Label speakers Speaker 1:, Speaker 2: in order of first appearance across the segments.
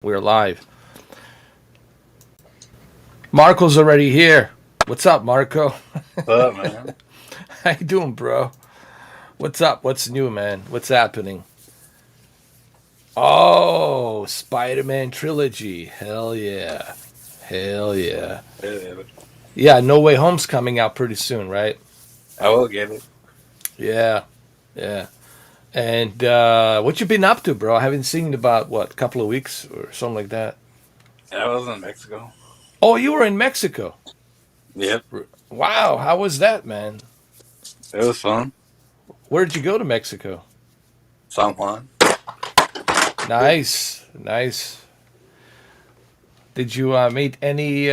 Speaker 1: We're live. Marco's already here. What's up, Marco?
Speaker 2: What's up, man?
Speaker 1: How you doing, bro? What's up? What's new, man? What's happening? Oh, Spider-Man trilogy. Hell yeah. Hell yeah.
Speaker 2: Yeah,
Speaker 1: Yeah, No Way Home's coming out pretty soon, right?
Speaker 2: I will get it.
Speaker 1: Yeah. Yeah. And what you been up to, bro? I haven't seen you in about, what, a couple of weeks or something like that.
Speaker 2: I was in Mexico.
Speaker 1: Oh, you were in Mexico.
Speaker 2: Yep,
Speaker 1: Wow, how was that, man?
Speaker 2: it was fun.
Speaker 1: Where did you go to Mexico?
Speaker 2: San Juan.
Speaker 1: Nice, nice. Did you meet any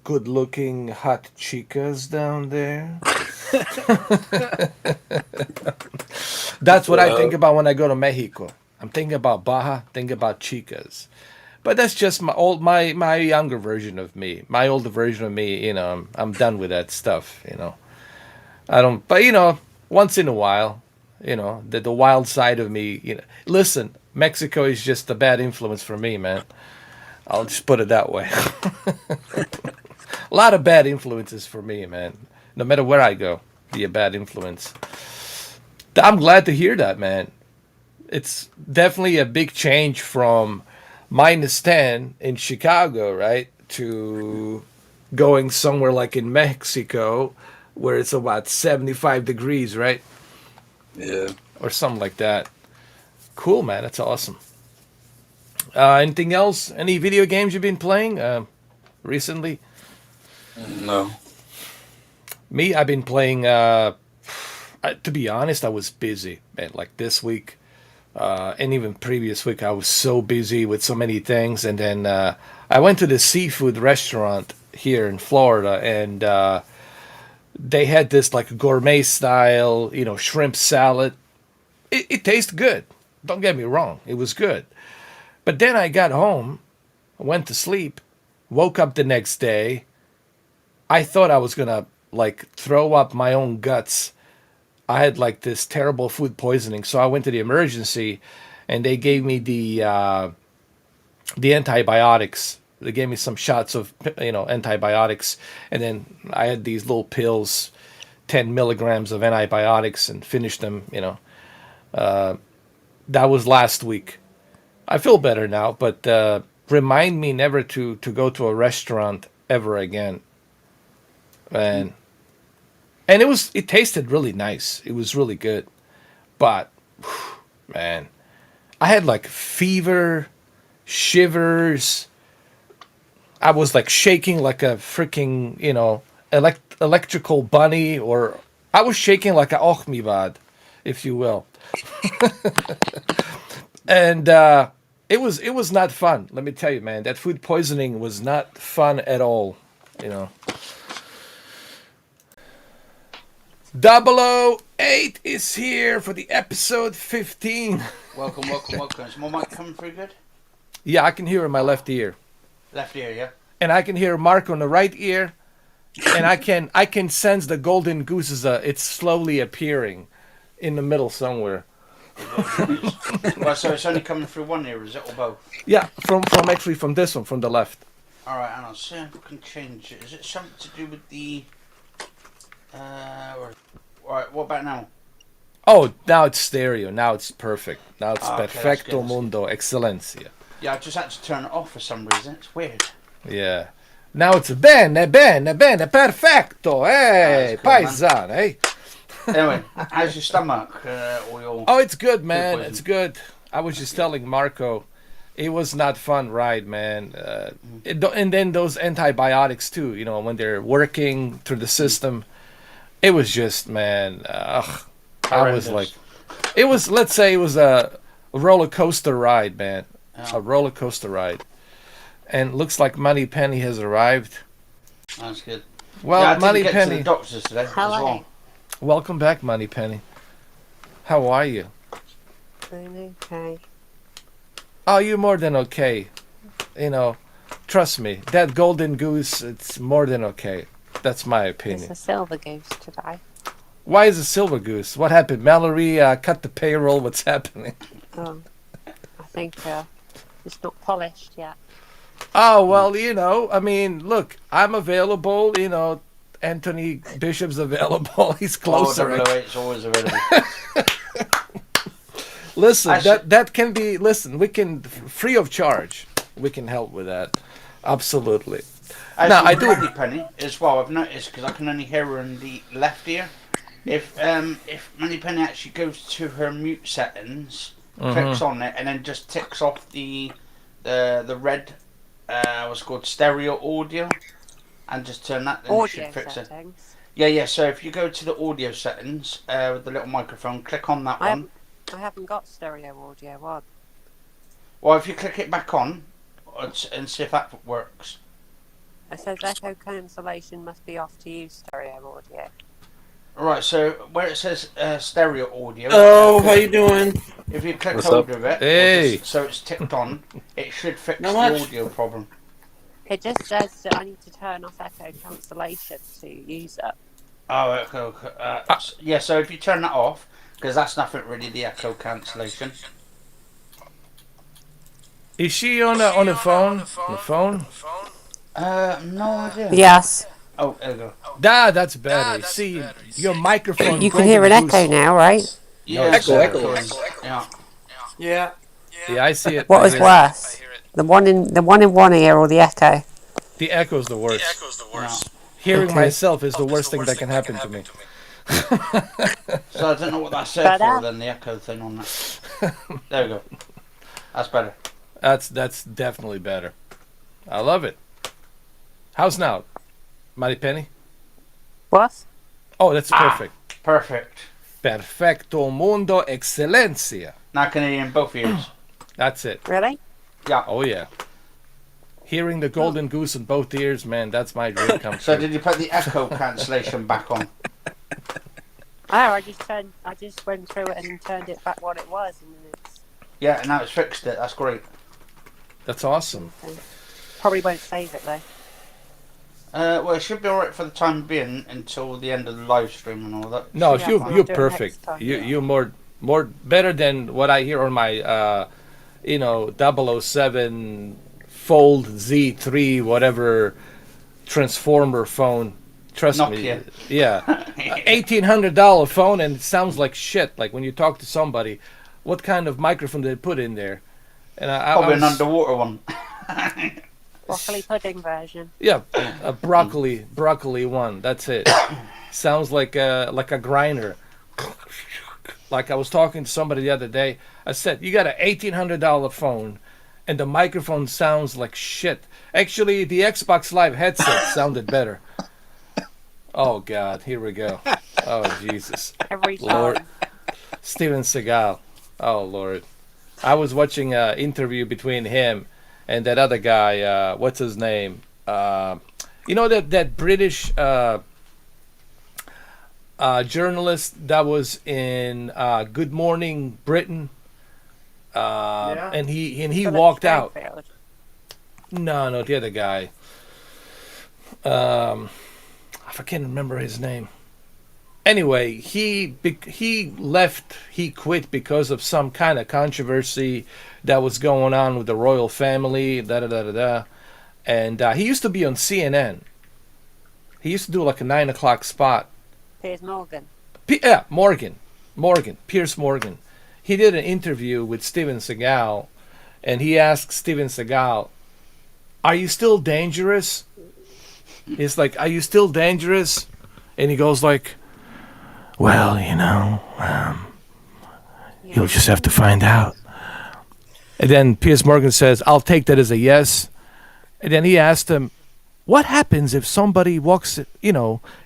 Speaker 1: good-looking hot chicas down there? That's what I think about when I go to Mexico. I'm thinking about Baja, thinking about chicas. But that's just my younger version of me. My older version of me, I'm done with that stuff, I don't, but once in a while, the wild side of me, listen, Mexico is just a bad influence for me, man. I'll just put it that way. A lot of bad influences for me, man. No matter where I go, be a bad influence. I'm glad to hear that, man. It's definitely a big change from -10 in Chicago, right, to going somewhere like in Mexico where it's about 75 degrees, right?
Speaker 2: Yeah.
Speaker 1: Or something like that. Cool, man. That's awesome. Anything else? Any video games you've been playing recently?
Speaker 2: No.
Speaker 1: Me, I've been playing. To be honest, I was busy, man. Like this week, and even previous week, I was so busy with so many things. And then I went to the seafood restaurant here in Florida, and they had this like gourmet style, shrimp salad. It tastes good. Don't get me wrong, it was good. But then I got home, went to sleep, woke up the next day. I thought I was gonna like throw up my own guts. I had like this terrible food poisoning, so I went to the emergency, and they gave me the antibiotics. They gave me some shots of antibiotics, and then I had these little pills, 10 milligrams of antibiotics, and finished them. That was last week. I feel better now, but remind me never to go to a restaurant ever again. And it tasted really nice. It was really good. But man, I had like fever, shivers. I was like shaking like a freaking, electrical bunny, or I was shaking like a ochmibad, if you will. And it was not fun. Let me tell you, man, that food poisoning was not fun at all. 008 is here for the episode 15.
Speaker 3: Welcome. Is my mic coming through good?
Speaker 1: Yeah, I can hear in my left ear.
Speaker 3: Left ear, yeah?
Speaker 1: And I can hear Mark on the right ear. And I can sense the golden goose it's slowly appearing in the middle somewhere.
Speaker 3: Well, so it's only coming through one ear, is it, or both?
Speaker 1: Yeah, from this one, from the left.
Speaker 3: Alright, and I'll see if I can change it. Is it something to do with the... Alright, what about now?
Speaker 1: Oh, now it's stereo. Now it's perfect. Now it's
Speaker 3: Okay,
Speaker 1: perfecto
Speaker 3: that's good.
Speaker 1: mundo excelencia.
Speaker 3: Yeah, I just had to turn it off for some reason. It's weird.
Speaker 1: Yeah. Now it's bene, perfecto. Hey,
Speaker 3: That's cool, man.
Speaker 1: paisan, hey.
Speaker 3: Anyway, how's your stomach? Or your...
Speaker 1: Oh, it's good, man.
Speaker 3: poison.
Speaker 1: It's good. I was just telling Marco, it was not fun ride, man. And then those antibiotics too. When they're working through the system, it was just, man. I was like, let's say it was a roller coaster ride, man.
Speaker 3: Yeah.
Speaker 1: A roller coaster ride. And looks like Money Penny has arrived.
Speaker 3: That's good.
Speaker 1: Well,
Speaker 3: yeah, I
Speaker 1: Money
Speaker 3: didn't get to
Speaker 1: Penny,
Speaker 3: the doctors today as well.
Speaker 1: welcome back, Money Penny. How are you?
Speaker 4: I'm okay.
Speaker 1: Oh, you're more than okay. Trust me, that golden goose, it's more than okay. That's my
Speaker 4: It's
Speaker 1: opinion.
Speaker 4: a silver goose today.
Speaker 1: Why is it silver goose? What happened? Mallory cut the payroll. What's happening?
Speaker 4: I think It's not polished yet.
Speaker 1: Oh, well, you know, I mean, look, I'm available, you know, Anthony Bishop's available. He's closer.
Speaker 3: Oh, 008's always available.
Speaker 1: Listen, that can be, listen, we can, free of charge, we can help with that. Absolutely. Now, I do.
Speaker 3: Moneypenny as well, I've noticed, because I can only hear her in the left ear. If Moneypenny actually goes to her mute settings, clicks on it, and then just ticks off the red, what's called stereo audio, and just turn that, then it should fix it. Yeah, so if you go to the audio settings, with the little microphone, click on that one.
Speaker 4: I haven't got stereo audio on.
Speaker 3: Well, if you click it back on, and see if that works.
Speaker 4: It says echo cancellation must be off to use stereo audio.
Speaker 3: Right, so where it says stereo audio.
Speaker 5: Oh, how you doing?
Speaker 3: If you click
Speaker 2: What's
Speaker 3: hold
Speaker 2: up?
Speaker 3: of it,
Speaker 1: Hey.
Speaker 3: so it's ticked on, it should fix
Speaker 5: Not
Speaker 3: the
Speaker 5: much.
Speaker 3: audio problem.
Speaker 4: It just says that I need to turn off echo cancellation to use it.
Speaker 3: Oh, echo. Yeah, so if you turn that off, because that's nothing really, the echo cancellation.
Speaker 1: Is she on the phone? On the phone?
Speaker 3: No idea.
Speaker 4: Yes.
Speaker 3: Oh, there we go.
Speaker 1: That's better. See, your microphone.
Speaker 4: You can hear an echo now, right?
Speaker 3: Yeah,
Speaker 5: echo,
Speaker 3: it's
Speaker 5: echo.
Speaker 3: echoing. Yeah.
Speaker 5: Yeah.
Speaker 1: Yeah, I see it.
Speaker 4: What
Speaker 1: I
Speaker 4: was
Speaker 1: hear it.
Speaker 4: worse? The one in one ear or the echo?
Speaker 1: The echo's the worst.
Speaker 3: Yeah.
Speaker 1: Hearing
Speaker 4: Okay.
Speaker 1: myself is the worst thing that can happen to me.
Speaker 3: So I don't know what that's said
Speaker 4: Better?
Speaker 3: for then, the echo thing on that. There we go. That's better.
Speaker 1: That's definitely better. I love it. How's now, Moneypenny?
Speaker 4: What?
Speaker 1: Oh, that's perfect.
Speaker 3: Perfect.
Speaker 1: Perfecto mundo excelencia.
Speaker 3: Now I can hear you in both ears.
Speaker 1: That's it.
Speaker 4: Really?
Speaker 3: Yeah.
Speaker 1: Oh yeah. Hearing the golden goose in both ears, man, that's my dream come
Speaker 3: So
Speaker 1: true.
Speaker 3: did you put the echo cancellation back on?
Speaker 4: Oh, I just went through it and turned it back what it was, and then it's
Speaker 3: Yeah, now it's fixed it. That's great.
Speaker 1: That's awesome.
Speaker 4: probably won't save it though.
Speaker 3: Well, it should be alright for the time being until the end of the live stream and all that.
Speaker 1: No,
Speaker 4: Yeah,
Speaker 1: you're
Speaker 4: I'll
Speaker 1: you're
Speaker 4: do it
Speaker 1: perfect.
Speaker 4: next time.
Speaker 1: You're more better than what I hear on my 007 Fold Z3 whatever transformer phone. Trust
Speaker 3: Nokia.
Speaker 1: me. Yeah. $1,800 phone and it sounds like shit. Like when you talk to somebody, what kind of microphone did they put in there? And I
Speaker 3: Probably an
Speaker 1: was-
Speaker 3: underwater one.
Speaker 4: Broccoli pudding version.
Speaker 1: Yeah, a broccoli one. That's it. Sounds like a grinder. Like I was talking to somebody the other day. I said, "You got an $1,800 phone, and the microphone sounds like shit." Actually, the Xbox Live headset sounded better. Oh God, here we go. Oh Jesus,
Speaker 4: Every time.
Speaker 1: Lord. Steven Seagal. Oh Lord, I was watching an interview between him and that other guy, what's his name? You know that British journalist that was in Good Morning Britain,
Speaker 5: Yeah.
Speaker 1: and he
Speaker 4: Philip
Speaker 1: walked out.
Speaker 4: Schofield.
Speaker 1: No, the other guy. I can't remember his name. Anyway, he left. He quit because of some kind of controversy that was going on with the royal family. And he used to be on CNN. He used to do like a 9 o'clock spot.
Speaker 4: Piers Morgan.
Speaker 1: Piers Morgan. He did an interview with Steven Seagal, and he asked Steven Seagal, "Are you still dangerous?" He's like, "Are you still dangerous?" And he goes like, "Well, you'll just have to find out." And then Piers Morgan says, "I'll take that as a yes." And then he asked him, "What happens if somebody walks,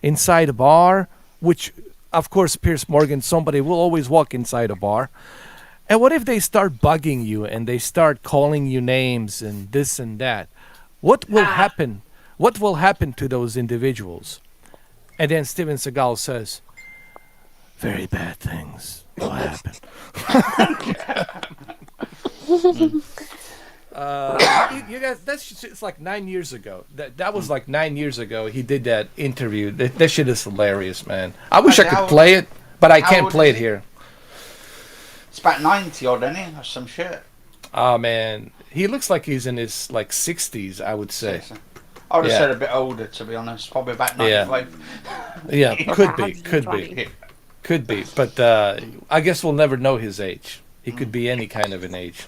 Speaker 1: inside a bar?" Which, of course, Piers Morgan, somebody will always walk inside a bar. "And what if they start bugging you and they start calling you names and this and that? What will happen? What will happen to those individuals?" And then Steven Seagal says, "Very bad things will happen." You guys, it's like 9 years ago. That was like 9 years ago. He did that interview. That shit is hilarious, man. I wish I could play it, but I can't play it here.
Speaker 3: It's about 90 odd, isn't it? Or some shit.
Speaker 1: Oh man, he looks like he's in his like 60s, I would say.
Speaker 3: I would have
Speaker 1: Yeah.
Speaker 3: said a bit older, to be honest. Probably about
Speaker 1: Yeah.
Speaker 3: 95.
Speaker 1: Yeah, could be,
Speaker 4: 120.
Speaker 1: could be. But I guess we'll never know his age. He could be any kind of an age.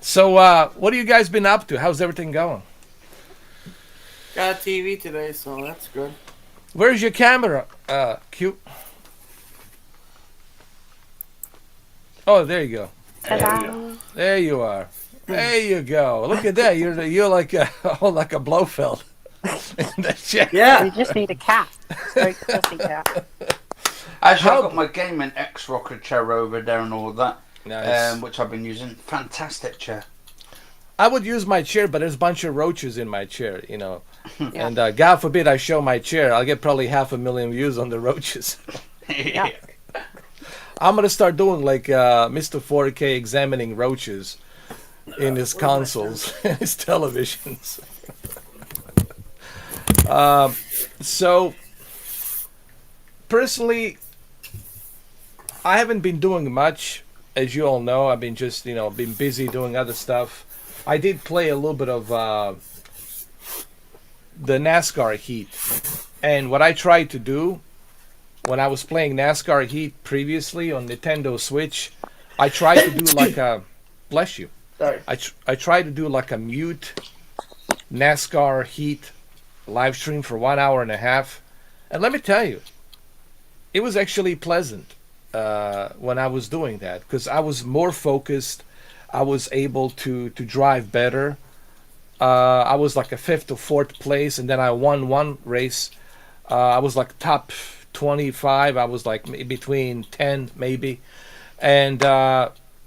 Speaker 1: So, what have you guys been up to? How's everything going?
Speaker 5: Got a TV today, so that's good.
Speaker 1: Where's your camera, Q? Oh, there you go.
Speaker 4: Ta-da.
Speaker 1: There you are. There you go. Look at that. You're like a like a Blofeld. In the chair.
Speaker 4: We
Speaker 5: Yeah.
Speaker 4: just need a cat. Stroke the pussy cat.
Speaker 3: Actually,
Speaker 1: How-
Speaker 3: I've got my gaming X-Rocker chair over there and all that,
Speaker 1: Nice.
Speaker 3: which I've been using. Fantastic chair.
Speaker 1: I would use my chair, but there's a bunch of roaches in my chair, you know.
Speaker 4: Yeah.
Speaker 1: And God forbid I show my chair, I'll get probably 500,000 views on the roaches.
Speaker 4: Yeah.
Speaker 1: I'm gonna start doing like Mr. 4K examining roaches in his consoles, his televisions. So personally, I haven't been doing much, as you all know. I've been just been busy doing other stuff. I did play a little bit of the NASCAR Heat, and what I tried to do when I was playing NASCAR Heat previously on Nintendo Switch, I tried to do like a bless you.
Speaker 5: Sorry.
Speaker 1: I tried to do like a mute NASCAR Heat live stream for 1 hour and a half, and let me tell you, it was actually pleasant when I was doing that because I was more focused. I was able to drive better. I was like a 5th or 4th place, and then I won one race. I was like top 25. I was like between 10 maybe, and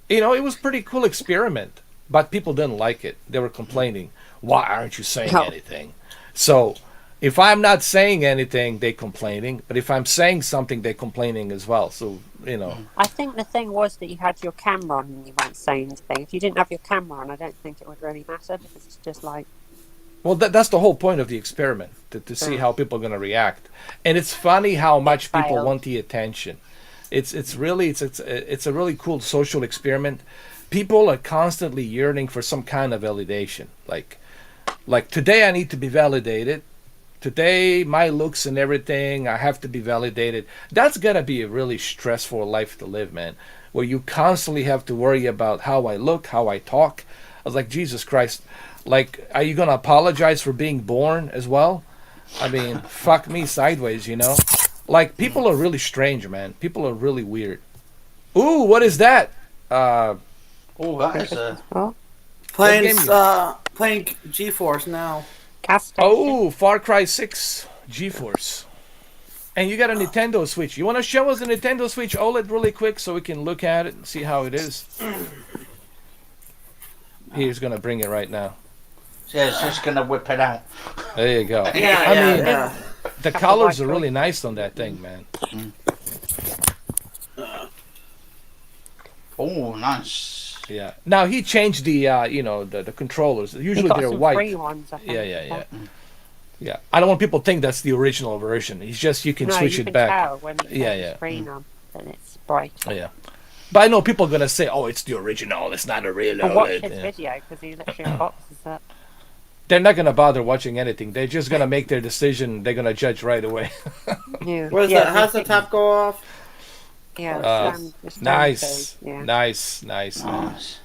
Speaker 1: it was pretty cool experiment. But people didn't like it. They were complaining. Why aren't you saying
Speaker 4: No.
Speaker 1: anything? So if I'm not saying anything, they're complaining. But if I'm saying something, they're complaining as well. So
Speaker 4: I think the thing was that you had your camera on and you weren't saying anything. If you didn't have your camera on, I don't think it would really matter because it's just like,
Speaker 1: Well, that's the whole point of the experiment, to see how people are going to react. And it's funny how much people
Speaker 4: failed.
Speaker 1: want the attention. It's a really cool social experiment. People are constantly yearning for some kind of validation. Like today I need to be validated. Today my looks and everything, I have to be validated. That's got to be a really stressful life to live, man, where you constantly have to worry about how I look, how I talk. I was like, Jesus Christ. Like, are you going to apologize for being born as well? I mean, fuck me sideways, Like, people are really strange, man. People are really weird. Ooh, what is that?
Speaker 3: Oh, that is a...
Speaker 4: oh,
Speaker 5: Playing
Speaker 1: game
Speaker 5: playing GeForce now.
Speaker 4: gas station.
Speaker 1: Oh, Far Cry 6 GeForce. And you got a Nintendo Switch. You want to show us the Nintendo Switch OLED really quick so we can look at it and see how it is? He's going to bring it right now.
Speaker 3: Yeah, it's just going to whip it out.
Speaker 1: There you go.
Speaker 5: Yeah,
Speaker 1: I
Speaker 5: yeah,
Speaker 1: mean,
Speaker 5: yeah.
Speaker 1: the colors are really nice on that thing, man.
Speaker 3: Oh, nice.
Speaker 1: Yeah. Now he changed the the controllers.
Speaker 4: You
Speaker 1: Usually
Speaker 4: got
Speaker 1: they're
Speaker 4: some
Speaker 1: white.
Speaker 4: free ones, I think.
Speaker 1: Yeah. Yeah. I don't want people to think that's the original version. It's just you can
Speaker 4: No,
Speaker 1: switch
Speaker 4: you
Speaker 1: it
Speaker 4: can
Speaker 1: back.
Speaker 4: tell when you
Speaker 1: Yeah,
Speaker 4: turn
Speaker 1: yeah.
Speaker 4: the screen on, then it's bright.
Speaker 1: Yeah. But I know people are gonna say, "Oh, it's the original. It's not a real
Speaker 4: I'll watch
Speaker 1: OLED."
Speaker 4: his
Speaker 1: Yeah.
Speaker 4: video because he literally unboxes it.
Speaker 1: They're not gonna bother watching anything. They're just gonna make their decision. They're gonna judge right away.
Speaker 4: Yeah.
Speaker 5: Where's
Speaker 4: yeah,
Speaker 5: that? How's the top go off?
Speaker 4: Yeah, the stand
Speaker 1: Nice,
Speaker 4: goes, yeah.
Speaker 1: nice, man.
Speaker 3: Nice.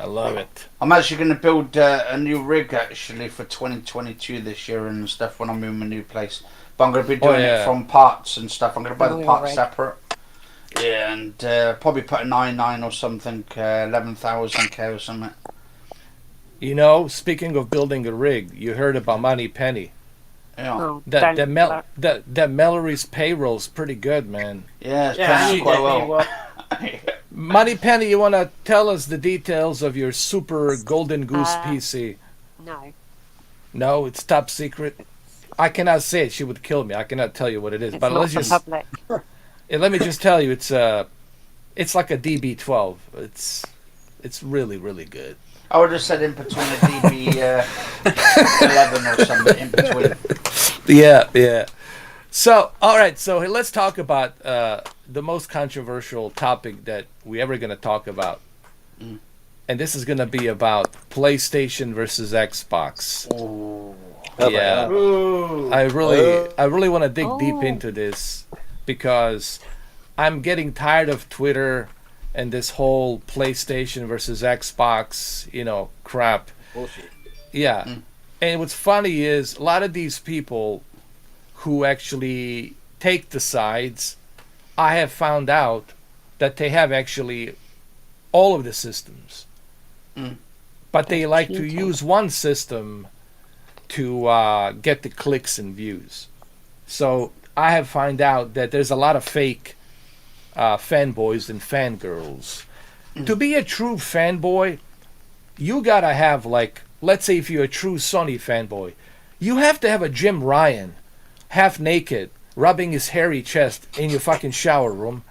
Speaker 1: I love it.
Speaker 3: I'm actually going to build a new rig actually for 2022 this year and stuff when I move my new place. But I'm going to be doing
Speaker 1: yeah.
Speaker 3: it from parts and stuff. I'm going to buy the
Speaker 4: Oh, yeah,
Speaker 3: parts
Speaker 4: right.
Speaker 3: separate. Yeah, and probably put a 9.9 or something, 11,000K or something.
Speaker 1: Speaking of building a rig, you heard about Money Penny.
Speaker 3: Yeah,
Speaker 4: Oh,
Speaker 1: That
Speaker 4: don't-
Speaker 1: Mallory's payroll's pretty good, man.
Speaker 3: yeah, it's
Speaker 5: Yeah, I
Speaker 3: paying
Speaker 5: need
Speaker 3: quite
Speaker 5: that
Speaker 3: well.
Speaker 5: thing well.
Speaker 1: Money Penny, you want to tell us the details of your super golden goose PC?
Speaker 4: No.
Speaker 1: No, it's top secret. I cannot say it. She would kill me. I cannot tell you what it is.
Speaker 4: It's
Speaker 1: But
Speaker 4: not
Speaker 1: let's
Speaker 4: for
Speaker 1: just
Speaker 4: public.
Speaker 1: let me just tell you, it's like a DB12. It's really, really good.
Speaker 3: I would have said in between a DB 11 or something in between.
Speaker 1: Yeah. So, all right. So let's talk about the most controversial topic that we ever going to talk about. and this is gonna be about PlayStation versus Xbox.
Speaker 3: Oh.
Speaker 1: Yeah,
Speaker 5: Ooh.
Speaker 1: I really want to dig deep
Speaker 4: Oh.
Speaker 1: into this because I'm getting tired of Twitter and this whole PlayStation versus Xbox, crap.
Speaker 2: Bullshit.
Speaker 1: Yeah. And what's funny is a lot of these people who actually take the sides, I have found out that they have actually all of the systems. But they like to
Speaker 4: cheating.
Speaker 1: use one system to get the clicks and views. So I have found out that there's a lot of fake fanboys and fangirls. To be a true fanboy, you gotta have, like, let's say if you're a true Sony fanboy, you have to have a Jim Ryan, half naked, rubbing his hairy chest in your fucking shower room.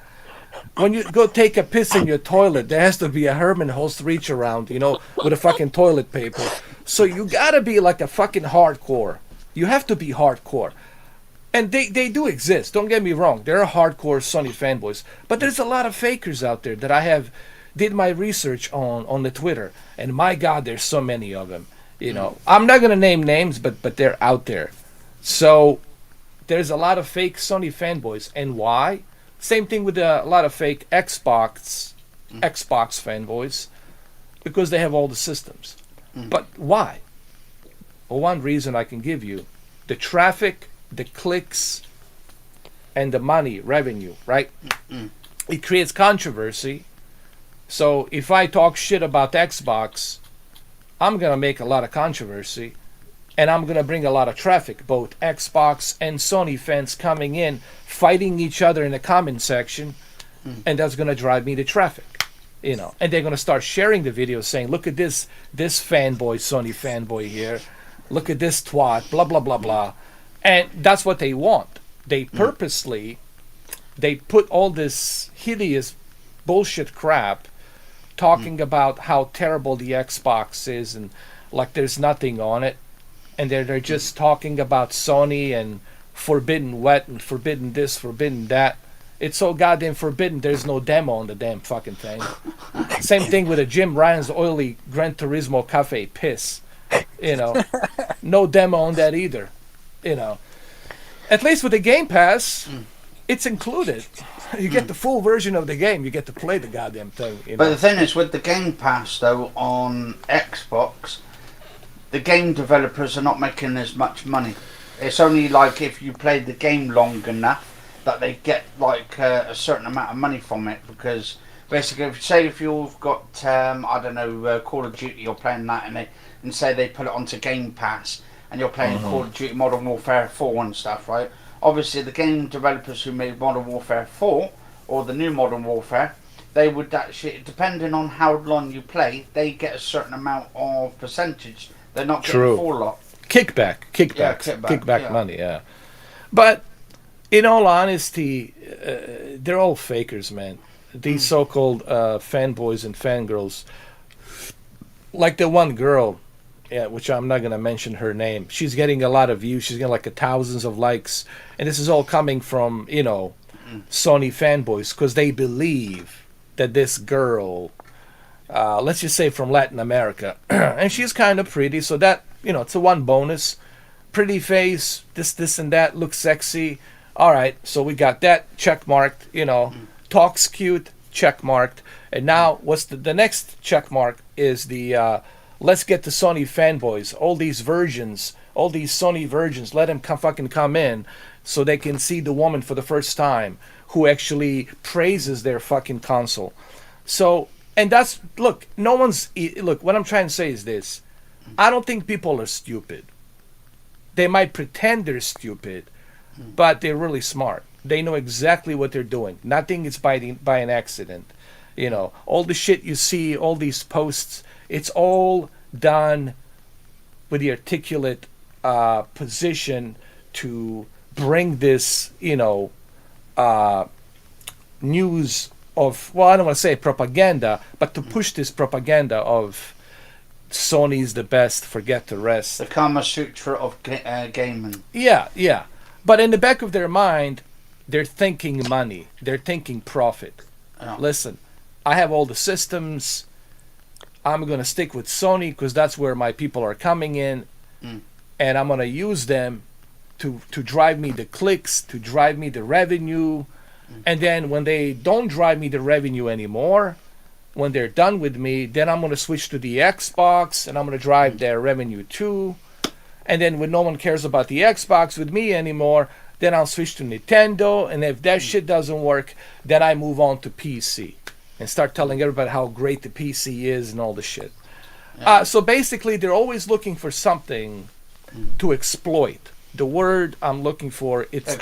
Speaker 1: When you go take a piss in your toilet, there has to be a Herman Holst reach around, with a fucking toilet paper. So you gotta be like a fucking hardcore. You have to be hardcore. And they do exist, don't get me wrong. There are hardcore Sony fanboys. But there's a lot of fakers out there that I have did my research on the Twitter. And my God, there's so many of them. I'm not gonna name names, but they're out there. So there's a lot of fake Sony fanboys. And why? Same thing with a lot of fake Xbox fanboys, because they have all the systems. But why? Well, one reason I can give you: the traffic, the clicks, and the money, revenue, right? It creates controversy. So if I talk shit about Xbox, I'm going to make a lot of controversy, and I'm going to bring a lot of traffic, both Xbox and Sony fans coming in, fighting each other in the comment section, and that's going to drive me to traffic. And they're going to start sharing the videos saying, look at this fanboy, Sony fanboy here. Look at this twat, blah, blah, blah, blah. And that's what they want. They purposely, they put all this hideous bullshit crap talking about how terrible the Xbox is and like there's nothing on it. And they're just talking about Sony and forbidden what and forbidden this, forbidden that. It's so goddamn forbidden, there's no demo on the damn fucking thing. Same thing with a Jim Ryan's oily Gran Turismo Cafe piss. No demo on that either. At least with the Game Pass, it's included. You get the full version of the game. You get to play the goddamn thing.
Speaker 3: But the thing is, with the Game Pass, though, on Xbox, the game developers are not making as much money. It's only like if you play the game long enough that they get like a certain amount of money from it. Because basically, if you've got Call of Duty, you're playing that, and say they put it onto Game Pass, and you're playing Call of Duty Modern Warfare 4 and stuff, right? Obviously, the game developers who made Modern Warfare 4 or the new Modern Warfare, they would actually, depending on how long you play, they get a certain amount of percentage. They're not getting a full lot.
Speaker 1: Kickback money, yeah. But in all honesty, they're all fakers, man. These so-called fanboys and fangirls, like the one girl, which I'm not gonna mention her name. She's getting a lot of views. She's getting like thousands of likes, and this is all coming from Sony fanboys because they believe that this girl, let's just say from Latin America, and she's kind of pretty, so that it's a one bonus. Pretty face, this and that, looks sexy. All right, so we got that check marked. Talks cute, check marked, and now what's the next check mark is the. Let's get the Sony fanboys, all these Sony virgins, let them fucking come in so they can see the woman for the first time who actually praises their fucking console. So, and that's, look, what I'm trying to say is this. I don't think people are stupid. They might pretend they're stupid, but they're really smart. They know exactly what they're doing. Nothing is by an accident. All the shit you see, all these posts, it's all done with the articulate position to bring this, news of, well, I don't want to say propaganda, but to push this propaganda of Sony's the best, forget the rest.
Speaker 3: The Kama Sutra of gaming.
Speaker 1: Yeah. But in the back of their mind, they're thinking money. They're thinking profit.
Speaker 3: Oh.
Speaker 1: Listen, I have all the systems. I'm going to stick with Sony because that's where my people are coming in, and I'm going to use them to drive me the clicks, to drive me the revenue. And then when they don't drive me the revenue anymore, when they're done with me, then I'm going to switch to the Xbox and I'm going to drive their revenue too. And then when no one cares about the Xbox with me anymore, then I'll switch to Nintendo. And if that shit doesn't work, then I move on to PC and start telling everybody how great the PC is and all the shit. So basically, they're always looking for something to exploit. The word I'm looking for, it's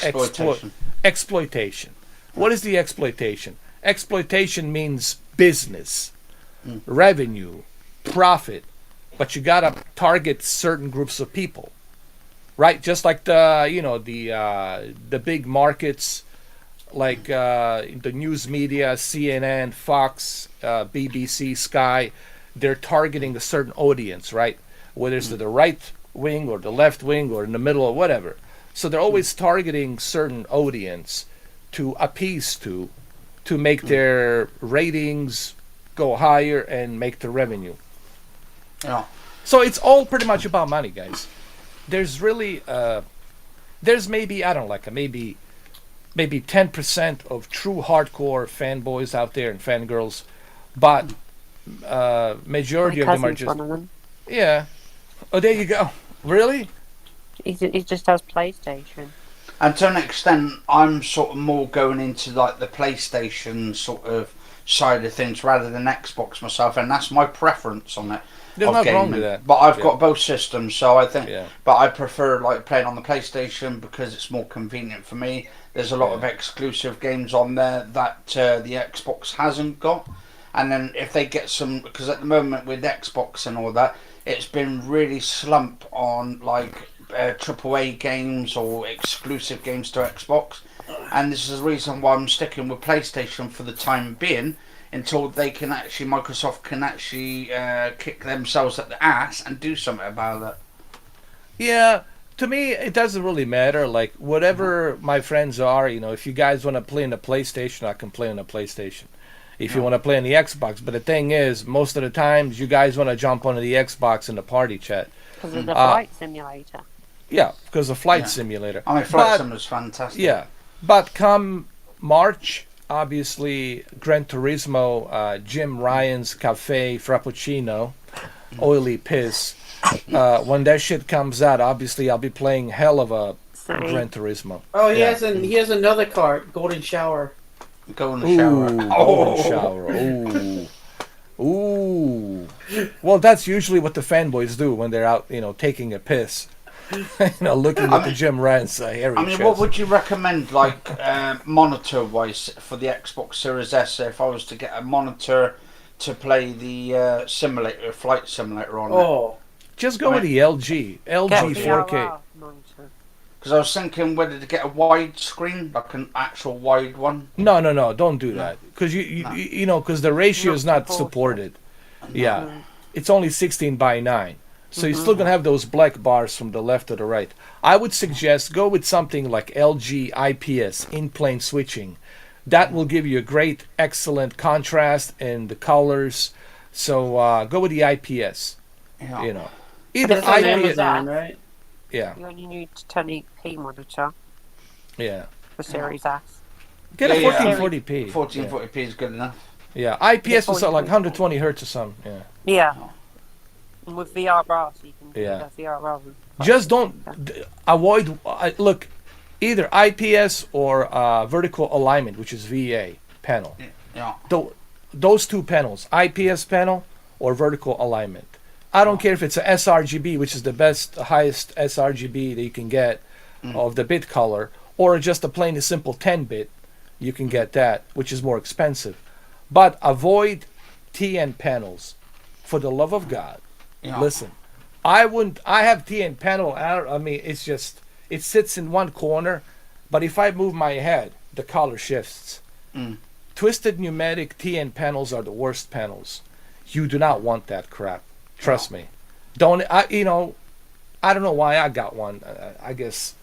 Speaker 1: exploitation. What is the exploitation? Exploitation means business, revenue, profit, but you gotta target certain groups of people, right? Just like the big markets, like the news media, CNN, Fox, BBC, Sky, they're targeting a certain audience, right? Whether it's the right wing or the left wing or in the middle or whatever. So they're always targeting certain audience to appease to make their ratings go higher and make the revenue.
Speaker 3: Yeah.
Speaker 1: So it's all pretty much about money, guys. There's really there's maybe, I don't know, like maybe 10% of true hardcore fanboys out there and fangirls, but majority of them are just yeah. Oh, there you go. Really?
Speaker 4: He just has PlayStation.
Speaker 3: And to an extent, I'm sort of more going into like the PlayStation sort of side of things rather than Xbox myself, and that's my preference on it.
Speaker 1: There's nothing wrong with that.
Speaker 3: But I've got both systems, so I think.
Speaker 1: Yeah.
Speaker 3: But I prefer like playing on the PlayStation because it's more convenient for me. There's a lot of exclusive games on there that the Xbox hasn't got, and then if they get some, because at the moment with Xbox and all that, it's been really slump on like AAA games or exclusive games to Xbox, and this is the reason why I'm sticking with PlayStation for the time being until they can actually, Microsoft can actually kick themselves at the ass and do something about it.
Speaker 1: Yeah, to me it doesn't really matter. Like whatever my friends are, if you guys want to play on the PlayStation, I can play on the PlayStation. If you want to play on the Xbox, but the thing is, most of the times you guys want to jump onto the Xbox in the party chat.
Speaker 4: Because of the flight simulator.
Speaker 1: Yeah, because of Flight Simulator.
Speaker 3: I mean, Flight Sim is fantastic.
Speaker 1: Yeah, but come March, obviously, Gran Turismo, Jim Ryan's Cafe Frappuccino, Oily Piss. When that shit comes out, obviously, I'll be playing hell of a Gran Turismo.
Speaker 5: Oh, he has another car, Golden Shower.
Speaker 3: Golden Shower.
Speaker 1: Golden Shower. Ooh. Well, that's usually what the fanboys do when they're out, taking a piss. Looking at the Jim Ryan's hairy chest.
Speaker 3: What would you recommend, like, monitor-wise for the Xbox Series S? If I was to get a monitor to play the flight simulator on it?
Speaker 1: Just go with the LG 4K.
Speaker 3: Because I was thinking whether to get a wide screen, like an actual wide one.
Speaker 1: No, don't do that. Because because the ratio is not supported. Yeah, it's only 16:9. So you're still going to have those black bars from the left to the right. I would suggest go with something like LG IPS, in-plane switching. That will give you a great, excellent contrast in the colors. So go with the IPS.
Speaker 3: Yeah.
Speaker 1: Either
Speaker 5: That's on
Speaker 1: IPS.
Speaker 5: Amazon, right?
Speaker 1: Yeah.
Speaker 4: You only need 1080p monitor
Speaker 1: Yeah.
Speaker 4: for Series S.
Speaker 1: Get a 1440p.
Speaker 3: 1440p is good enough.
Speaker 1: Yeah. IPS was like 120 hertz or something. Yeah.
Speaker 4: Yeah. And with VR bars, you can do
Speaker 1: Yeah.
Speaker 4: that VR bars.
Speaker 1: Just don't avoid. Look, either IPS or vertical alignment, which is VA panel.
Speaker 3: Yeah.
Speaker 1: Those two panels, IPS panel or vertical alignment. I don't care if it's a sRGB, which is the best, highest sRGB that you can get of the bit color, or just a plain and simple 10-bit. You can get that, which is more expensive. But avoid TN panels, for the love of God.
Speaker 3: Yeah.
Speaker 1: Listen, I have TN panel. I mean, it's just, it sits in one corner, but if I move my head, the color shifts. Twisted pneumatic TN panels are the worst panels. You do not want that crap. Trust me. I don't know why I got one. I guess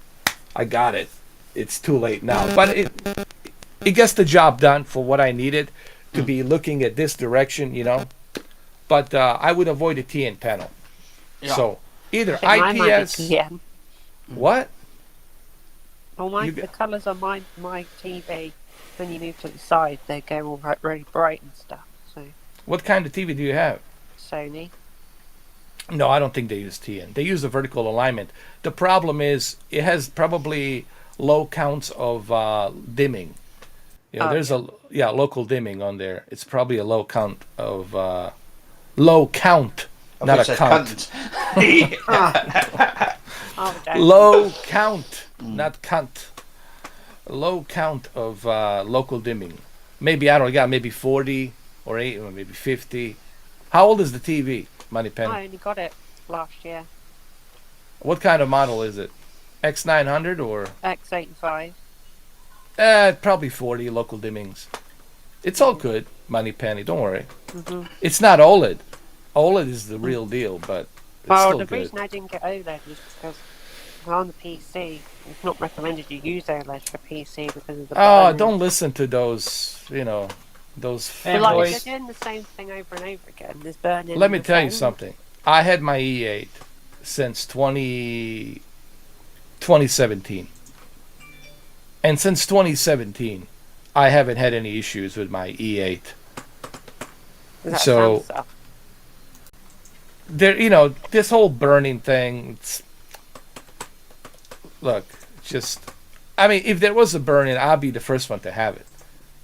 Speaker 1: I got it. It's too late now, but it gets the job done for what I needed to be looking at this direction. But I would avoid a TN panel.
Speaker 3: Yeah.
Speaker 1: So either
Speaker 4: I think mine might be
Speaker 1: IPS.
Speaker 4: TN.
Speaker 1: What?
Speaker 4: Well,
Speaker 1: You
Speaker 4: the
Speaker 1: get-
Speaker 4: colours on my TV, when you move to the side, they go all really bright and stuff. So
Speaker 1: What kind of TV do you have?
Speaker 4: Sony.
Speaker 1: No, I don't think they use TN. They use a vertical alignment. The problem is it has probably low counts of dimming. You know,
Speaker 4: Oh,
Speaker 1: there's a local dimming on there. It's probably a low count of low count, not a
Speaker 3: Said
Speaker 1: count.
Speaker 4: Oh, don't.
Speaker 1: Low count, not cunt. Low count of local dimming. Maybe I don't know, maybe 40 or 8 or maybe 50. How old is the TV, Moneypenny?
Speaker 4: I only got it last year.
Speaker 1: What kind of model is it? X900 or
Speaker 4: X85.
Speaker 1: probably 40 local dimmings. It's all good, Moneypenny. Don't worry.
Speaker 4: Mm-hmm.
Speaker 1: It's not OLED. OLED is the real deal, but it's
Speaker 4: Well,
Speaker 1: still
Speaker 4: the
Speaker 1: good.
Speaker 4: reason I didn't get OLED was because on the PC, it's not recommended you use OLED for PC because of the
Speaker 1: Oh,
Speaker 4: burn.
Speaker 1: don't listen to those. Those.
Speaker 4: But like,
Speaker 1: those-
Speaker 4: they're doing the same thing over and over again. There's burning.
Speaker 1: Let me
Speaker 4: the
Speaker 1: tell you
Speaker 4: phone.
Speaker 1: something. I had my E8 since 2017. And since 2017, I haven't had any issues with my E8.
Speaker 4: Is that
Speaker 1: So-
Speaker 4: Samsung?
Speaker 1: There, this whole burning thing. Look, I mean, if there was a burning, I'll be the first one to have it.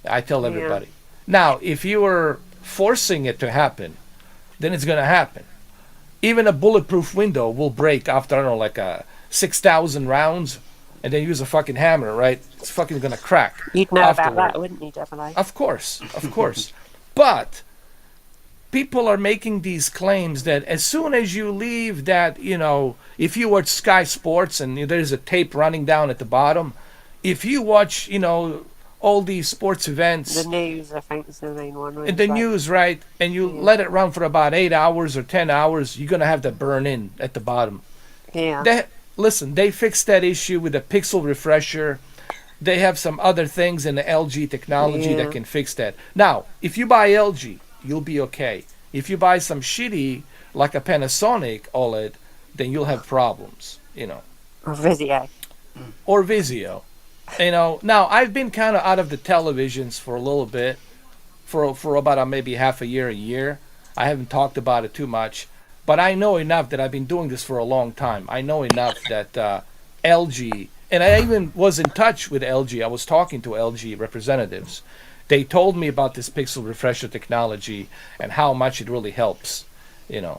Speaker 1: I tell
Speaker 4: Yeah.
Speaker 1: everybody. Now, if you were forcing it to happen, then it's going to happen. Even a bulletproof window will break after, I don't know, like 6,000 rounds, and then use a fucking hammer, right? It's fucking going to crack.
Speaker 4: You'd know about
Speaker 1: afterward.
Speaker 4: that, wouldn't you, Double A?
Speaker 1: Of course. But people are making these claims that as soon as you leave that, if you watch Sky Sports and there's a tape running down at the bottom, if you watch, all these sports events,
Speaker 4: The news, I think, is the main one.
Speaker 1: in the news, right, and you
Speaker 4: Yeah.
Speaker 1: let it run for about 8 hours or 10 hours, you're going to have that burn in at the bottom.
Speaker 4: Yeah.
Speaker 1: Listen, they fixed that issue with a pixel refresher. They have some other things in the LG technology
Speaker 4: Yeah.
Speaker 1: that can fix that. Now, if you buy LG, you'll be okay. If you buy some shitty, like a Panasonic OLED, then you'll have problems,
Speaker 4: Or Vizio.
Speaker 1: or Vizio. Now I've been kind of out of the televisions for a little bit, for about maybe half a year. I haven't talked about it too much, but I know enough that I've been doing this for a long time. I know enough that LG, and I even was in touch with LG. I was talking to LG representatives. They told me about this pixel refresher technology and how much it really helps,
Speaker 4: Yeah.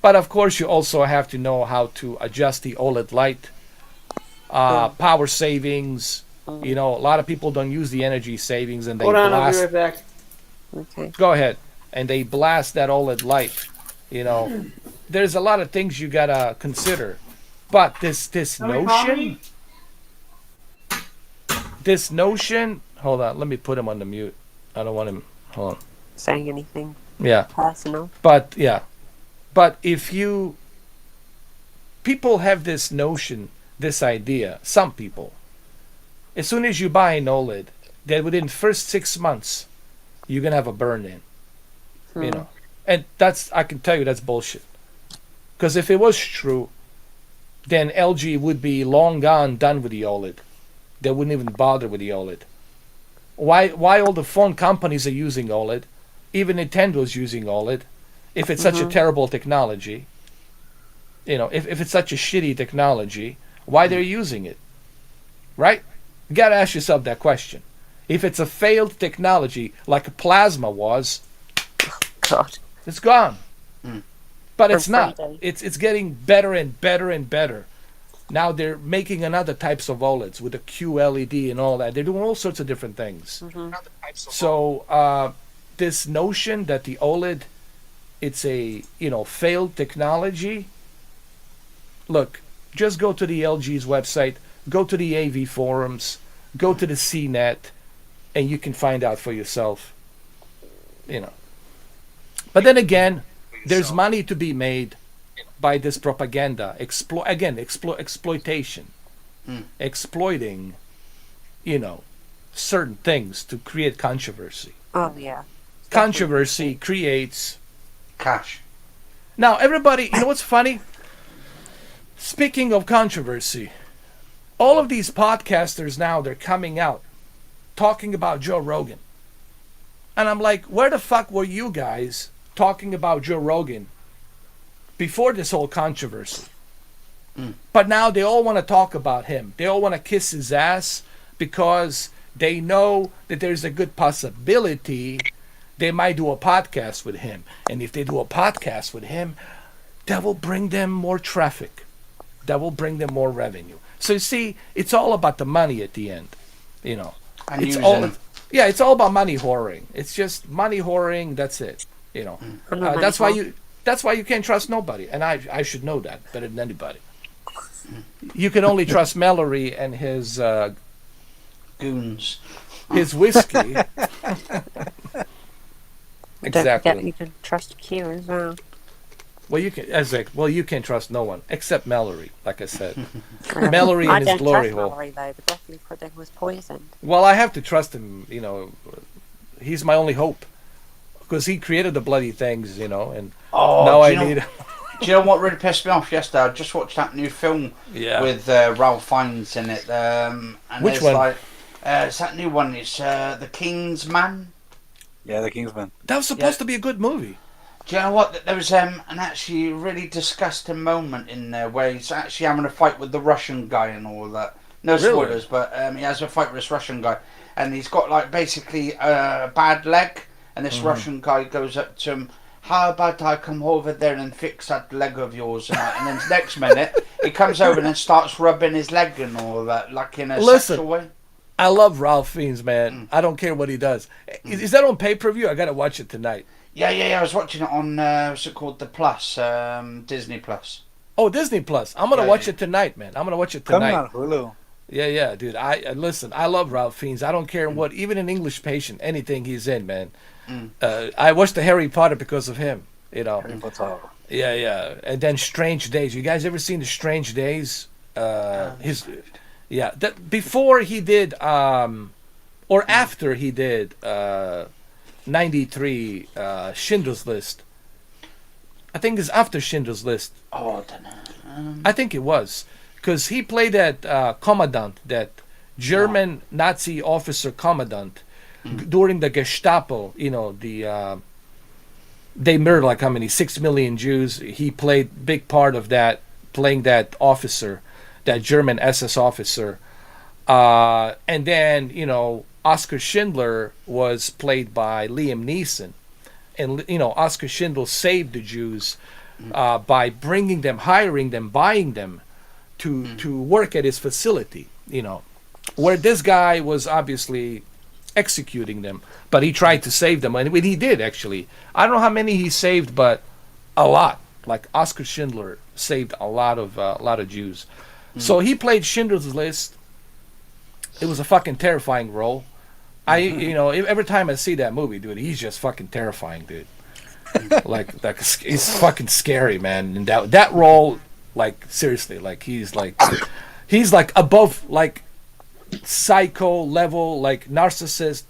Speaker 1: But of course, you also have to know how to adjust the OLED light, power savings. A lot of people don't use the energy savings, and they
Speaker 5: Hold on, I'll
Speaker 1: blast.
Speaker 5: be right back.
Speaker 4: Okay.
Speaker 1: Go ahead, and they blast that OLED light. There's a lot of things you gotta consider, but this notion. Hold on, let me put him on the mute. I don't want him. Hold on.
Speaker 4: Saying anything
Speaker 1: Yeah.
Speaker 4: personal.
Speaker 1: But if people have this notion, this idea, some people, as soon as you buy an OLED, that within first 6 months, you're going to have a burn in, and I can tell you that's bullshit. Because if it was true, then LG would be long gone, done with the OLED. They wouldn't even bother with the OLED. Why all the phone companies are using OLED? Even Nintendo's using OLED. If it's such a terrible technology, if it's such a shitty technology, why they're using it, right? You got to ask yourself that question. If it's a failed technology like plasma was,
Speaker 4: God.
Speaker 1: it's gone. But
Speaker 4: For
Speaker 1: it's not.
Speaker 4: 3 days.
Speaker 1: It's getting better and better and better. Now they're making another types of OLEDs with a QLED and all that. They're doing all sorts of different things. So this notion that the OLED, it's a failed technology. Look, just go to the LG's website, go to the AV forums, go to the CNET, and you can find out for yourself. But then again, there's money to be made by this propaganda. Exploitation, exploiting, certain things to create controversy.
Speaker 4: Oh, yeah.
Speaker 1: Controversy creates,
Speaker 3: Cash.
Speaker 1: Now, everybody, you know what's funny? Speaking of controversy, all of these podcasters now, they're coming out talking about Joe Rogan. And I'm like, where the fuck were you guys talking about Joe Rogan before this whole controversy? But now they all want to talk about him. They all want to kiss his ass because they know that there's a good possibility they might do a podcast with him. And if they do a podcast with him, that will bring them more traffic. That will bring them more revenue. So you see, it's all about the money at the end. You know,
Speaker 3: And
Speaker 1: it's
Speaker 3: using
Speaker 1: all it's all about money whoring. It's just money whoring. That's it. You know, that's why you can't trust nobody. And I should know that better than anybody. You can only trust Mallory and his
Speaker 3: goons.
Speaker 1: his whiskey. Exactly.
Speaker 4: You can trust Q as well.
Speaker 1: Well, you can't trust no one except Mallory. Like I said, Mallory and his glory
Speaker 4: I don't
Speaker 1: hole.
Speaker 4: trust Mallory though, but definitely pudding was poisoned.
Speaker 1: Well, I have to trust him. You know, he's my only hope because he created the bloody things. You know, and now I need.
Speaker 3: Do you know what really pissed me off yesterday? I just watched that new film with Ralph Fiennes in it. And
Speaker 1: Which one?
Speaker 3: It's that new one. It's The King's Man.
Speaker 2: Yeah, The Kingsman.
Speaker 1: That was supposed to be a good movie.
Speaker 3: Do you know what? There was an actually really disgusting moment in there where he's actually having a fight with the Russian guy and all that. No spoilers, but he has a fight with this Russian guy. And he's got like basically a bad leg. And this Russian guy goes up to him, how about I come over there and fix that leg of yours? And then the next minute, he comes over and then starts rubbing his leg and all that, like in a sexual way.
Speaker 1: I love Ralph Fiennes, man. I don't care what he does. Is that on pay-per-view? I got to watch it tonight.
Speaker 3: Yeah. I was watching it on, what's it called? The Plus, Disney Plus.
Speaker 1: Oh, Disney Plus. I'm going to watch it tonight, man. I'm going to watch it tonight.
Speaker 2: Coming on Hulu.
Speaker 1: Yeah, dude. Listen, I love Ralph Fiennes. I don't care what, even in English Patient, anything he's in, man. I watched the Harry Potter because of him, you know.
Speaker 2: Harry Potter.
Speaker 1: Yeah. And then Strange Days. You guys ever seen the Strange Days? Before he did, or after he did 93 Schindler's List. I think it's after Schindler's List.
Speaker 3: Oh, I don't know.
Speaker 1: I think it was. Because he played that commandant, that German Nazi officer commandant during the Gestapo. You know, they murdered like how many? 6 million Jews. He played big part of that, playing that officer, that German SS officer. And then, you know, Oscar Schindler was played by Liam Neeson. And, you know, Oscar Schindler saved the Jews by bringing them, hiring them, buying them to work at his facility, you know, where this guy was obviously executing them, but he tried to save them, and he did actually. I don't know how many he saved, but a lot. Like Oscar Schindler saved a lot of Jews. So he played Schindler's List. It was a fucking terrifying role. You know, every time I see that movie, dude, he's just fucking terrifying, dude. like he's fucking scary, man. And that role. Like seriously, like he's like above like psycho level, like narcissist,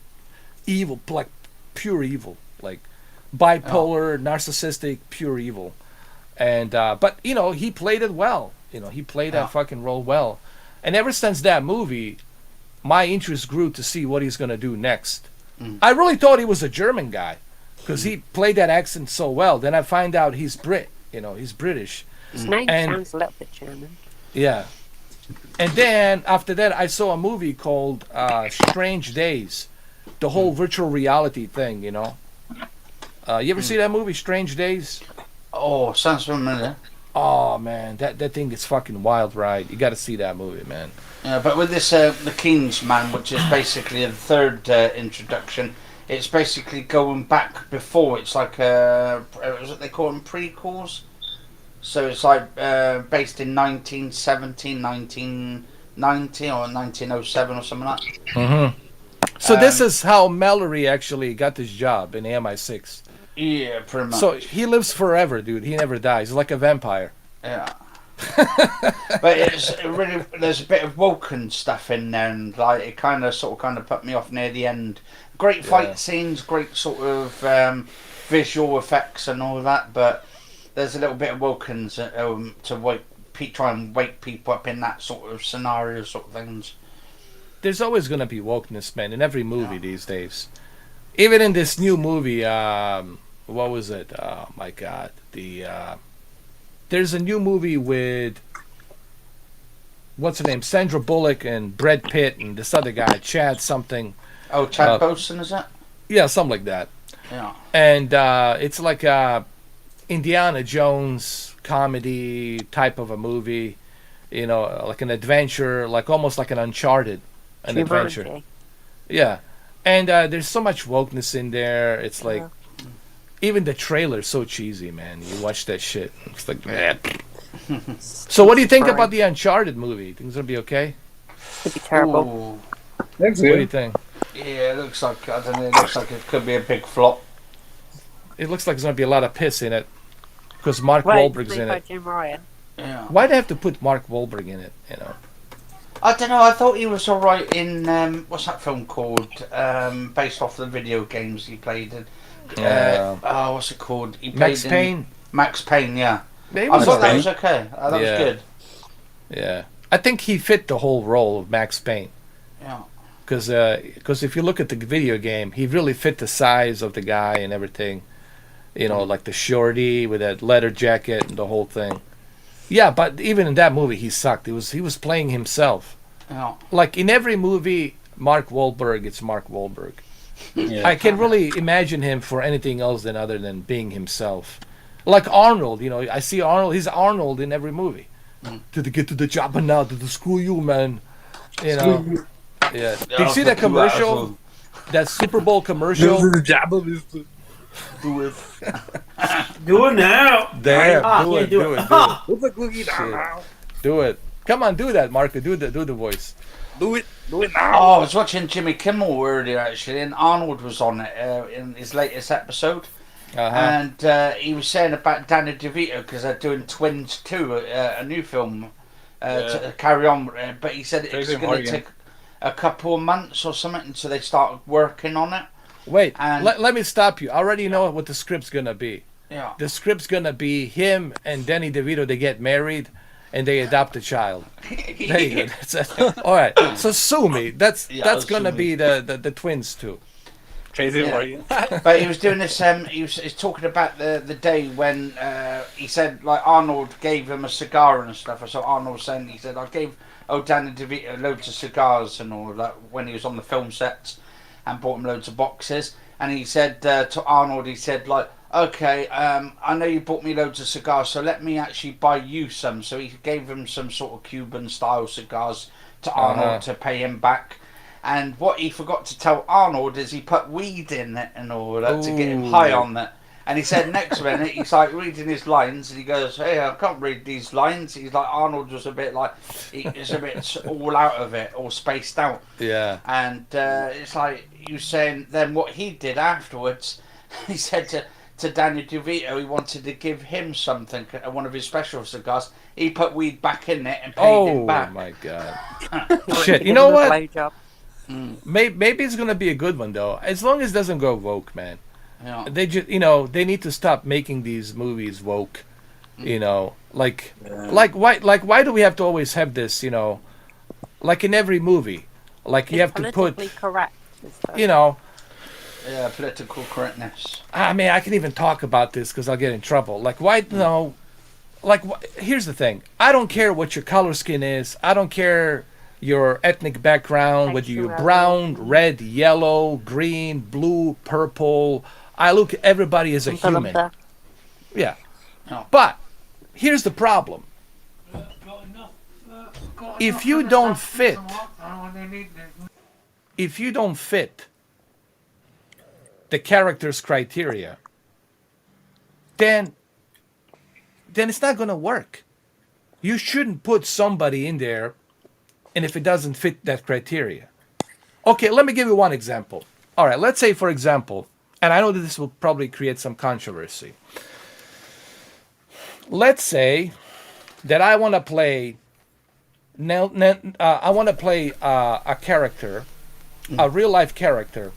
Speaker 1: evil, like pure evil, like bipolar, narcissistic, pure evil. And but you know, he played it well. You know, he played that fucking role well. And ever since that movie, my interest grew to see what he's gonna do next. I really thought he was a German guy because he played that accent so well. Then I find out he's Brit. You know, he's British.
Speaker 4: His name sounds a little bit German.
Speaker 1: Yeah. And then after that, I saw a movie called Strange Days, the whole virtual reality thing, you know. You ever see that movie, Strange Days?
Speaker 3: Oh, sounds familiar.
Speaker 1: Oh, man, that thing is fucking wild ride. You got to see that movie, man.
Speaker 3: Yeah, but with this, The King's Man, which is basically the third introduction, it's basically going back before. It's like, what they call them, prequels? So it's like based in 1970, 1990 or 1907 or something like that.
Speaker 1: Mm-hmm. So this is how Mallory actually got this job in the MI6.
Speaker 3: Yeah, pretty much.
Speaker 1: So he lives forever, dude. He never dies. He's like a vampire.
Speaker 3: Yeah. But it's really, there's a bit of Woken stuff in there, and like it kind of put me off near the end. Great fight scenes, great sort of visual effects and all that, but there's a little bit of Wilkins to try and wake people up in that sort of scenario, sort of things.
Speaker 1: There's always gonna be wokeness, man, in every movie these days. Even in this new movie, what was it? Oh my God, there's a new movie with what's her name, Sandra Bullock and Brad Pitt and this other guy, Chad something.
Speaker 3: Oh, Chad Bosen, is it?
Speaker 1: Yeah, something like that.
Speaker 3: Yeah.
Speaker 1: And it's like a Indiana Jones comedy type of a movie, you know, like an adventure, like almost like an Uncharted, an adventure.
Speaker 4: Jumanji.
Speaker 1: Yeah, and there's so much wokeness in there. It's like even the trailer's so cheesy, man. You watch that shit, it's like, man. So, what do you think about the Uncharted movie? Think it's gonna be okay?
Speaker 4: Could be terrible.
Speaker 3: Ooh.
Speaker 1: What do you think?
Speaker 3: Yeah, it looks like, I don't know, it looks like it could be a big flop.
Speaker 1: It looks like there's gonna be a lot of piss in it because Mark
Speaker 4: Right,
Speaker 1: Wahlberg's
Speaker 4: played
Speaker 1: in
Speaker 4: by
Speaker 1: it.
Speaker 4: Jim Ryan.
Speaker 3: Yeah.
Speaker 1: Why do they have to put Mark Wahlberg in it? You know.
Speaker 3: I don't know, I thought he was alright in, what's that film called? Based off the video games he played in. What's it called? He played
Speaker 1: Max
Speaker 3: in
Speaker 1: Payne.
Speaker 3: Max Payne, yeah.
Speaker 1: He
Speaker 3: I
Speaker 1: was
Speaker 3: thought that
Speaker 1: okay.
Speaker 3: was okay. I thought that was good.
Speaker 1: Yeah, I think he fit the whole role of Max Payne.
Speaker 3: Yeah.
Speaker 1: Because if you look at the video game, he really fit the size of the guy and everything. You know, like the shorty with that leather jacket and the whole thing. Yeah, but even in that movie, he sucked. He was playing himself.
Speaker 3: Yeah.
Speaker 1: Like in every movie, Mark Wahlberg, it's Mark Wahlberg.
Speaker 2: Yeah.
Speaker 1: I can really imagine him for anything else than other than being himself. Like Arnold, you know, I see Arnold. He's Arnold in every movie. Did they get to the job now? Did they screw you, man? You know. Yeah. Did you see that commercial? That Super Bowl commercial?
Speaker 2: Do it.
Speaker 5: Do it now.
Speaker 1: Damn,
Speaker 5: Ah,
Speaker 1: do
Speaker 5: yeah,
Speaker 1: it,
Speaker 5: do
Speaker 1: do
Speaker 5: it.
Speaker 1: it, do it.
Speaker 5: Ah.
Speaker 2: What's the cookie
Speaker 1: Shit. Do it. Come on, do that, Marco. Do the voice.
Speaker 2: Do it. Do it
Speaker 3: Oh,
Speaker 2: now.
Speaker 3: I was watching Jimmy Kimmel earlier actually, and Arnold was on it in his latest episode. And he was saying about Danny DeVito because they're doing Twins 2, a new film to carry on. But he said it's
Speaker 2: Tracy
Speaker 3: going to
Speaker 2: Morgan.
Speaker 3: take a couple of months or something until they start working on it.
Speaker 1: Wait,
Speaker 3: And-
Speaker 1: let me stop you. I already know what the script's gonna be.
Speaker 3: Yeah.
Speaker 1: The script's gonna be him and Danny DeVito. They get married, and they adopt a child. There you go. That's all right. So sue me. That's gonna
Speaker 3: sue
Speaker 1: be the twins too.
Speaker 2: Tracy
Speaker 3: Yeah.
Speaker 2: Morgan.
Speaker 3: But he was doing this. He's talking about the day when he said like Arnold gave him a cigar and stuff. So Arnold saying he said I gave Danny DeVito loads of cigars and all that when he was on the film sets and bought him loads of boxes. And he said to Arnold, he said like, okay, I know you bought me loads of cigars, so let me actually buy you some. So he gave him some sort of Cuban style cigars to Arnold to pay him back. And what he forgot to tell Arnold is he put weed in it and all that to get him high on that. And he said next minute he's like reading his lines and he goes, "Hey, I can't read these lines." He's like Arnold was a bit like he's a bit all out of it, all spaced out.
Speaker 1: Yeah.
Speaker 3: And it's like you saying then what he did afterwards. He said to Danny DeVito he wanted to give him something, one of his special cigars. He put weed back in it and paid him
Speaker 1: Oh
Speaker 3: back.
Speaker 1: my god.
Speaker 4: He wanted
Speaker 1: Shit.
Speaker 4: to
Speaker 1: You
Speaker 4: give
Speaker 1: know
Speaker 4: him a
Speaker 1: what?
Speaker 4: blowjob.
Speaker 1: Maybe it's gonna be a good one though. As long as it doesn't go woke, man.
Speaker 3: Yeah.
Speaker 1: They just they need to stop making these movies woke. You know, like why do we have to always have this? You know, like in every movie, like you have to put.
Speaker 4: Politically correct. is the-
Speaker 1: You know,
Speaker 3: Yeah, political correctness.
Speaker 1: I mean, I can even talk about this because I'll get in trouble. Like, why? No, like, here's the thing. I don't care what your color skin is. I don't care your ethnic background, whether you're brown, red, yellow, green, blue, purple. I look at everybody as a human. Yeah.
Speaker 3: No.
Speaker 1: But here's the problem. If you don't fit, the character's criteria, then it's not going to work. You shouldn't put somebody in there, and if it doesn't fit that criteria. Okay, let me give you one example. All right, let's say, for example, and I know that this will probably create some controversy. Let's say that I want to play a character, a real life character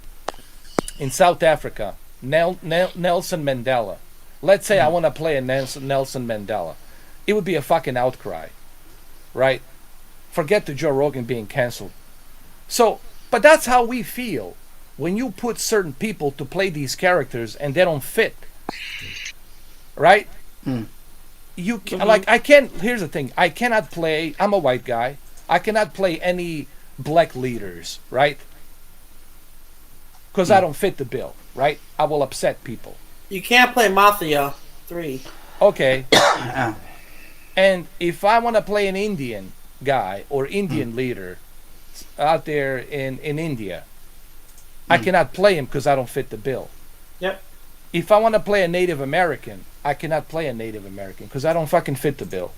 Speaker 1: in South Africa, Nelson Mandela. Let's say I want to play a Nelson Mandela. It would be a fucking outcry, right? Forget the Joe Rogan being canceled. So, but that's how we feel when you put certain people to play these characters and they don't fit, right? You can, like, I can't. Here's the thing: I cannot play. I'm a white guy. I cannot play any black leaders, right? Because I don't fit the bill, right? I will upset people.
Speaker 5: You can't play Mafia 3.
Speaker 1: Okay. And if I want to play an Indian guy or Indian leader out there in India, I cannot play him because I don't fit the bill.
Speaker 5: Yep.
Speaker 1: If I want to play a Native American, I cannot play a Native American because I don't fucking fit the bill.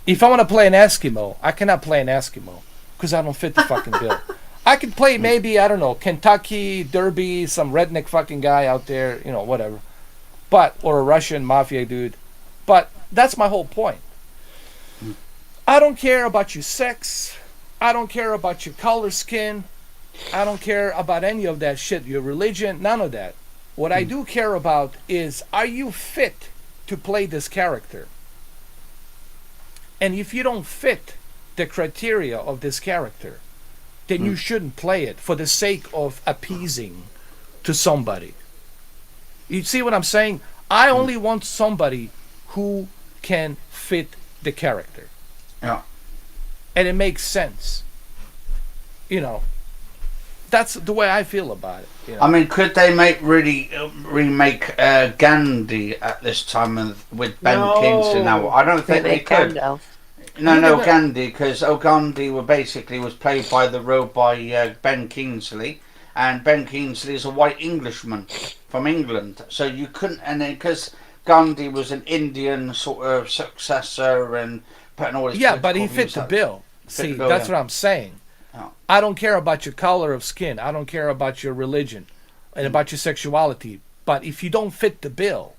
Speaker 1: If I want to play an Eskimo, I cannot play an Eskimo because I don't fit the fucking bill. I could play maybe, I don't know, Kentucky, Derby, some redneck fucking guy out there, you know, whatever. But, or a Russian mafia dude. But that's my whole point. I don't care about your sex. I don't care about your color skin. I don't care about any of that shit, your religion, none of that. What I do care about is, are you fit to play this character? And if you don't fit the criteria of this character, then you shouldn't play it for the sake of appeasing to somebody. You see what I'm saying? I only want somebody who can fit the character.
Speaker 3: Yeah.
Speaker 1: And it makes sense. You know, that's the way I feel about it. You know?
Speaker 3: I mean, could they remake Gandhi at this time with Ben Kingsley now? I don't think they could. No, Gandhi, because Gandhi was played by Ben Kingsley, and Ben Kingsley is a white Englishman from England, so you couldn't, and then because Gandhi was an Indian sort of successor and putting all his
Speaker 1: but he fit the bill. See, that's what I'm saying.
Speaker 3: Oh.
Speaker 1: I don't care about your color of skin. I don't care about your religion and about your sexuality. But if you don't fit the bill,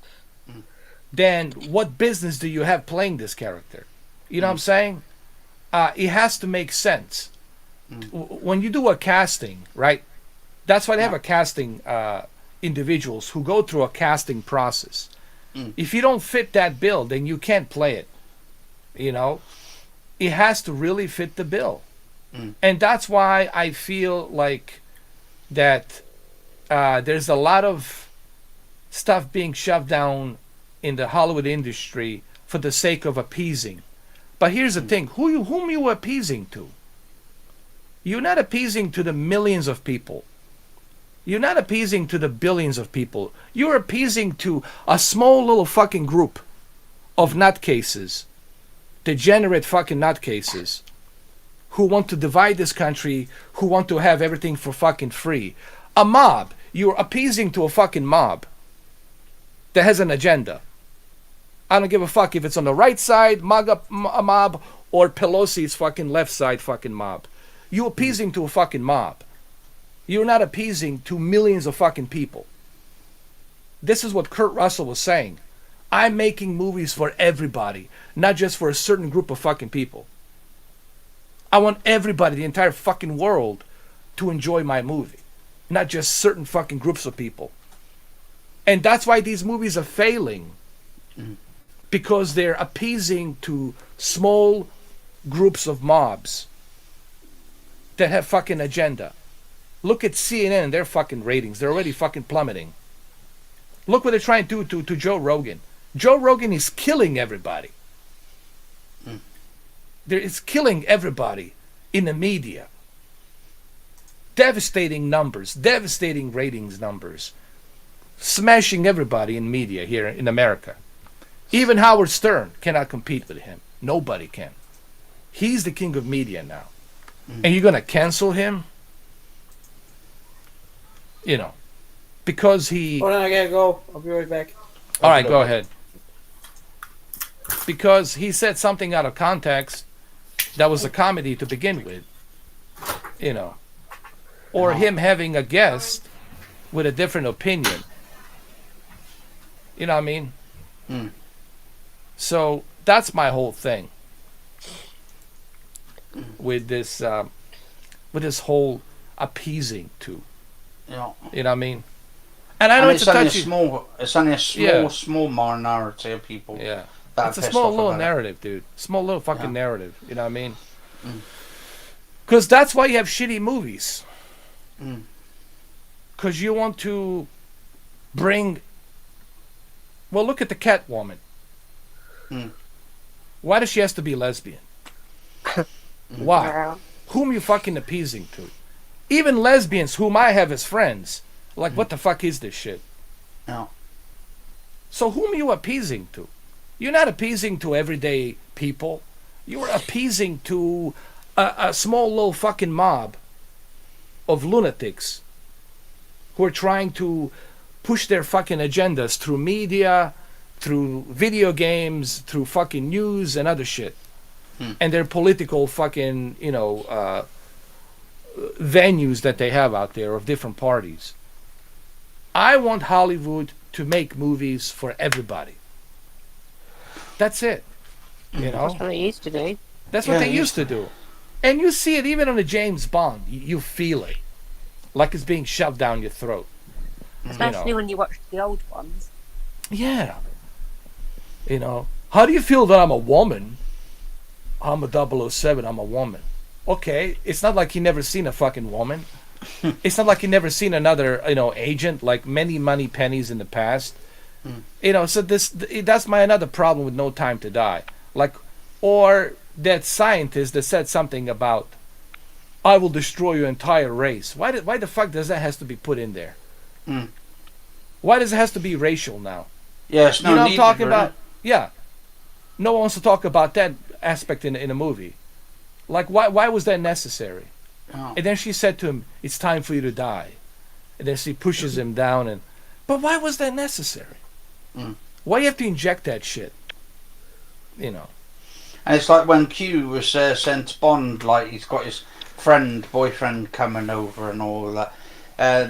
Speaker 1: then what business do you have playing this character? You know what I'm saying? It has to make sense. When you do a casting, right? That's why they have a casting individuals who go through a casting process. If you don't fit that bill, then you can't play it. You know? It has to really fit the bill. And that's why I feel like that there's a lot of stuff being shoved down in the Hollywood industry for the sake of appeasing. But here's the thing, whom you appeasing to? You're not appeasing to the millions of people. You're not appeasing to the billions of people. You're appeasing to a small little fucking group of nutcases, degenerate fucking nutcases, who want to divide this country, who want to have everything for fucking free. A mob. You're appeasing to a fucking mob that has an agenda. I don't give a fuck if it's on the right side, MAGA mob, or Pelosi's fucking left side fucking mob. You're appeasing to a fucking mob. You're not appeasing to millions of fucking people. This is what Kurt Russell was saying. I'm making movies for everybody, not just for a certain group of fucking people. I want everybody, the entire fucking world, to enjoy my movie, not just certain fucking groups of people. And that's why these movies are failing. Because they're appeasing to small groups of mobs that have fucking agenda. Look at CNN and their fucking ratings. They're already fucking plummeting. Look what they're trying to do to Joe Rogan. Joe Rogan is killing everybody. It's killing everybody in the media. Devastating numbers, devastating ratings numbers. Smashing everybody in media here in America. Even Howard Stern cannot compete with him. Nobody can. He's the king of media now. And you're going to cancel him? You know, because he...
Speaker 5: Hold on, I gotta go. I'll be right back.
Speaker 1: All right, go ahead. Because he said something out of context that was a comedy to begin with. You know. Or him having a guest with a different opinion. You know what I mean? So that's my whole thing with this whole appeasing to.
Speaker 3: Yeah.
Speaker 1: You know what I mean? And I know
Speaker 3: And
Speaker 1: it's a touchy.
Speaker 3: it's only a
Speaker 1: Yeah.
Speaker 3: small minority of people.
Speaker 1: Yeah.
Speaker 3: That
Speaker 1: It's
Speaker 3: are
Speaker 1: a
Speaker 3: pissed
Speaker 1: small
Speaker 3: off
Speaker 1: little
Speaker 3: about it.
Speaker 1: narrative, dude. Small little fucking
Speaker 3: Yeah.
Speaker 1: narrative. You know what I mean?
Speaker 3: Mm.
Speaker 1: Because that's why you have shitty movies.
Speaker 3: Mm.
Speaker 1: Because you want to bring. Well, look at the Catwoman.
Speaker 3: Mm.
Speaker 1: Why does she have to be lesbian? Why?
Speaker 4: Well,
Speaker 1: Whom you fucking appeasing to? Even lesbians, whom I have as friends, like, what the fuck is this shit?
Speaker 3: No.
Speaker 1: So whom you appeasing to? You're not appeasing to everyday people. You're appeasing to a small little fucking mob of lunatics who are trying to push their fucking agendas through media, through video games, through fucking news and other shit. And their political fucking, venues that they have out there of different parties. I want Hollywood to make movies for everybody. That's it. You know?
Speaker 4: that's what they used to do.
Speaker 1: That's what
Speaker 3: Yeah,
Speaker 1: they
Speaker 3: it
Speaker 1: used to do. And you see it even on a James Bond. You feel it. Like it's being shoved down your throat.
Speaker 4: Especially when you watch the old ones.
Speaker 1: Yeah. How do you feel that I'm a woman? I'm a 007, I'm a woman. Okay, it's not like you never seen a fucking woman. It's not like you never seen another, agent, like many money pennies in the past. So that's my another problem with No Time to Die. Like, or that scientist that said something about, I will destroy your entire race. Why the fuck does that has to be put in there?
Speaker 3: Mm.
Speaker 1: Why does it has to be racial now?
Speaker 3: Yeah, it's no
Speaker 1: You know what I'm
Speaker 3: need
Speaker 1: talking
Speaker 3: for
Speaker 1: about?
Speaker 3: it.
Speaker 1: Yeah. No one wants to talk about that aspect in a movie. Like, why was that necessary?
Speaker 3: No.
Speaker 1: And then she said to him, it's time for you to die. And then she pushes him down. But why was that necessary?
Speaker 3: Mm.
Speaker 1: Why you have to inject that shit?
Speaker 3: And it's like when Q was sent to Bond, like he's got his boyfriend coming over and all that.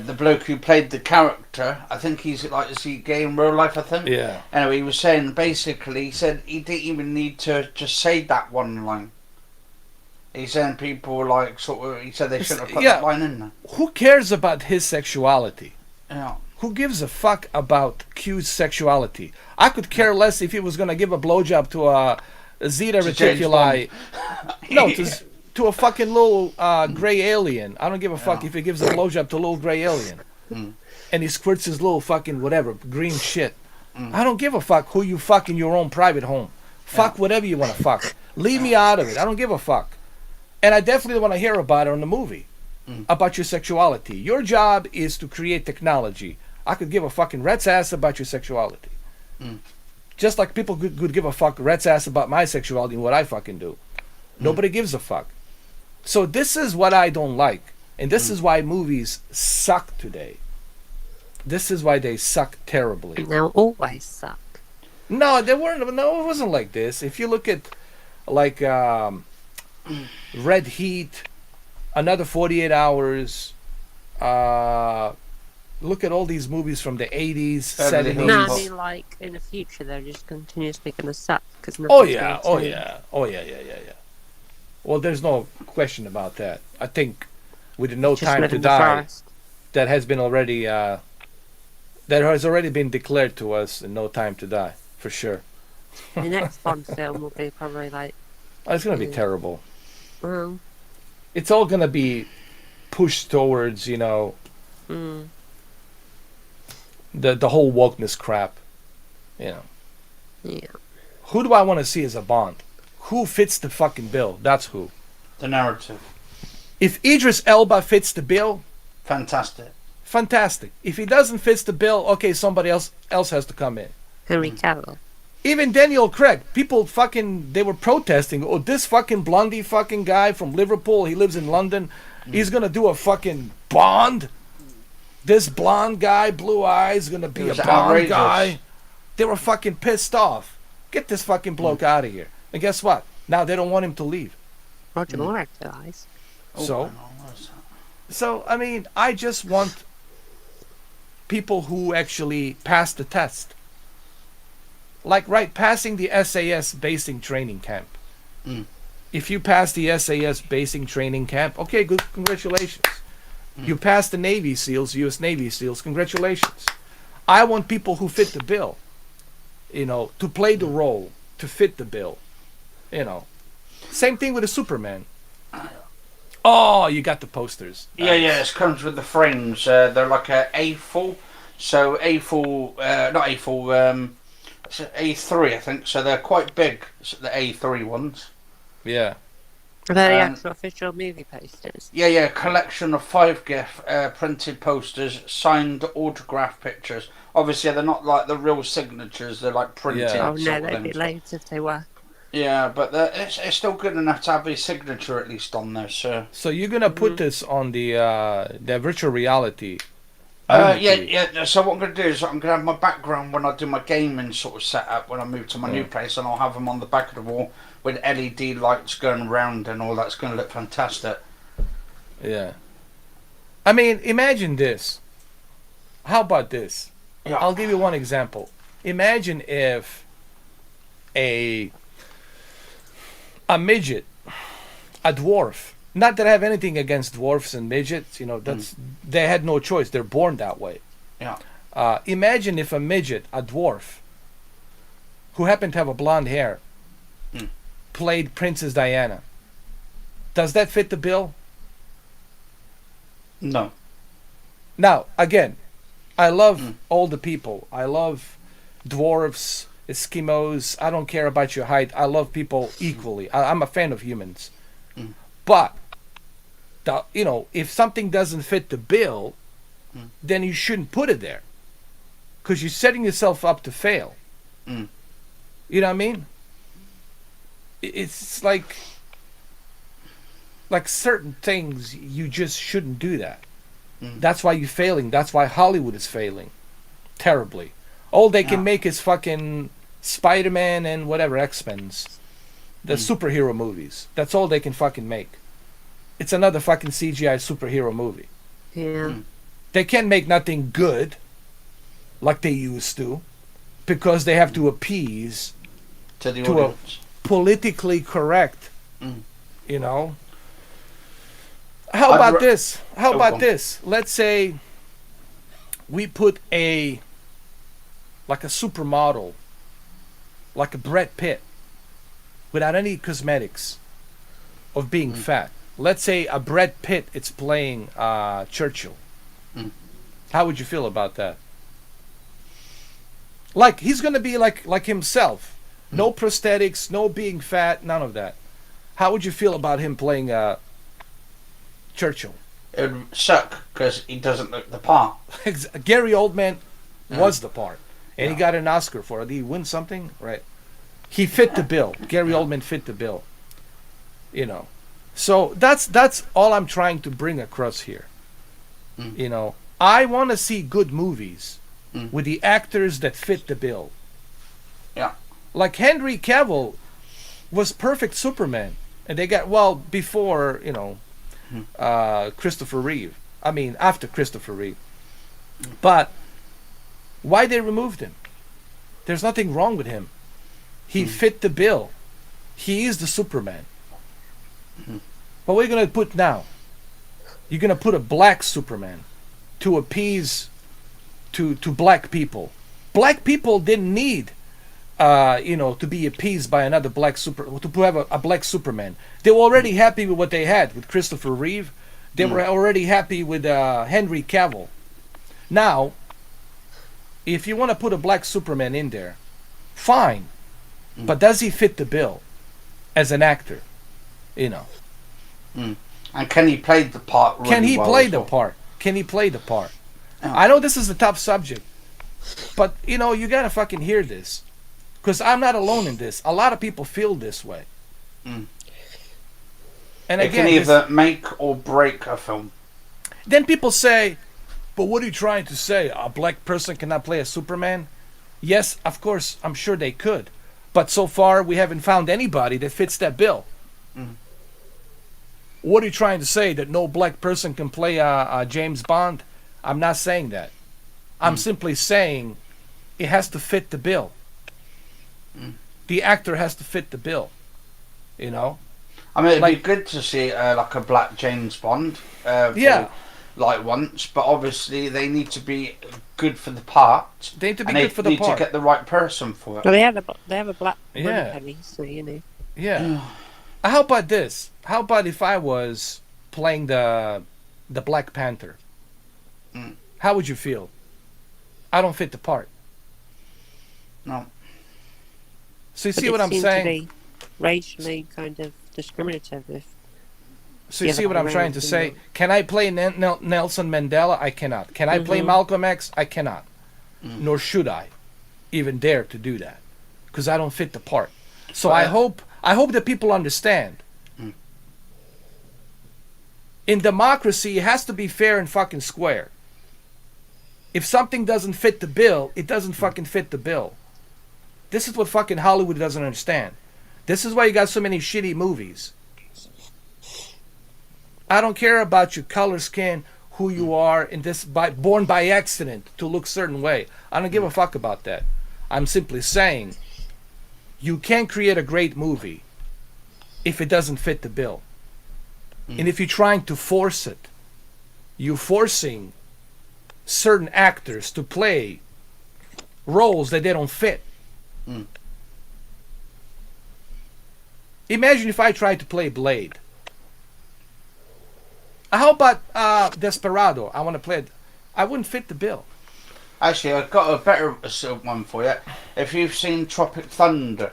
Speaker 3: The bloke who played the character, I think he's like, is he gay in real life, I think?
Speaker 1: Yeah.
Speaker 3: Anyway, he was saying, basically, he said he didn't even need to just say that one line. He's saying people, like, he said they shouldn't have put that line in there.
Speaker 1: Who cares about his sexuality?
Speaker 3: Yeah.
Speaker 1: Who gives a fuck about Q's sexuality? I could care less if he was going to give a blowjob to a Zeta
Speaker 3: To James
Speaker 1: Reticuli. No,
Speaker 3: Yeah.
Speaker 1: to a fucking little gray alien. I don't give a fuck if he gives a blowjob to a little gray alien. And he squirts his little fucking whatever, green shit. I don't give a fuck who you fuck in your own private home. Fuck whatever you want to fuck. Leave me out of it. I don't give a fuck. And I definitely want to hear about it in the movie. About your sexuality. Your job is to create technology. I could give a fucking rat's ass about your sexuality. Just like people could give a fuck rat's ass about my sexuality and what I fucking do. Nobody gives a fuck. So this is what I don't like. And this is why movies suck today. This is why they suck terribly.
Speaker 4: And they'll always suck.
Speaker 1: No, they weren't. No, it wasn't like this. If you look at, like, Red Heat, Another 48 Hours, look at all these movies from the 80s, 70s.
Speaker 4: No, I mean, like, in the future, they're just continuously going to suck. Cause
Speaker 1: Oh
Speaker 4: nothing's
Speaker 1: yeah,
Speaker 4: gonna
Speaker 1: oh
Speaker 4: change.
Speaker 1: yeah, oh yeah, yeah. Well, there's no question about that. I think with the No
Speaker 4: Just
Speaker 1: Time
Speaker 4: live
Speaker 1: to
Speaker 4: in the
Speaker 1: Die,
Speaker 4: forest.
Speaker 1: that has been already that has already been declared to us in No Time to Die, for sure.
Speaker 4: The next Bond film will be probably like,
Speaker 1: Oh, it's gonna be
Speaker 4: Yeah.
Speaker 1: terrible.
Speaker 4: well,
Speaker 1: It's all gonna be pushed towards,
Speaker 4: mm,
Speaker 1: the whole wokeness crap.
Speaker 4: yeah.
Speaker 1: Who do I want to see as a Bond? Who fits the fucking bill? That's who.
Speaker 3: The narrative.
Speaker 1: If Idris Elba fits the bill,
Speaker 3: Fantastic.
Speaker 1: fantastic. If he doesn't fit the bill, okay, somebody else has to come in.
Speaker 4: Henry Cavill.
Speaker 1: Even Daniel Craig, people they were protesting. Oh, this fucking blondie fucking guy from Liverpool, he lives in London. He's gonna do a fucking Bond. This blonde guy, blue eyes, gonna be
Speaker 3: It
Speaker 1: a
Speaker 3: was
Speaker 1: Bond
Speaker 3: outrageous.
Speaker 1: guy. They were fucking pissed off. Get this fucking bloke out of here. And guess what? Now they don't want him to leave.
Speaker 4: Roger Moore had two eyes.
Speaker 1: So, I mean, I just want people who actually pass the test. Like, passing the SAS basing training camp.
Speaker 3: Mm.
Speaker 1: If you pass the SAS basing training camp, okay, good, congratulations. You passed the Navy SEALs, U.S. Navy SEAls. Congratulations. I want people who fit the bill, to play the role, to fit the bill, Same thing with a Superman. Oh, you got the posters.
Speaker 3: Yeah, it comes with the frames. They're like a A4. So A4, not A4, it's A3, I think. So they're quite big, the A3 ones.
Speaker 1: Yeah.
Speaker 4: Are they the actual official movie posters?
Speaker 3: Yeah, collection of 5 GIF printed posters, signed autograph pictures. Obviously, they're not like the real signatures. They're like printed.
Speaker 1: Yeah.
Speaker 4: Oh no, they'd be loads if they were.
Speaker 3: Yeah, but it's still good enough to have a signature at least on there, sir.
Speaker 1: So you're gonna put this on the virtual reality.
Speaker 3: Yeah. So what I'm going to do is I'm going to have my background when I do my gaming sort of setup when I move to my new place, and I'll have them on the back of the wall with LED lights going around and all. That's going to look fantastic.
Speaker 1: Yeah. I mean, imagine this. How about this?
Speaker 3: Yeah.
Speaker 1: I'll give you one example. Imagine if a midget, a dwarf. Not that I have anything against dwarfs and midgets. They had no choice. They're born that way.
Speaker 3: Yeah.
Speaker 1: Imagine if a midget, a dwarf, who happened to have a blonde hair, played Princess Diana. Does that fit the bill?
Speaker 3: No.
Speaker 1: Now, again, I love all the people. I love dwarves, Eskimos. I don't care about your height. I love people equally. I'm a fan of humans. But, if something doesn't fit the bill, then you shouldn't put it there. Because you're setting yourself up to fail. You know what I mean? It's like certain things, you just shouldn't do that. That's why you're failing. That's why Hollywood is failing. Terribly. All they can make is fucking Spider-Man and whatever, X-Men's. The superhero movies. That's all they can fucking make. It's another fucking CGI superhero movie.
Speaker 4: Yeah.
Speaker 1: They can't make nothing good like they used to because they have to appease
Speaker 3: To the
Speaker 1: to a
Speaker 3: audience.
Speaker 1: politically correct, How about this? How
Speaker 3: go
Speaker 1: about
Speaker 3: on.
Speaker 1: this? Let's say we put a supermodel, like a Brad Pitt, without any cosmetics of being fat. Let's say a Brad Pitt is playing Churchill. How would you feel about that? Like he's gonna be like himself. No prosthetics, no being fat, none of that. How would you feel about him playing Churchill?
Speaker 3: It would suck because he doesn't look the part.
Speaker 1: Gary Oldman was the part, and he got an Oscar for it. Did he win something? Right. He fit the bill. Gary Oldman fit the bill. So that's all I'm trying to bring across here. I want to see good movies with the actors that fit the bill.
Speaker 3: Yeah.
Speaker 1: Like Henry Cavill was perfect Superman, and they got before Christopher Reeve. I mean after Christopher Reeve. But why they removed him? There's nothing wrong with him. He fit the bill. He is the Superman. But what are you going to put now? You're going to put a black Superman to appease to black people. Black people didn't need to be appeased by another to have a black Superman. They were already happy with what they had with Christopher Reeve. They were already happy with Henry Cavill. Now, if you want to put a black Superman in there, fine. But does he fit the bill as an actor? And
Speaker 3: can he play the part really
Speaker 1: Can he
Speaker 3: well
Speaker 1: play
Speaker 3: as
Speaker 1: the
Speaker 3: well?
Speaker 1: part? Can he play the part? I know this is a tough subject, but you gotta fucking hear this, because I'm not alone in this. A lot of people feel this way. And
Speaker 3: It
Speaker 1: again,
Speaker 3: can either make or break a film.
Speaker 1: then people say, "But what are you trying to say? A black person cannot play a Superman?" Yes, of course, I'm sure they could, but so far we haven't found anybody that fits that bill. What are you trying to say, that no black person can play James Bond? I'm not saying that. I'm simply saying it has to fit the bill. The actor has to fit the bill.
Speaker 3: I mean, it'd be good to see like a black James Bond.
Speaker 1: Yeah.
Speaker 3: like once, but obviously they need to be good for the part.
Speaker 1: They need to be
Speaker 3: and
Speaker 1: good for the
Speaker 3: They need
Speaker 1: part.
Speaker 3: to get the right person for it.
Speaker 4: Well, they have a black
Speaker 1: Yeah.
Speaker 4: money penny, so you know.
Speaker 1: Yeah. How about this? How about if I was playing the Black Panther?
Speaker 3: Mm.
Speaker 1: How would you feel? I don't fit the part.
Speaker 3: No.
Speaker 1: So you
Speaker 4: But
Speaker 1: see
Speaker 4: it
Speaker 1: what I'm
Speaker 4: seemed
Speaker 1: saying?
Speaker 4: to be racially kind of discriminative. If
Speaker 1: So you
Speaker 4: the
Speaker 1: see
Speaker 4: other
Speaker 1: what
Speaker 4: way
Speaker 1: I'm trying to
Speaker 4: around,
Speaker 1: say?
Speaker 4: you know.
Speaker 1: Can I play Nelson Mandela? I cannot. Can I play
Speaker 4: Mhm.
Speaker 1: Malcolm X? I cannot. Nor should I even dare to do that, because I don't fit the part. So I hope that people understand. In democracy, it has to be fair and fucking square. If something doesn't fit the bill, it doesn't fucking fit the bill. This is what fucking Hollywood doesn't understand. This is why you got so many shitty movies. I don't care about your color, skin, who you are, and born by accident to look certain way. I don't give a fuck about that. I'm simply saying you can't create a great movie if it doesn't fit the bill. And if you're trying to force it, you're forcing certain actors to play roles that they don't fit. Imagine if I tried to play Blade. How about Desperado? I want to play it. I wouldn't fit the bill.
Speaker 3: Actually, I've got a better one for you. If you've seen Tropic Thunder,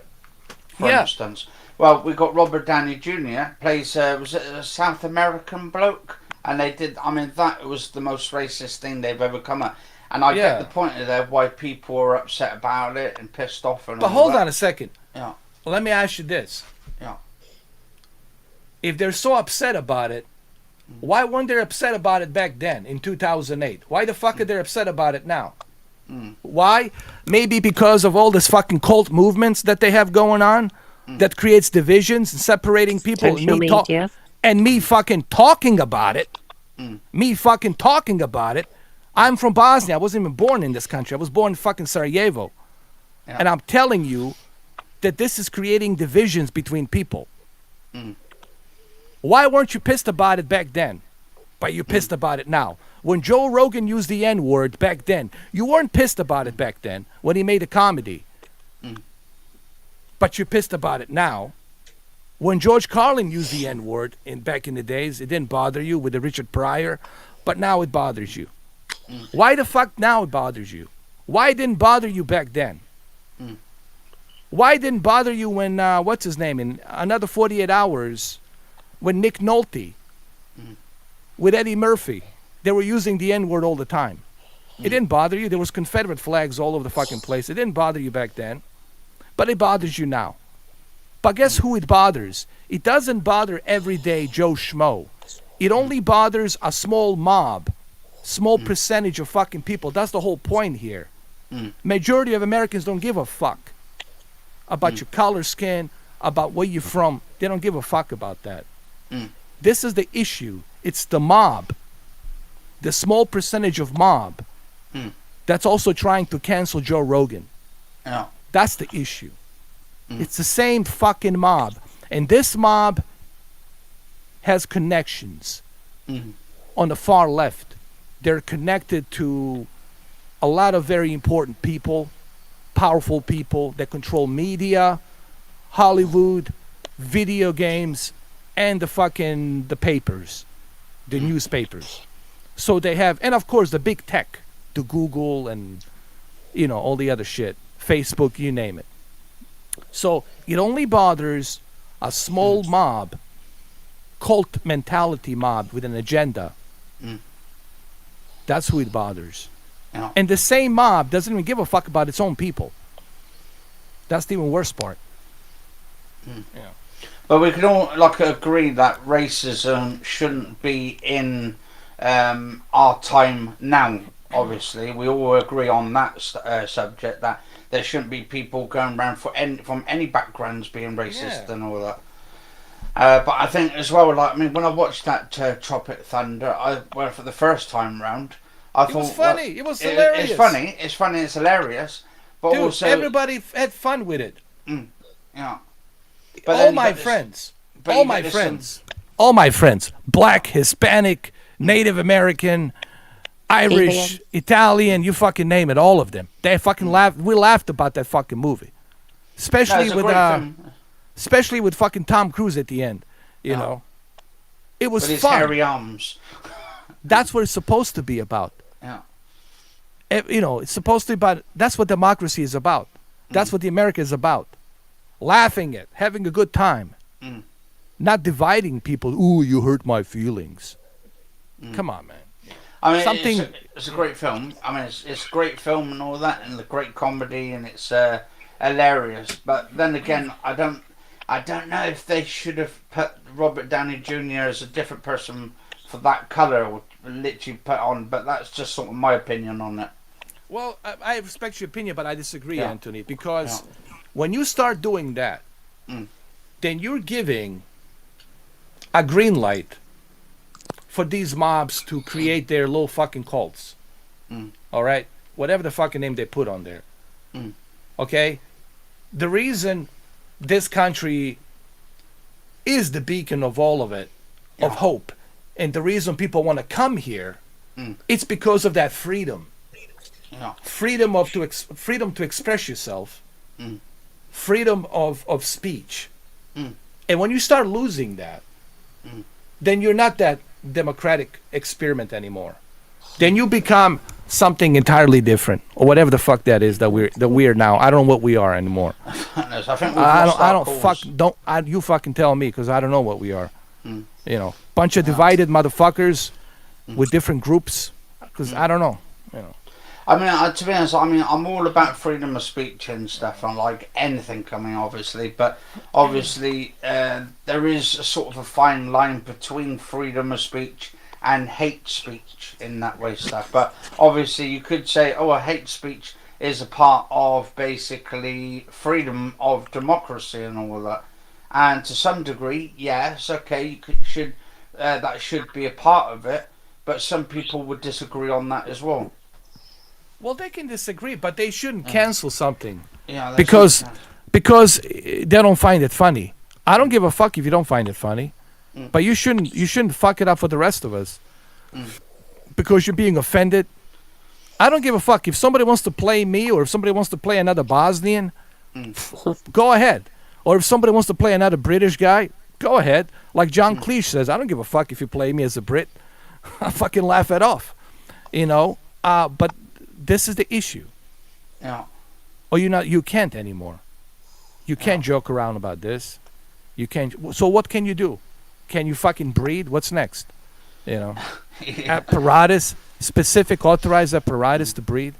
Speaker 3: for instance. Well, we got Robert Downey Jr. plays, was it a South American bloke? And they did, I mean, that was the most racist thing they've ever come at. And I get the point of there why people are upset about it and pissed off and
Speaker 1: But
Speaker 3: all
Speaker 1: hold
Speaker 3: that.
Speaker 1: on a second.
Speaker 3: Yeah.
Speaker 1: Let me ask you this.
Speaker 3: Yeah.
Speaker 1: If they're so upset about it, why weren't they upset about it back then in 2008? Why the fuck are they upset about it now? Why? Maybe because of all this fucking cult movements that they have going on that creates divisions and separating people.
Speaker 4: Social media.
Speaker 1: And me fucking talking about it. Me fucking talking about it. I'm from Bosnia. I wasn't even born in this country. I was born in fucking Sarajevo.
Speaker 3: Yeah.
Speaker 1: And I'm telling you that this is creating divisions between people. Why weren't you pissed about it back then? But you're pissed about it now. When Joe Rogan used the N-word back then, you weren't pissed about it back then when he made a comedy. But you're pissed about it now. When George Carlin used the N-word back in the days, it didn't bother you with the Richard Pryor, but now it bothers you. Why the fuck now it bothers you? Why it didn't bother you back then? Why it didn't bother you when, what's his name, in Another 48 Hours, when Nick Nolte, with Eddie Murphy, they were using the N-word all the time. It didn't bother you. There was Confederate flags all over the fucking place. It didn't bother you back then, but it bothers you now. But guess who it bothers? It doesn't bother everyday Joe Schmo. It only bothers a small mob, small percentage of fucking people. That's the whole point here. Majority of Americans don't give a fuck about your color, skin, about where you're from. They don't give a fuck about that. This is the issue. It's the mob, the small percentage of mob that's also trying to cancel Joe Rogan.
Speaker 3: Yeah.
Speaker 1: That's the issue. It's the same fucking mob. And this mob has connections on the far left. They're connected to a lot of very important people, powerful people that control media, Hollywood, video games, and the papers, the newspapers. So they have, and of course the big tech, the Google and, you know, all the other shit, Facebook, you name it. So it only bothers a small mob, cult mentality mob with an agenda. That's who it bothers.
Speaker 3: Yeah.
Speaker 1: And the same mob doesn't even give a fuck about its own people. That's the even worst part. Yeah.
Speaker 3: But we can all agree that racism shouldn't be in our time now. Obviously, we all agree on that subject, that there shouldn't be people going around from any backgrounds being racist and all that. But I think as well, when I watched that Tropic Thunder, for the first time round, I thought
Speaker 1: It was funny. It was hilarious.
Speaker 3: It's funny. It's funny. It's hilarious. But
Speaker 1: Dude,
Speaker 3: also
Speaker 1: everybody had fun with it.
Speaker 3: Yeah.
Speaker 1: All my friends, black, Hispanic, Native American, Irish,
Speaker 4: Alien.
Speaker 1: Italian, you fucking name it, all of them. They fucking laughed. We laughed about that fucking movie,
Speaker 3: No,
Speaker 1: especially
Speaker 3: it's a
Speaker 1: with
Speaker 3: great film.
Speaker 1: especially with fucking Tom Cruise at the end. You know, it was
Speaker 3: With his
Speaker 1: fun.
Speaker 3: hairy arms.
Speaker 1: That's what it's supposed to be about.
Speaker 3: Yeah.
Speaker 1: It's supposed to be about. That's what democracy is about. That's what the America is about. Laughing at, having a good time, not dividing people. Ooh, you hurt my feelings. Come on, man.
Speaker 3: I mean,
Speaker 1: Something-
Speaker 3: it's a great film. I mean, it's a great film and all that, and the great comedy, and it's hilarious. But then again, I don't know if they should have put Robert Downey Jr. as a different person for that color, or literally put on. But that's just sort of my opinion on it.
Speaker 1: Well, I respect your opinion, but I disagree,
Speaker 3: Yeah.
Speaker 1: Anthony, because when you start doing that, then you're giving a green light for these mobs to create their little fucking cults. All right? Whatever the fucking name they put on there. Okay? The reason this country is the beacon of all of it, of hope, and the reason people want to come here, it's because of that freedom.
Speaker 3: Yeah.
Speaker 1: Freedom to express yourself, freedom of speech, and when you start losing that, then you're not that democratic experiment anymore. Then you become something entirely different, or whatever the fuck that is that we're now. I don't know what we are anymore.
Speaker 3: I think we've
Speaker 1: I
Speaker 3: lost
Speaker 1: don't. I
Speaker 3: our
Speaker 1: don't
Speaker 3: cause.
Speaker 1: you fucking tell me, because I don't know what we are. Bunch of divided motherfuckers with different groups. Because I don't know.
Speaker 3: I mean, to be honest, I'm all about freedom of speech and stuff. I like anything coming, obviously, but obviously there is a sort of a fine line between freedom of speech and hate speech in that way stuff. But obviously, you could say, a hate speech is a part of basically freedom of democracy and all of that. And to some degree, yes, okay, that should be a part of it. But some people would disagree on that as well.
Speaker 1: Well, they can disagree, but they shouldn't cancel something
Speaker 3: Yeah,
Speaker 1: because they don't find it funny. I don't give a fuck if you don't find it funny, but you shouldn't fuck it up for the rest of us because you're being offended. I don't give a fuck if somebody wants to play me, or if somebody wants to play another Bosnian, go ahead. Or if somebody wants to play another British guy, go ahead. Like John Cleese says, I don't give a fuck if you play me as a Brit. I fucking laugh it off, but this is the issue.
Speaker 3: Yeah.
Speaker 1: Or you can't anymore. You can't joke around about this. You can't. So what can you do? Can you fucking breed? What's next? Apparatus, specific authorized apparatus to breed.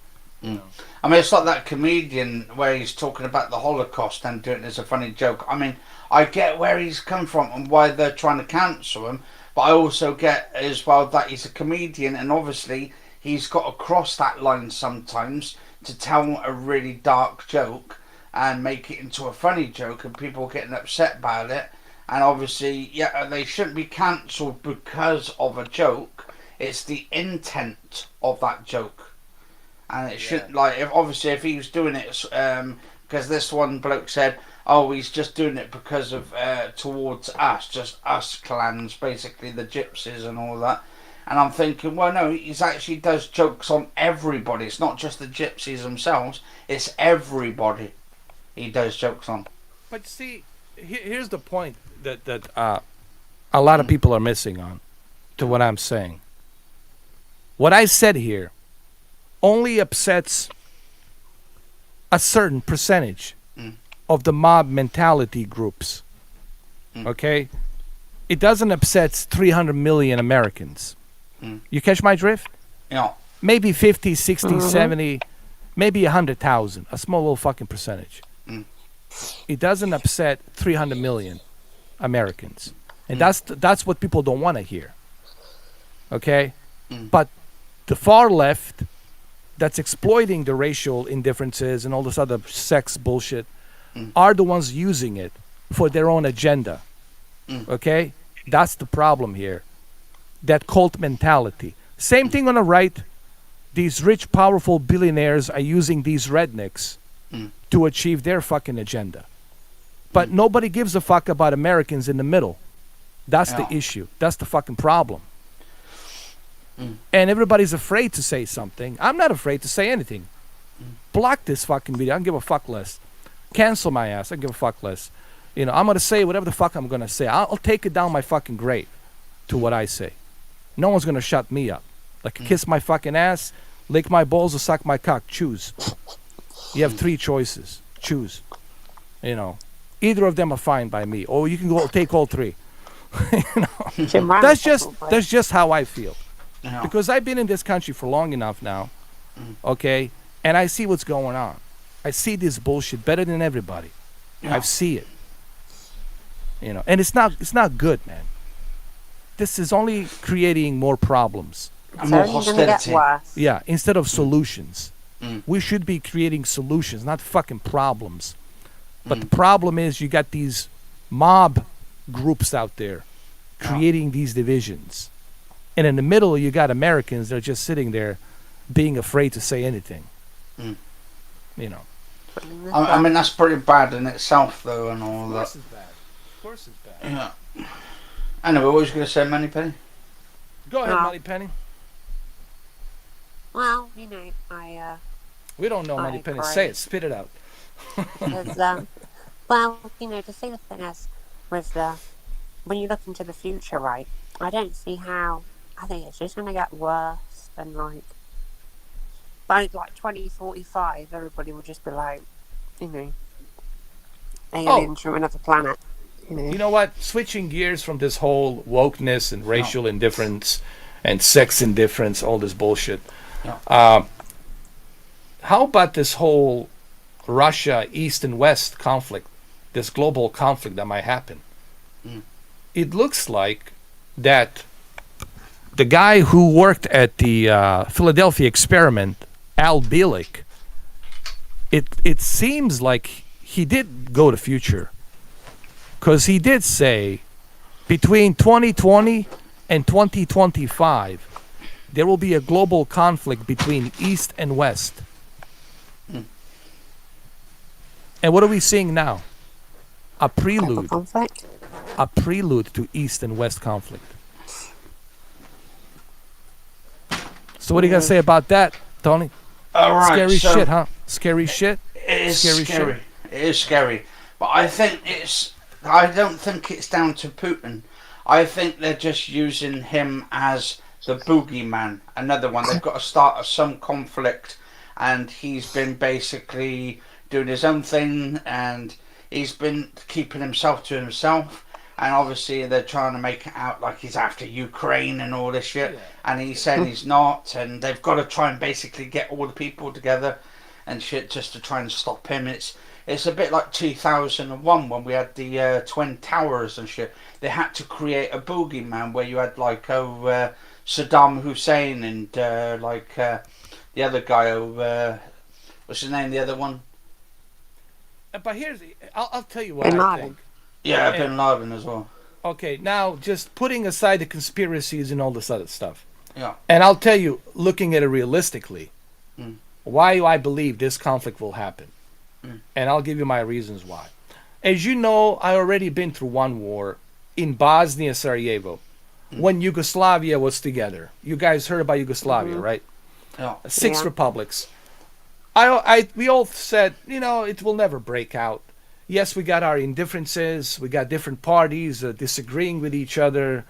Speaker 3: I mean, it's like that comedian where he's talking about the Holocaust and doing it as a funny joke. I mean, I get where he's come from and why they're trying to cancel him, but I also get as well that he's a comedian, and obviously he's got to cross that line sometimes to tell a really dark joke and make it into a funny joke, and people getting upset about it. And obviously, they shouldn't be cancelled because of a joke. It's the intent of that joke. And it should, if he was doing it, because this one bloke said, he's just doing it because of, towards us, just us clans, basically the gypsies and all that. And I'm thinking, well, no, he actually does jokes on everybody. It's not just the gypsies themselves, it's everybody he does jokes on.
Speaker 1: But see, here's the point that a lot of people are missing on to what I'm saying. What I said here only upsets a certain percentage of the mob mentality groups. Okay? It doesn't upset 300 million Americans. You catch my drift?
Speaker 3: Yeah.
Speaker 1: Maybe 50, 60, 70, maybe 100,000. A small little fucking percentage. It doesn't upset 300 million Americans. And that's what people don't want to hear. Okay? But the far left that's exploiting the racial indifferences and all this other sex bullshit are the ones using it for their own agenda. Okay? That's the problem here. That cult mentality. Same thing on the right. These rich, powerful billionaires are using these rednecks to achieve their fucking agenda. But nobody gives a fuck about Americans in the middle. That's the issue. That's the fucking problem. And everybody's afraid to say something. I'm not afraid to say anything. Block this fucking video. I don't give a fuck less. Cancel my ass. I don't give a fuck less. You know, I'm going to say whatever the fuck I'm going to say. I'll take it down my fucking grave to what I say. No one's going to shut me up. Like, kiss my fucking ass, lick my balls, or suck my cock. Choose. You have 3 choices. Choose. You know, either of them are fine by me. Or you can go take all 3. You know? That's just how I feel.
Speaker 3: Yeah.
Speaker 1: Because I've been in this country for long enough now, okay? And I see what's going on. I see this bullshit better than everybody.
Speaker 3: Yeah.
Speaker 1: I see it. You know, and it's not good, man. This is only creating more problems.
Speaker 3: And more hostility.
Speaker 1: Yeah, instead of solutions. We should be creating solutions, not fucking problems. But the problem is you got these mob groups out there creating these divisions. And in the middle, you got Americans that are just sitting there being afraid to say anything. You know.
Speaker 3: I mean, that's pretty bad in itself, though, and all that.
Speaker 1: Of course it's bad. Of course it's bad.
Speaker 3: Yeah. Anyway, what was you going to say, Moneypenny?
Speaker 1: Go ahead, Moneypenny.
Speaker 4: Well, you know,
Speaker 1: We don't know, Moneypenny.
Speaker 4: agree.
Speaker 1: Say it. Spit it out.
Speaker 4: because, well, you know, to see the thing as with when you look into the future, right? I don't see how. I think it's just going to get worse, and like by like 2045, everybody will just be like, you know, aliens from another planet.
Speaker 1: You know what? Switching gears from this whole wokeness and racial indifference and sex indifference, all this bullshit. How about this whole Russia East and West conflict, this global conflict that might happen? It looks like that the guy who worked at the Philadelphia experiment, Al Bielek, it seems like he did go to future. Because he did say between 2020 and 2025, there will be a global conflict between East and West. And what are we seeing now? A prelude to East and West conflict. So what are you going to say about that, Tony?
Speaker 3: All right,
Speaker 1: Scary shit, huh? Scary shit?
Speaker 3: It is
Speaker 1: Scary
Speaker 3: scary.
Speaker 1: shit.
Speaker 3: It is scary. But I don't think it's down to Putin. I think they're just using him as the boogeyman. Another one. They've got to start some conflict, and he's been basically doing his own thing, and he's been keeping himself to himself. And obviously they're trying to make it out like he's after Ukraine and all this shit. And he said he's not, and they've got to try and basically get all the people together and shit just to try and stop him. It's a bit like 2001 when we had the Twin Towers and shit. They had to create a boogeyman where you had like Saddam Hussein and the other guy, what's his name, the other one?
Speaker 1: But I'll tell you what I think.
Speaker 3: Yeah, Bin Laden as well.
Speaker 1: Okay, now just putting aside the conspiracies and all this other stuff.
Speaker 3: Yeah.
Speaker 1: And I'll tell you, looking at it realistically, why I believe this conflict will happen. And I'll give you my reasons why. As you know, I already been through one war in Bosnia, Sarajevo, when Yugoslavia was together. You guys heard about Yugoslavia, right?
Speaker 3: Yeah.
Speaker 1: 6 republics. We all said, you know, it will never break out. Yes, we got our indifferences. We got different parties disagreeing with each other.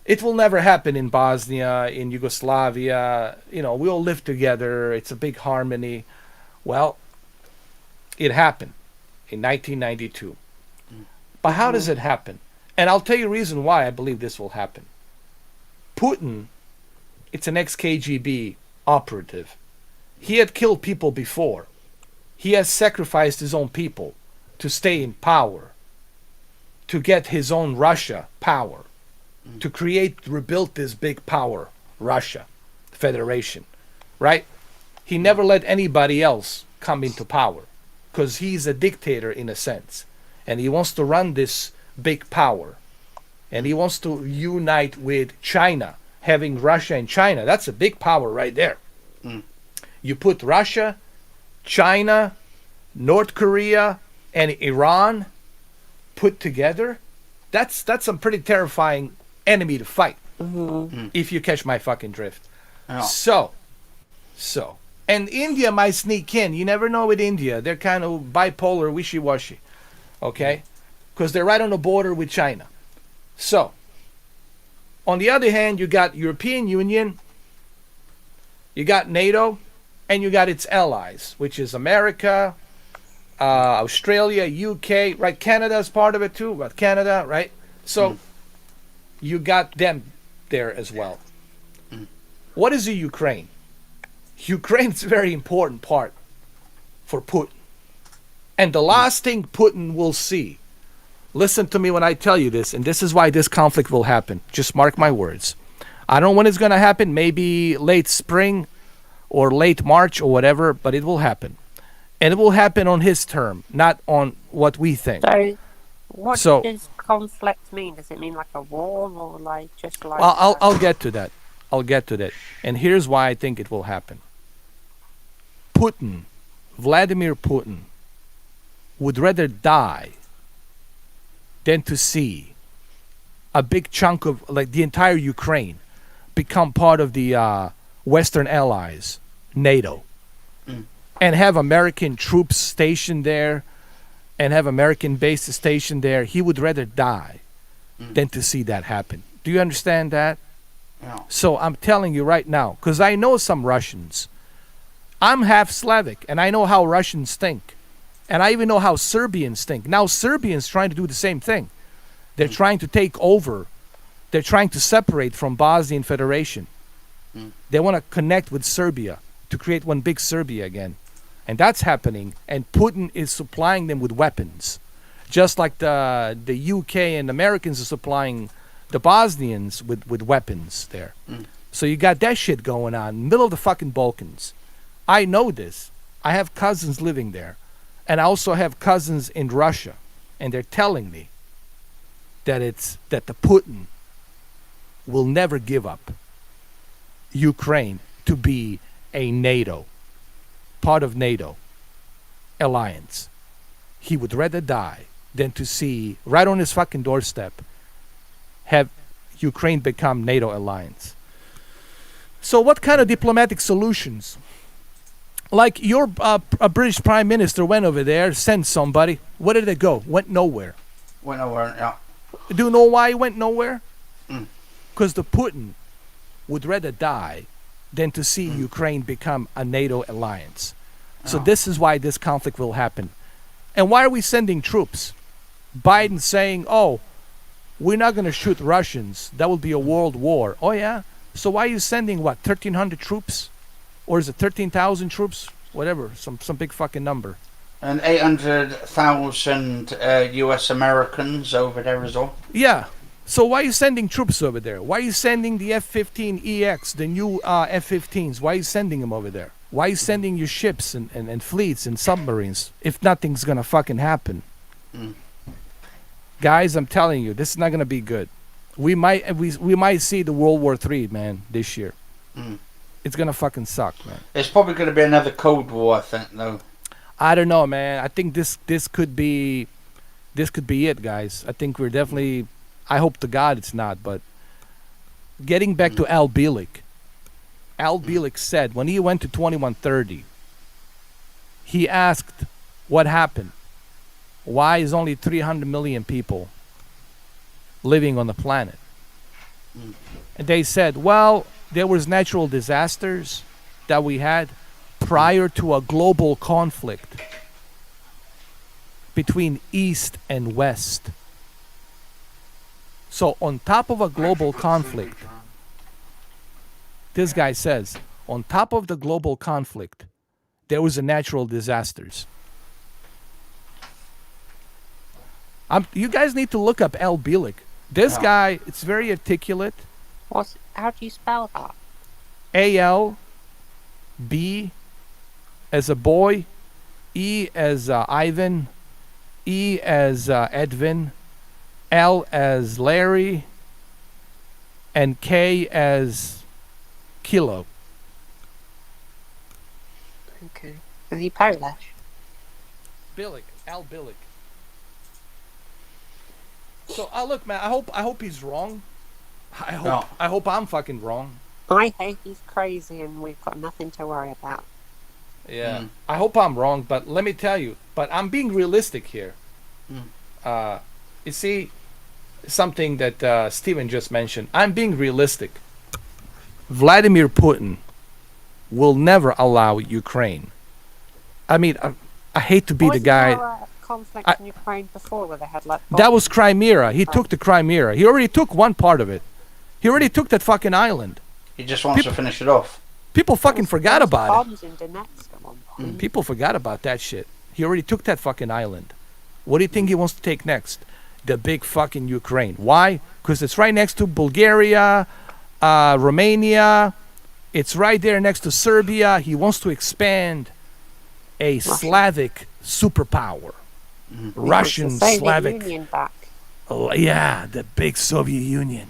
Speaker 1: It will never happen in Bosnia, in Yugoslavia. You know, we all live together. It's a big harmony. Well, it happened in 1992. But how does it happen? And I'll tell you the reason why I believe this will happen. Putin, it's an ex-KGB operative. He had killed people before. He has sacrificed his own people to stay in power, to get his own Russia power, to rebuild this big power, Russia, Federation, right? He never let anybody else come into power because he's a dictator in a sense. And he wants to run this big power. And he wants to unite with China, having Russia and China. That's a big power right there. You put Russia, China, North Korea, and Iran put together, that's a pretty terrifying enemy to fight. If you catch my fucking drift.
Speaker 3: Yeah.
Speaker 1: So, and India might sneak in. You never know with India. They're kind of bipolar, wishy-washy. Okay? Because they're right on the border with China. So, on the other hand, you got European Union, you got NATO, and you got its allies, which is America, Australia, UK, right? Canada's part of it too, but Canada, right? So, you got them there as well. What is the Ukraine? Ukraine's a very important part for Putin. And the last thing Putin will see, listen to me when I tell you this, and this is why this conflict will happen. Just mark my words. I don't know when it's going to happen, maybe late spring or late March or whatever, but it will happen. And it will happen on his term, not on what we think.
Speaker 4: So, what does conflict mean? Does it mean like a war or like just like...
Speaker 1: Well, I'll get to that. I'll get to that. And here's why I think it will happen. Putin, Vladimir Putin, would rather die than to see a big chunk of, like, the entire Ukraine become part of the Western allies, NATO, and have American troops stationed there and have American bases stationed there. He would rather die than to see that happen. Do you understand that?
Speaker 3: Yeah.
Speaker 1: So I'm telling you right now, because I know some Russians. I'm half Slavic, and I know how Russians think. And I even know how Serbians think. Now Serbians trying to do the same thing. They're trying to take over. They're trying to separate from Bosnian Federation. They want to connect with Serbia to create one big Serbia again. And that's happening. And Putin is supplying them with weapons. Just like the UK and Americans are supplying the Bosnians with weapons there. So you got that shit going on, middle of the fucking Balkans. I know this. I have cousins living there. And I also have cousins in Russia. And they're telling me that the Putin will never give up Ukraine to be a NATO, part of NATO alliance. He would rather die than to see, right on his fucking doorstep, have Ukraine become NATO alliance. So what kind of diplomatic solutions? Like your a British Prime Minister went over there, sent somebody. Where did they go? Went nowhere.
Speaker 3: Went nowhere, yeah.
Speaker 1: Do you know why he went nowhere? Because the Putin would rather die than to see Ukraine become a NATO alliance. So this is why this conflict will happen. And why are we sending troops? Biden saying, oh, we're not going to shoot Russians. That will be a world war. Oh, yeah? So why are you sending, what, 1,300 troops? Or is it 13,000 troops? Whatever, some big fucking number.
Speaker 3: And 800,000 US Americans over there as well.
Speaker 1: Yeah. So why are you sending troops over there? Why are you sending the F-15EX, the new F-15s? Why are you sending them over there? Why are you sending your ships and fleets and submarines if nothing's going to fucking happen? Guys, I'm telling you, this is not going to be good. We might see the World War III, man, this year. It's going to fucking suck, man.
Speaker 3: It's probably going to be another Cold War, I think, though.
Speaker 1: I don't know, man. I think this could be it, guys. I think we're definitely... I hope to God it's not, but... Getting back to Al Bielek. Al Bielek said, when he went to 2130, he asked what happened. Why is only 300 million people living on the planet? And they said, well, there was natural disasters that we had prior to a global conflict between East and West. So on top of a global conflict, this guy says, on top of the global conflict, there was a natural disasters. You guys need to look up Al Bielek. This guy, it's very articulate.
Speaker 4: How do you spell that?
Speaker 1: A-L, B as a boy, E as Ivan, E as Edwin, L as Larry, and K as Kilo.
Speaker 4: Okay. Is he Polish?
Speaker 1: Bielek, Al Bielek. So look, man, I hope he's wrong. I hope I'm fucking wrong.
Speaker 4: I hope he's crazy and we've got nothing to worry about.
Speaker 1: Yeah. I hope I'm wrong, but let me tell you, but I'm being realistic here. You see, something that Steven just mentioned, I'm being realistic. Vladimir Putin will never allow Ukraine. I mean, I hate to be the guy.
Speaker 4: There a conflict in Ukraine before where they had like...
Speaker 1: That was Crimea. He took the Crimea. He already took one part of it. He already took that fucking island.
Speaker 3: He just wants to finish it off.
Speaker 1: People fucking forgot about
Speaker 4: bombs in Donetsk at one point.
Speaker 1: People forgot about that shit. He already took that fucking island. What do you think he wants to take next? The big fucking Ukraine. Why? Because it's right next to Bulgaria, Romania. It's right there next to Serbia. He wants to expand a Slavic superpower. Russian, Slavic.
Speaker 4: Union back.
Speaker 1: Yeah, the big Soviet Union.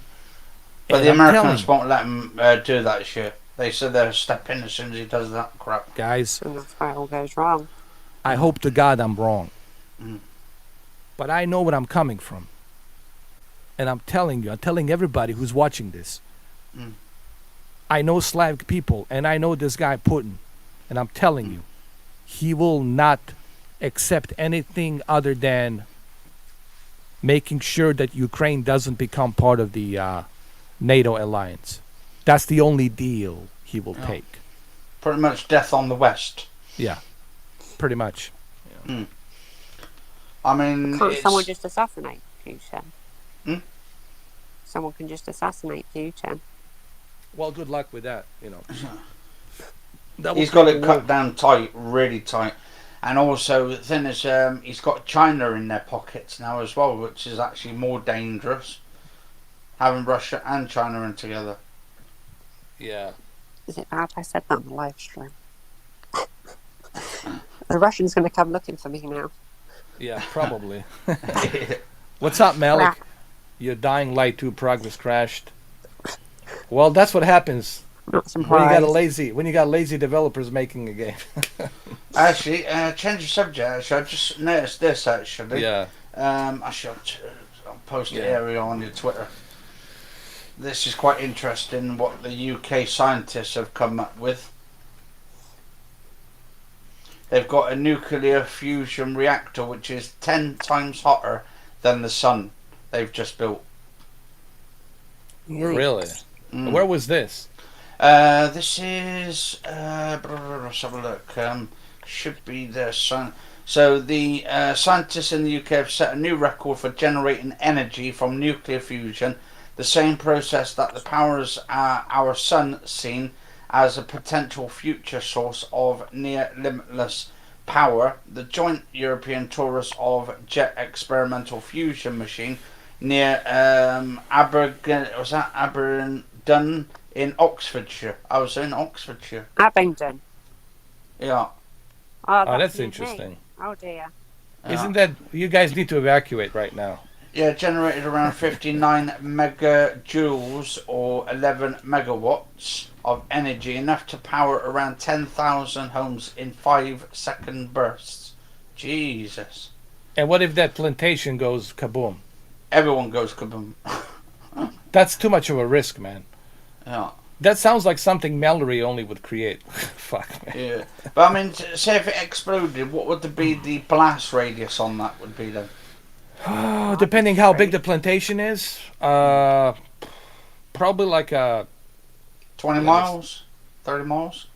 Speaker 3: But
Speaker 1: And
Speaker 3: the
Speaker 1: I'm
Speaker 3: Americans
Speaker 1: telling
Speaker 3: won't let him do that shit. They said they'll step in as soon as he does that crap.
Speaker 1: you, guys,
Speaker 4: And that's where it all goes wrong.
Speaker 1: I hope to God I'm wrong. But I know where I'm coming from. And I'm telling everybody who's watching this. I know Slavic people, and I know this guy Putin. And I'm telling you, he will not accept anything other than making sure that Ukraine doesn't become part of the NATO alliance. That's the only deal he will take.
Speaker 3: Pretty much death on the West.
Speaker 1: Yeah, pretty much.
Speaker 3: I mean,
Speaker 4: Can't someone just assassinate Putin?
Speaker 3: Hmm?
Speaker 4: Someone can just assassinate Putin.
Speaker 1: Well, good luck with that, you know.
Speaker 3: he's got it cut down tight, really tight. And also, the thing is, he's got China in their pockets now as well, which is actually more dangerous. Having Russia and China in together.
Speaker 1: Yeah.
Speaker 4: Is it bad I said that on the live stream? The Russian's going to come looking for me now.
Speaker 1: Yeah, probably. What's up, Malik? Your Dying Light 2 progress crashed. Well, that's what happens
Speaker 4: Not
Speaker 1: when you
Speaker 4: surprised.
Speaker 1: got lazy developers making a game.
Speaker 3: Actually, change of subject. Actually, I just noticed this. Actually,
Speaker 1: Yeah.
Speaker 3: Actually, I'll post the area on your Twitter. This is quite interesting. What the UK scientists have come up with. They've got a nuclear fusion reactor which is 10 times hotter than the sun they've just built.
Speaker 1: Really? Where was this?
Speaker 3: This is let's have a look. Should be the sun. So the scientists in the UK have set a new record for generating energy from nuclear fusion, the same process that the powers our sun seen as a potential future source of near limitless power. The joint European tourist of jet experimental fusion machine near Aberdeen in Oxfordshire. I was in Oxfordshire.
Speaker 4: Abingdon.
Speaker 3: Yeah.
Speaker 1: Oh, that's
Speaker 4: near me.
Speaker 1: interesting.
Speaker 4: Oh dear.
Speaker 1: Isn't that... You guys need to evacuate right now.
Speaker 3: Yeah, generated around 59 megajoules or 11 megawatts of energy, enough to power around 10,000 homes in 5-second bursts. Jesus.
Speaker 1: And what if that plantation goes kaboom?
Speaker 3: Everyone goes kaboom.
Speaker 1: That's too much of a risk, man.
Speaker 3: Yeah.
Speaker 1: That sounds like something Mallory only would create. Fuck, man.
Speaker 3: Yeah. But I mean, say if it exploded, what would be the blast radius on that would be then?
Speaker 1: Depending how big the plantation is, probably like
Speaker 3: 20 miles? 30 miles?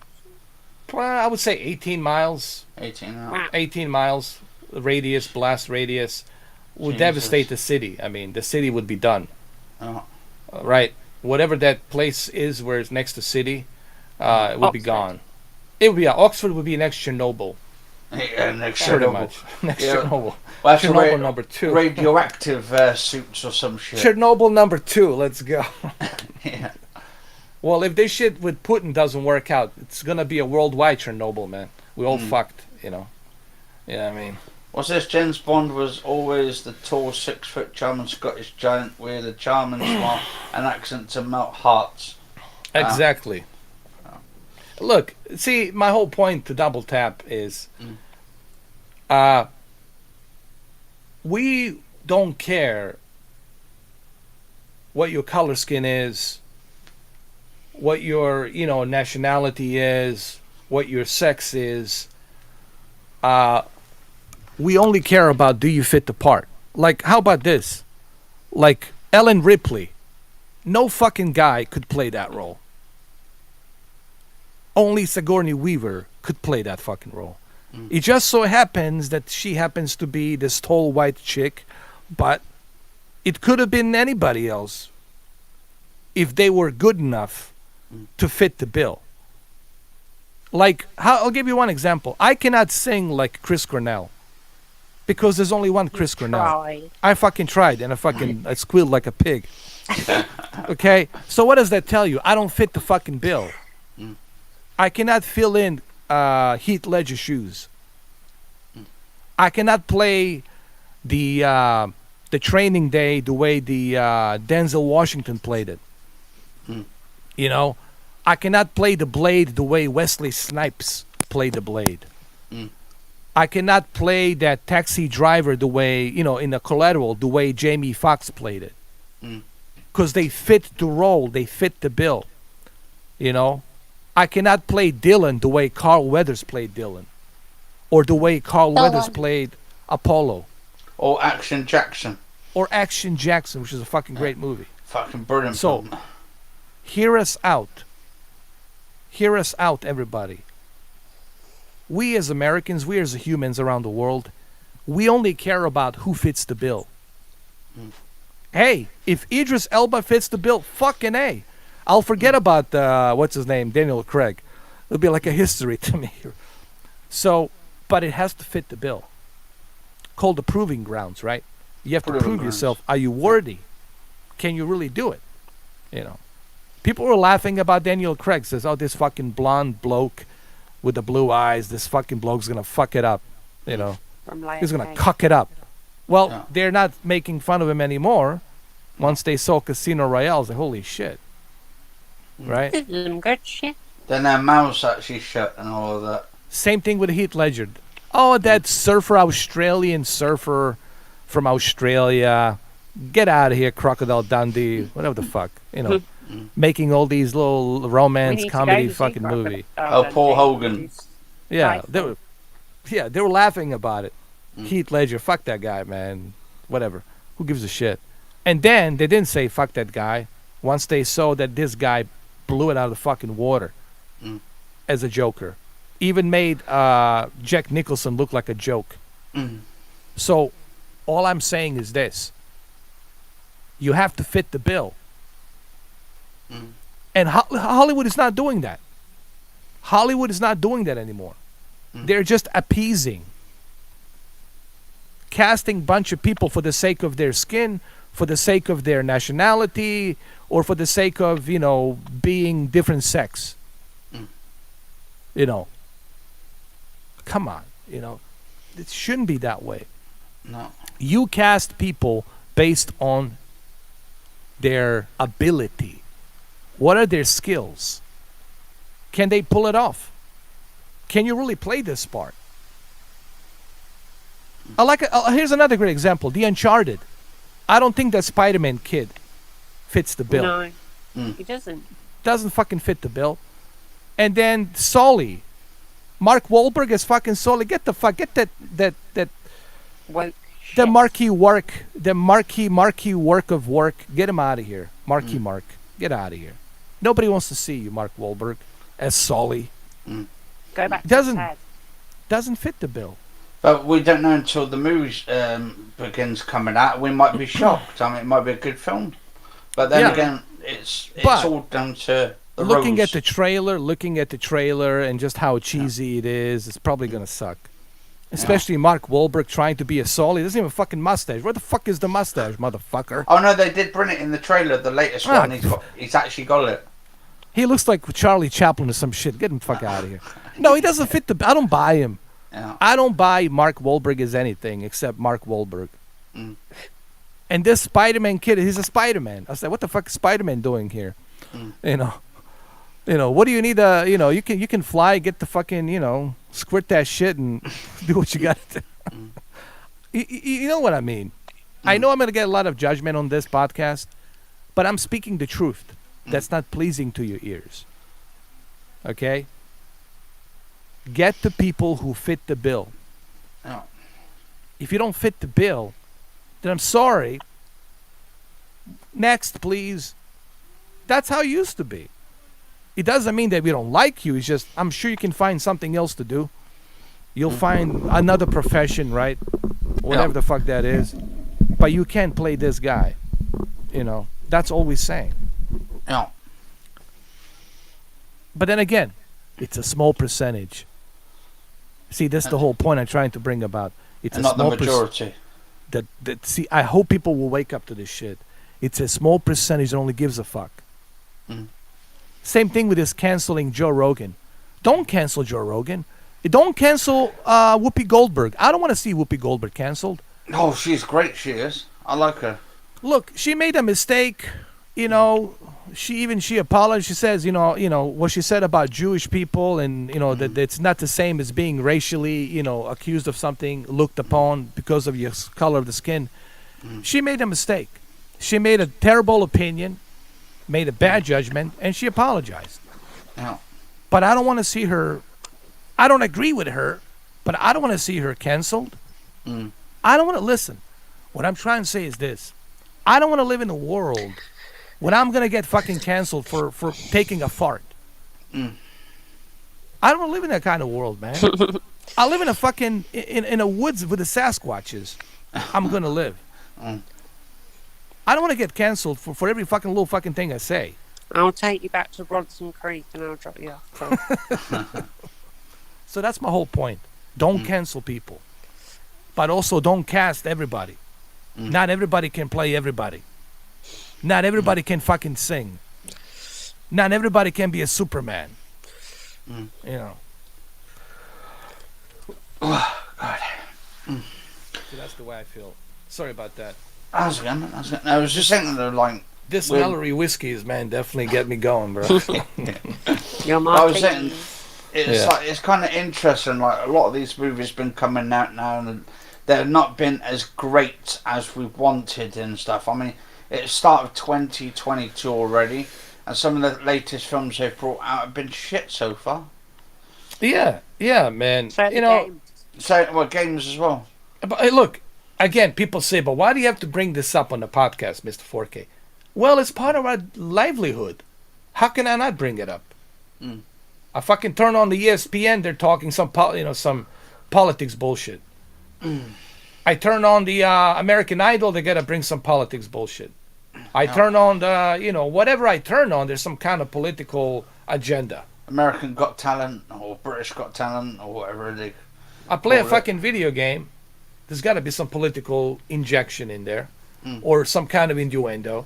Speaker 1: I would say 18 miles.
Speaker 3: 18 now.
Speaker 1: 18 miles radius, blast radius, would devastate the city. I mean, the city would be done.
Speaker 3: Oh.
Speaker 1: Right? Whatever that place is where it's next to city, it would be
Speaker 4: Oxford.
Speaker 1: gone. It would be Oxford would be next Chernobyl.
Speaker 3: Yeah, next
Speaker 1: Pretty
Speaker 3: Chernobyl.
Speaker 1: much. Next
Speaker 3: Yeah.
Speaker 1: Chernobyl.
Speaker 3: Well, that's
Speaker 1: Chernobyl number 2.
Speaker 3: Radioactive suits or some shit.
Speaker 1: Chernobyl number 2. Let's go.
Speaker 3: Yeah.
Speaker 1: Well, if this shit with Putin doesn't work out, it's gonna be a worldwide Chernobyl, man. We all fucked, you know. Yeah, I mean.
Speaker 3: What's this? James Bond was always the tall 6-foot charming Scottish giant with a charming smile and accent to melt hearts.
Speaker 1: Exactly. Look, see, my whole point to Double Tap is we don't care what your color skin is, what your, nationality is, what your sex is. We only care about, do you fit the part? Like, how about this? Like Ellen Ripley. No fucking guy could play that role. Only Sigourney Weaver could play that fucking role. It just so happens that she happens to be this tall white chick, but it could have been anybody else if they were good enough to fit the bill. Like, I'll give you one example. I cannot sing like Chris Cornell because there's only one Chris Cornell.
Speaker 4: Tried.
Speaker 1: I fucking tried and I squealed like a pig. Okay? So what does that tell you? I don't fit the fucking bill. I cannot fill in Heath Ledger shoes. I cannot play the Training Day the way the Denzel Washington played it. You know, I cannot play the Blade the way Wesley Snipes played the Blade. I cannot play that taxi driver the way, in the Collateral, the way Jamie Foxx played it. Because they fit the role, they fit the bill. I cannot play Dylan the way Carl Weathers played Dylan. Or the way Carl Weathers played Apollo.
Speaker 3: Or Action Jackson.
Speaker 1: Or Action Jackson, which is a fucking great movie.
Speaker 3: Fucking brilliant.
Speaker 1: So,
Speaker 3: film.
Speaker 1: hear us out. Hear us out, everybody. We as Americans, we as humans around the world, we only care about who fits the bill. Hey, if Idris Elba fits the bill, fucking A. I'll forget about, what's his name, Daniel Craig. It'll be like a history to me. So, but it has to fit the bill. Called the proving grounds, right? You have to prove yourself. Are you worthy? Can you really do it? People were laughing about Daniel Craig. Says, oh, this fucking blonde bloke with the blue eyes, this fucking bloke's going to fuck it up. He's going to cuck it up. Well, they're not making fun of him anymore. Once they saw Casino Royale, they holy shit. Right?
Speaker 4: Good shit.
Speaker 3: Then their mouths actually shut and all of that.
Speaker 1: Same thing with Heath Ledger. Oh, that Australian surfer from Australia. Get out of here, Crocodile Dundee. Whatever the fuck. Making all these little romance comedy fucking movie.
Speaker 3: Paul Hogan.
Speaker 1: Yeah, they were laughing about it. Heath Ledger, fuck that guy, man. Whatever. Who gives a shit? And then they didn't say fuck that guy once they saw that this guy blew it out of the fucking water as a Joker. Even made Jack Nicholson look like a joke. So all I'm saying is this. You have to fit the bill. And Hollywood is not doing that. Hollywood is not doing that anymore. They're just appeasing. Casting bunch of people for the sake of their skin, for the sake of their nationality, or for the sake of, being different sex. Come on, it shouldn't be that way.
Speaker 3: No.
Speaker 1: You cast people based on their ability. What are their skills? Can they pull it off? Can you really play this part? Here's another great example. The Uncharted. I don't think that Spider-Man kid fits the bill.
Speaker 4: No, he doesn't.
Speaker 1: Doesn't fucking fit the bill. And then Sully. Mark Wahlberg as fucking Sully. Get that
Speaker 4: Woke
Speaker 1: the
Speaker 4: shit.
Speaker 1: marquee work of work. Get him out of here. Mark. Get out of here. Nobody wants to see you, Mark Wahlberg, as Sully.
Speaker 4: Go back to
Speaker 1: Doesn't-
Speaker 4: his head.
Speaker 1: Doesn't fit the bill.
Speaker 3: But we don't know until the movie begins coming out. We might be shocked. I mean, it might be a good film. But then again, it's
Speaker 1: But
Speaker 3: all down to the
Speaker 1: looking
Speaker 3: roles.
Speaker 1: at the trailer and just how cheesy it is, it's probably gonna suck. Especially Mark Wahlberg trying to be a Sully. He doesn't even have a fucking mustache. Where the fuck is the mustache, motherfucker?
Speaker 3: Oh no, they did bring it in the trailer, the latest one. He's actually got it.
Speaker 1: He looks like Charlie Chaplin or some shit. Get him the fuck out of here. No, he doesn't fit the. I don't buy him.
Speaker 3: Yeah.
Speaker 1: I don't buy Mark Wahlberg as anything except Mark Wahlberg. And this Spider-Man kid, he's a Spider-Man. I was like, what the fuck is Spider-Man doing here? What do you need? You can fly, get the fucking, squirt that shit and do what you got to do. You know what I mean? I know I'm gonna get a lot of judgment on this podcast, but I'm speaking the truth. That's not pleasing to your ears. Okay? Get the people who fit the bill.
Speaker 3: Yeah.
Speaker 1: If you don't fit the bill, then I'm sorry. Next, please. That's how it used to be. It doesn't mean that we don't like you. It's just, I'm sure you can find something else to do. You'll find another profession, right? Whatever the fuck that is. But you can't play this guy. You know, that's all we're saying.
Speaker 3: Yeah.
Speaker 1: But then again, it's a small percentage. See, that's the whole point I'm trying to bring about. It's
Speaker 3: And
Speaker 1: a
Speaker 3: not the
Speaker 1: small
Speaker 3: majority.
Speaker 1: see, I hope people will wake up to this shit. It's a small percentage that only gives a fuck. Same thing with this canceling Joe Rogan. Don't cancel Joe Rogan. Don't cancel Whoopi Goldberg. I don't want to see Whoopi Goldberg canceled.
Speaker 3: Oh, she's great, she is. I like her.
Speaker 1: Look, she made a mistake. You know, she apologized. She says, you know what she said about Jewish people, and that it's not the same as being racially, accused of something, looked upon because of your color of the skin. She made a mistake. She made a terrible opinion, made a bad judgment, and she apologized.
Speaker 3: Yeah.
Speaker 1: But I don't want to see her. I don't agree with her, but I don't want to see her canceled. I don't want to listen. What I'm trying to say is this. I don't want to live in a world when I'm going to get fucking canceled for taking a fart. I don't want to live in that kind of world, man. I live in a fucking, in a woods with the Sasquatches. I'm going to live. I don't want to get canceled for every fucking little fucking thing I say.
Speaker 4: I'll take you back to Bronson Creek and I'll drop you off.
Speaker 1: So that's my whole point. Don't cancel people. But also don't cast everybody. Not everybody can play everybody. Not everybody can fucking sing. Not everybody can be a Superman. You know.
Speaker 3: Oh, God.
Speaker 1: So that's the way I feel. Sorry about that.
Speaker 3: I was just thinking though, like,
Speaker 1: This Mallory whiskeys, man, definitely get me going, bro.
Speaker 4: Your
Speaker 3: I was saying,
Speaker 4: marketing.
Speaker 3: it's kind of interesting. Like, a lot of these movies been coming out now, and they've not been as great as we wanted and stuff. I mean, it's start of 2022 already, and some of the latest films they've brought out have been shit so far.
Speaker 1: Yeah, man.
Speaker 4: So the game.
Speaker 3: So, well, games as well.
Speaker 1: But hey, look, again, people say, but why do you have to bring this up on the podcast, Mr. 4K? Well, it's part of our livelihood. How can I not bring it up? I fucking turn on the ESPN, they're talking some politics bullshit. I turn on the American Idol, they gotta bring some politics bullshit. I turn on the, whatever I turn on, there's some kind of political agenda.
Speaker 3: American Got Talent, or British Got Talent, or whatever it is.
Speaker 1: I play a fucking video game, there's gotta be some political injection in there, or some kind of innuendo.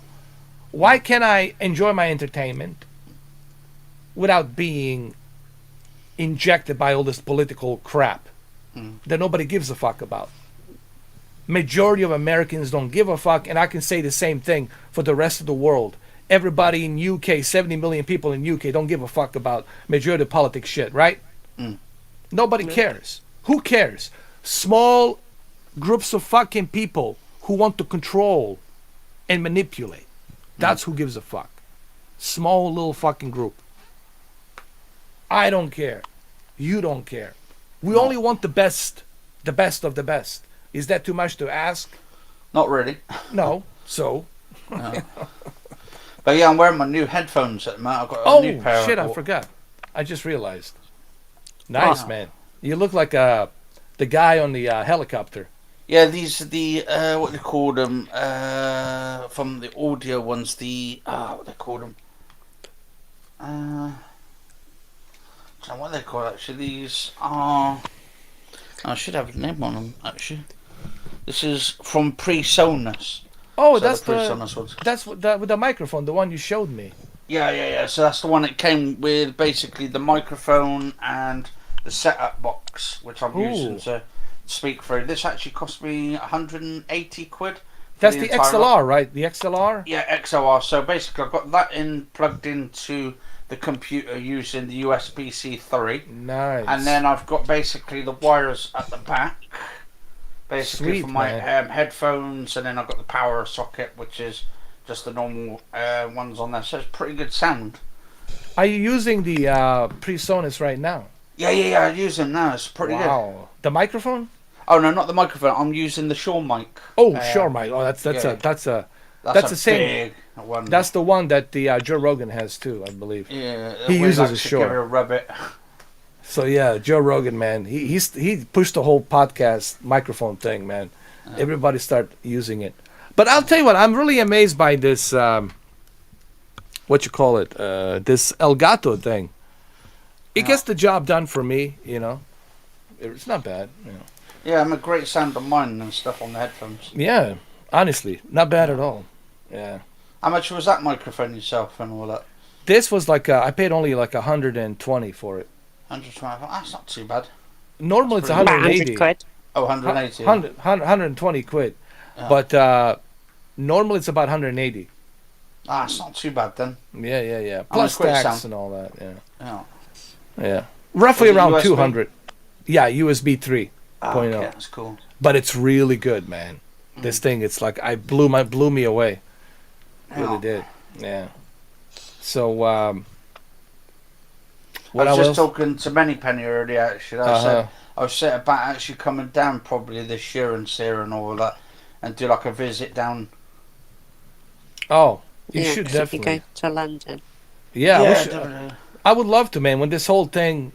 Speaker 1: Why can't I enjoy my entertainment without being injected by all this political crap that nobody gives a fuck about? Majority of Americans don't give a fuck, and I can say the same thing for the rest of the world. Everybody in UK, 70 million people in UK don't give a fuck about majority of politics shit, right? Nobody cares. Who cares? Small groups of fucking people who want to control and manipulate. That's who gives a fuck. Small little fucking group. I don't care. You don't care. We only want the best of the best. Is that too much to ask?
Speaker 3: Not really.
Speaker 1: No. So.
Speaker 3: But yeah, I'm wearing my new headphones at the moment. I've got a new pair.
Speaker 1: Oh shit! I forgot. I just realized. Nice, man. You look like the guy on the helicopter.
Speaker 3: Yeah, these are the what they call them from the audio ones. The what they call them. I don't know what they call actually. These are. I should have a name on them actually. This is from PreSonus.
Speaker 1: Oh,
Speaker 3: So
Speaker 1: that's
Speaker 3: the PreSonus ones.
Speaker 1: that's with the microphone, the one you showed me.
Speaker 3: Yeah. So that's the one that came with basically the microphone and the setup box, which I'm using to speak through. This actually cost me 180 quid.
Speaker 1: That's the XLR, right? The XLR?
Speaker 3: Yeah, XLR. So basically, I've got that plugged into the computer using the USB-C 3.
Speaker 1: Nice.
Speaker 3: And then I've got basically the wires at the back, basically
Speaker 1: Sweet,
Speaker 3: for my
Speaker 1: man.
Speaker 3: headphones, and then I've got the power socket, which is just the normal ones on there. So it's pretty good sound.
Speaker 1: Are you using the PreSonus right now?
Speaker 3: Yeah. I use them now. It's pretty good.
Speaker 1: Wow. The microphone?
Speaker 3: Oh no, not the microphone. I'm using the Shure mic.
Speaker 1: Oh, sure, Mike. Oh, that's
Speaker 3: yeah.
Speaker 1: That's
Speaker 3: That's
Speaker 1: the
Speaker 3: a
Speaker 1: same.
Speaker 3: big one.
Speaker 1: That's the one that the Joe Rogan has too, I believe.
Speaker 3: Yeah.
Speaker 1: He
Speaker 3: we
Speaker 1: uses
Speaker 3: like
Speaker 1: a
Speaker 3: to
Speaker 1: Shure.
Speaker 3: give it a rub it.
Speaker 1: So yeah, Joe Rogan, man, he pushed the whole podcast microphone thing, man. Everybody start using it. But I'll tell you what, I'm really amazed by this. What you call it? This Elgato thing. It gets the job done for me, you know. It's not bad, you know.
Speaker 3: Yeah, I'm a great sound on mine and stuff on the headphones.
Speaker 1: Yeah, honestly, not bad at all. Yeah.
Speaker 3: How much was that microphone yourself and all that?
Speaker 1: This was like I paid only like 120 for it.
Speaker 3: 125. That's not too bad.
Speaker 1: Normally it's
Speaker 3: About
Speaker 4: About
Speaker 1: 180.
Speaker 4: 100 quid.
Speaker 3: Oh, 180.
Speaker 1: 120 quid.
Speaker 3: Yeah.
Speaker 1: But normally it's about 180.
Speaker 3: It's not too bad then.
Speaker 1: Yeah. Plus
Speaker 3: quite
Speaker 1: tax
Speaker 3: sound.
Speaker 1: and all that.
Speaker 3: Yeah.
Speaker 1: Yeah. Roughly
Speaker 3: Was it
Speaker 1: around
Speaker 3: USB?
Speaker 1: 200. Yeah, USB 3.0.
Speaker 3: Okay, that's cool.
Speaker 1: But it's really good, man. This thing, it's like blew me away. Really
Speaker 3: Yeah.
Speaker 1: did. Yeah. So what
Speaker 3: I was just
Speaker 1: else?
Speaker 3: talking to Penny earlier actually. I said I was set about actually coming down probably this year and see her and all that and do like a visit down.
Speaker 1: Oh, you
Speaker 4: Yeah,
Speaker 1: should
Speaker 4: 'cause if
Speaker 1: definitely.
Speaker 4: you go to London.
Speaker 1: Yeah, we should-
Speaker 3: definitely.
Speaker 1: I would love to, man. When this whole thing,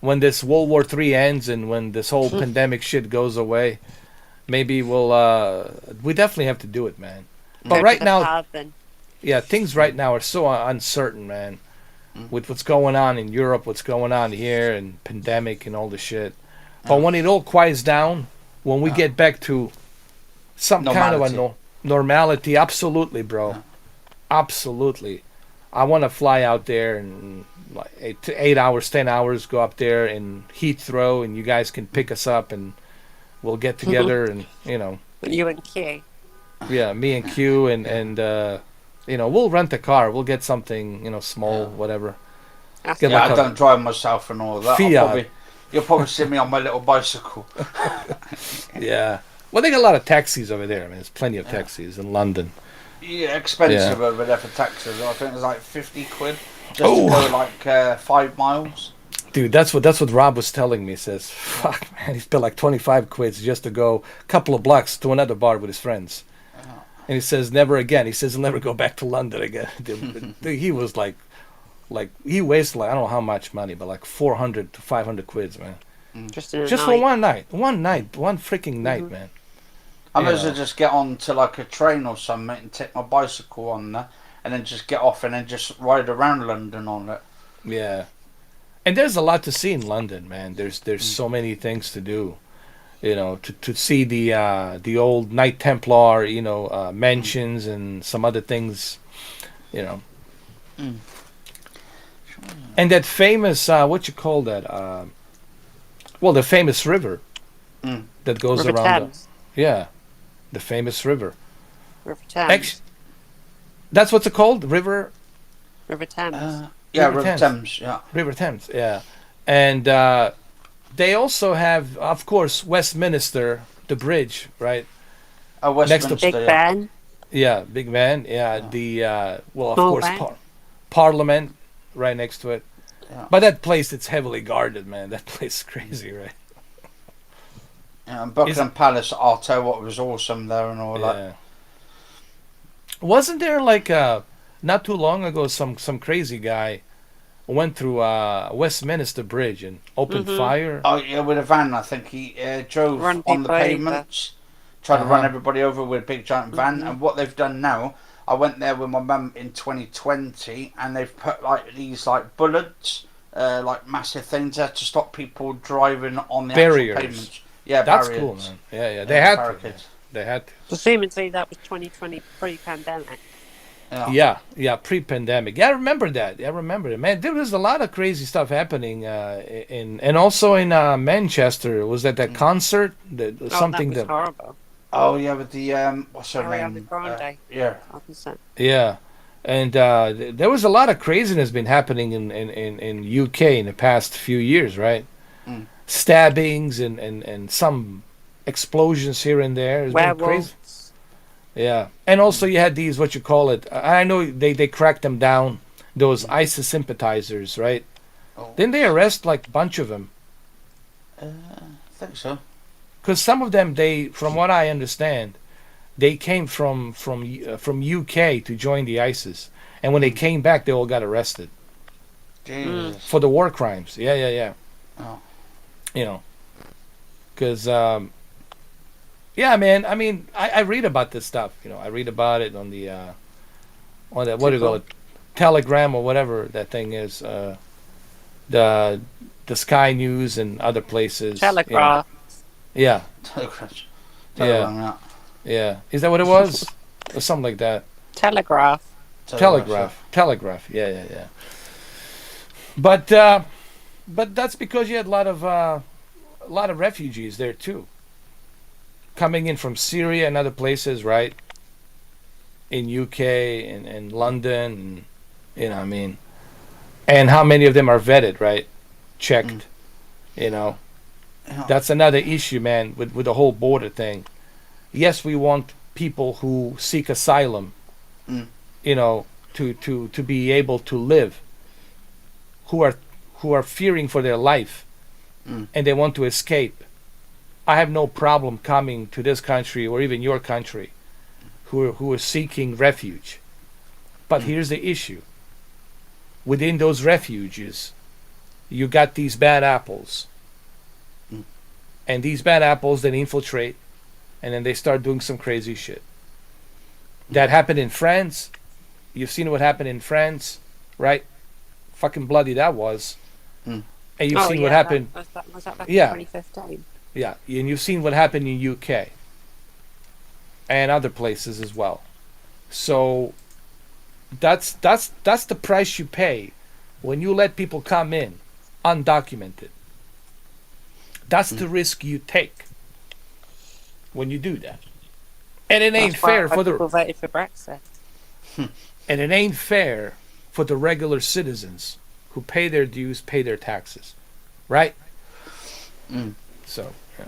Speaker 1: when this World War III ends and when this whole pandemic shit goes away, maybe we definitely have to do it, man. But
Speaker 4: Go
Speaker 1: right
Speaker 4: to the
Speaker 1: now,
Speaker 4: pub and
Speaker 1: yeah, things right now are so uncertain, man. With what's going on in Europe, what's going on here, and pandemic and all the shit. But when it all quiets down, when we get back to some kind of a normality, absolutely, bro. Absolutely. I want to fly out there and like 8 hours, 10 hours, go up there in Heathrow, and you guys can pick us up, and we'll get together, and you know,
Speaker 4: you and Q.
Speaker 1: yeah, me and Q, and you know, we'll rent a car, we'll get something, you know, small, whatever.
Speaker 4: That's
Speaker 1: Get
Speaker 3: Yeah,
Speaker 1: like
Speaker 3: I
Speaker 1: a
Speaker 3: don't drive myself and all that.
Speaker 1: Fiat.
Speaker 3: You'll probably see me on my little bicycle.
Speaker 1: Yeah. Well, they got a lot of taxis over there. I mean, there's plenty of taxis in London.
Speaker 3: Yeah, expensive over there for taxes. I think it's like 50 quid just
Speaker 1: Oh.
Speaker 3: to go like 5 miles.
Speaker 1: Dude, that's what Rob was telling me. He says, fuck, man, he spent like 25 quids just to go a couple of blocks to another bar with his friends. And he says, never again. He says he'll never go back to London again. Dude, he was like, he wasted like, I don't know how much money, but like 400 to 500 quids, man.
Speaker 4: Just in a
Speaker 1: Just
Speaker 4: night.
Speaker 1: for one night. One freaking night, man.
Speaker 3: I might as
Speaker 1: Yeah.
Speaker 3: well just get on to like a train or something and take my bicycle on there and then just get off and then just ride around London on it.
Speaker 1: Yeah. And there's a lot to see in London, man. There's so many things to do. You know, to see the old Knight Templar, you know, mansions and some other things, you know. And that famous, what you call that? Well, the famous river that goes
Speaker 4: River
Speaker 1: around.
Speaker 4: Thames.
Speaker 1: Yeah, the famous river.
Speaker 4: River Thames.
Speaker 1: That's what's it called? River
Speaker 4: River Thames.
Speaker 3: Yeah,
Speaker 1: River
Speaker 3: River
Speaker 1: Thames.
Speaker 3: Thames, yeah.
Speaker 1: River Thames, yeah. And they also have, of course, Westminster, the bridge, right?
Speaker 3: Oh,
Speaker 1: Next to
Speaker 3: Westminster,
Speaker 4: Big
Speaker 3: yeah.
Speaker 4: Ben.
Speaker 1: Yeah, Big Man. Yeah, the well, of
Speaker 4: Small
Speaker 1: course,
Speaker 4: Bank.
Speaker 1: Parliament right next to it.
Speaker 3: Yeah.
Speaker 1: But that place, it's heavily guarded, man. That place is crazy, right?
Speaker 3: Yeah, and Buckingham Palace, I'll tell you what was awesome there and all that.
Speaker 1: Yeah. Wasn't there like not too long ago some crazy guy went through Westminster Bridge and opened fire?
Speaker 3: Oh, yeah, with a van, I think he drove
Speaker 4: Run
Speaker 3: on the
Speaker 4: people over.
Speaker 3: pavements, tried to run everybody over with a big giant van. And what they've done now, I went there with my mum in 2020, and they've put like these like bullets, like massive things there to stop people driving on the
Speaker 1: Barriers.
Speaker 3: actual pavements. Yeah,
Speaker 1: That's
Speaker 3: barriers.
Speaker 1: cool, man. Yeah. They had to.
Speaker 3: barricades.
Speaker 1: They had to.
Speaker 4: Presumably that was 2020 pre-pandemic.
Speaker 1: Yeah, pre-pandemic. Yeah, I remember that. Man, there was a lot of crazy stuff happening and also in Manchester. Was that concert? Something
Speaker 4: that was horrible.
Speaker 3: Oh yeah, with the what's her
Speaker 4: Ariana
Speaker 3: name?
Speaker 4: Grande.
Speaker 3: Yeah.
Speaker 4: Opposite.
Speaker 1: Yeah, and there was a lot of craziness been happening in UK in the past few years, right? Stabbings and some explosions here and there. It's been crazy.
Speaker 4: Werewolves.
Speaker 1: Yeah, and also you had these what you call it. I know they cracked them down. Those ISIS sympathizers, right?
Speaker 3: Oh,
Speaker 1: Didn't they arrest like a bunch of them?
Speaker 3: I think so.
Speaker 1: Because some of them, they, from what I understand, they came from UK to join the ISIS, and when they came back, they all got arrested
Speaker 3: Jesus.
Speaker 1: for the war crimes. Yeah, yeah, yeah.
Speaker 3: Oh.
Speaker 1: You know, because yeah, man. I mean, I read about this stuff. You know, I read about it on the what do you call it, Telegram or whatever that thing is. The Sky News and other places.
Speaker 4: Telegraph.
Speaker 1: You know. Yeah,
Speaker 3: Telegraph.
Speaker 1: Yeah. yeah. Is that what it was? Or something like that.
Speaker 4: Telegraph.
Speaker 1: Telegraph. Yeah, yeah, yeah. But that's because you had a lot of refugees there too, coming in from Syria and other places, right? In UK and London, and, you know, what I mean, and how many of them are vetted, right? Checked, you know.
Speaker 3: Yeah.
Speaker 1: That's another issue, man, with the whole border thing. Yes, we want people who seek asylum, you know, to be able to live, who are fearing for their life, and they want to escape. I have no problem coming to this country or even your country, who are seeking refuge. But here's the issue. Within those refuges, you got these bad apples. And these bad apples then infiltrate, and then they start doing some crazy shit. That happened in France. You've seen what happened in France, right? Fucking bloody that was. And you've seen what happened.
Speaker 4: Was that back
Speaker 1: Yeah.
Speaker 4: in 2015?
Speaker 1: Yeah, and you've seen what happened in UK and other places as well. So that's the price you pay when you let people come in undocumented. That's the risk you take when you do that. And it ain't
Speaker 4: That's why
Speaker 1: fair for
Speaker 4: people
Speaker 1: the
Speaker 4: voted for Brexit.
Speaker 1: and it ain't fair for the regular citizens who pay their dues, pay their taxes. Right? So, yeah.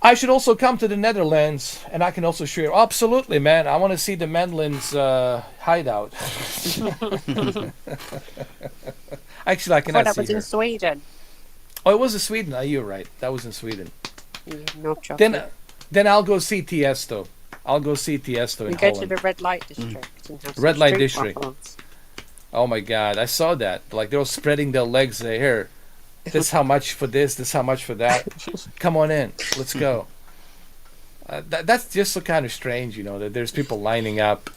Speaker 1: I should also come to the Netherlands, and I can also show you. Absolutely, man. I want to see the Netherlands hideout. Actually, I cannot
Speaker 4: That
Speaker 1: see
Speaker 4: was
Speaker 1: her.
Speaker 4: in Sweden.
Speaker 1: Oh, it was in Sweden. You're right. That was in Sweden.
Speaker 4: Yeah, no chocolate.
Speaker 1: Then I'll go see Tiesto. I'll go see Tiesto in
Speaker 4: We go to
Speaker 1: Holland.
Speaker 4: the red light district. And have some
Speaker 1: Red light
Speaker 4: street
Speaker 1: district.
Speaker 4: waffles.
Speaker 1: Oh my God, I saw that. Like they were spreading their legs there. Here, this how much for this. This how much for that. Come on in. Let's go. That's just so kind of strange, you know, that there's people lining up.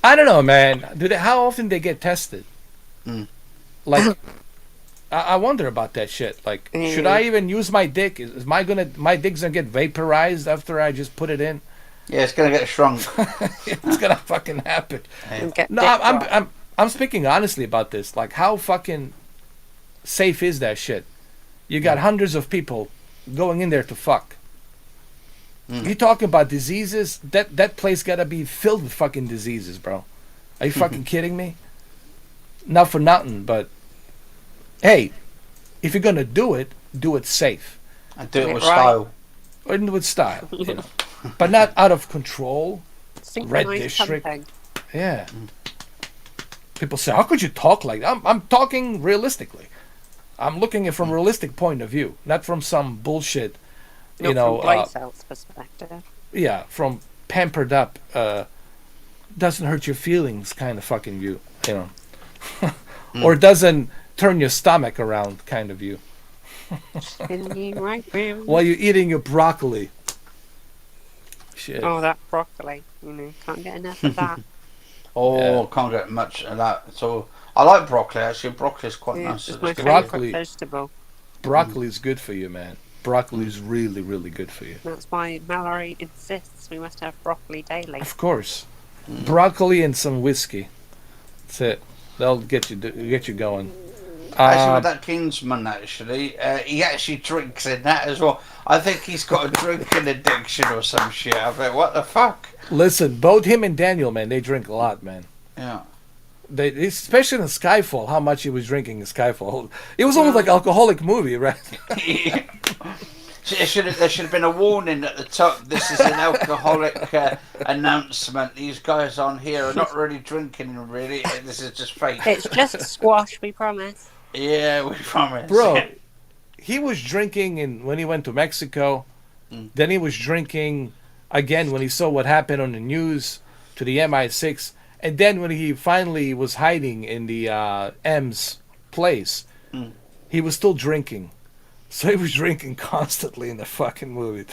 Speaker 1: I don't know, man. How often they get tested? Like, I wonder about that shit. Like, should I even use my dick? Is my dick's gonna get vaporized after I just put it in?
Speaker 3: Yeah, it's gonna get shrunk.
Speaker 1: It's gonna fucking happen.
Speaker 4: And get
Speaker 1: No,
Speaker 4: dick
Speaker 1: I'm speaking honestly about this. Like, how fucking safe is that shit? You got hundreds of people going in there to fuck. You talking about diseases? That place gotta be filled with fucking diseases, bro. Are you fucking kidding me? Not for nothing, but hey, if you're gonna do it safe.
Speaker 3: And do it with
Speaker 4: Right.
Speaker 3: style.
Speaker 1: Or with style, you know. But not out of control. Red
Speaker 4: synchronized
Speaker 1: district.
Speaker 4: pumping.
Speaker 1: Yeah. People say, how could you talk like that? I'm talking realistically. I'm looking at it from a realistic point of view, not from some bullshit,
Speaker 4: Not
Speaker 1: you know,
Speaker 4: from Blaifeld's perspective.
Speaker 1: yeah, from pampered up, doesn't hurt your feelings kind of fucking view, you know. Or doesn't turn your stomach around kind of view.
Speaker 4: In the right room.
Speaker 1: While you're eating your broccoli. Shit.
Speaker 4: Oh, that broccoli. You know, can't get enough of that.
Speaker 3: Oh, can't get much of that. So I like broccoli. Actually, broccoli's quite
Speaker 4: Yeah,
Speaker 3: nice.
Speaker 4: it's my
Speaker 1: Broccoli.
Speaker 4: favourite vegetable.
Speaker 1: Broccoli's good for you, man. Broccoli's really, really good for you.
Speaker 4: That's why Mallory insists we must have broccoli daily.
Speaker 1: Of course. Broccoli and some whiskey. That's it. They'll get you going.
Speaker 3: Actually, with that Kingsman, he actually drinks in that as well. I think he's got a drinking addiction or some shit. I think, what the fuck?
Speaker 1: Listen, both him and Daniel, man, they drink a lot, man.
Speaker 3: Yeah.
Speaker 1: They, especially in Skyfall, how much he was drinking in Skyfall. It was almost like an alcoholic movie, right?
Speaker 3: There should have been a warning at the top. This is an alcoholic announcement. These guys on here are not really drinking, really. This is just fake.
Speaker 4: It's just squash, we promise.
Speaker 3: Yeah, we promise.
Speaker 1: Bro, he was drinking when he went to Mexico. Then he was drinking again when he saw what happened on the news to the MI6. And then when he finally was hiding in the M's place, he was still drinking. So he was drinking constantly in the fucking movie.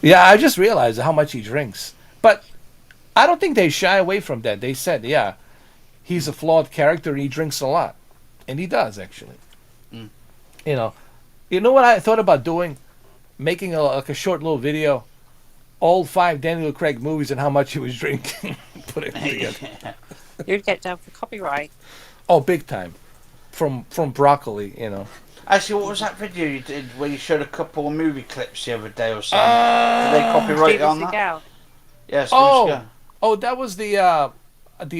Speaker 1: Yeah, I just realized how much he drinks. But I don't think they shy away from that. They said, yeah, he's a flawed character and he drinks a lot. And he does, actually. You know what I thought about doing? Making a short little video. All 5 Daniel Craig movies and how much he was drinking. Put it together.
Speaker 4: You'd get down for copyright.
Speaker 1: Oh, big time. From Broccoli, you know.
Speaker 3: Actually, what was that video you did where you showed a couple of movie clips the other day or something? Did they copyright on that?
Speaker 4: Seagal.
Speaker 3: Yes.
Speaker 1: Oh, that was the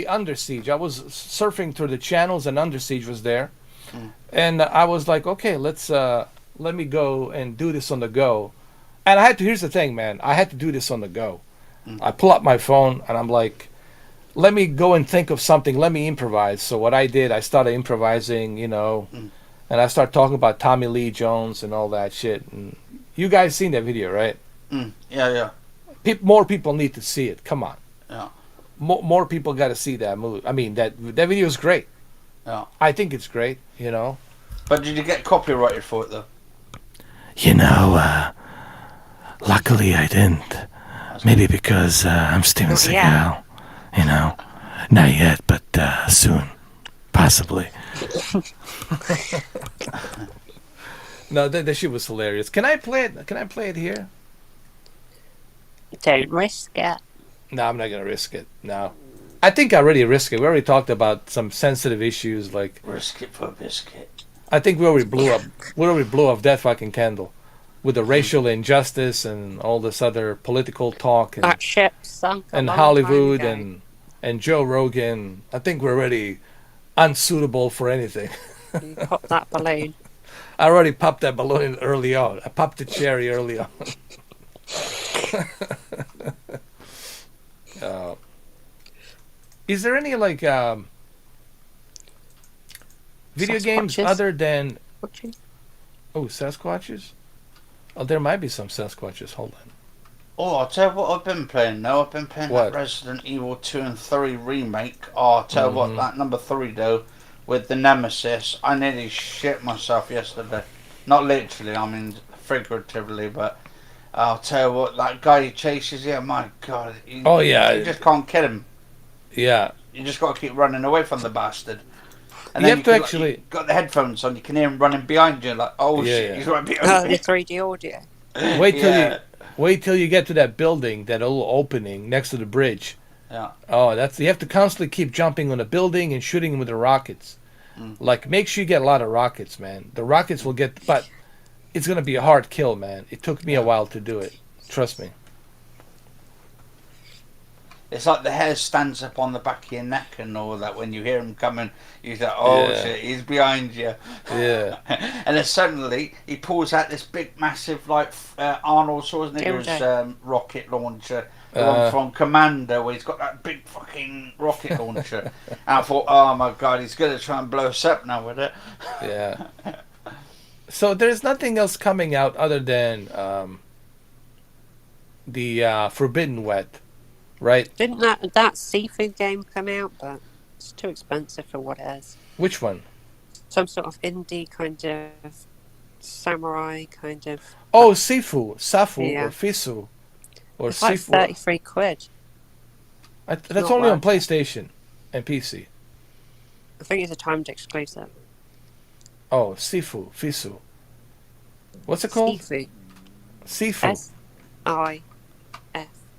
Speaker 1: Under Siege. I was surfing through the channels and Under Siege was there. And I was like, okay, let me go and do this on the go. And here's the thing, man. I had to do this on the go. I pull up my phone and I'm like, let me go and think of something. Let me improvise. So what I did, I started improvising, you know, and I started talking about Tommy Lee Jones and all that shit. And you guys seen that video, right?
Speaker 3: Yeah.
Speaker 1: More people need to see it. Come on.
Speaker 3: Yeah.
Speaker 1: More people got to see that movie. I mean, that video is great.
Speaker 3: Yeah.
Speaker 1: I think it's great, you know.
Speaker 3: But did you get copyrighted for it, though?
Speaker 1: You know, luckily I didn't. Maybe because I'm Steven Seagal.
Speaker 4: Yeah.
Speaker 1: You know, not yet, but soon, possibly. No, that shit was hilarious. Can I play it? Can I play it here?
Speaker 4: Don't risk it.
Speaker 1: No, I'm not gonna risk it. No, I think I already risked it. We already talked about some sensitive issues, like
Speaker 3: Risk it for a biscuit.
Speaker 1: I think we already blew up. We already blew off that fucking candle with the racial injustice and all this other political talk and
Speaker 4: That ship sunk a
Speaker 1: and
Speaker 4: long
Speaker 1: Hollywood
Speaker 4: time ago.
Speaker 1: and Joe Rogan. I think we're already unsuitable for anything.
Speaker 4: You pop that balloon.
Speaker 1: I already popped that balloon early on. I popped the cherry early on. Is there any like video games
Speaker 4: Sasquatches?
Speaker 1: other than
Speaker 4: Watching.
Speaker 1: Sasquatches? Oh, there might be some Sasquatches. Hold on.
Speaker 3: Oh, I'll tell you what I've been playing now. I've been playing
Speaker 1: What?
Speaker 3: that Resident Evil 2 and 3 remake. Oh, I'll tell you what, that number 3 though, with the Nemesis, I nearly shit myself yesterday. Not literally, I mean figuratively, but I'll tell you what, that guy who chases you, my God. You just can't kill him.
Speaker 1: Yeah.
Speaker 3: You just got to keep running away from the bastard. And
Speaker 1: You
Speaker 3: then
Speaker 1: have to actually-
Speaker 3: you got the headphones on, you can hear him running behind you, like, oh
Speaker 1: Yeah,
Speaker 3: shit,
Speaker 1: yeah.
Speaker 3: he's right
Speaker 4: Oh,
Speaker 3: behind
Speaker 4: the
Speaker 3: me.
Speaker 4: 3D audio.
Speaker 1: Wait till you get to that building, that little opening next to the bridge.
Speaker 3: Yeah.
Speaker 1: Oh, you have to constantly keep jumping on the building and shooting them with the rockets. Like, make sure you get a lot of rockets, man. The rockets will get, but it's gonna be a hard kill, man. It took me a while to do it. Trust me.
Speaker 3: It's like the hair stands up on the back of your neck and all that. When you hear him coming, you think, oh
Speaker 1: Yeah.
Speaker 3: shit, he's behind you.
Speaker 1: Yeah.
Speaker 3: And then suddenly he pulls out this big, massive, like Arnold Schwarzenegger's rocket launcher. The one from Commander, where he's got that big fucking rocket launcher. And I thought, oh my God, he's going to try and blow us up now with it.
Speaker 1: Yeah. So there's nothing else coming out other than the Forbidden Wet, right?
Speaker 4: Didn't that seafood game come out? But it's too expensive for what it is.
Speaker 1: Which one?
Speaker 4: Some sort of indie kind of samurai kind of.
Speaker 1: Oh, Safu,
Speaker 4: Yeah.
Speaker 1: or Fisu, or
Speaker 4: It's like
Speaker 1: Sifu.
Speaker 4: 33 quid.
Speaker 1: That's
Speaker 4: not
Speaker 1: only on
Speaker 4: worth it.
Speaker 1: PlayStation and PC.
Speaker 4: I think it's a timed exclusive.
Speaker 1: Oh, Fisu. What's it called?
Speaker 4: Seafood.
Speaker 1: Seafood.
Speaker 4: SIF.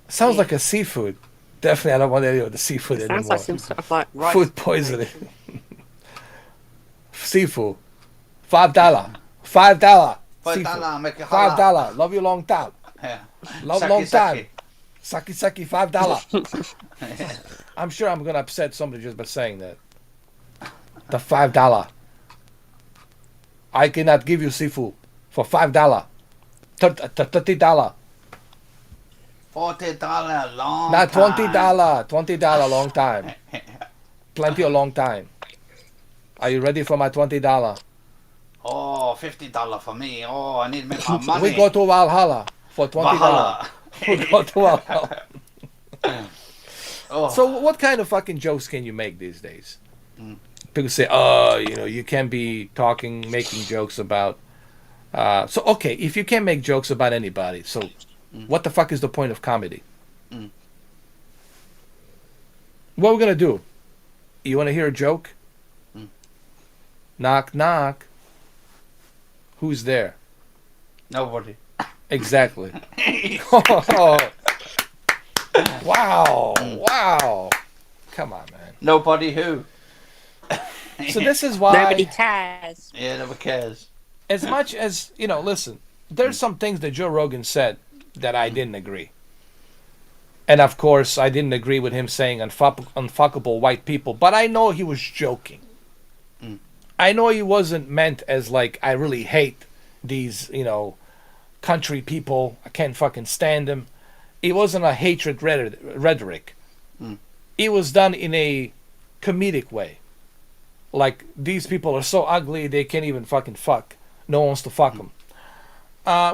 Speaker 1: Sounds like a seafood. Definitely, I don't want any of the seafood
Speaker 4: Sounds
Speaker 1: anymore.
Speaker 4: like some sort of like rice
Speaker 1: Food poisoning.
Speaker 4: combination.
Speaker 1: Seafood. $5. $5.
Speaker 3: $5, make it
Speaker 1: $5. Love you long time.
Speaker 3: Yeah.
Speaker 1: Long
Speaker 3: Saki,
Speaker 1: time. Saki $5. I'm sure I'm gonna upset somebody just by saying that. The $5. I cannot give you seafood. for $5. $30.
Speaker 3: $40 long
Speaker 1: Not
Speaker 3: time.
Speaker 1: $20. $20 long time. Plenty of long time. Are you ready for my $20?
Speaker 3: Oh, $50 for me. Oh, I need to make my money.
Speaker 1: We go to Valhalla for $20.
Speaker 3: Valhalla.
Speaker 1: We go to Valhalla.
Speaker 3: Oh.
Speaker 1: So what kind of fucking jokes can you make these days? People say, you can't be making jokes about... so, okay, if you can't make jokes about anybody, so what the fuck is the point of comedy? What we're going to do? You want to hear a joke? Knock, knock. Who's there?
Speaker 3: Nobody.
Speaker 1: Exactly. Wow. Come on, man.
Speaker 3: Nobody who?
Speaker 1: So this is why...
Speaker 4: Nobody cares.
Speaker 3: Yeah, nobody cares.
Speaker 1: As much as, listen, there's some things that Joe Rogan said that I didn't agree. And of course, I didn't agree with him saying unfuckable white people, but I know he was joking. I know he wasn't meant as like, I really hate these, country people. I can't fucking stand them. It wasn't a hatred rhetoric. It was done in a comedic way. Like, these people are so ugly, they can't even fucking fuck. No one wants to fuck them.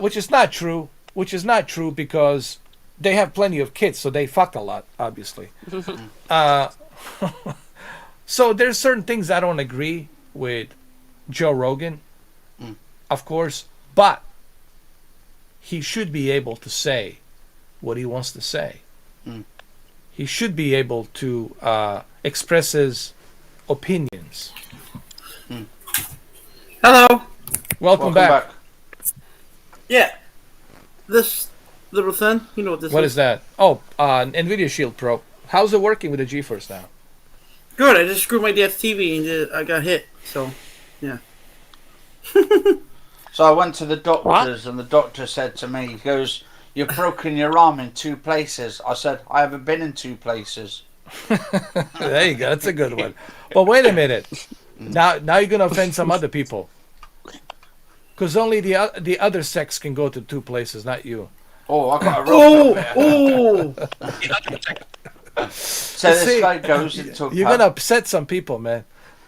Speaker 1: Which is not true. Which is not true because they have plenty of kids, so they fuck a lot, obviously. So there's certain things I don't agree with Joe Rogan, of course, but he should be able to say what he wants to say. He should be able to express his opinions.
Speaker 5: Hello.
Speaker 1: Welcome back.
Speaker 5: Yeah. This little thing, you know what this
Speaker 1: What is that? Oh, NVIDIA Shield Pro. How's it working with the GeForce now?
Speaker 5: Good. I just screwed my dad's TV and I got hit. So, yeah.
Speaker 3: So I went to the doctors and the doctor said to me, he goes, "You've broken your arm in 2 places." I said, "I haven't been in 2 places."
Speaker 1: There you go. That's a good one. But wait a minute. Now you're gonna offend some other people. Because only the other sex can go to 2 places, not you.
Speaker 3: Oh, I got a rope up
Speaker 5: Oh!
Speaker 3: So this guy goes into a pub.
Speaker 1: You're gonna upset some people, man.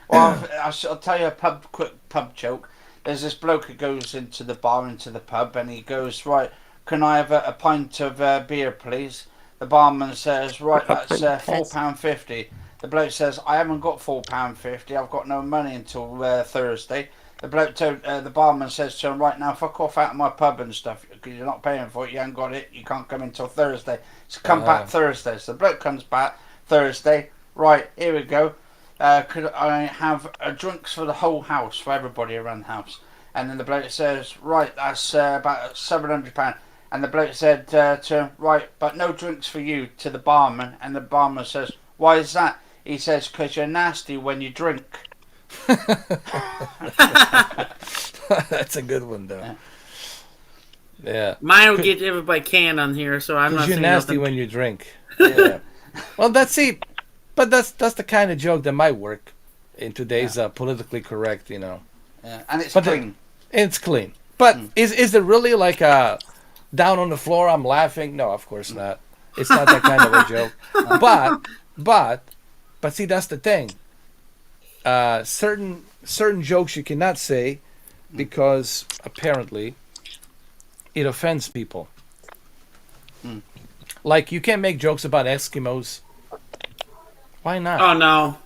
Speaker 3: Well, I'll tell you a quick pub joke. There's this bloke who goes into the bar, into the pub, and he goes, "Right, can I have a pint of beer, please?" The barman says, "Right, that's £4.50. The bloke says, "I haven't got £4.50. I've got no money until Thursday." The bloke the barman says to him, "Right, now fuck off out of my pub and stuff, because you're not paying for it. You haven't got it. You can't come until Thursday. So come back Thursday." So the bloke comes back Thursday. "Right, here we go. Could I have drinks for the whole house, for everybody around the house?" And then the bloke says, "Right, that's about £700. And the bloke said to him, "Right, but no drinks for you," to the barman. And the barman says, "Why is that?" He says, "'Cause you're nasty when you drink."
Speaker 1: That's a good one, though. Yeah.
Speaker 5: Mine will get everybody canned on here, so I'm not
Speaker 1: You're
Speaker 5: saying
Speaker 1: nasty
Speaker 5: nothing.
Speaker 1: when you drink. Yeah. Well, but that's the kind of joke that might work in today's politically correct,
Speaker 3: Yeah. And it's
Speaker 1: But
Speaker 3: clean.
Speaker 1: It's clean. But is it really like a down on the floor, I'm laughing? No, of course not. It's not that kind of a joke. But see, that's the thing. Certain jokes you cannot say because apparently it offends people. Like, you can't make jokes about Eskimos. Why not?
Speaker 5: Oh, no.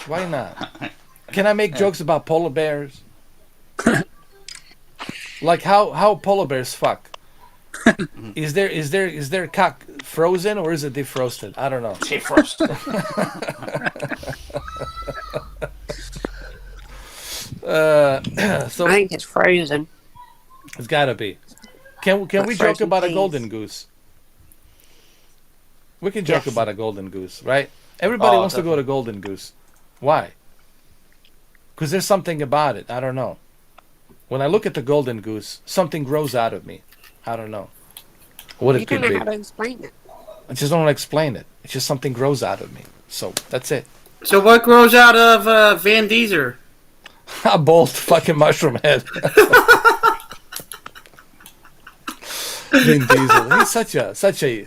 Speaker 1: Why not? Can I make jokes about polar bears? Like how polar bears fuck? Is their cock frozen or is it defrosted? I don't know.
Speaker 3: Defrosted.
Speaker 1: So
Speaker 4: I think it's frozen.
Speaker 1: it's gotta be. Can we joke
Speaker 4: frozen
Speaker 1: about a
Speaker 4: cheese.
Speaker 1: golden goose? We can joke
Speaker 4: Yes.
Speaker 1: about a golden goose, right? Everybody
Speaker 3: Oh,
Speaker 1: wants to go to golden goose. Why? Because there's something about it. I don't know. When I look at the golden goose, something grows out of me. I don't know what
Speaker 4: You
Speaker 1: it
Speaker 4: don't
Speaker 1: could
Speaker 4: know
Speaker 1: be.
Speaker 4: how to explain it.
Speaker 1: I just don't explain it. It's just something grows out of me. So that's it.
Speaker 5: So what grows out of Van Diesel?
Speaker 1: A bald fucking mushroom head. Vin Diesel. He's such a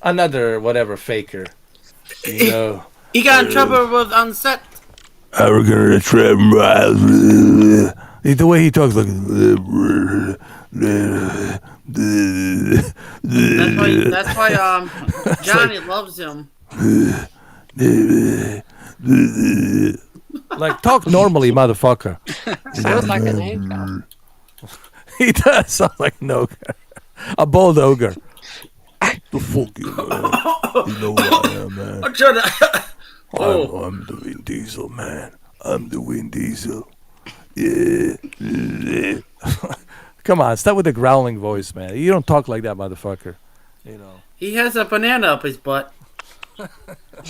Speaker 1: another whatever faker. You know.
Speaker 5: He got in trouble with on set.
Speaker 1: Arrogant the way he talks like.
Speaker 5: That's why Johnny loves him.
Speaker 1: Like talk normally, motherfucker.
Speaker 6: Sounds like an angel.
Speaker 1: He does sound like an ogre. A bold ogre. The fuck you, man. You know who I am, man.
Speaker 5: I'm trying to.
Speaker 1: I'm the Vin Diesel, man. I'm the Vin Diesel. Yeah. Come on, stop with the growling voice, man. You don't talk like that, motherfucker. You know.
Speaker 5: He has a banana up his butt.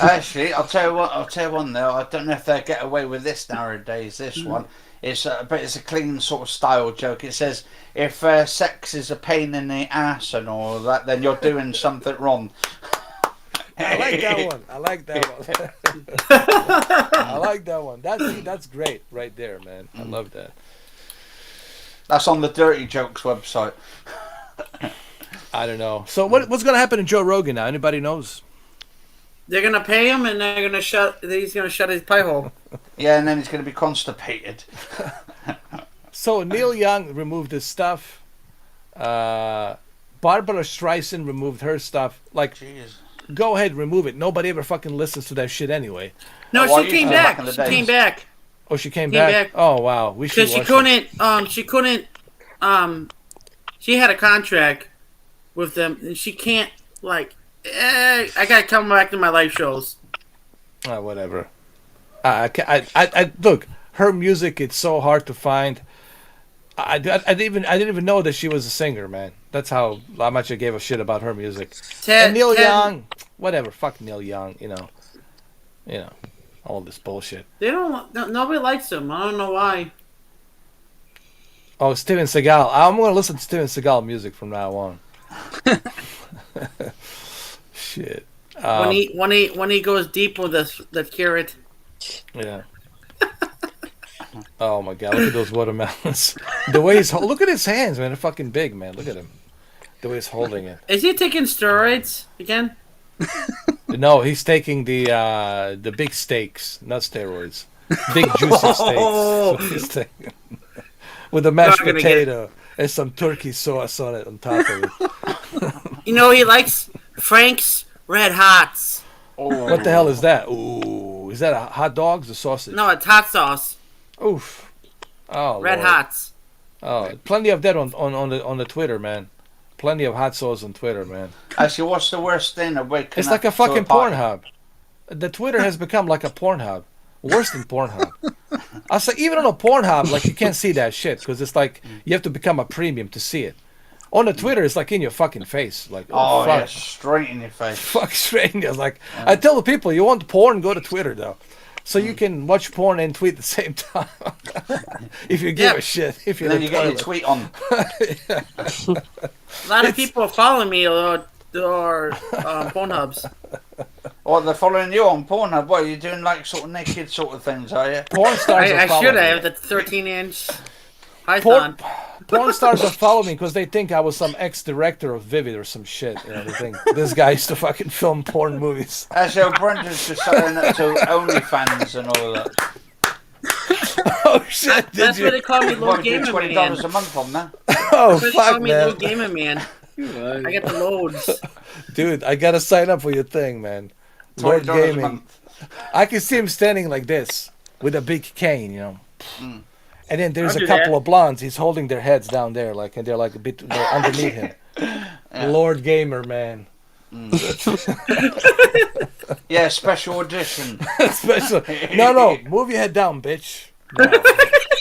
Speaker 3: Actually, I'll tell you what. I'll tell you one though. I don't know if they get away with this nowadays. This one, but it's a clean sort of style joke. It says, "If sex is a pain in the ass and all that, then you're doing something wrong."
Speaker 1: I like that one. I like that one. That's great right there, man. I love that.
Speaker 3: That's on the Dirty Jokes website.
Speaker 1: I don't know. So what's gonna happen to Joe Rogan now? Anybody knows?
Speaker 5: They're gonna pay him, and they're gonna he's gonna shut his pie hole.
Speaker 3: Yeah, and then he's going to be constipated.
Speaker 1: So Neil Young removed his stuff. Barbara Streisand removed her stuff. Like,
Speaker 3: Jeez.
Speaker 1: go ahead, remove it. Nobody ever fucking listens to that shit anyway.
Speaker 5: No,
Speaker 3: Oh,
Speaker 5: she came back. She came back
Speaker 1: Oh, she came back? Oh, wow. We should
Speaker 5: because she couldn't. She had a contract with them, and she can't like. I gotta come back to my live shows.
Speaker 1: Whatever. I look. Her music, it's so hard to find. I didn't even know that she was a singer, man. That's how much I gave a shit about her music. And Neil Young, whatever. Fuck Neil Young. You know, all this bullshit.
Speaker 5: They don't. Nobody likes him. I don't know why.
Speaker 1: Oh, Steven Seagal. I'm gonna listen to Steven Seagal music from now on. Shit.
Speaker 5: When he goes deep with the carrot.
Speaker 1: Yeah. Oh my god! Look at those watermelons. The way he's look at his hands, man. They're fucking big, man. Look at him. The way he's holding it.
Speaker 5: Is he taking steroids again?
Speaker 1: No, he's taking the big steaks, not steroids. Big juicy steaks. With a mashed potato and some turkey sauce on it on top of it.
Speaker 5: You know he likes Frank's Red Hots.
Speaker 3: Oh.
Speaker 1: What the hell is that? Ooh, is that a hot dogs or sausage?
Speaker 5: No, it's hot sauce.
Speaker 1: Oof. Oh,
Speaker 5: Red
Speaker 1: Lord.
Speaker 5: Hots.
Speaker 1: Oh, plenty of that on the Twitter, man. Plenty of hot sauce on Twitter, man.
Speaker 3: Actually, what's the worst thing of waking
Speaker 1: It's
Speaker 3: up
Speaker 1: like a
Speaker 3: to
Speaker 1: fucking
Speaker 3: party?
Speaker 1: Pornhub. The Twitter has become like a Pornhub. Worse than Pornhub. I say even on a Pornhub, like you can't see that shit because it's like you have to become a premium to see it. On the Twitter, it's like in your fucking face. Like,
Speaker 3: Oh,
Speaker 1: fuck.
Speaker 3: yeah, straight in your face.
Speaker 1: Fuck straight in your like. I tell the people, you want porn, go to Twitter though. So you can watch porn and tweet at the same time. If you give a shit. If you're
Speaker 3: And then
Speaker 1: the
Speaker 3: you get your
Speaker 1: toilet.
Speaker 3: tweet on.
Speaker 5: A lot of people follow me or Pornhubs.
Speaker 3: Or they're following you on Pornhub. What, are you doing like sort of naked sort of things, are you?
Speaker 1: Porn stars are
Speaker 5: I
Speaker 1: following
Speaker 5: should
Speaker 1: me.
Speaker 5: have the 13-inch python.
Speaker 1: Porn stars don't follow me because they think I was some ex-director of Vivid or some shit. You know, they think this guy used to fucking film porn movies.
Speaker 3: So Brendan's just signing up to OnlyFans and all that.
Speaker 1: Oh shit! Did
Speaker 5: That's
Speaker 1: you?
Speaker 5: what they call me, Little
Speaker 3: What, do
Speaker 5: Gamer
Speaker 3: $20
Speaker 5: Man.
Speaker 3: a month on that?
Speaker 1: Oh
Speaker 5: That's what they call
Speaker 1: fuck,
Speaker 5: me, Little
Speaker 1: man,
Speaker 5: Gamer Man. I get the loads.
Speaker 1: dude, I gotta sign up for your thing, man. Lord
Speaker 3: $20 a
Speaker 1: Gaming.
Speaker 3: month.
Speaker 1: I can see him standing like this with a big cane, you know. And then there's
Speaker 5: I'll
Speaker 1: a
Speaker 5: do
Speaker 1: couple
Speaker 5: that.
Speaker 1: of blondes. He's holding their heads down there, like, and they're like a bit they're underneath him. Lord Gamer, man.
Speaker 3: Yeah, special edition.
Speaker 1: Special. No, move your head down, bitch. No.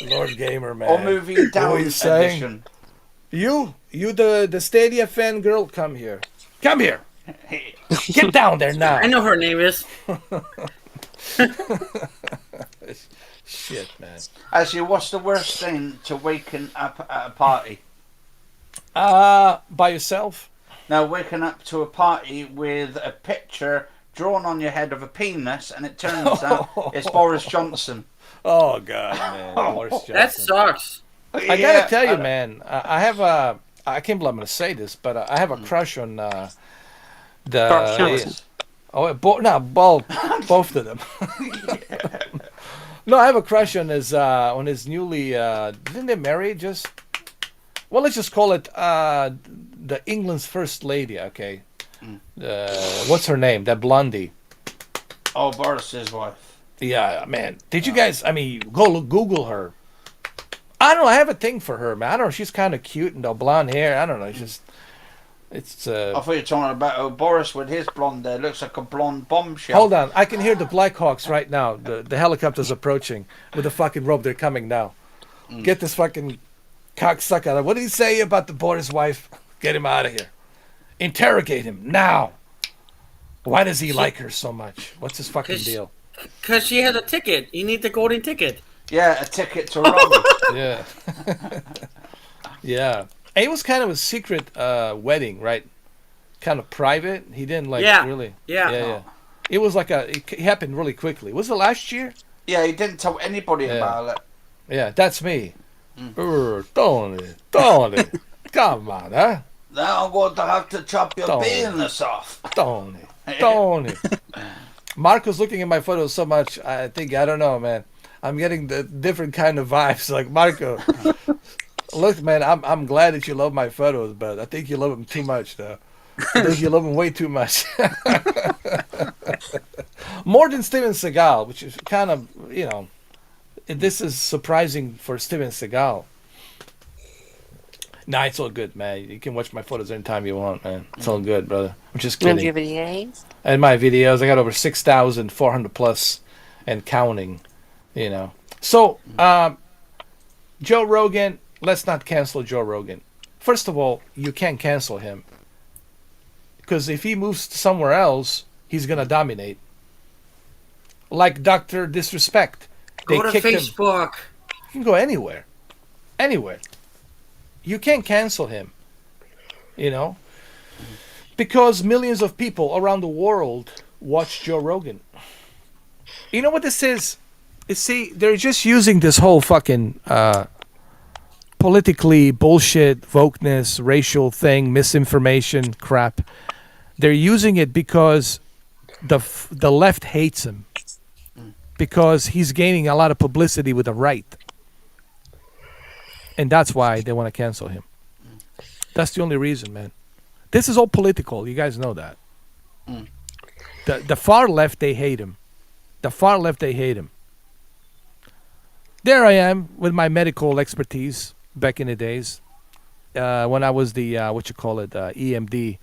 Speaker 1: Lord Gamer, man.
Speaker 3: Or movie down
Speaker 1: What are you saying?
Speaker 3: edition.
Speaker 1: You the Stadia fan girl, come here. Come here. Get down there now.
Speaker 5: I know her name is.
Speaker 1: Shit, man.
Speaker 3: Actually, what's the worst thing to waking up at a party?
Speaker 1: By yourself?
Speaker 3: Now, waking up to a party with a picture drawn on your head of a penis, and it turns out it's Boris Johnson.
Speaker 1: Oh god, man. Boris Johnson.
Speaker 5: That sucks.
Speaker 1: I gotta tell you, man. I have I can't believe I'm going to say this, but I have a crush on
Speaker 4: Boris
Speaker 1: the.
Speaker 4: Johnson.
Speaker 1: Both of them. No, I have a crush on his newly. Didn't they marry just? Well, let's just call it the England's first lady. Okay, what's her name? That blondie.
Speaker 3: Oh, Boris's wife.
Speaker 1: Yeah, man. Did you guys? I mean, Google her. I don't know. I have a thing for her, man. I don't know. She's kind of cute and the blonde hair. I don't know. It's.
Speaker 3: I thought you were talking about Boris with his blonde hair. Looks like a blonde bombshell.
Speaker 1: Hold on. I can hear the Blackhawks right now. The helicopter's approaching with the fucking rope. They're coming now. Get this fucking cocksucker out of. What did he say about the Boris wife? Get him out of here. Interrogate him now. Why does he like her so much? What's his fucking deal?
Speaker 5: Because she has a ticket. You need the golden ticket.
Speaker 3: Yeah, a ticket to Rome.
Speaker 1: Yeah. Yeah. And it was kind of a secret wedding, right? Kind of private. He didn't really.
Speaker 5: Yeah.
Speaker 1: It was like it happened really quickly. Was it last year?
Speaker 3: Yeah, he didn't tell anybody about it.
Speaker 1: Yeah, that's me. Tony. Come on, huh?
Speaker 3: Now I'm going to have to chop your
Speaker 1: Don't.
Speaker 3: penis off.
Speaker 1: Tony. Marco's looking at my photos so much, I don't know, man. I'm getting the different kind of vibes. Like, Marco, look, man, I'm glad that you love my photos, but I think you love them too much, though. I think you love them way too much. More than Steven Seagal, which is kind of, this is surprising for Steven Seagal. Nah, it's all good, man. You can watch my photos anytime you want, man. It's all good, brother. I'm just
Speaker 4: And
Speaker 1: kidding.
Speaker 4: your videos?
Speaker 1: And my videos, I got over 6,400 plus and counting, So, Joe Rogan, let's not cancel Joe Rogan. First of all, you can't cancel him. Because if he moves somewhere else, he's going to dominate. Like Dr. Disrespect.
Speaker 5: Go to
Speaker 1: kicked him.
Speaker 5: Facebook.
Speaker 1: You can go anywhere. Anywhere. You can't cancel him. Because millions of people around the world watch Joe Rogan. You know what this is? They're just using this whole fucking politically bullshit, wokeness, racial thing, misinformation crap. They're using it because the left hates him. Because he's gaining a lot of publicity with the right. And that's why they want to cancel him. That's the only reason, man. This is all political. You guys know that. The far left, they hate him. There I am with my medical expertise back in the days. When I was the, EMD.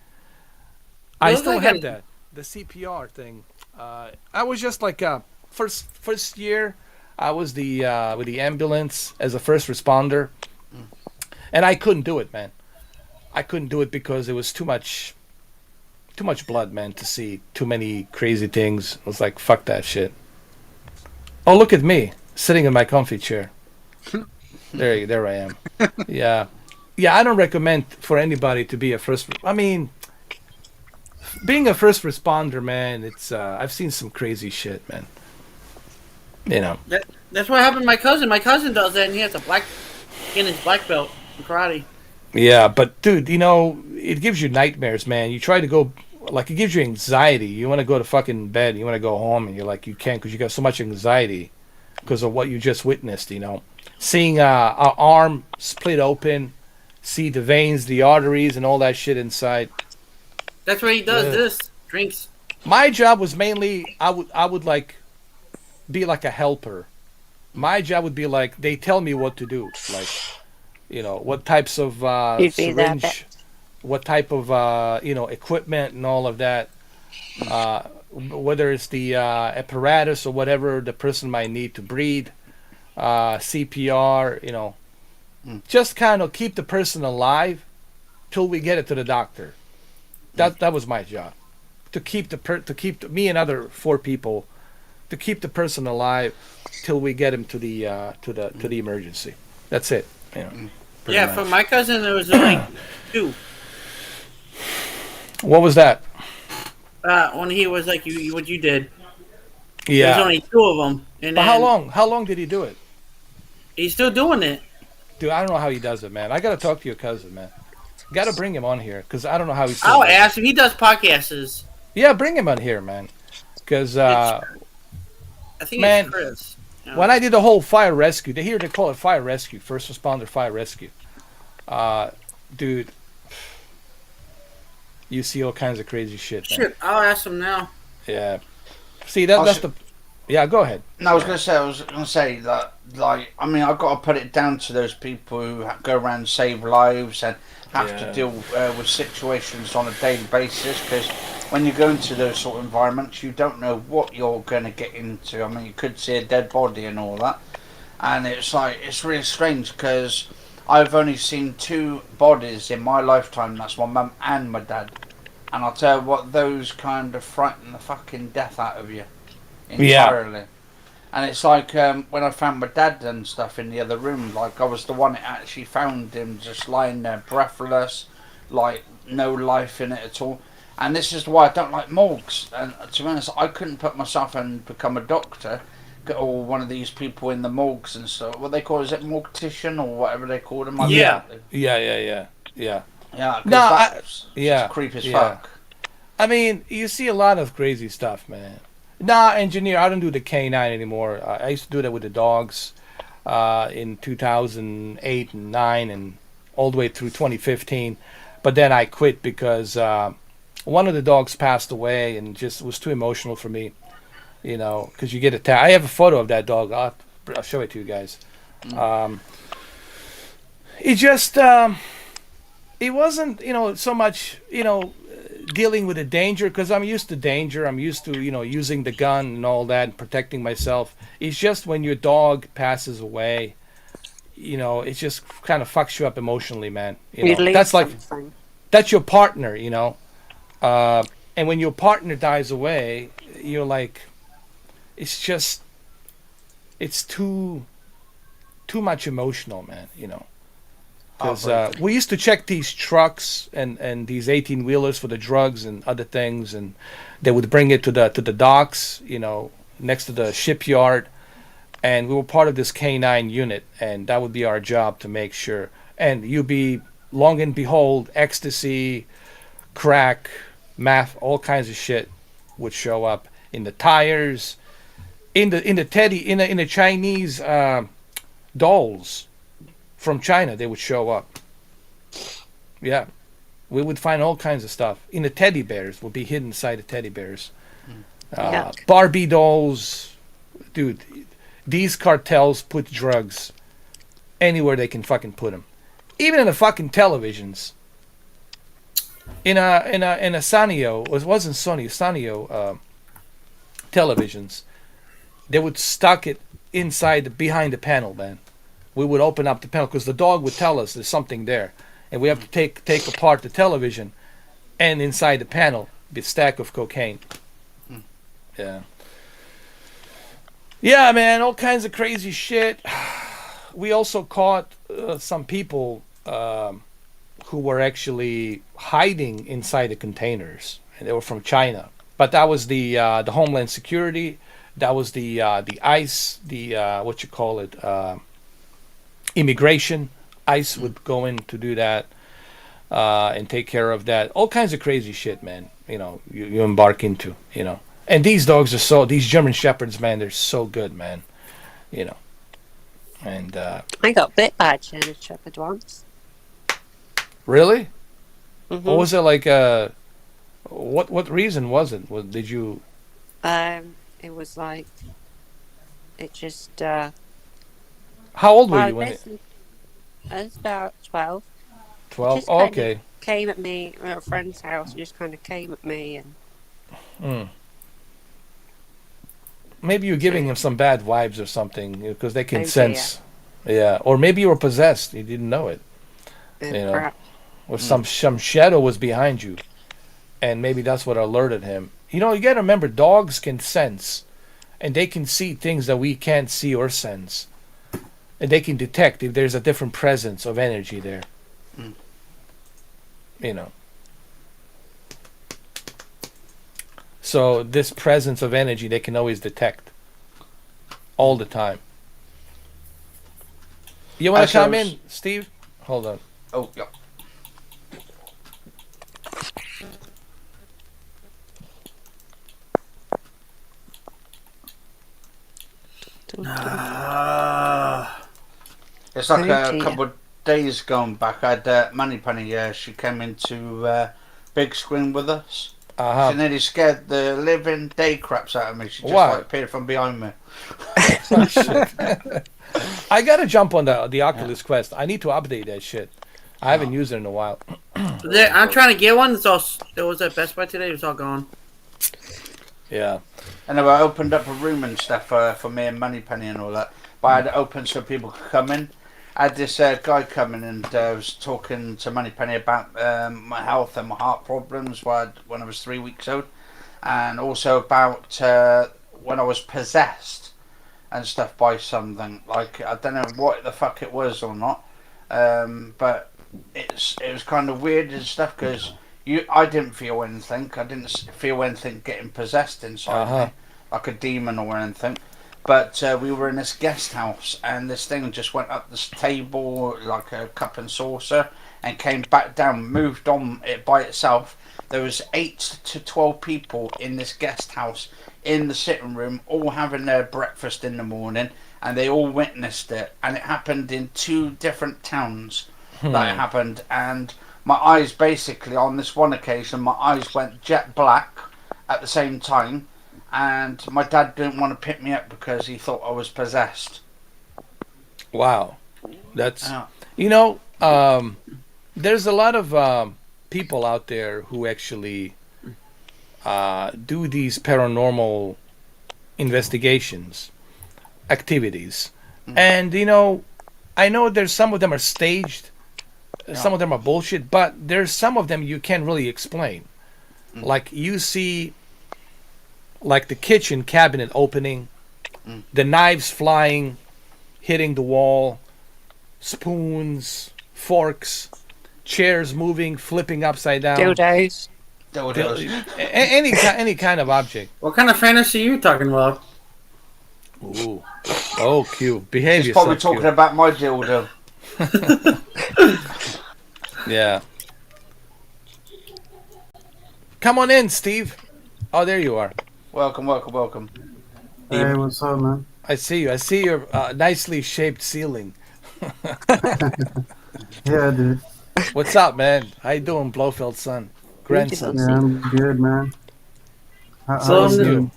Speaker 1: I still have that. The CPR thing. I was just like, first year, I was with the ambulance as a first responder. And I couldn't do it, man. I couldn't do it because it was too much blood, man, to see too many crazy things. I was like, fuck that shit. Oh, look at me, sitting in my comfy chair. There I am. Yeah, I don't recommend for anybody to be a first. I mean, being a first responder, man, it's I've seen some crazy shit, man.
Speaker 5: That's what happened to my cousin. My cousin does that, and he has his black belt in karate.
Speaker 1: Yeah, but dude, it gives you nightmares, man. You try to go, it gives you anxiety. You want to go to fucking bed, you want to go home, and you're like, you can't because you got so much anxiety because of what you just witnessed, Seeing an arm split open, see the veins, the arteries, and all that shit inside.
Speaker 5: That's what he does, this. Drinks.
Speaker 1: My job was mainly, I would be like a helper. My job would be they tell me what to do. What types of syringe, what type of, equipment and all of that. Whether it's the apparatus or whatever the person might need to breathe, CPR, just kind of keep the person alive till we get it to the doctor. That was my job, to keep me and other 4 people, to keep the person alive till we get him to the emergency. That's it.
Speaker 5: Yeah,
Speaker 1: much.
Speaker 5: for my cousin, there was only 2.
Speaker 1: What was that?
Speaker 5: When he was like what you did.
Speaker 1: Yeah.
Speaker 5: There's only 2 of them. And
Speaker 1: But how long? How long did he do it?
Speaker 5: He's still doing it.
Speaker 1: Dude, I don't know how he does it, man. I gotta talk to your cousin, man. Got to bring him on here because I don't know how he's.
Speaker 5: I'll ask him. He does podcasts.
Speaker 1: Yeah, bring him on here, man. Because
Speaker 5: I think
Speaker 1: man,
Speaker 5: it's Chris. You know?
Speaker 1: when I did the whole fire rescue, they call it fire rescue, first responder fire rescue. Dude, you see all kinds of crazy shit, man.
Speaker 5: Shit, I'll ask him now.
Speaker 1: Yeah. See, that's the. Yeah, go ahead.
Speaker 3: No, I was gonna say that, like, I mean, I've got to put it down to those people who go around and save lives and have to deal with situations on a daily basis. Because when you go into those sort of environments, you don't know what you're going to get into. I mean, you could see a dead body and all that, and it's like it's really strange because I've only seen 2 bodies in my lifetime. That's my mum and my dad, and I'll tell you what, those kind of frighten the fucking death out of you. Entirely. And it's like when I found my dad and stuff in the other room, like I was the one that actually found him just lying there breathless, like no life in it at all. And this is why I don't like morgues. And to be honest, I couldn't put myself and become a doctor or one of these people in the morgues and stuff. What they call, is it mortician or whatever they call them?
Speaker 1: Yeah.
Speaker 3: Yeah,
Speaker 1: No,
Speaker 3: that's
Speaker 1: yeah,
Speaker 3: creepy as
Speaker 1: yeah.
Speaker 3: fuck.
Speaker 1: I mean, you see a lot of crazy stuff, man. Nah, engineer, I don't do the K9 anymore. I used to do that with the dogs in 2008 and 9 and all the way through 2015. But then I quit because one of the dogs passed away and just was too emotional for me, you know, because you get attacked. I have a photo of that dog. I'll show it to you guys. It just, it wasn't, you know, so much, you know, dealing with the danger, because I'm used to danger. I'm used to, you know, using the gun and all that and protecting myself. It's just when your dog passes away, you know, it just kind of fucks you up emotionally, man. You know, that's like, that's your partner, you know. And when your partner dies away, you're like, it's just, it's too much emotional, man, you know. Because we used to check these trucks and these 18-wheelers for the drugs and other things, and they would bring it to the docks, you know, next to the shipyard, and we were part of this K9 unit, and that would be our job to make sure. And you'd be, long and behold, ecstasy, crack, meth, all kinds of shit would show up in the tires, in the Chinese dolls. From China, they would show up. Yeah. We would find all kinds of stuff. In the teddy bears, would be hidden inside the teddy bears. Barbie dolls. Dude, these cartels put drugs anywhere they can fucking put them. Even in the fucking televisions. In a Sanyo, it wasn't Sony, Sanyo televisions, they would stuck it inside, behind the panel, man. We would open up the panel because the dog would tell us there's something there, and we have to take apart the television, and inside the panel be a stack of cocaine. Yeah, man, all kinds of crazy shit. We also caught some people who were actually hiding inside the containers, and they were from China. But that was the Homeland Security. That was the ICE, what you call it. Immigration. ICE would go in to do that and take care of that. All kinds of crazy shit, man. You know, you embark into, you know. And these dogs are these German Shepherds, man, they're so good, man. You know. And
Speaker 4: I got bit by a German Shepherd once.
Speaker 1: Really?
Speaker 4: Mm-hmm.
Speaker 1: What was it like? What reason was it? Did you?
Speaker 4: It was like, it just.
Speaker 1: How old were you when it?
Speaker 4: I was about 12.
Speaker 1: 12. Oh, okay.
Speaker 4: Came at me at a friend's house. Just kind of came at me and.
Speaker 1: Maybe you're giving him some bad vibes or something, because they can sense. Yeah, or maybe you were possessed. You didn't know it. You know, or some shadow was behind you, and maybe that's what alerted him. You know, you got to remember, dogs can sense, and they can see things that we can't see or sense. And they can detect if there's a different presence of energy there. You know. So this presence of energy they can always detect. All the time. You want to come in, Steve? Hold on.
Speaker 3: Oh, yeah. It's like
Speaker 6: Oh,
Speaker 3: a
Speaker 6: dear.
Speaker 3: couple of days going back. I had Moneypenny. She came into big screen with us. She nearly scared the living day craps out of me. She just
Speaker 1: Why?
Speaker 3: like appeared from behind me.
Speaker 1: Oh, shit. I gotta jump on the Oculus Quest. I need to update that shit. I haven't used it in a while.
Speaker 5: I'm trying to get one. It was at Best Buy today. It was all gone.
Speaker 1: Yeah.
Speaker 3: And I opened up a room and stuff for me and Moneypenny and all that. But I had it open so people could come in. I had this guy come in and was talking to Moneypenny about my health and my heart problems when I was 3 weeks old. And also about when I was possessed and stuff by something. Like, I don't know what the fuck it was or not. But it was kind of weird and stuff because I didn't feel anything. I didn't feel anything getting possessed inside me, like a demon or anything. But we were in this guest house, and this thing just went up this table like a cup and saucer, and came back down, moved on it by itself. There was 8 to 12 people in this guest house in the sitting room, all having their breakfast in the morning, and they all witnessed it. And it happened in 2 different towns that it happened, and my eyes basically, on this one occasion, my eyes went jet black at the same time, and my dad didn't want to pick me up because he thought I was possessed.
Speaker 1: Wow. That's, there's a lot of people out there who actually do these paranormal investigations, activities. And, I know there's some of them are staged, some of them are bullshit, but there's some of them you can't really explain. Like you see, like the kitchen cabinet opening, the knives flying, hitting the wall, spoons, forks, chairs moving, flipping upside down.
Speaker 6: Dildos.
Speaker 1: Any kind of object.
Speaker 5: What kind of fantasy are you talking about?
Speaker 1: Ooh. Oh, cute. Behave
Speaker 3: He's probably
Speaker 1: yourself.
Speaker 3: talking about my dildo.
Speaker 1: Yeah. Come on in, Steve. Oh, there you are.
Speaker 3: Welcome.
Speaker 7: Hey, what's up, man?
Speaker 1: I see you. I see your nicely shaped ceiling.
Speaker 7: Yeah, dude.
Speaker 1: What's up, man? How you doing, Blofeld's son? Grandson.
Speaker 7: Yeah, I'm good, man.
Speaker 1: So what's
Speaker 7: you
Speaker 1: new?
Speaker 7: doing?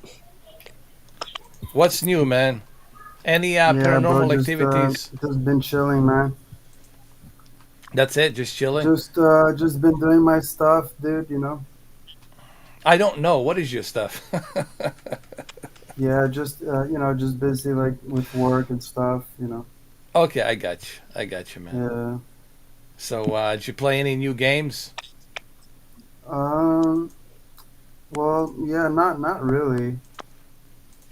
Speaker 1: What's new, man? Any paranormal
Speaker 7: bro,
Speaker 1: activities?
Speaker 7: Just been chilling, man.
Speaker 1: That's it? Just chilling?
Speaker 7: Just been doing my stuff, dude.
Speaker 1: I don't know. What is your stuff?
Speaker 7: Yeah, just just busy like with work and stuff.
Speaker 1: Okay, I got you, man.
Speaker 7: Yeah.
Speaker 1: So, did you play any new games?
Speaker 7: Well, yeah, not really.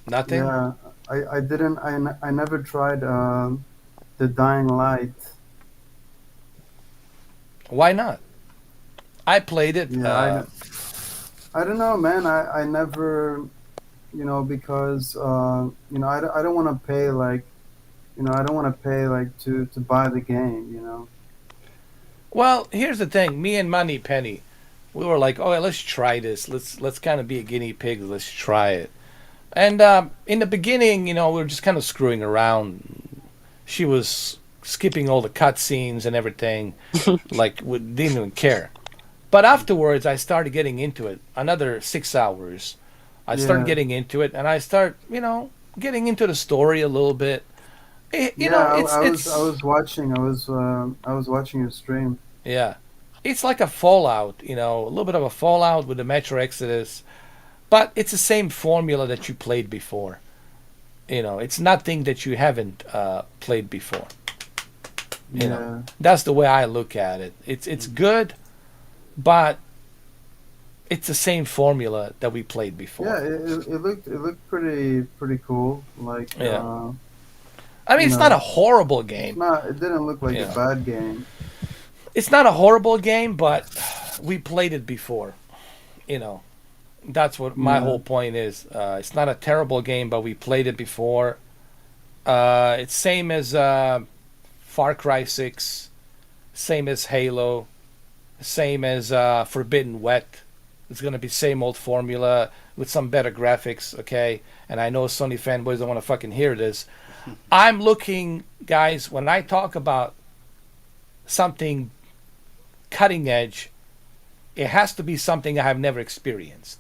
Speaker 1: Nothing?
Speaker 7: Yeah, I didn't. I never tried the Dying Light.
Speaker 1: Why not? I played it.
Speaker 7: Yeah, I don't know, man. I never, because I don't want to pay like, I don't want to pay like to buy the game.
Speaker 1: Well, here's the thing. Me and Moneypenny, we were like, oh, let's try this. Let's kind of be a guinea pig. Let's try it. And in the beginning, we were just kind of screwing around. She was skipping all the cutscenes and everything, like we didn't even care. But afterwards, I started getting into it. Another 6 hours. I started getting into it, and I start, getting into the story a little bit. I
Speaker 7: was watching your stream.
Speaker 1: Yeah, it's like a Fallout, a little bit of a Fallout with the Metro Exodus, but it's the same formula that you played before. It's nothing that you haven't played before. That's the way I look at it. It's good, but it's the same formula that we played before.
Speaker 7: Yeah, it looked pretty cool. Like
Speaker 1: I mean, it's not a horrible game.
Speaker 7: It didn't look like a bad game.
Speaker 1: It's not a horrible game, but we played it before. That's what my whole point is. It's not a terrible game, but we played it before. It's same as Far Cry 6, same as Halo, same as Forbidden West. It's going to be same old formula. with some better graphics, okay? And I know Sony fanboys don't want to fucking hear this. I'm looking, guys, when I talk about something cutting edge, it has to be something I have never experienced.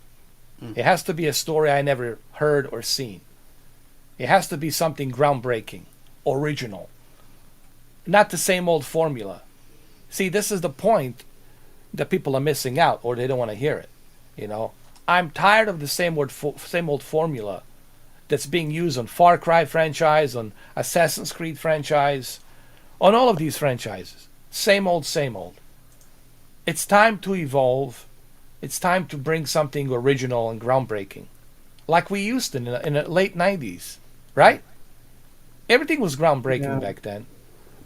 Speaker 1: It has to be a story I never heard or seen. It has to be something groundbreaking, original. Not the same old formula. See, this is the point that people are missing out, or they don't want to hear it. You know, I'm tired of the same old formula that's being used on Far Cry franchise, on Assassin's Creed franchise, on all of these franchises. Same old, same old. It's time to evolve. It's time to bring something original and groundbreaking, like we used to in the late 90s, right? Everything was groundbreaking back then,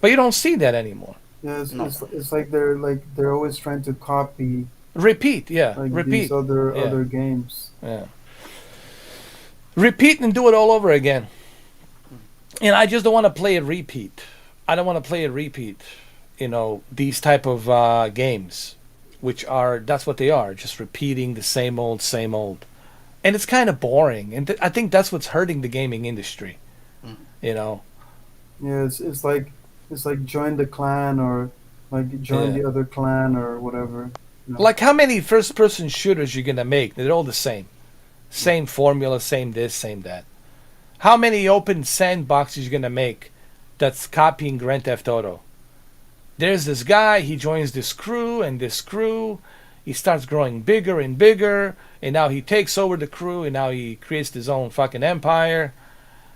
Speaker 1: but you don't see that anymore.
Speaker 7: Yeah, it's like they're always trying to copy.
Speaker 1: Repeat, yeah.
Speaker 7: Like
Speaker 1: repeat.
Speaker 7: These other games.
Speaker 1: Yeah. Repeat and do it all over again. And I just don't want to play a repeat. I don't want to play a repeat. You know, these type of games, which are, that's what they are, just repeating the same old, same old. And it's kind of boring. And I think that's what's hurting the gaming industry. You know?
Speaker 7: Yeah, it's like join the clan or like join the other clan or whatever. You know?
Speaker 1: Like how many first-person shooters you're going to make? They're all the same. Same formula, same this, same that. How many open sandboxes you're going to make that's copying Grand Theft Auto? There's this guy, he joins this crew, and this crew, he starts growing bigger and bigger, and now he takes over the crew, and now he creates his own fucking empire,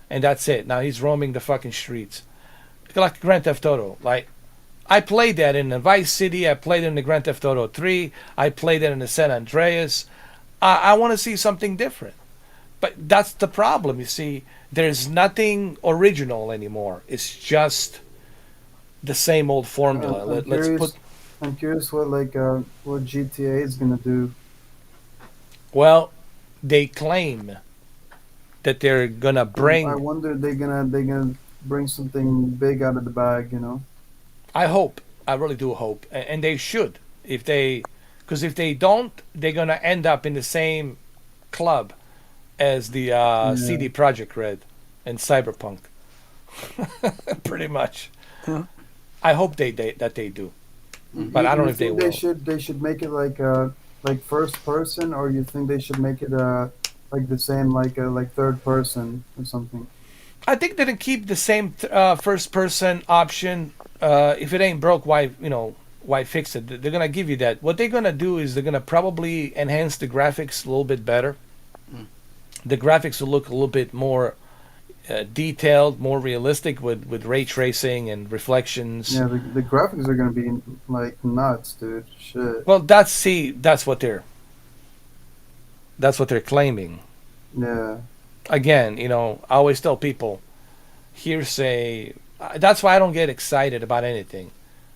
Speaker 1: and that's it. Now he's roaming the fucking streets. Like Grand Theft Auto. Like, I played that in the Vice City, I played it in the Grand Theft Auto 3, I played it in the San Andreas. I want to see something different. But that's the problem, you see. There's nothing original anymore. It's just the same old formula.
Speaker 7: I'm curious what what GTA is gonna do.
Speaker 1: Well, they claim that they're gonna bring.
Speaker 7: I wonder they're gonna bring something big out of the bag. You know.
Speaker 1: I hope. I really do hope, and they should. Because if they don't, they're gonna end up in the same club as the CD Projekt Red and Cyberpunk. Pretty much.
Speaker 2: Huh?
Speaker 1: I hope they do, but I don't know if they will.
Speaker 7: They should make it like first person, or you think they should make it like the same like third person or something.
Speaker 1: I think they can keep the same first person option. If it ain't broke, why fix it? They're gonna give you that. What they're gonna do is they're gonna probably enhance the graphics a little bit better. The graphics will look a little bit more detailed, more realistic with ray tracing and reflections.
Speaker 7: Yeah, the graphics are gonna be like nuts, dude. Shit.
Speaker 1: Well, that's what they're claiming.
Speaker 7: Yeah.
Speaker 1: Again, I always tell people, hearsay. That's why I don't get excited about anything.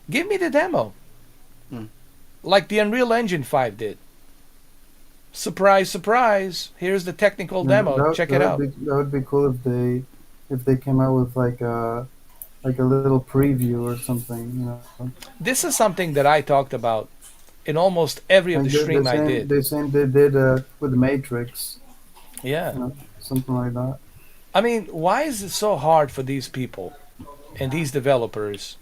Speaker 1: Give me the demo, like the Unreal Engine 5 did. Surprise, surprise! Here's the technical demo. Check it out.
Speaker 7: That would be cool if they came out with like a little preview or something.
Speaker 1: This is something that I talked about in almost every of the stream I did.
Speaker 7: They did with the Matrix.
Speaker 1: Yeah.
Speaker 7: Something like that.
Speaker 1: I mean, why is it so hard for these people and these developers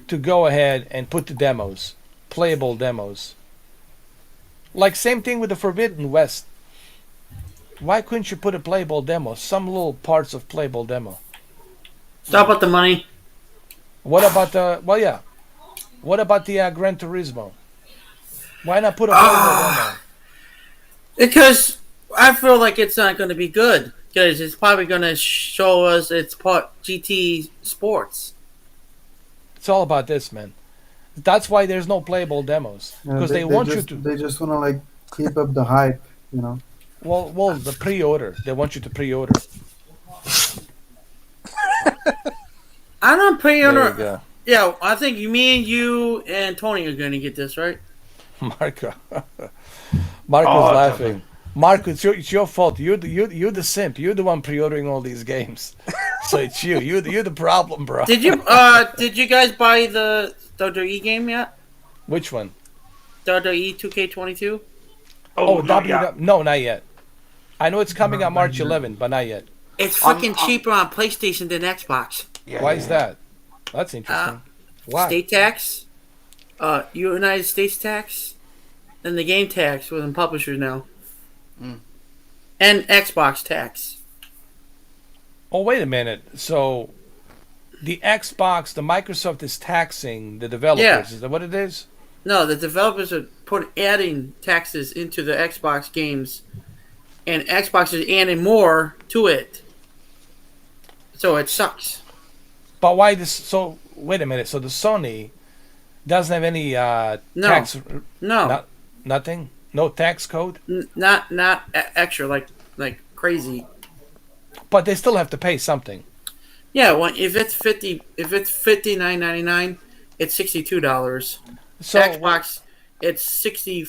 Speaker 1: to go ahead and put the demos, playable demos? Like same thing with the Forbidden West. Why couldn't you put a playable demo? Some little parts of playable demo.
Speaker 5: Stop with the money.
Speaker 1: What about What about the Gran Turismo? Why not put a playable demo?
Speaker 5: Because I feel like it's not going to be good. Because it's probably going to show us it's part GT Sports.
Speaker 1: It's all about this, man. That's why there's no playable demos, because they want you to.
Speaker 7: They just want to like keep up the hype,
Speaker 1: Well, the pre-order. They want you to pre-order.
Speaker 5: I don't pre-order.
Speaker 1: There you go.
Speaker 5: Yeah, I think me and you and Tony are going to get this, right?
Speaker 1: Marco's laughing. Marco, it's your fault. You're the simp. You're the one pre-ordering all these games. So it's you. You're the problem, bro.
Speaker 5: Did you guys buy the WWE game yet?
Speaker 1: Which one?
Speaker 5: WWE 2K22?
Speaker 1: Oh,
Speaker 3: not yet.
Speaker 1: No, not yet. I know it's coming on March 11th, but not yet.
Speaker 5: It's
Speaker 3: I'm-
Speaker 5: fucking
Speaker 3: I'm-
Speaker 5: cheaper on PlayStation than Xbox.
Speaker 3: Yeah,
Speaker 1: Why
Speaker 3: yeah,
Speaker 1: is
Speaker 3: yeah.
Speaker 1: that? That's interesting. Why?
Speaker 5: State tax, United States tax, and the game tax within publishers now, and Xbox tax.
Speaker 1: Oh, wait a minute. So, the Xbox, the Microsoft is taxing the developers.
Speaker 5: Yeah.
Speaker 1: Is that what it is?
Speaker 5: No, the developers are adding taxes into the Xbox games, and Xbox is adding more to it. So it sucks.
Speaker 1: But why this? So, wait a minute. So, the Sony doesn't have any tax.
Speaker 5: No,
Speaker 1: Nothing? No tax code?
Speaker 5: not extra like crazy.
Speaker 1: But they still have to pay something.
Speaker 5: Yeah, well, if it's $59.99, it's $62.
Speaker 1: So,
Speaker 5: Xbox, it's 60,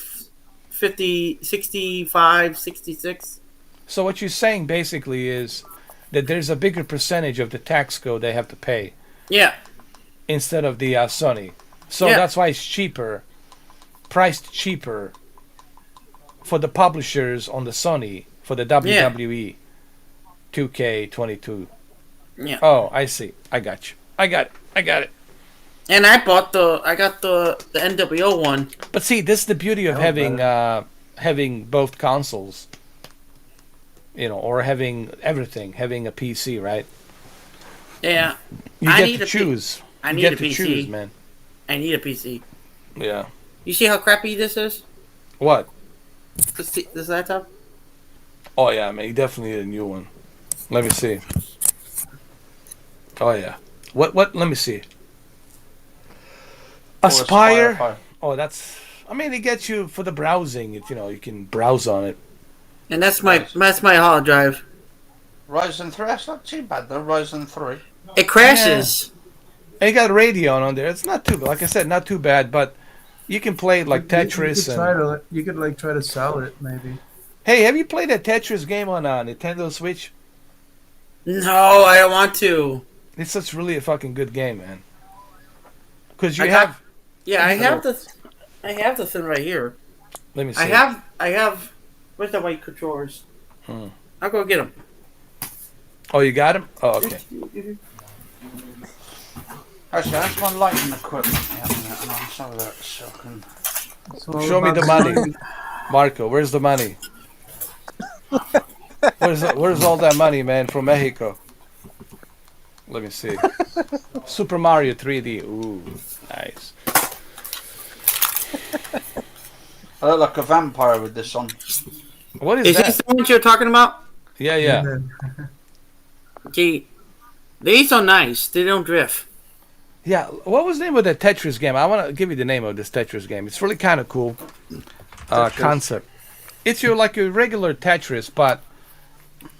Speaker 5: 50, 65, 66.
Speaker 1: So what you're saying basically is that there's a bigger percentage of the tax code they have to pay
Speaker 5: Yeah,
Speaker 1: instead of the Sony. So
Speaker 5: Yeah.
Speaker 1: that's why it's cheaper, priced cheaper for the publishers on the Sony for the WWE 2K22.
Speaker 5: yeah.
Speaker 1: Oh, I see. I got you. I got it.
Speaker 5: And I got the NWO one.
Speaker 1: But see, this is the beauty of having both consoles. You know, or having everything, having a PC, right?
Speaker 5: Yeah,
Speaker 1: You
Speaker 5: I
Speaker 1: get
Speaker 5: need
Speaker 1: to
Speaker 5: a P-
Speaker 1: choose.
Speaker 5: I
Speaker 1: You
Speaker 5: need
Speaker 1: get
Speaker 5: a
Speaker 1: to
Speaker 5: PC.
Speaker 1: choose, man.
Speaker 5: I need a PC.
Speaker 1: Yeah.
Speaker 5: You see how crappy this is?
Speaker 1: What?
Speaker 5: This laptop?
Speaker 1: Oh yeah, man, you definitely need a new one. Let me see. Oh yeah. What? Let me see. Aspire. Oh, that's. I mean, it gets you for the browsing. It, you can browse on it.
Speaker 5: And that's my hard drive.
Speaker 3: Ryzen 3, that's not too bad though, Ryzen 3.
Speaker 5: It crashes.
Speaker 1: And you got a Radeon on there. It's not too, like I said, not too bad. But you can play like Tetris.
Speaker 7: You could try to sell it maybe.
Speaker 1: Hey, have you played that Tetris game on Nintendo Switch?
Speaker 5: No, I don't want to.
Speaker 1: It's such really a fucking good game, man. Because you
Speaker 5: I
Speaker 1: have.
Speaker 5: Yeah, I have the thing right here.
Speaker 1: Let me see.
Speaker 5: I have. Where's the white controllers? I'll go get them.
Speaker 1: Oh, you got him? Oh, okay.
Speaker 3: Actually, that's my lighting equipment. Yeah, and I'll some of that so I can...
Speaker 1: Show me the money. Marco, where's the money? Where's all that money, man, from Mexico? Let me see. Super Mario 3D. Ooh, nice.
Speaker 3: I look like a vampire with this on.
Speaker 1: What is
Speaker 5: Is
Speaker 1: that?
Speaker 5: this the one you're talking about?
Speaker 1: Yeah.
Speaker 5: Gee, these are nice. They don't drift.
Speaker 1: Yeah, what was the name of that Tetris game? I want to give you the name of this Tetris game. It's really kind of cool concept. It's like a regular Tetris, but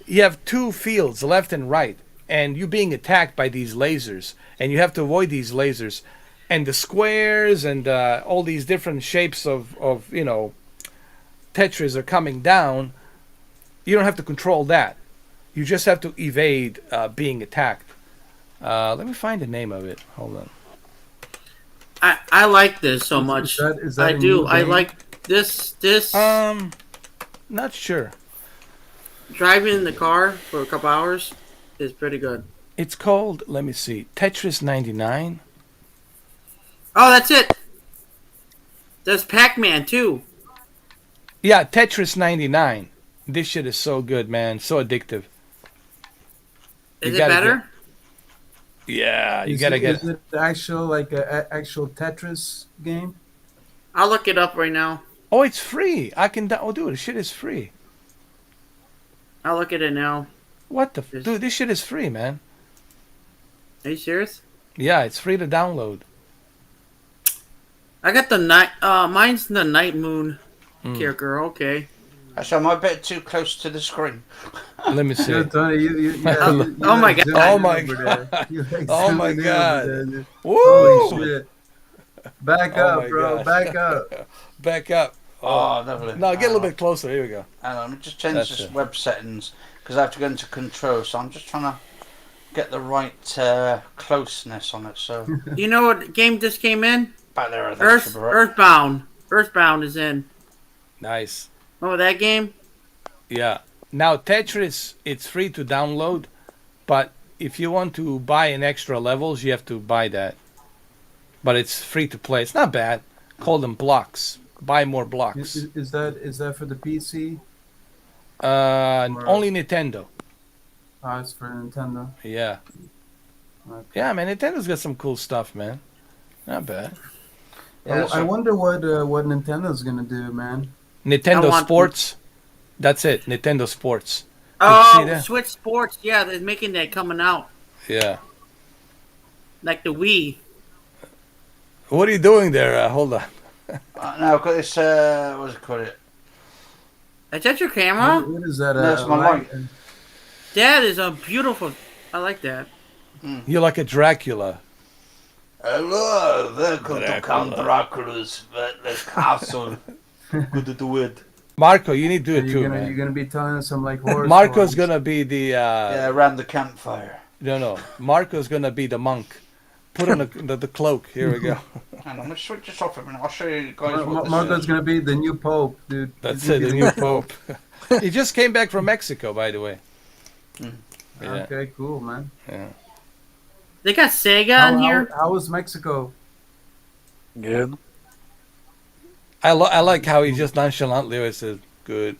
Speaker 1: you have two fields, left and right, and you're being attacked by these lasers, and you have to avoid these lasers. And the squares and all these different shapes of Tetris are coming down. You don't have to control that. You just have to evade being attacked. Let me find the name of it. Hold on.
Speaker 5: I like this so much.
Speaker 7: Is that
Speaker 5: I
Speaker 7: a
Speaker 5: do.
Speaker 7: new
Speaker 5: I
Speaker 7: game?
Speaker 5: like this.
Speaker 1: Not sure.
Speaker 5: Driving in the car for a couple hours is pretty good.
Speaker 1: It's called, let me see, Tetris 99.
Speaker 5: Oh, that's it. There's Pac-Man too.
Speaker 1: Yeah, Tetris 99. This shit is so good, man. So addictive.
Speaker 5: Is
Speaker 1: You
Speaker 5: it
Speaker 1: gotta
Speaker 5: better?
Speaker 1: Yeah, you
Speaker 7: Is
Speaker 1: gotta
Speaker 7: it-
Speaker 1: get.
Speaker 7: Is it actual actual Tetris game?
Speaker 5: I'll look it up right now.
Speaker 1: Oh, it's free. I can. Oh, dude, this shit is free.
Speaker 5: I'll look at it now.
Speaker 1: What the? Dude, this shit is free, man.
Speaker 5: Are you serious?
Speaker 1: Yeah, it's free to download.
Speaker 5: I got the night. Mine's the Night Moon character. Okay.
Speaker 3: Actually, I'm a bit too close to the screen.
Speaker 1: Let me see.
Speaker 7: Yeah, Tony,
Speaker 5: Oh my God.
Speaker 1: Oh my
Speaker 7: God!
Speaker 1: Oh my God. Woo!
Speaker 7: Holy shit! Back
Speaker 1: Oh
Speaker 7: up,
Speaker 1: my
Speaker 7: bro!
Speaker 1: gosh.
Speaker 7: Back up!
Speaker 1: Back up.
Speaker 3: Oh, lovely.
Speaker 1: No, get a little bit closer. Here we go.
Speaker 3: Hang on, let me just change
Speaker 1: That's
Speaker 3: this
Speaker 1: it.
Speaker 3: web settings because I have to go into control. So I'm just trying to get the right closeness on it. So
Speaker 5: You know what game just came in?
Speaker 3: back there, I think. should be right.
Speaker 5: Earthbound. Earthbound is in.
Speaker 1: Nice.
Speaker 5: Oh, that game?
Speaker 1: Yeah. Now Tetris, it's free to download, but if you want to buy an extra levels, you have to buy that. But it's free to play. It's not bad. Call them blocks. Buy more blocks.
Speaker 7: Is that for the PC?
Speaker 1: Only Nintendo.
Speaker 7: Oh, it's for Nintendo.
Speaker 1: Yeah.
Speaker 7: Okay.
Speaker 1: Yeah, man. Nintendo's got some cool stuff, man. Not bad.
Speaker 3: Yeah,
Speaker 7: I wonder what Nintendo's gonna do, man.
Speaker 1: Nintendo
Speaker 5: want-
Speaker 1: Sports. That's it. Nintendo Sports. Did you
Speaker 5: Oh,
Speaker 1: see that?
Speaker 5: Switch Sports. Yeah, they're making that coming out.
Speaker 1: Yeah.
Speaker 5: Like the Wii.
Speaker 1: What are you doing there? Hold on.
Speaker 3: No, I've got this. What's it called?
Speaker 5: Is that your camera?
Speaker 7: What is that?
Speaker 3: No, it's my light.
Speaker 5: That is a beautiful. I like that.
Speaker 1: You're like a Dracula.
Speaker 3: Hello, welcome
Speaker 1: Dracula.
Speaker 3: to Count Dracula's the castle. Good to do it.
Speaker 1: Marco, you need to do it too,
Speaker 7: You're
Speaker 1: man.
Speaker 7: gonna be telling us some like horror
Speaker 1: Marco's
Speaker 7: stories.
Speaker 1: gonna be the
Speaker 3: Yeah, around the campfire.
Speaker 1: no. Marco's gonna be the monk. Put on the cloak. Here we go.
Speaker 3: Hang on, I'm gonna switch this off a minute. I'll show you guys what this
Speaker 7: Marco's
Speaker 3: is.
Speaker 7: gonna be the new pope, dude.
Speaker 1: That's
Speaker 7: He's
Speaker 1: it.
Speaker 7: gonna
Speaker 1: The
Speaker 7: be
Speaker 1: new pope. He just came back from Mexico, by the way. Yeah.
Speaker 7: Okay, cool, man.
Speaker 1: Yeah.
Speaker 5: They got Sega on here.
Speaker 7: How was Mexico?
Speaker 2: Good.
Speaker 1: I like how he just nonchalantly always says, "Good."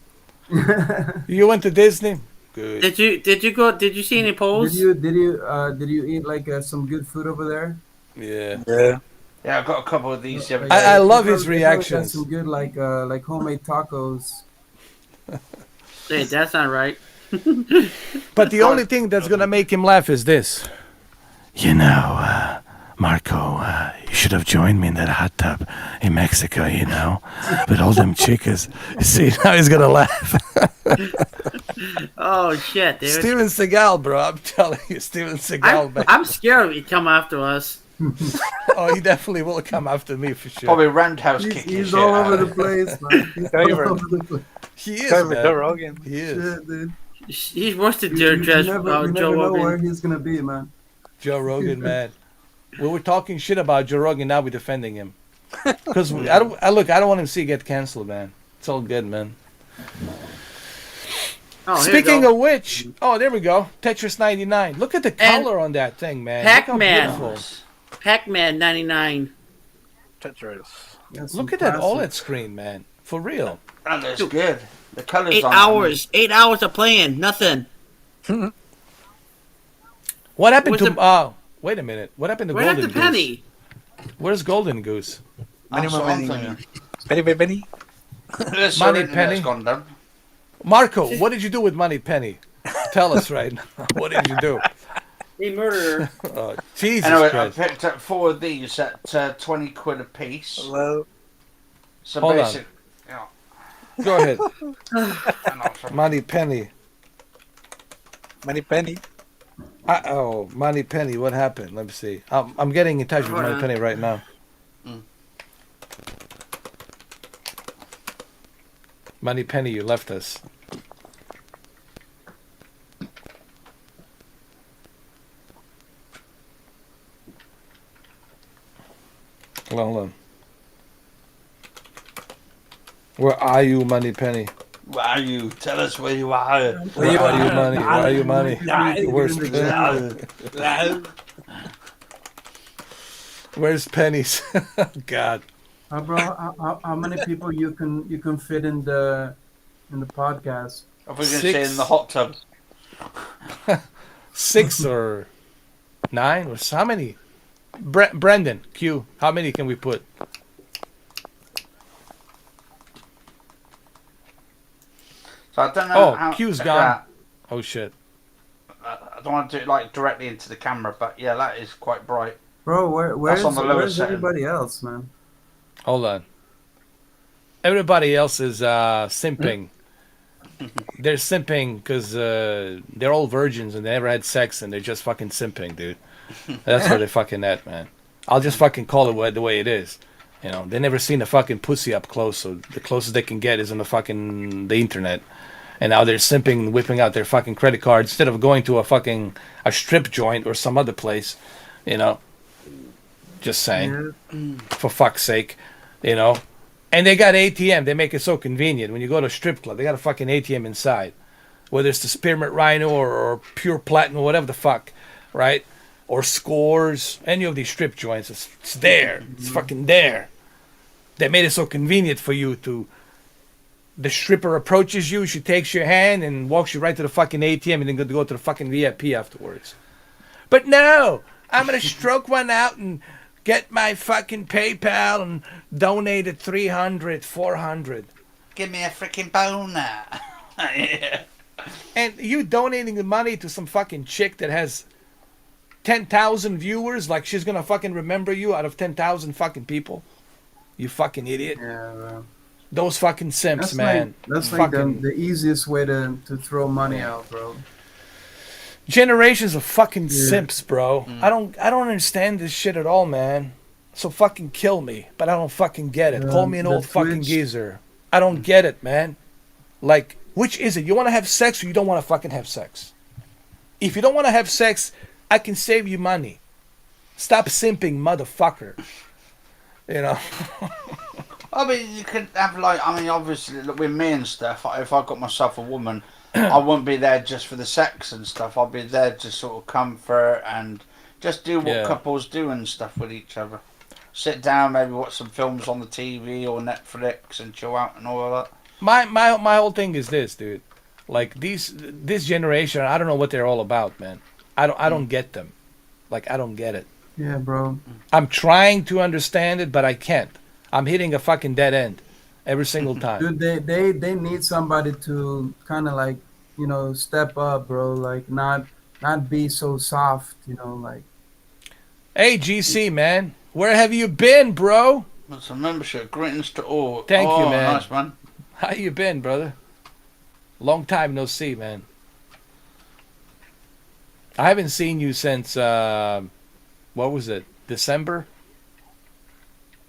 Speaker 1: You went to Disney? Good.
Speaker 5: Did you go? Did you see any polls?
Speaker 7: Did you eat like some good food over there?
Speaker 1: Yeah.
Speaker 2: Yeah.
Speaker 3: Yeah, I've got a couple of these. The other
Speaker 7: Like,
Speaker 3: day.
Speaker 1: I love
Speaker 7: they
Speaker 1: his
Speaker 7: probably got
Speaker 1: reactions.
Speaker 7: Some good like homemade tacos.
Speaker 5: Hey, that's not right.
Speaker 1: But the only thing that's gonna make him laugh is this. You know, Marco, you should have joined me in that hot tub in Mexico, you know, with all them chicas. See, now he's gonna laugh.
Speaker 5: Oh shit, dude.
Speaker 1: Steven Seagal, bro, I'm telling you, Steven Seagal, man.
Speaker 5: I'm scared of you come after us.
Speaker 1: Oh, he definitely will come after me for sure.
Speaker 3: Probably roundhouse kicking
Speaker 7: He's
Speaker 3: shit
Speaker 7: all
Speaker 3: out
Speaker 7: over
Speaker 3: of
Speaker 7: the
Speaker 3: it.
Speaker 7: place, man. He's all
Speaker 2: Favorite.
Speaker 7: over the place.
Speaker 1: He is,
Speaker 2: Favorite Joe
Speaker 1: man.
Speaker 2: Rogan.
Speaker 1: He is.
Speaker 7: Shit, dude.
Speaker 5: He's worse than
Speaker 7: You
Speaker 5: Judge
Speaker 7: never
Speaker 5: Joe
Speaker 7: know where
Speaker 5: Rogan.
Speaker 7: he's gonna be, man.
Speaker 1: Joe Rogan, man. We were talking shit about Joe Rogan, now we're defending him. Because I don't want him to see get canceled, man. It's all good, man.
Speaker 5: Oh, here we
Speaker 1: Speaking
Speaker 5: go.
Speaker 1: of which, oh, there we go. Tetris 99. Look at the color on that thing, man. Look how
Speaker 5: Pac-Man.
Speaker 1: beautiful.
Speaker 5: Pac-Man 99.
Speaker 2: Tetris.
Speaker 7: That's some
Speaker 1: Look at that
Speaker 7: classic.
Speaker 1: OLED screen, man. For real.
Speaker 3: And it's good. The colours
Speaker 5: 8
Speaker 3: on
Speaker 5: hours. 8 hours of playing. Nothing.
Speaker 1: What happened
Speaker 5: Where's
Speaker 1: to... wait a minute. What happened to
Speaker 5: Where's
Speaker 1: Golden
Speaker 5: the
Speaker 1: Goose?
Speaker 5: penny?
Speaker 1: Where's Golden Goose?
Speaker 2: Many
Speaker 3: That's
Speaker 2: more
Speaker 3: what I'm
Speaker 2: many.
Speaker 3: thinking.
Speaker 2: Penny by penny.
Speaker 3: This
Speaker 1: Money
Speaker 3: internet's
Speaker 1: penny.
Speaker 3: gone down.
Speaker 1: Marco, what did you do with Money Penny? Tell us right now. What did you do?
Speaker 5: He murdered her.
Speaker 1: Oh, Jesus
Speaker 3: Anyway, I
Speaker 1: Christ.
Speaker 3: picked up 4 of these at 20 quid a piece.
Speaker 2: Hello.
Speaker 3: So
Speaker 1: Hold on.
Speaker 3: basic.
Speaker 1: Go ahead.
Speaker 3: Hang on, sorry.
Speaker 1: Money Penny.
Speaker 2: Many penny.
Speaker 1: Oh, Money Penny, what happened? Let me see. I'm getting in touch with
Speaker 5: Hold
Speaker 1: Money
Speaker 5: on.
Speaker 1: Penny right now. Money Penny, you left us. Hold on. Where are you, Money Penny?
Speaker 3: Where are you? Tell us where you are.
Speaker 1: Where are you, Money? Where are you, Money? Where's Where's Pennies? God.
Speaker 7: Bro, how many people you can fit in the podcast?
Speaker 3: I was going to say
Speaker 1: 6.
Speaker 3: in the hot tub.
Speaker 1: 6 or 9 or how many? Brendan, Q, how many can we put?
Speaker 3: So I don't know
Speaker 1: Oh,
Speaker 3: how...
Speaker 1: Q's
Speaker 3: yeah,
Speaker 1: gone. Oh shit.
Speaker 3: I don't want to do it like directly into the camera, but yeah, that is quite bright.
Speaker 7: Bro, where's
Speaker 3: on the lower
Speaker 7: where's
Speaker 3: setting.
Speaker 7: everybody else, man?
Speaker 1: Hold on. Everybody else is simping. They're simping because they're all virgins and they never had sex and they're just fucking simping, dude. That's where they're fucking at, man. I'll just fucking call it the way it is. You know, they never seen a fucking pussy up close, so the closest they can get is on the internet. And now they're simping, whipping out their fucking credit cards instead of going to a strip joint or some other place, you know. Just saying. For fuck's sake, you know. And they got ATM. They make it so convenient. When you go to a strip club, they got a fucking ATM inside. Whether it's the Spearmint Rhino or Pure Platinum, whatever the fuck, right? Or Scores, any of these strip joints, it's there. It's fucking there. They made it so convenient for you to. The stripper approaches you, she takes your hand and walks you right to the fucking ATM and then go to the fucking VIP afterwards. But no, I'm going to stroke one out and get my fucking PayPal and donate it 300, 400.
Speaker 3: Give me a freaking boner. Yeah.
Speaker 1: And you donating the money to some fucking chick that has 10,000 viewers, like she's going to fucking remember you out of 10,000 fucking people? You fucking idiot.
Speaker 7: Yeah, bro.
Speaker 1: Those fucking simps, man.
Speaker 7: That's
Speaker 1: fucking,
Speaker 7: like the easiest way to throw money out, bro.
Speaker 1: generations of fucking simps, bro. I don't understand this shit at all, man. So fucking kill me, but I don't fucking get it. Call me an old fucking geezer. I don't get it, man. Like, which is it? You want to have sex or you don't want to fucking have sex? If you don't want to have sex, I can save you money. Stop simping, motherfucker. You know?
Speaker 3: I mean, you could have like, I mean, obviously, look, with me and stuff, if I got myself a woman, I wouldn't be there just for the sex and stuff. I'd be there to sort of comfort and just do what couples do and stuff with each other. Sit down, maybe watch some films on the TV or Netflix and chill out and all of that.
Speaker 1: My whole thing is this, dude. Like this generation, I don't know what they're all about, man. I don't get them. Like, I don't get it.
Speaker 7: Yeah, bro.
Speaker 1: I'm trying to understand it, but I can't. I'm hitting a fucking dead end every single time.
Speaker 7: Dude, they need somebody to kind of like, you know, step up, bro. Like not be so soft, you know, like.
Speaker 1: Hey, GC, man. Where have you been, bro?
Speaker 3: That's a membership. Greetings to all.
Speaker 1: Thank you, man.
Speaker 3: Nice, man.
Speaker 1: How you been, brother? Long time no see, man. I haven't seen you since, what was it, December?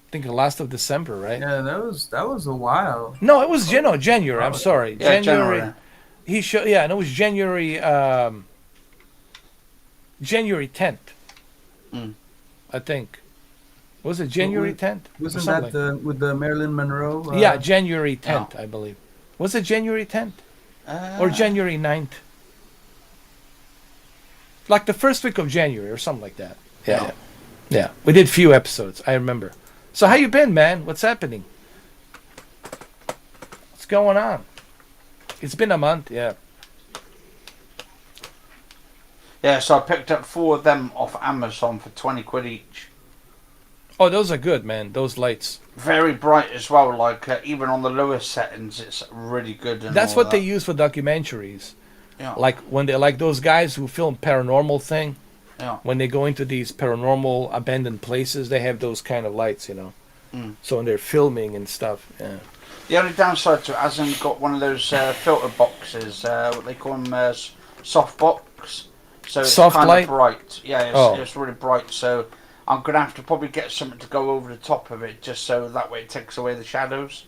Speaker 1: I think the last of December, right?
Speaker 7: Yeah, that was a while.
Speaker 1: No, it was January. I'm sorry,
Speaker 3: Yeah,
Speaker 1: January. He showed, and it was January. January 10th, I think. Was it January 10th?
Speaker 7: Wasn't that with the Marilyn Monroe?
Speaker 1: Yeah, January 10th, I believe. Was it January 10th or January 9th? Like the first week of January or something like that. Yeah. We did few episodes. I remember. So how you been, man? What's happening? What's going on? It's been a month. Yeah.
Speaker 3: Yeah, so I picked up 4 of them off Amazon for 20 quid each.
Speaker 1: Oh, those are good, man. Those lights.
Speaker 3: Very bright as well. Like even on the lowest settings, it's really good. And
Speaker 1: that's
Speaker 3: all
Speaker 1: what
Speaker 3: that.
Speaker 1: they use for documentaries.
Speaker 3: Yeah.
Speaker 1: Like when they like those guys who film paranormal thing.
Speaker 3: Yeah.
Speaker 1: When they go into these paranormal abandoned places, they have those kind of lights, you know. So when they're filming and stuff, yeah.
Speaker 3: The only downside to it hasn't got one of those filter boxes. What they call them, soft box. So it's
Speaker 1: soft
Speaker 3: kind
Speaker 1: light?
Speaker 3: of bright. Yeah, it's really bright. So I'm gonna have to probably get something to go over the top of it, just so that way it takes away the shadows.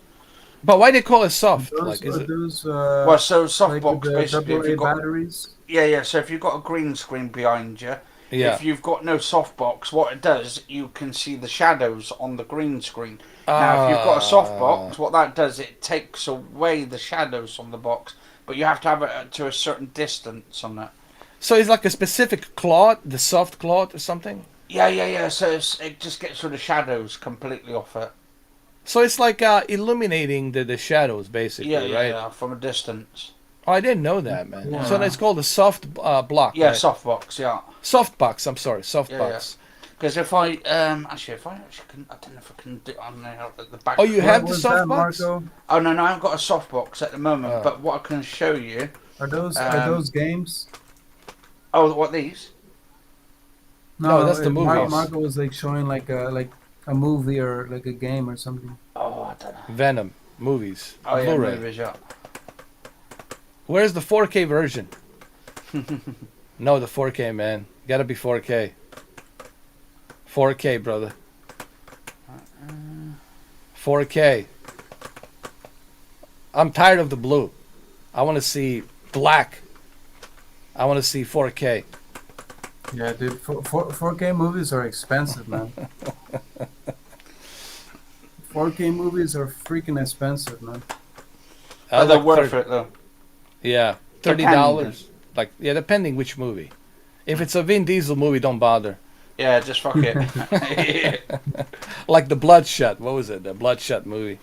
Speaker 1: But why they call it soft?
Speaker 7: Those,
Speaker 1: like, is it?
Speaker 7: those,
Speaker 3: Well, so soft
Speaker 7: like
Speaker 3: box
Speaker 7: the
Speaker 3: basically. If
Speaker 7: AA
Speaker 3: you've got,
Speaker 7: batteries.
Speaker 3: yeah. So if you've got a green screen behind you,
Speaker 1: Yeah.
Speaker 3: if you've got no softbox, what it does, you can see the shadows on the green screen. Now, if you've got a softbox, what that does, it takes away the shadows on the box, but you have to have it to a certain distance on that.
Speaker 1: So it's like a specific cloth, the soft cloth or something?
Speaker 3: Yeah. So it just gets rid of shadows completely off it.
Speaker 1: So it's like illuminating the shadows, basically, right?
Speaker 3: Yeah, from a distance.
Speaker 1: Oh, I didn't know that, man.
Speaker 7: Yeah.
Speaker 1: So it's called a soft block.
Speaker 3: Yeah,
Speaker 1: right?
Speaker 3: softbox, yeah.
Speaker 1: Soft box, I'm sorry, soft
Speaker 3: Yeah,
Speaker 1: box.
Speaker 3: Because if I actually can, I don't know if I can do it on the back.
Speaker 1: Oh, you have the
Speaker 7: was
Speaker 1: soft
Speaker 7: that,
Speaker 1: box?
Speaker 7: Marco?
Speaker 3: Oh no, I haven't got a softbox at the moment. But what I can show you.
Speaker 7: Are those games?
Speaker 3: Oh, what these?
Speaker 1: No, that's the movies.
Speaker 7: Marco was like showing like a movie or like a game or something.
Speaker 3: Oh, I don't know.
Speaker 1: Venom movies.
Speaker 3: Oh yeah,
Speaker 1: Blu-ray.
Speaker 3: movies, yeah.
Speaker 1: Where's the 4K version? No, the 4K, man. Gotta be 4K. 4K, brother. 4K. I'm tired of the blue. I want to see black. I want to see 4K.
Speaker 7: Yeah, dude. 4K movies are expensive, man. 4K movies are freaking expensive, man.
Speaker 3: But they're
Speaker 1: like
Speaker 3: worth it though.
Speaker 1: Yeah, $30. Like, yeah, depending which movie. If it's a Vin Diesel movie, don't bother.
Speaker 3: Yeah, just fuck it.
Speaker 1: Like the Bloodshot. What was it? The Bloodshot movie.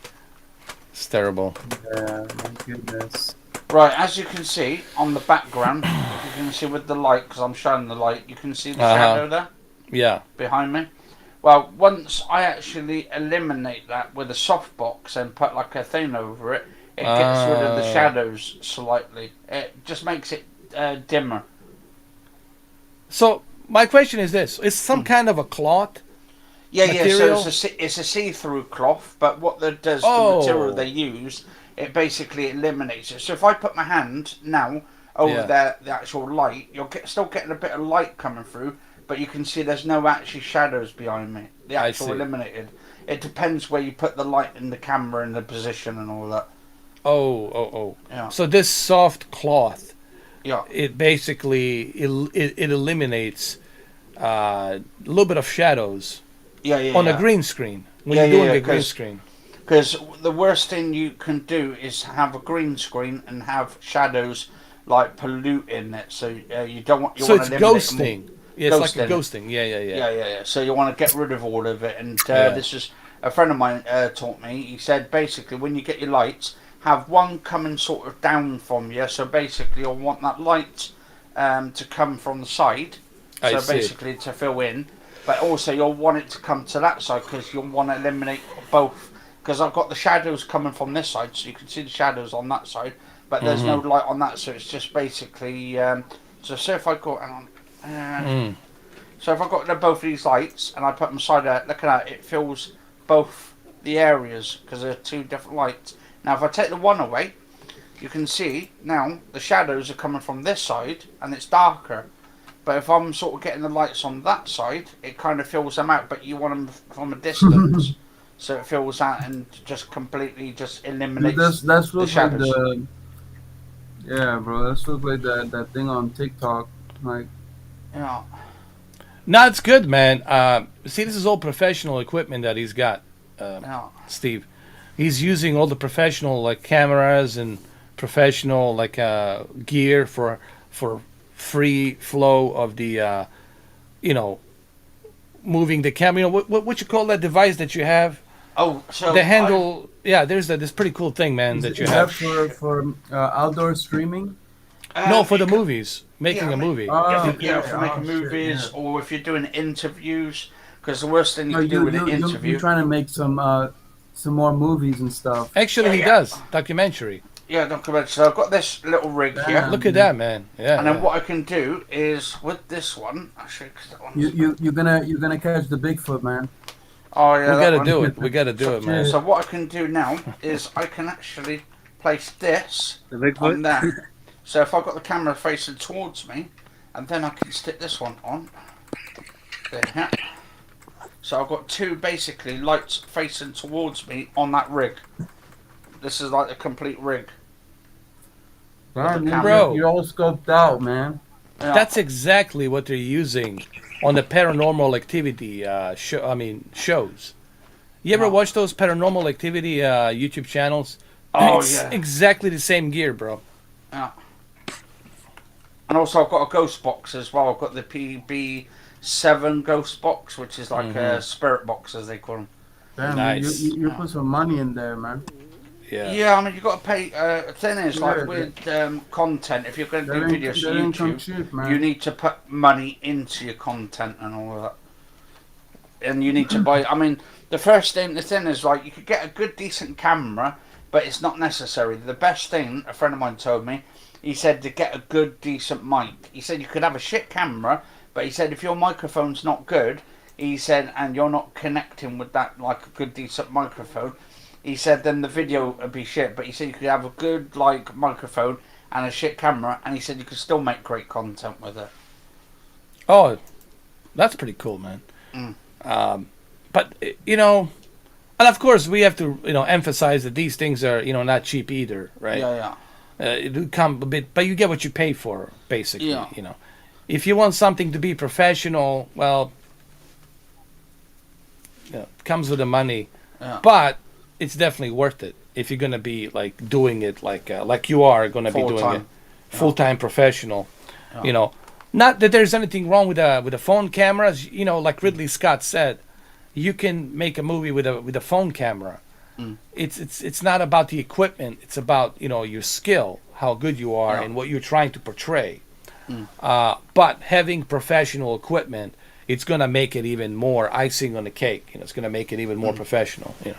Speaker 1: It's terrible.
Speaker 7: Yeah, my goodness.
Speaker 3: Right, as you can see on the background, you can see with the light, because I'm showing the light, you can see the shadow there
Speaker 1: Yeah.
Speaker 3: behind me. Well, once I actually eliminate that with a softbox and put like a thing over it, it gets rid of the shadows slightly. It just makes it dimmer.
Speaker 1: So my question is this: it's some kind of a cloth?
Speaker 3: Yeah,
Speaker 1: material?
Speaker 3: yeah. So it's a see-through cloth, but what that does,
Speaker 1: Oh.
Speaker 3: the material they use, it basically eliminates it. So if I put my hand now over the actual light, you're still getting a bit of light coming through, but you can see there's no actually shadows behind me. The actual eliminated. It depends where you put the light in the camera and the position and all that.
Speaker 1: Oh.
Speaker 3: Yeah.
Speaker 1: So this soft cloth,
Speaker 3: Yeah.
Speaker 1: it basically it eliminates a little bit of shadows on a green screen when you're doing a green screen.
Speaker 3: Because the worst thing you can do is have a green screen and have shadows like polluting it. So you don't want.
Speaker 1: So it's ghosting. Yeah, it's like a ghosting. Yeah.
Speaker 3: Yeah. So you want to get rid of all of it. And this is a friend of mine taught me. He said basically when you get your lights, have one coming sort of down from you. So basically you'll want that light to come from the side. So basically to fill in. But also you'll want it to come to that side because you'll want to eliminate both. Because I've got the shadows coming from this side, so you can see the shadows on that side. But there's no light on that, so it's just basically... so say if I go... Hang on. So if I got both of these lights and I put them side out, look at that, it fills both the areas because they're two different lights. Now if I take the one away, you can see now the shadows are coming from this side and it's darker. But if I'm sort of getting the lights on that side, it kind of fills them out, but you want them from a distance. So it fills out and just completely just eliminates
Speaker 7: That's
Speaker 3: the
Speaker 7: what
Speaker 3: shadows.
Speaker 7: like yeah, bro. That's what like that thing on TikTok, like.
Speaker 3: Yeah.
Speaker 1: No, it's good, man. See, this is all professional equipment that he's got, Steve. He's using all the professional like cameras and professional like gear for free flow of the moving the camera. You know what you call that device that you have?
Speaker 3: Oh, so
Speaker 1: the handle. There's this pretty cool thing, man, that you have
Speaker 7: for outdoor streaming.
Speaker 1: No, for the movies, making a movie.
Speaker 3: For making movies, or if you're doing interviews. Because the worst thing you can do with an interview.
Speaker 7: You're trying to make some more movies and stuff.
Speaker 1: Actually, he does documentary.
Speaker 3: Yeah, documentary. So I've got this little rig here.
Speaker 1: Look at that, man. Yeah.
Speaker 3: And then what I can do is with this one. Actually, because that one's...
Speaker 7: you're gonna catch the Bigfoot, man.
Speaker 3: Oh yeah,
Speaker 1: we gotta do it. We gotta do it, man.
Speaker 3: So what I can do now is I can actually place this on there. So if I've got the camera facing towards me, and then I can stick this one on. There. So I've got two basically lights facing towards me on that rig. This is like the complete rig.
Speaker 1: Bro,
Speaker 7: you're all scoped out, man.
Speaker 3: Yeah.
Speaker 1: That's exactly what they're using on the paranormal activity shows. You ever watch those paranormal activity YouTube channels?
Speaker 3: Oh,
Speaker 1: it's
Speaker 3: yeah.
Speaker 1: exactly the same gear, bro.
Speaker 3: Yeah. And also I've got a ghost box as well. I've got the PB7 ghost box, which is like a spirit box, as they call them.
Speaker 7: Damn,
Speaker 1: Nice.
Speaker 7: you put some money in there, man.
Speaker 3: Yeah, I mean, you've got to pay. The thing is, like with content, if you're going to do videos on YouTube, you need to put money into your content and all of that. And you need to buy. I mean, the thing is, like, you could get a good, decent camera, but it's not necessary. The best thing, a friend of mine told me, he said to get a good, decent mic. He said you could have a shit camera, but he said if your microphone's not good, he said, and you're not connecting with that, like a good, decent microphone, he said then the video would be shit, but he said you could have a good like microphone and a shit camera, and he said you could still make great content with it.
Speaker 1: Oh, that's pretty cool, man. But and of course we have to emphasize that these things are not cheap either, right?
Speaker 3: Yeah.
Speaker 1: It do come a bit, but you get what you pay for, basically.
Speaker 3: Yeah.
Speaker 1: If you want something to be professional, well, it comes with the money.
Speaker 3: Yeah.
Speaker 1: But it's definitely worth it if you're gonna be like doing it like you are gonna be doing it full-time professional. You know, not that there's anything wrong with the phone cameras. You know, like Ridley Scott said, you can make a movie with a phone camera. It's not about the equipment. It's about, you know, your skill, how good you are, and what you're trying to portray. But having professional equipment, it's gonna make it even more icing on the cake. You know, it's gonna make it even more professional. You know.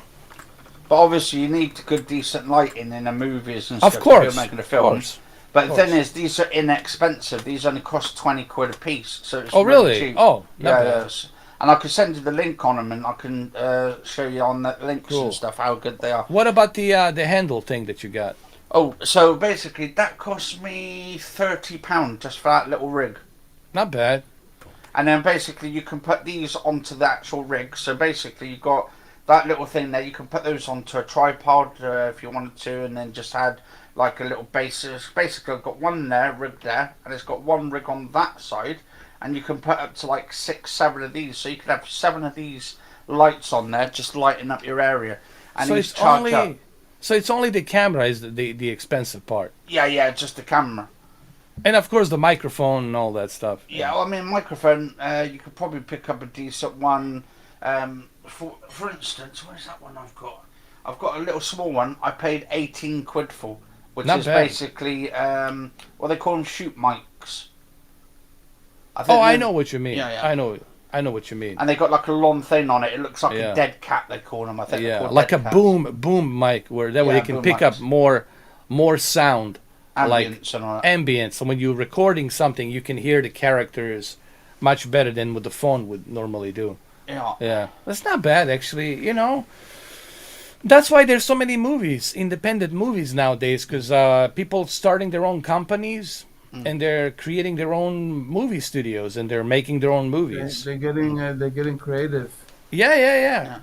Speaker 3: But obviously, you need good, decent lighting in the movies and
Speaker 1: Of
Speaker 3: stuff.
Speaker 1: course,
Speaker 3: If you're making a film.
Speaker 1: of course.
Speaker 3: But the thing is, these are inexpensive. These only cost 20 quid a piece, so it's
Speaker 1: really?
Speaker 3: cheap.
Speaker 1: Oh, not
Speaker 3: yeah,
Speaker 1: bad.
Speaker 3: yes. And I can send you the link on them, and I can show you on the links
Speaker 1: Cool.
Speaker 3: and stuff how good they are.
Speaker 1: What about the handle thing that you got?
Speaker 3: Oh, so basically, that cost me £30 just for that little rig.
Speaker 1: Not bad.
Speaker 3: And then basically, you can put these onto the actual rig. So basically, you've got that little thing there. You can put those onto a tripod if you wanted to, and then just add like a little basis. Basically, I've got one there, rig there, and it's got one rig on that side, and you can put up to like 6, 7 of these. So you could have 7 of these lights on there, just lighting up your area. And
Speaker 1: So
Speaker 3: these
Speaker 1: it's
Speaker 3: charge
Speaker 1: only
Speaker 3: up.
Speaker 1: the camera is the expensive part,
Speaker 3: Yeah, just the camera.
Speaker 1: and of course the microphone and all that stuff.
Speaker 3: Yeah, well, I mean, microphone. You could probably pick up a decent one. For instance, where's that one I've got? I've got a little small one. I paid 18 quid for, which
Speaker 1: Not
Speaker 3: is
Speaker 1: bad.
Speaker 3: basically what they call them, shoot mics.
Speaker 1: I know what you mean.
Speaker 3: Yeah, yeah.
Speaker 1: I know what you mean.
Speaker 3: And they got like a long thing on it. It looks like
Speaker 1: Yeah.
Speaker 3: a dead cat. They call them. I think. they're
Speaker 1: Yeah,
Speaker 3: called
Speaker 1: like a
Speaker 3: dead cats.
Speaker 1: boom mic where that way
Speaker 3: Yeah,
Speaker 1: you can
Speaker 3: boom
Speaker 1: pick up
Speaker 3: mics.
Speaker 1: more sound, like
Speaker 3: Ambience and all that.
Speaker 1: ambience. So when you're recording something, you can hear the characters much better than what the phone would normally do.
Speaker 3: Yeah.
Speaker 1: Yeah, that's not bad actually. You know, that's why there's so many movies, independent movies nowadays, because people starting their own companies and they're creating their own movie studios and they're making their own movies.
Speaker 7: They're getting creative.
Speaker 1: Yeah.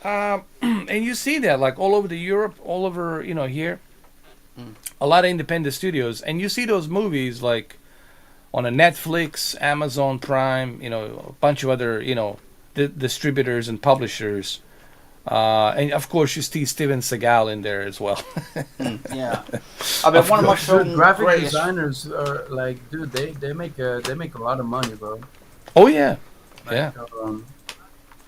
Speaker 1: And you see that like all over the Europe, all over, you know, here, a lot of independent studios, and you see those movies like on a Netflix, Amazon Prime, you know, a bunch of other, you know, distributors and publishers, and of course you see Steven Seagal in there as well.
Speaker 3: Yeah. I mean, one of my
Speaker 7: Dude,
Speaker 3: film
Speaker 7: graphic
Speaker 3: greatest.
Speaker 7: designers are like, dude, they make a lot of money, bro.
Speaker 1: Oh yeah, yeah,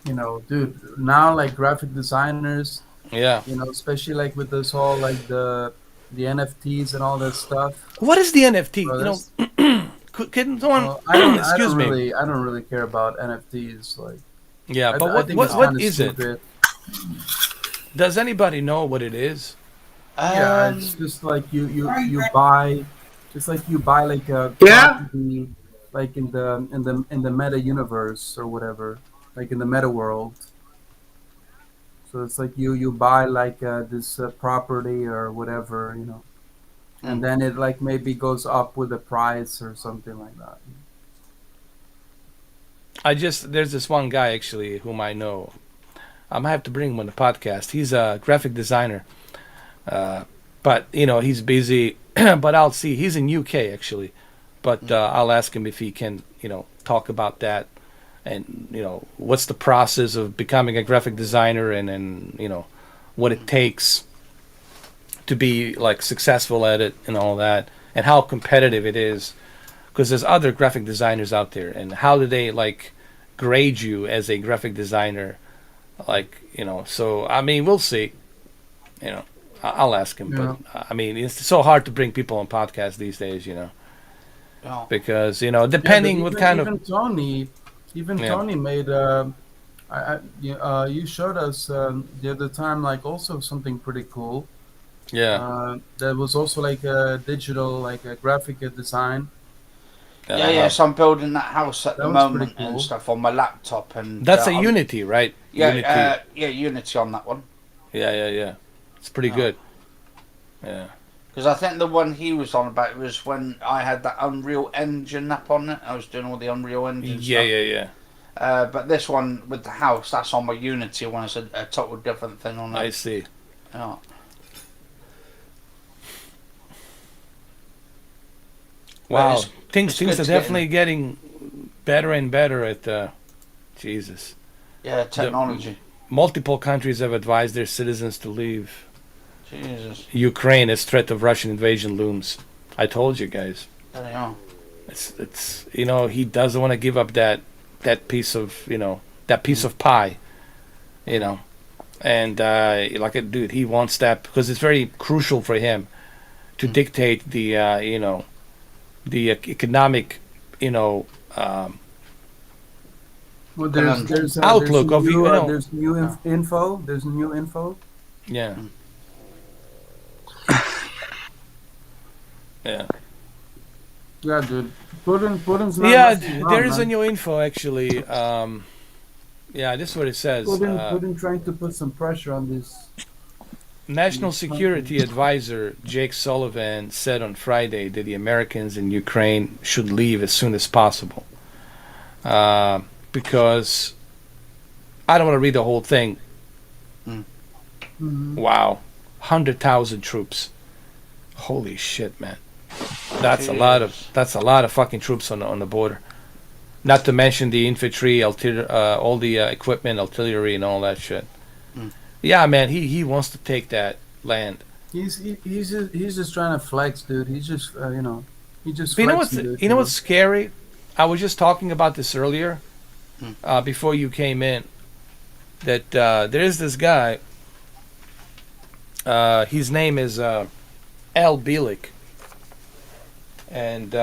Speaker 7: You know, dude, now like graphic designers,
Speaker 1: yeah.
Speaker 7: you know, especially like with this whole like the NFTs and all that stuff.
Speaker 1: What is the NFT?
Speaker 7: Bro,
Speaker 1: You know,
Speaker 7: that's-
Speaker 1: can someone
Speaker 7: well, I don't
Speaker 1: excuse me?
Speaker 7: I don't really care about NFTs. Like,
Speaker 1: Yeah,
Speaker 7: I
Speaker 1: but
Speaker 7: think it's
Speaker 1: what
Speaker 7: kinda
Speaker 1: is it?
Speaker 7: stupid.
Speaker 1: Does anybody know what it is?
Speaker 7: Yeah, it's just like you buy, just like you buy like a
Speaker 5: Yeah.
Speaker 7: property, like in the meta universe or whatever, like in the meta world. So it's like you buy like this property or whatever, you know, and then it like maybe goes up with the price or something like that.
Speaker 1: There's this one guy actually whom I know. I might have to bring him on the podcast. He's a graphic designer, but you know he's busy. But I'll see. He's in UK actually, but I'll ask him if he can, you know, talk about that, and you know what's the process of becoming a graphic designer, and you know what it takes to be like successful at it and all that, and how competitive it is. Because there's other graphic designers out there, and how do they like grade you as a graphic designer? Like, you know, so I mean, we'll see. You know, I'll ask him,
Speaker 7: Yeah.
Speaker 1: but I mean, it's so hard to bring people on podcasts these days, you know,
Speaker 3: Yeah.
Speaker 1: because you know,
Speaker 7: Yeah, but
Speaker 1: depending what kind
Speaker 7: even
Speaker 1: of
Speaker 7: Tony,
Speaker 1: Yeah.
Speaker 7: Tony made you showed us the other time like also something pretty cool. That was also like a digital like a graphic design.
Speaker 3: Yeah. So I'm building that house at
Speaker 7: That
Speaker 3: the
Speaker 7: was
Speaker 3: moment
Speaker 7: pretty cool.
Speaker 3: and stuff on my laptop, and
Speaker 1: That's a
Speaker 3: I'm-
Speaker 1: Unity, right?
Speaker 3: Yeah,
Speaker 1: Unity.
Speaker 3: Unity on that one.
Speaker 1: Yeah. It's pretty
Speaker 3: Yeah.
Speaker 1: good. Yeah.
Speaker 3: Because I think the one he was on about was when I had that Unreal Engine app on it. I was doing all the Unreal Engine stuff.
Speaker 1: Yeah.
Speaker 3: But this one with the house, that's on my Unity one. It's a total different thing on
Speaker 1: I
Speaker 3: it.
Speaker 1: see.
Speaker 3: Yeah.
Speaker 1: Wow.
Speaker 3: it's-
Speaker 1: Things
Speaker 3: it's
Speaker 1: are
Speaker 3: good to get
Speaker 1: definitely getting better and better at Jesus.
Speaker 3: Yeah, technology.
Speaker 1: multiple countries have advised their citizens to leave
Speaker 3: Jesus.
Speaker 1: Ukraine as threat of Russian invasion looms. I told you guys.
Speaker 3: There they are.
Speaker 1: It's he doesn't want to give up that piece of that piece of pie, and like a dude, he wants that because it's very crucial for him to dictate the the economic
Speaker 7: Well, there's
Speaker 1: outlook
Speaker 7: there's
Speaker 1: of
Speaker 7: new,
Speaker 1: you know
Speaker 7: there's new info. There's new info.
Speaker 1: yeah. Yeah.
Speaker 7: Yeah, dude. Putin's not
Speaker 1: Yeah,
Speaker 7: messing around,
Speaker 1: there is a
Speaker 7: man.
Speaker 1: new info actually. Yeah, this is what it says.
Speaker 7: Putin trying to put some pressure on this.
Speaker 1: National Security Advisor Jake Sullivan said on Friday that the Americans in Ukraine should leave as soon as possible. Because I don't want to read the whole thing.
Speaker 7: Mhm.
Speaker 1: Wow, 100,000 troops. Holy shit, man. That's a lot of fucking troops on the border. Not to mention the infantry, all the equipment, artillery, and all that shit. Yeah, man, he wants to take that land.
Speaker 7: He's just trying to flex, dude. He's just he just.
Speaker 1: But you know what's
Speaker 7: flexing, dude,
Speaker 1: you know what's scary? I was just talking about this earlier, before you came in. That there is this guy. His name is Al Bielik, and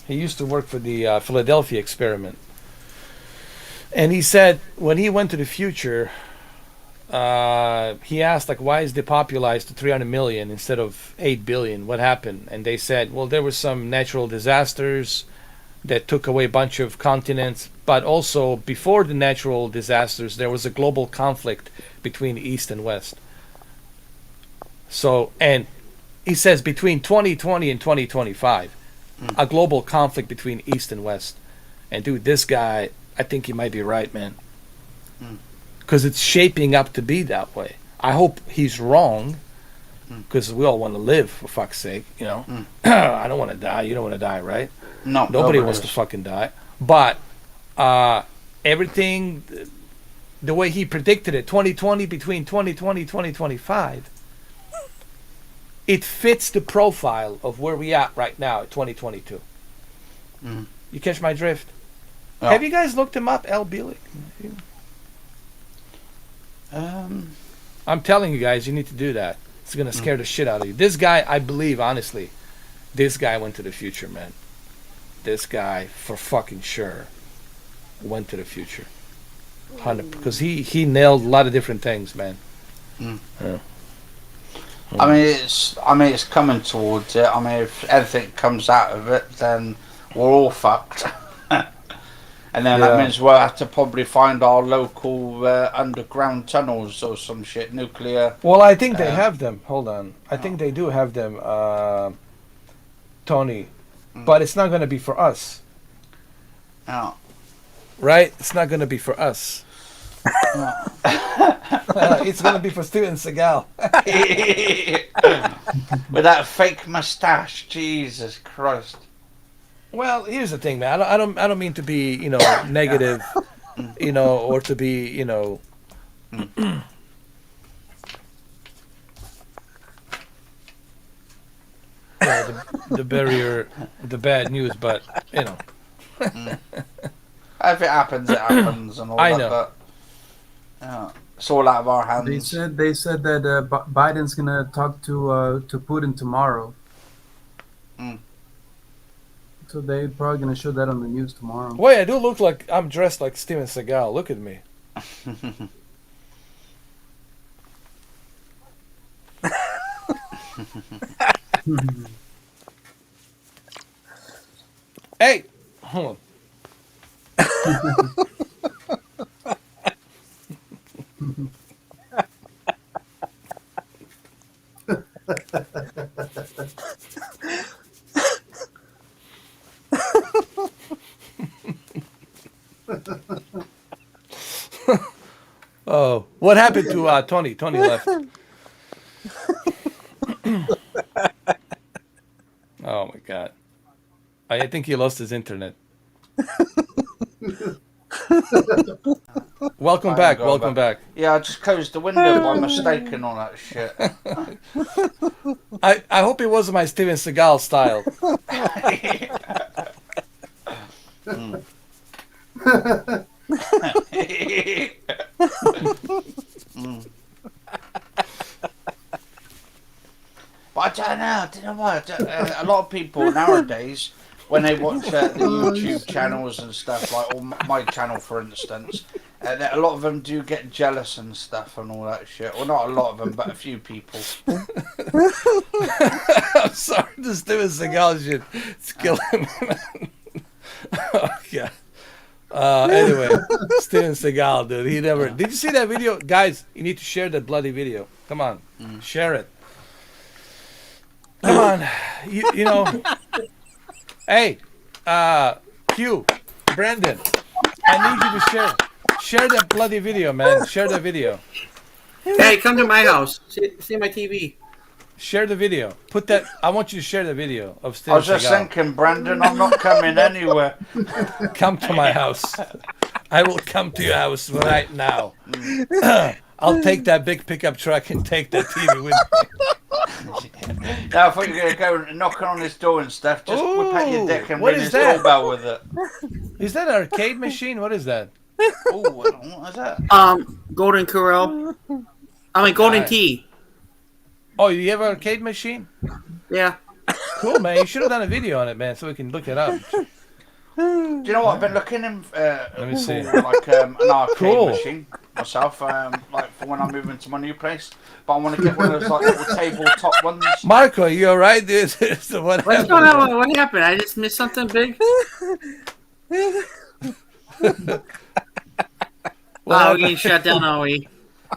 Speaker 1: he used to work for the Philadelphia experiment. And he said when he went to the future, he asked like, why is depopulized to 300 million instead of 8 billion? What happened? And they said, well, there were some natural disasters that took away a bunch of continents, but also before the natural disasters, there was a global conflict between East and West. So, and he says between 2020 and 2025, a global conflict between East and West. And dude, this guy, I think he might be right, man. Because it's shaping up to be that way. I hope he's wrong, because we all want to live, for fuck's sake, I don't want to die. You don't want to die, right?
Speaker 3: No,
Speaker 1: Nobody wants to fucking die. But everything, the way he predicted it, 2020, between 2020 and 2025, it fits the profile of where we at right now at 2022. You catch my drift?
Speaker 3: Yeah.
Speaker 1: Have you guys looked him up, Al Bielik? I'm telling you guys, you need to do that. It's going to scare the shit out of you. This guy, I believe, honestly, this guy went to the future, man. This guy, for fucking sure, went to the future. 100%. Because he nailed a lot of different things, man. Yeah.
Speaker 3: I mean, it's coming towards it. I mean, if anything comes out of it, then we're all fucked. And then that means we'll have to probably find our local underground tunnels or some shit, nuclear.
Speaker 1: Well, I think they have them. Hold on. I think they do have them, Tony. But it's not going to be for us.
Speaker 3: Yeah.
Speaker 1: Right? It's not going to be for us. It's going to be for Steven Seagal.
Speaker 3: With that fake mustache, Jesus Christ.
Speaker 1: Well, here's the thing, man. I don't mean to be, negative, or to be, the barrier, the bad news, but
Speaker 3: If it happens, it happens, and all
Speaker 1: I
Speaker 3: that.
Speaker 1: know.
Speaker 3: But it's all out of our hands.
Speaker 7: They said that Biden's gonna talk to Putin tomorrow. So they're probably gonna show that on the news tomorrow.
Speaker 1: Wait, I do look like I'm dressed like Steven Seagal. Look at me. Hey, hold on. Oh, what happened to Tony? Tony left. Oh my God. I think he lost his internet. Welcome back. Welcome back.
Speaker 3: Yeah, I just closed the window by mistake and all that shit.
Speaker 1: I hope it wasn't my Steven Seagal style.
Speaker 3: But I don't know why. A lot of people nowadays, when they watch the YouTube channels and stuff, like or my channel for instance, a lot of them do get jealous and stuff and all that shit. Well, not a lot of them, but a few people.
Speaker 1: I'm sorry, this Steven Seagal shit. It's killing me, man. Oh, God. Anyway, Steven Seagal, dude. He never. Did you see that video? Guys, you need to share that bloody video. Come on. Share it. Come on. You know. Hey, Q, Brandon, I need you to share that bloody video, man. Share that video.
Speaker 5: Hey, come to my house. See my TV.
Speaker 1: Share the video. Put that. I want you to share the video of Steven
Speaker 3: I was just thinking, Brandon, I'm not coming anywhere.
Speaker 1: Come to my house. I will come to your house right now. I'll take that big pickup truck and take that TV with me.
Speaker 3: Now, I thought you were going to go knocking on his door and stuff. Just whip out your dick and
Speaker 1: what
Speaker 3: ring
Speaker 1: is
Speaker 3: his
Speaker 1: that?
Speaker 3: doorbell with it.
Speaker 1: Is that an arcade machine? What is that?
Speaker 3: Oh, what is that?
Speaker 5: Golden Corral. I mean, Golden Key.
Speaker 1: Oh, you have an arcade machine?
Speaker 5: Yeah.
Speaker 1: Cool, man. You should have done a video on it, man, so we can look it up.
Speaker 3: Do you know what? I've been looking in
Speaker 1: Let me see.
Speaker 3: like an arcade
Speaker 1: Cool.
Speaker 3: machine myself, like for when I move into my new place. But I want to get one of those like little tabletop ones.
Speaker 1: Marco, you alright, dude? So what
Speaker 5: What's
Speaker 1: happened?
Speaker 5: going on? What happened? I just missed something big? We're getting shut down, are we?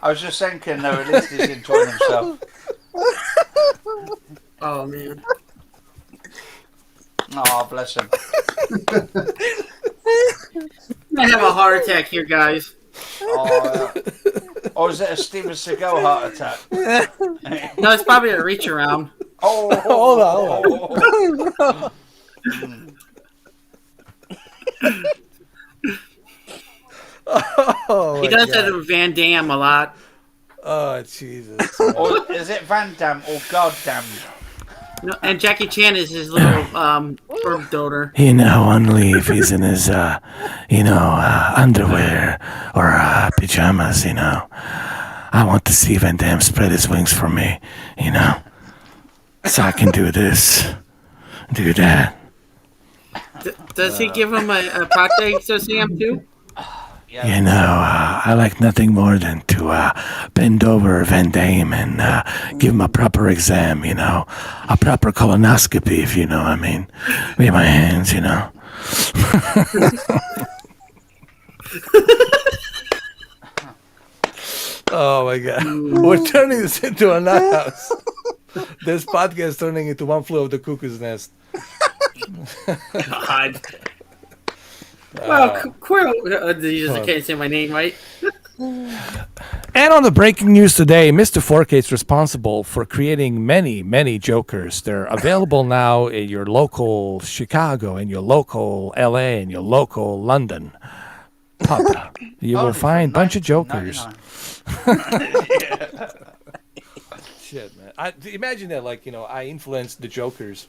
Speaker 3: I was just thinking, though, at least he's enjoying himself.
Speaker 5: Oh, man.
Speaker 3: Oh, bless him.
Speaker 5: I have a heart attack here, guys.
Speaker 3: Oh, or is it a Steven Seagal heart attack?
Speaker 5: No, it's probably a reach around.
Speaker 3: Oh,
Speaker 1: Hold on. Oh,
Speaker 5: He
Speaker 1: my
Speaker 5: does
Speaker 1: God.
Speaker 5: that with Van Damme a lot.
Speaker 1: Oh, Jesus.
Speaker 3: or is it Van Damme or Goddamn?
Speaker 5: No, and Jackie Chan is his little bird doter.
Speaker 1: You know, only if he's in his, underwear or pajamas, you know. I want to see Van Damme spread his wings for me, you know. So I can do this, do that.
Speaker 5: Does he give him a prostate exam too?
Speaker 1: You know, I like nothing more than to bend over Van Damme and give him a proper exam, you know. A proper colonoscopy, if you know what I mean. With my hands, you know. Oh, my God. We're turning this into a nut house. This podcast is turning into One Flew Over the Cuckoo's Nest.
Speaker 5: God. Well, Jesus, I can't say my name right.
Speaker 1: And on the breaking news today, Mr. 4K is responsible for creating many, many Jokers. They're available now in your local Chicago, in your local LA, in your local London pub. You will find a bunch of Jokers. Shit, man. Imagine that, like, you know, I influenced the Jokers.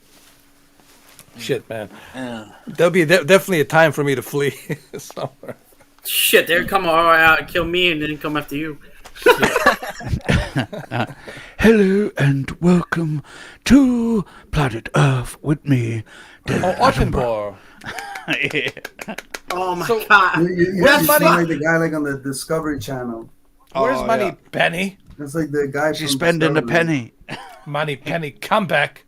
Speaker 1: Shit, man. There'll be definitely a time for me to flee somewhere.
Speaker 5: Shit, they're coming all out, kill me, and then come after you.
Speaker 8: Hello and welcome to Planet Earth with me, David
Speaker 1: Attenborough.
Speaker 5: Oh my God.
Speaker 7: You
Speaker 1: Where's
Speaker 7: sound
Speaker 1: money?
Speaker 7: like the guy like on the Discovery Channel.
Speaker 1: Where's Money Penny?
Speaker 7: It's like the guy
Speaker 8: She's
Speaker 7: from
Speaker 8: spending a
Speaker 7: Discovery.
Speaker 8: penny.
Speaker 1: Money Penny, come back.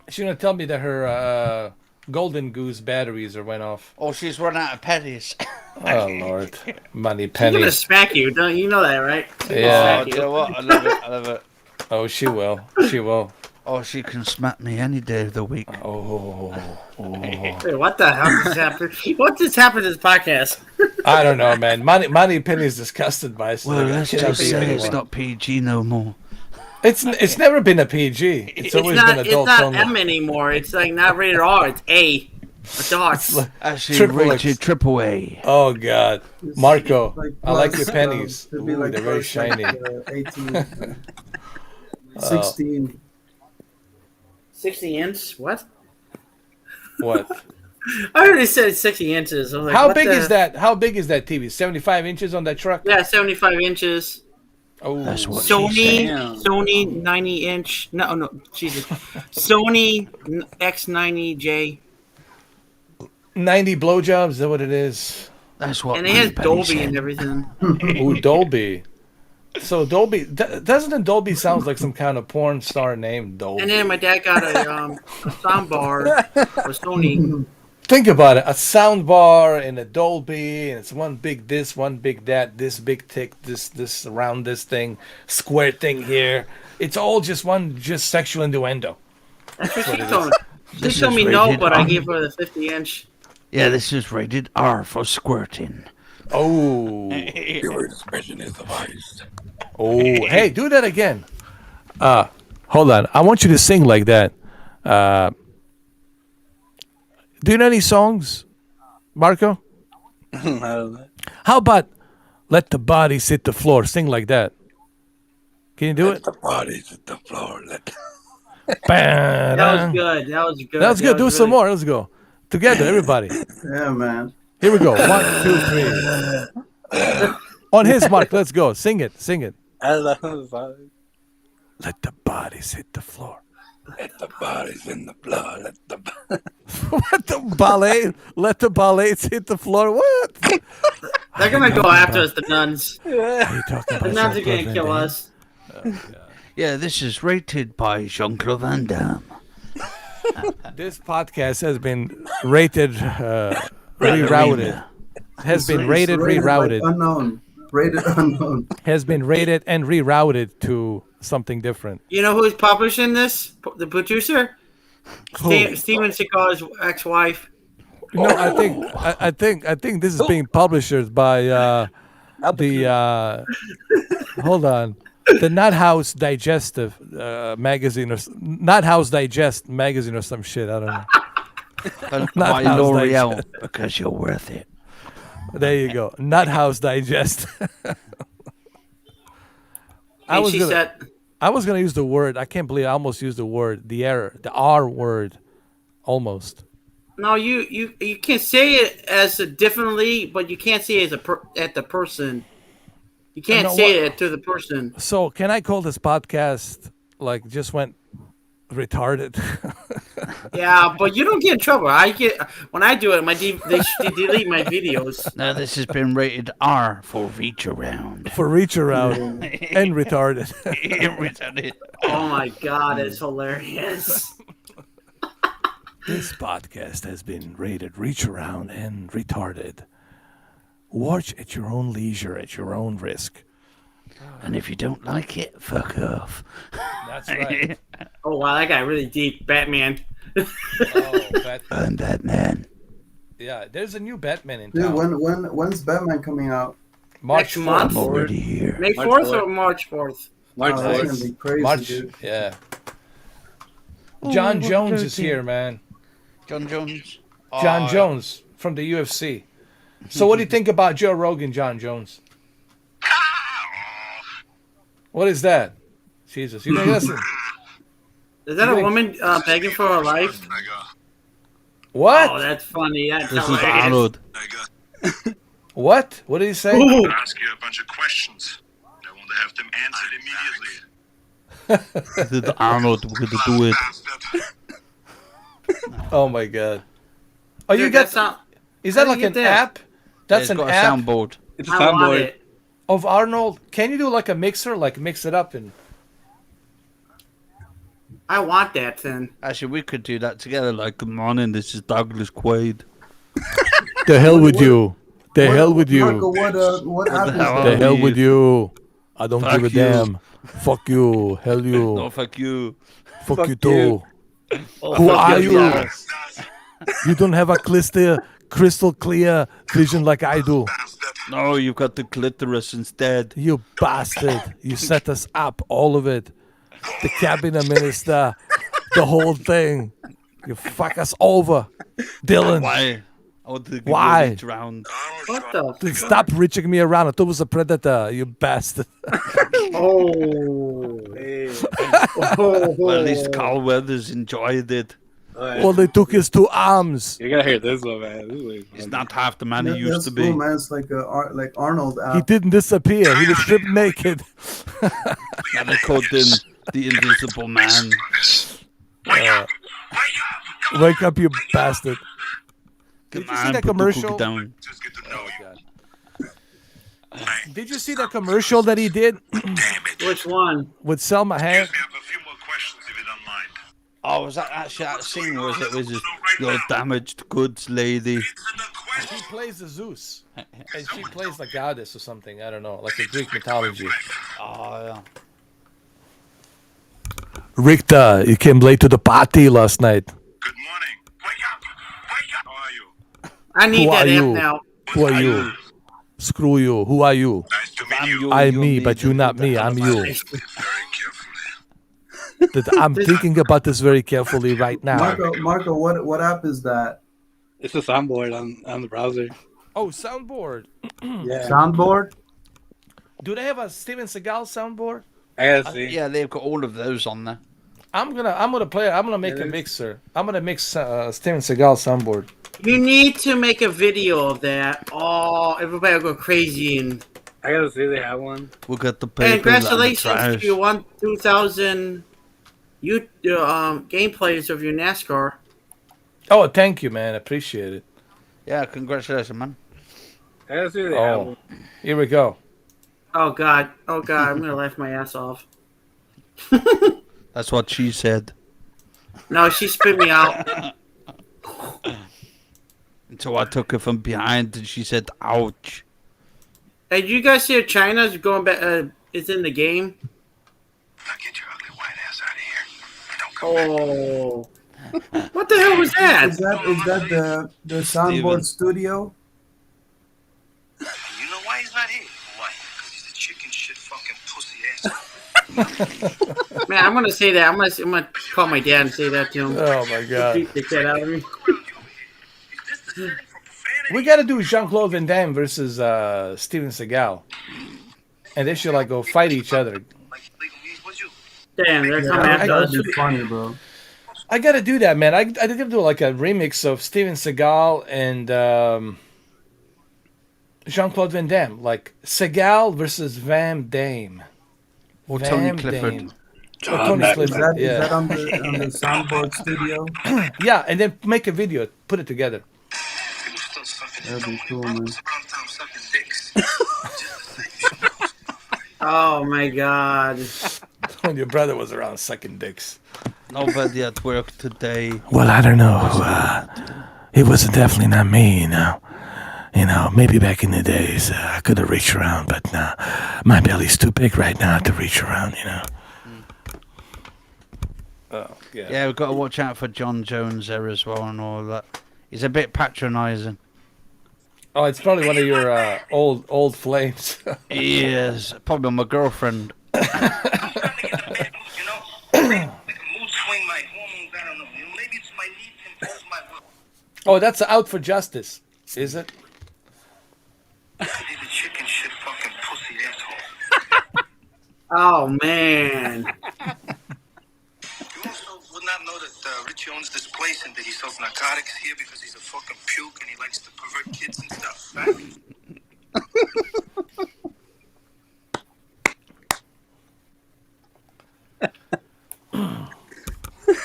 Speaker 1: She's gonna tell me that her Golden Goose batteries went off.
Speaker 3: Or she's run out of pennies.
Speaker 1: Oh Lord, Money
Speaker 5: I'm
Speaker 1: Penny.
Speaker 5: gonna smack you. Don't you know that, right?
Speaker 1: Yeah.
Speaker 3: Oh, do you know what? I love it. I love it.
Speaker 1: Oh, she will. She will.
Speaker 8: Oh, she can smack me any day of the week.
Speaker 1: Oh.
Speaker 5: Wait, what the hell just happened? What just happened to this podcast?
Speaker 1: I don't know, man. Money Penny is disgusted by us.
Speaker 8: Well, let's just say it's not PG no more.
Speaker 1: It's never been a PG. It's always been
Speaker 5: It's
Speaker 1: adult
Speaker 5: not
Speaker 1: only.
Speaker 5: M anymore. It's like not rated R. It's A. A dots.
Speaker 8: Actually,
Speaker 1: Triple X.
Speaker 8: rated triple A.
Speaker 1: Oh God, Marco,
Speaker 7: Like
Speaker 1: I like
Speaker 7: plus,
Speaker 1: your pennies.
Speaker 7: it'd be
Speaker 1: Ooh,
Speaker 7: like
Speaker 1: they're very
Speaker 7: plus, like,
Speaker 1: shiny.
Speaker 7: 18, 16.
Speaker 5: 60 inch? What?
Speaker 1: What?
Speaker 5: I already said 60 inches. I was like,
Speaker 1: How
Speaker 5: what
Speaker 1: big
Speaker 5: the-
Speaker 1: is that? How big is that TV? 75 inches on that truck?
Speaker 5: Yeah, 75 inches.
Speaker 1: Oh,
Speaker 8: That's what she
Speaker 5: Sony,
Speaker 8: said.
Speaker 5: Sony 90 inch. No, Jesus. Sony X90J.
Speaker 1: 90 blowjobs. Is that what it is?
Speaker 8: That's what
Speaker 5: And it has
Speaker 8: Moneypenny
Speaker 5: Dolby
Speaker 8: said.
Speaker 5: and everything.
Speaker 1: Ooh, Dolby. So Dolby doesn't Dolby sounds like some kind of porn star name? Dolby.
Speaker 5: And then my dad got a sound bar for Sony.
Speaker 1: Think about it: a sound bar and a Dolby, and it's one big this, one big that, this big tick, this around this thing, square thing here. It's all just sexual innuendo.
Speaker 5: That's what she told me.
Speaker 8: This
Speaker 5: She told
Speaker 8: is
Speaker 5: me no,
Speaker 8: rated
Speaker 5: but I
Speaker 8: R.
Speaker 5: gave her the 50 inch.
Speaker 8: Yeah, this is rated R for squirting.
Speaker 1: Oh,
Speaker 9: Your discretion is advised.
Speaker 1: oh, hey, do that again. Hold on. I want you to sing like that. Do you know any songs, Marco?
Speaker 2: No.
Speaker 1: How about "Let the Bodies Hit the Floor"? Sing like that. Can you do it?
Speaker 9: The bodies at the floor.
Speaker 5: That was good. That was good.
Speaker 1: That was good. Do
Speaker 5: really-
Speaker 1: some more. Let's go together, everybody.
Speaker 7: Yeah, man.
Speaker 1: Here we go. 1, 2, 3. On his mark. Let's go. Sing it. Sing it.
Speaker 2: Hello.
Speaker 1: Let the bodies hit the floor.
Speaker 9: Let the bodies in the blood. Let the
Speaker 1: Let the ballet. Let the ballets hit the floor. What?
Speaker 5: They're gonna go after us, the nuns.
Speaker 1: What are you talking
Speaker 5: The
Speaker 1: about?
Speaker 5: nuns are gonna
Speaker 1: Jean-Claude
Speaker 5: kill
Speaker 1: Van Damme?
Speaker 5: us.
Speaker 8: Yeah, this is rated by Jean-Claude Van Damme.
Speaker 1: This podcast has been rated, rerouted. Has been rated,
Speaker 7: Rated,
Speaker 1: rerouted.
Speaker 7: like, unknown. Rated unknown.
Speaker 1: Has been rated and rerouted to something different.
Speaker 5: You know who's publishing this? The producer?
Speaker 1: Who?
Speaker 5: Steven Seagal's ex-wife.
Speaker 1: No, I think this is being published by the hold on, the Not House Digestive magazine or Not House Digest magazine or some shit. I don't know. Not
Speaker 8: By
Speaker 1: House
Speaker 8: L'Oreal,
Speaker 1: Digest.
Speaker 8: because you're worth it.
Speaker 1: There you go. Not House Digest.
Speaker 5: And she said,
Speaker 1: I was gonna use the word. I can't believe I almost used the word. The R word, almost.
Speaker 5: "No, you can say it as a differently, but you can't say it as at the person. You can't
Speaker 1: No,
Speaker 5: say
Speaker 1: what-
Speaker 5: it to the person."
Speaker 1: So can I call this podcast like just went retarded?
Speaker 5: Yeah, but you don't get in trouble. I get when I do it. They delete my videos.
Speaker 8: Now, this has been rated R for reach around.
Speaker 1: For reach around and retarded.
Speaker 5: Oh my god, it's hilarious.
Speaker 1: This podcast has been rated reach around and retarded. Watch at your own leisure, at your own risk.
Speaker 8: And if you don't like it, fuck off.
Speaker 1: That's right.
Speaker 5: Oh wow, that got really deep. Batman.
Speaker 8: I'm Batman.
Speaker 1: Yeah, there's a new Batman in
Speaker 7: Dude,
Speaker 1: town.
Speaker 7: when's Batman coming out?
Speaker 1: March
Speaker 5: Next month?
Speaker 1: 4th.
Speaker 8: I'm already here.
Speaker 5: May
Speaker 2: March
Speaker 5: 4th
Speaker 2: 4th.
Speaker 5: or March 4th?
Speaker 2: March
Speaker 7: Oh, that's
Speaker 2: 4th.
Speaker 7: gonna be crazy,
Speaker 1: March,
Speaker 7: dude.
Speaker 1: yeah. John Jones is here, man.
Speaker 8: John Jones.
Speaker 1: John Jones from the UFC. So what do you think about Joe Rogan, John Jones? What is that? Jesus, you think listen.
Speaker 5: Is that a woman begging for her life?
Speaker 1: What?
Speaker 5: Oh, that's funny. That's
Speaker 8: This is
Speaker 5: hilarious.
Speaker 8: Arnold.
Speaker 1: What? What did he say?
Speaker 5: Ooh.
Speaker 10: Ask you a bunch of questions. I want to have them answered immediately.
Speaker 8: This is Arnold. We're gonna do it.
Speaker 1: Oh my god. Oh, you
Speaker 5: Dude,
Speaker 1: got
Speaker 5: that's not.
Speaker 1: is that
Speaker 5: how
Speaker 1: like
Speaker 5: do you
Speaker 1: an
Speaker 5: get that?
Speaker 1: app? That's
Speaker 8: It's
Speaker 1: an
Speaker 8: got a
Speaker 1: app
Speaker 8: soundboard.
Speaker 2: It's a
Speaker 5: I want
Speaker 2: soundboard.
Speaker 5: it.
Speaker 1: of Arnold. Can you do like a mixer, like mix it up and
Speaker 5: I want that then.
Speaker 8: Actually, we could do that together. Like, good morning, this is Douglas Quaid.
Speaker 1: the hell with you. The hell with you.
Speaker 7: Marco, what app is
Speaker 8: hell?
Speaker 1: The
Speaker 7: that?
Speaker 1: hell with you. I don't
Speaker 8: Fuck
Speaker 1: give a
Speaker 8: you.
Speaker 1: damn. Fuck you. Hell you.
Speaker 8: No, fuck you.
Speaker 1: Fuck you too.
Speaker 5: Oh,
Speaker 1: Who
Speaker 5: fuck
Speaker 1: are you?
Speaker 5: yeah.
Speaker 1: You don't have a crystal clear vision like I do.
Speaker 8: No, you've got the clitoris instead.
Speaker 1: You bastard. You set us up, all of it. The cabinet minister, the whole thing. You fuck us over, Dylan.
Speaker 8: Why? I want to give
Speaker 1: Why?
Speaker 8: you a reach round.
Speaker 5: What the?
Speaker 1: Dude, stop reaching me around. I thought it was a predator, you bastard.
Speaker 5: Oh.
Speaker 8: Well, at least Carl Weathers enjoyed it.
Speaker 1: Well, they took his 2 arms.
Speaker 2: You gotta hear this one, man. This is
Speaker 8: He's not half the man he used
Speaker 7: That's
Speaker 8: to be.
Speaker 7: cool, man. It's like like Arnold
Speaker 1: He
Speaker 7: app.
Speaker 1: didn't disappear. He was stripped naked.
Speaker 8: Now they called him the Invisible Man.
Speaker 1: Wake up, you bastard.
Speaker 8: Come
Speaker 1: Did you see
Speaker 8: on,
Speaker 1: that
Speaker 8: put the
Speaker 1: commercial?
Speaker 8: cookie down.
Speaker 10: Just get to know you.
Speaker 1: Did you see that commercial that he did
Speaker 10: Damn it.
Speaker 5: Which one?
Speaker 1: with Selma Hayek?
Speaker 10: We have a few more questions if you don't mind.
Speaker 3: Oh, was that actually that scene, or was it?
Speaker 8: Was it your damaged goods lady?
Speaker 10: It's the question.
Speaker 1: He plays the Zeus, and she plays the goddess or something. I don't know, like the Greek mythology.
Speaker 3: Oh, yeah.
Speaker 1: Richter, you came late to the party last night.
Speaker 10: Good morning. Wake up. Wake up. How are you?
Speaker 5: I need
Speaker 1: Who
Speaker 5: that
Speaker 1: are
Speaker 5: app
Speaker 1: you?
Speaker 5: now.
Speaker 1: Who are you? Screw you. Who are you?
Speaker 10: Nice to meet you.
Speaker 8: you.
Speaker 1: I'm
Speaker 8: you're
Speaker 1: me, but you're not me. I'm you.
Speaker 10: Very carefully.
Speaker 1: I'm thinking about this very carefully right now.
Speaker 7: Marco, what app is that?
Speaker 2: It's a soundboard on the browser.
Speaker 1: Oh, soundboard.
Speaker 2: Yeah.
Speaker 7: Soundboard?
Speaker 1: Do they have a Steven Seagal soundboard?
Speaker 2: I gotta see.
Speaker 3: Yeah, they've got all of those on there.
Speaker 1: I'm gonna play. I'm gonna make a mixer. I'm gonna mix Steven Seagal soundboard.
Speaker 5: You need to make a video of that. Oh, everybody will go crazy. And
Speaker 2: I gotta see they have one.
Speaker 8: We'll get the paper and the
Speaker 5: congratulations
Speaker 8: trash.
Speaker 5: to you won 2,000 gameplays of your NASCAR.
Speaker 1: Oh, thank you, man. Appreciate it.
Speaker 3: Yeah, congratulations, man.
Speaker 2: I gotta see they have
Speaker 1: Oh,
Speaker 2: one.
Speaker 1: here we go.
Speaker 5: Oh God, I'm gonna laugh my ass off.
Speaker 8: That's what she said.
Speaker 5: No, she spit me out.
Speaker 8: And so I took her from behind and she said, ouch.
Speaker 5: Hey, did you guys see China's going back? It's in the game.
Speaker 10: Now get your ugly white ass out of here. Don't come back.
Speaker 5: Oh, what the hell was that?
Speaker 7: Is that the soundboard studio?
Speaker 10: You know why he's not here? Why? Because he's a chicken shit fucking pussy ass.
Speaker 5: Man, I'm gonna say that. I'm gonna call my dad and say that to him.
Speaker 1: Oh my god.
Speaker 5: Beat the shit out of me.
Speaker 1: We gotta do Jean-Claude Van Damme versus Steven Seagal, and they should like go fight each other.
Speaker 5: Damn, they're coming
Speaker 7: That
Speaker 5: after us.
Speaker 7: would be funny, bro.
Speaker 1: I gotta do that, man. I gotta do like a remix of Steven Seagal and Jean-Claude Van Damme, like Seagal versus Van Damme.
Speaker 8: Or
Speaker 1: Van
Speaker 8: Tony Clifford.
Speaker 1: Damme. Or Tony
Speaker 7: Is
Speaker 1: Clifford,
Speaker 7: that
Speaker 1: yeah.
Speaker 7: on the soundboard studio?
Speaker 1: Yeah, and then make a video, put it together.
Speaker 7: That'd be cool, man.
Speaker 5: Oh my God.
Speaker 1: When your brother was around sucking dicks.
Speaker 8: Nobody at work today.
Speaker 1: Well, I don't know. It was definitely not me, you know. You know, maybe back in the days I could have reached around, but my belly's too big right now to reach around, you know. Oh, yeah.
Speaker 3: Yeah, we've got to watch out for John Jones there as well and all that. He's a bit patronising.
Speaker 1: Oh, it's probably one of your old flames.
Speaker 3: He is. Probably my girlfriend.
Speaker 1: Oh, that's Out for Justice, is it?
Speaker 5: Oh man.
Speaker 10: You also would not know that Richie owns this place and that he sells narcotics here because he's a fucking puke and he likes to pervert kids and stuff, right?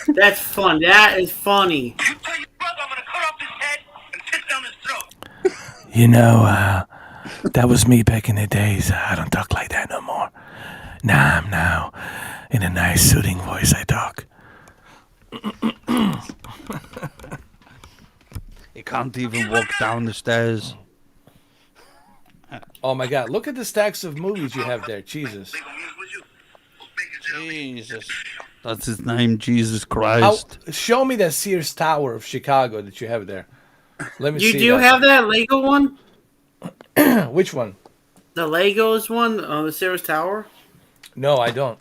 Speaker 5: That's fun. That is funny.
Speaker 10: You tell your brother I'm gonna cut off his head and piss down his throat.
Speaker 1: You know, that was me back in the days. I don't talk like that no more. Now, in a nice soothing voice I talk.
Speaker 8: He can't even walk down the stairs.
Speaker 1: Oh my god, look at the stacks of movies you have there. Jesus.
Speaker 3: Jesus.
Speaker 8: That's his name, Jesus Christ.
Speaker 1: Show me that Sears Tower of Chicago that you have there. Let me
Speaker 5: You
Speaker 1: see.
Speaker 5: do have that Lego one?
Speaker 1: Which one?
Speaker 5: The Legos one on the Sears Tower?
Speaker 1: No, I don't.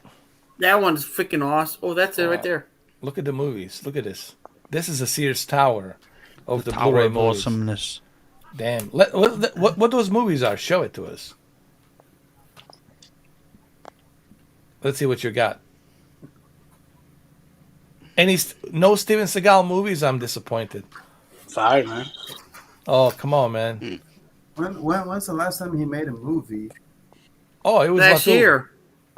Speaker 5: That one's freaking awesome. Oh, that's it right there.
Speaker 1: Look at the movies. Look at this. This is a Sears Tower of the
Speaker 8: Tower
Speaker 1: Blu-ray
Speaker 8: of
Speaker 1: movies.
Speaker 8: Awesomeness.
Speaker 1: Damn. What those movies are? Show it to us. Let's see what you got. No Steven Seagal movies? I'm disappointed.
Speaker 2: Sorry, man.
Speaker 1: Oh, come on, man.
Speaker 7: When's the last time he made a movie?
Speaker 1: Oh, it was
Speaker 5: Last year.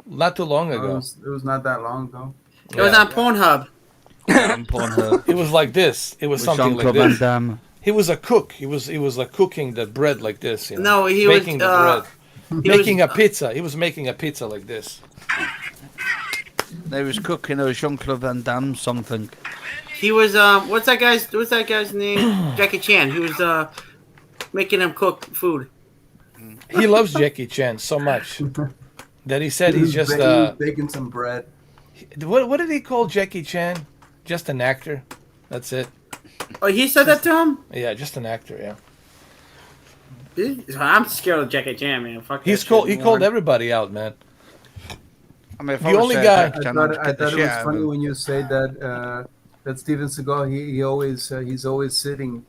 Speaker 1: Not too long
Speaker 7: It
Speaker 1: ago.
Speaker 7: was not that long ago.
Speaker 5: It was on Pornhub.
Speaker 8: On Pornhub.
Speaker 1: It was like this. It was
Speaker 8: With
Speaker 1: something like
Speaker 8: Jean-Claude Van
Speaker 1: this.
Speaker 8: Damme.
Speaker 1: He was a cook. He was like cooking the bread like this. You know?
Speaker 5: No, he
Speaker 1: making
Speaker 5: was,
Speaker 1: the bread.
Speaker 5: he
Speaker 1: Making
Speaker 5: was-
Speaker 1: a pizza. He was making a pizza like this.
Speaker 8: They was cooking a Jean-Claude Van Damme something.
Speaker 5: He was what's that guy's name? Jackie Chan. He was making him cook food.
Speaker 1: He loves Jackie Chan so much that he said he's just
Speaker 7: he was baking some bread.
Speaker 1: what did he call Jackie Chan? Just an actor. That's it.
Speaker 5: Oh, he said that to him?
Speaker 1: Yeah, just an actor. Yeah.
Speaker 5: I'm scared of Jackie Chan, man. Fuck that
Speaker 1: He
Speaker 5: shit.
Speaker 1: called everybody out, man.
Speaker 8: I mean, if
Speaker 1: The
Speaker 8: I was
Speaker 1: only
Speaker 8: there,
Speaker 1: guy-
Speaker 8: Jackie
Speaker 7: I
Speaker 8: Chan,
Speaker 7: thought,
Speaker 8: I'd
Speaker 7: I
Speaker 8: get the
Speaker 7: thought it
Speaker 8: shit
Speaker 7: was
Speaker 8: out of
Speaker 7: funny
Speaker 8: him.
Speaker 7: when you say that Steven Seagal he's always sitting.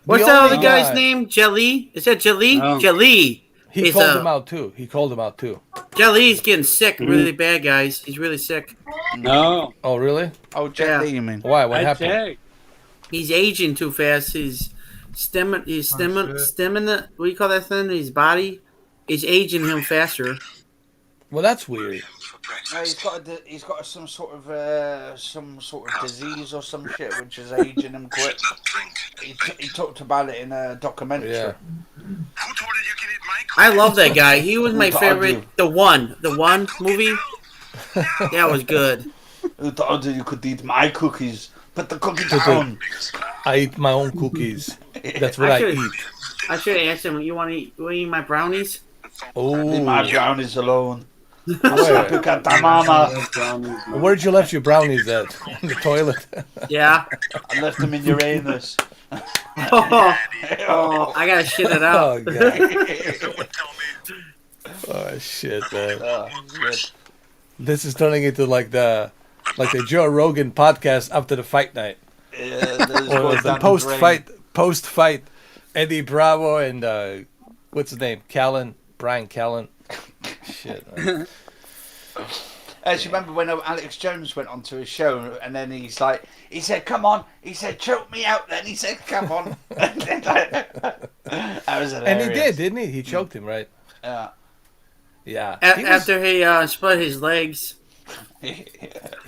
Speaker 5: What's
Speaker 1: The
Speaker 5: that
Speaker 1: only
Speaker 5: other guy's
Speaker 1: guy-
Speaker 5: name? Jelly? Is that Jelly?
Speaker 2: No.
Speaker 5: Jelly.
Speaker 1: He called him out too. He called him out too.
Speaker 5: Jelly's getting sick really bad, guys. He's really sick.
Speaker 2: No.
Speaker 1: Oh, really?
Speaker 8: Oh, Jet
Speaker 5: Yeah.
Speaker 8: Li, you mean?
Speaker 1: Why? What
Speaker 2: I
Speaker 1: happened?
Speaker 2: checked.
Speaker 5: He's aging too fast. He's stemming the, what do you call that thing? His body is aging him faster.
Speaker 1: Well, that's weird.
Speaker 3: No, he's got some sort of disease or some shit which is aging him quick. He talked about it in a documentary.
Speaker 1: Yeah.
Speaker 5: I love that guy. He was my
Speaker 3: Who told
Speaker 5: favorite.
Speaker 3: you?
Speaker 5: The one movie. That was good.
Speaker 3: Who told you could eat my cookies? Put the cookie down.
Speaker 1: I eat my own cookies. That's what I
Speaker 5: should-
Speaker 1: eat.
Speaker 5: I should have asked him. You want to eat my brownies?
Speaker 3: Leave my
Speaker 1: Oh,
Speaker 3: brownies alone.
Speaker 1: where?
Speaker 3: Look at the mama.
Speaker 1: Where'd you left your brownies at? In the toilet.
Speaker 5: Yeah.
Speaker 3: I left them in Uranus.
Speaker 5: Oh, I gotta shit it out.
Speaker 1: Oh god. Oh shit, man.
Speaker 3: Good.
Speaker 1: This is turning into like the Joe Rogan podcast after the fight night.
Speaker 3: Yeah, there's
Speaker 1: Or
Speaker 3: one
Speaker 1: the
Speaker 3: down
Speaker 1: post fight Eddie Bravo and what's his name? Brian Callen. Shit, man.
Speaker 3: Actually, remember when Alex Jones went onto his show and then he said, "Come on," he said, "Choke me out." Then he said, "Come on." That was hilarious.
Speaker 1: And he did, didn't he? He choked him, right?
Speaker 3: Yeah.
Speaker 1: Yeah.
Speaker 5: After he split his legs.
Speaker 1: He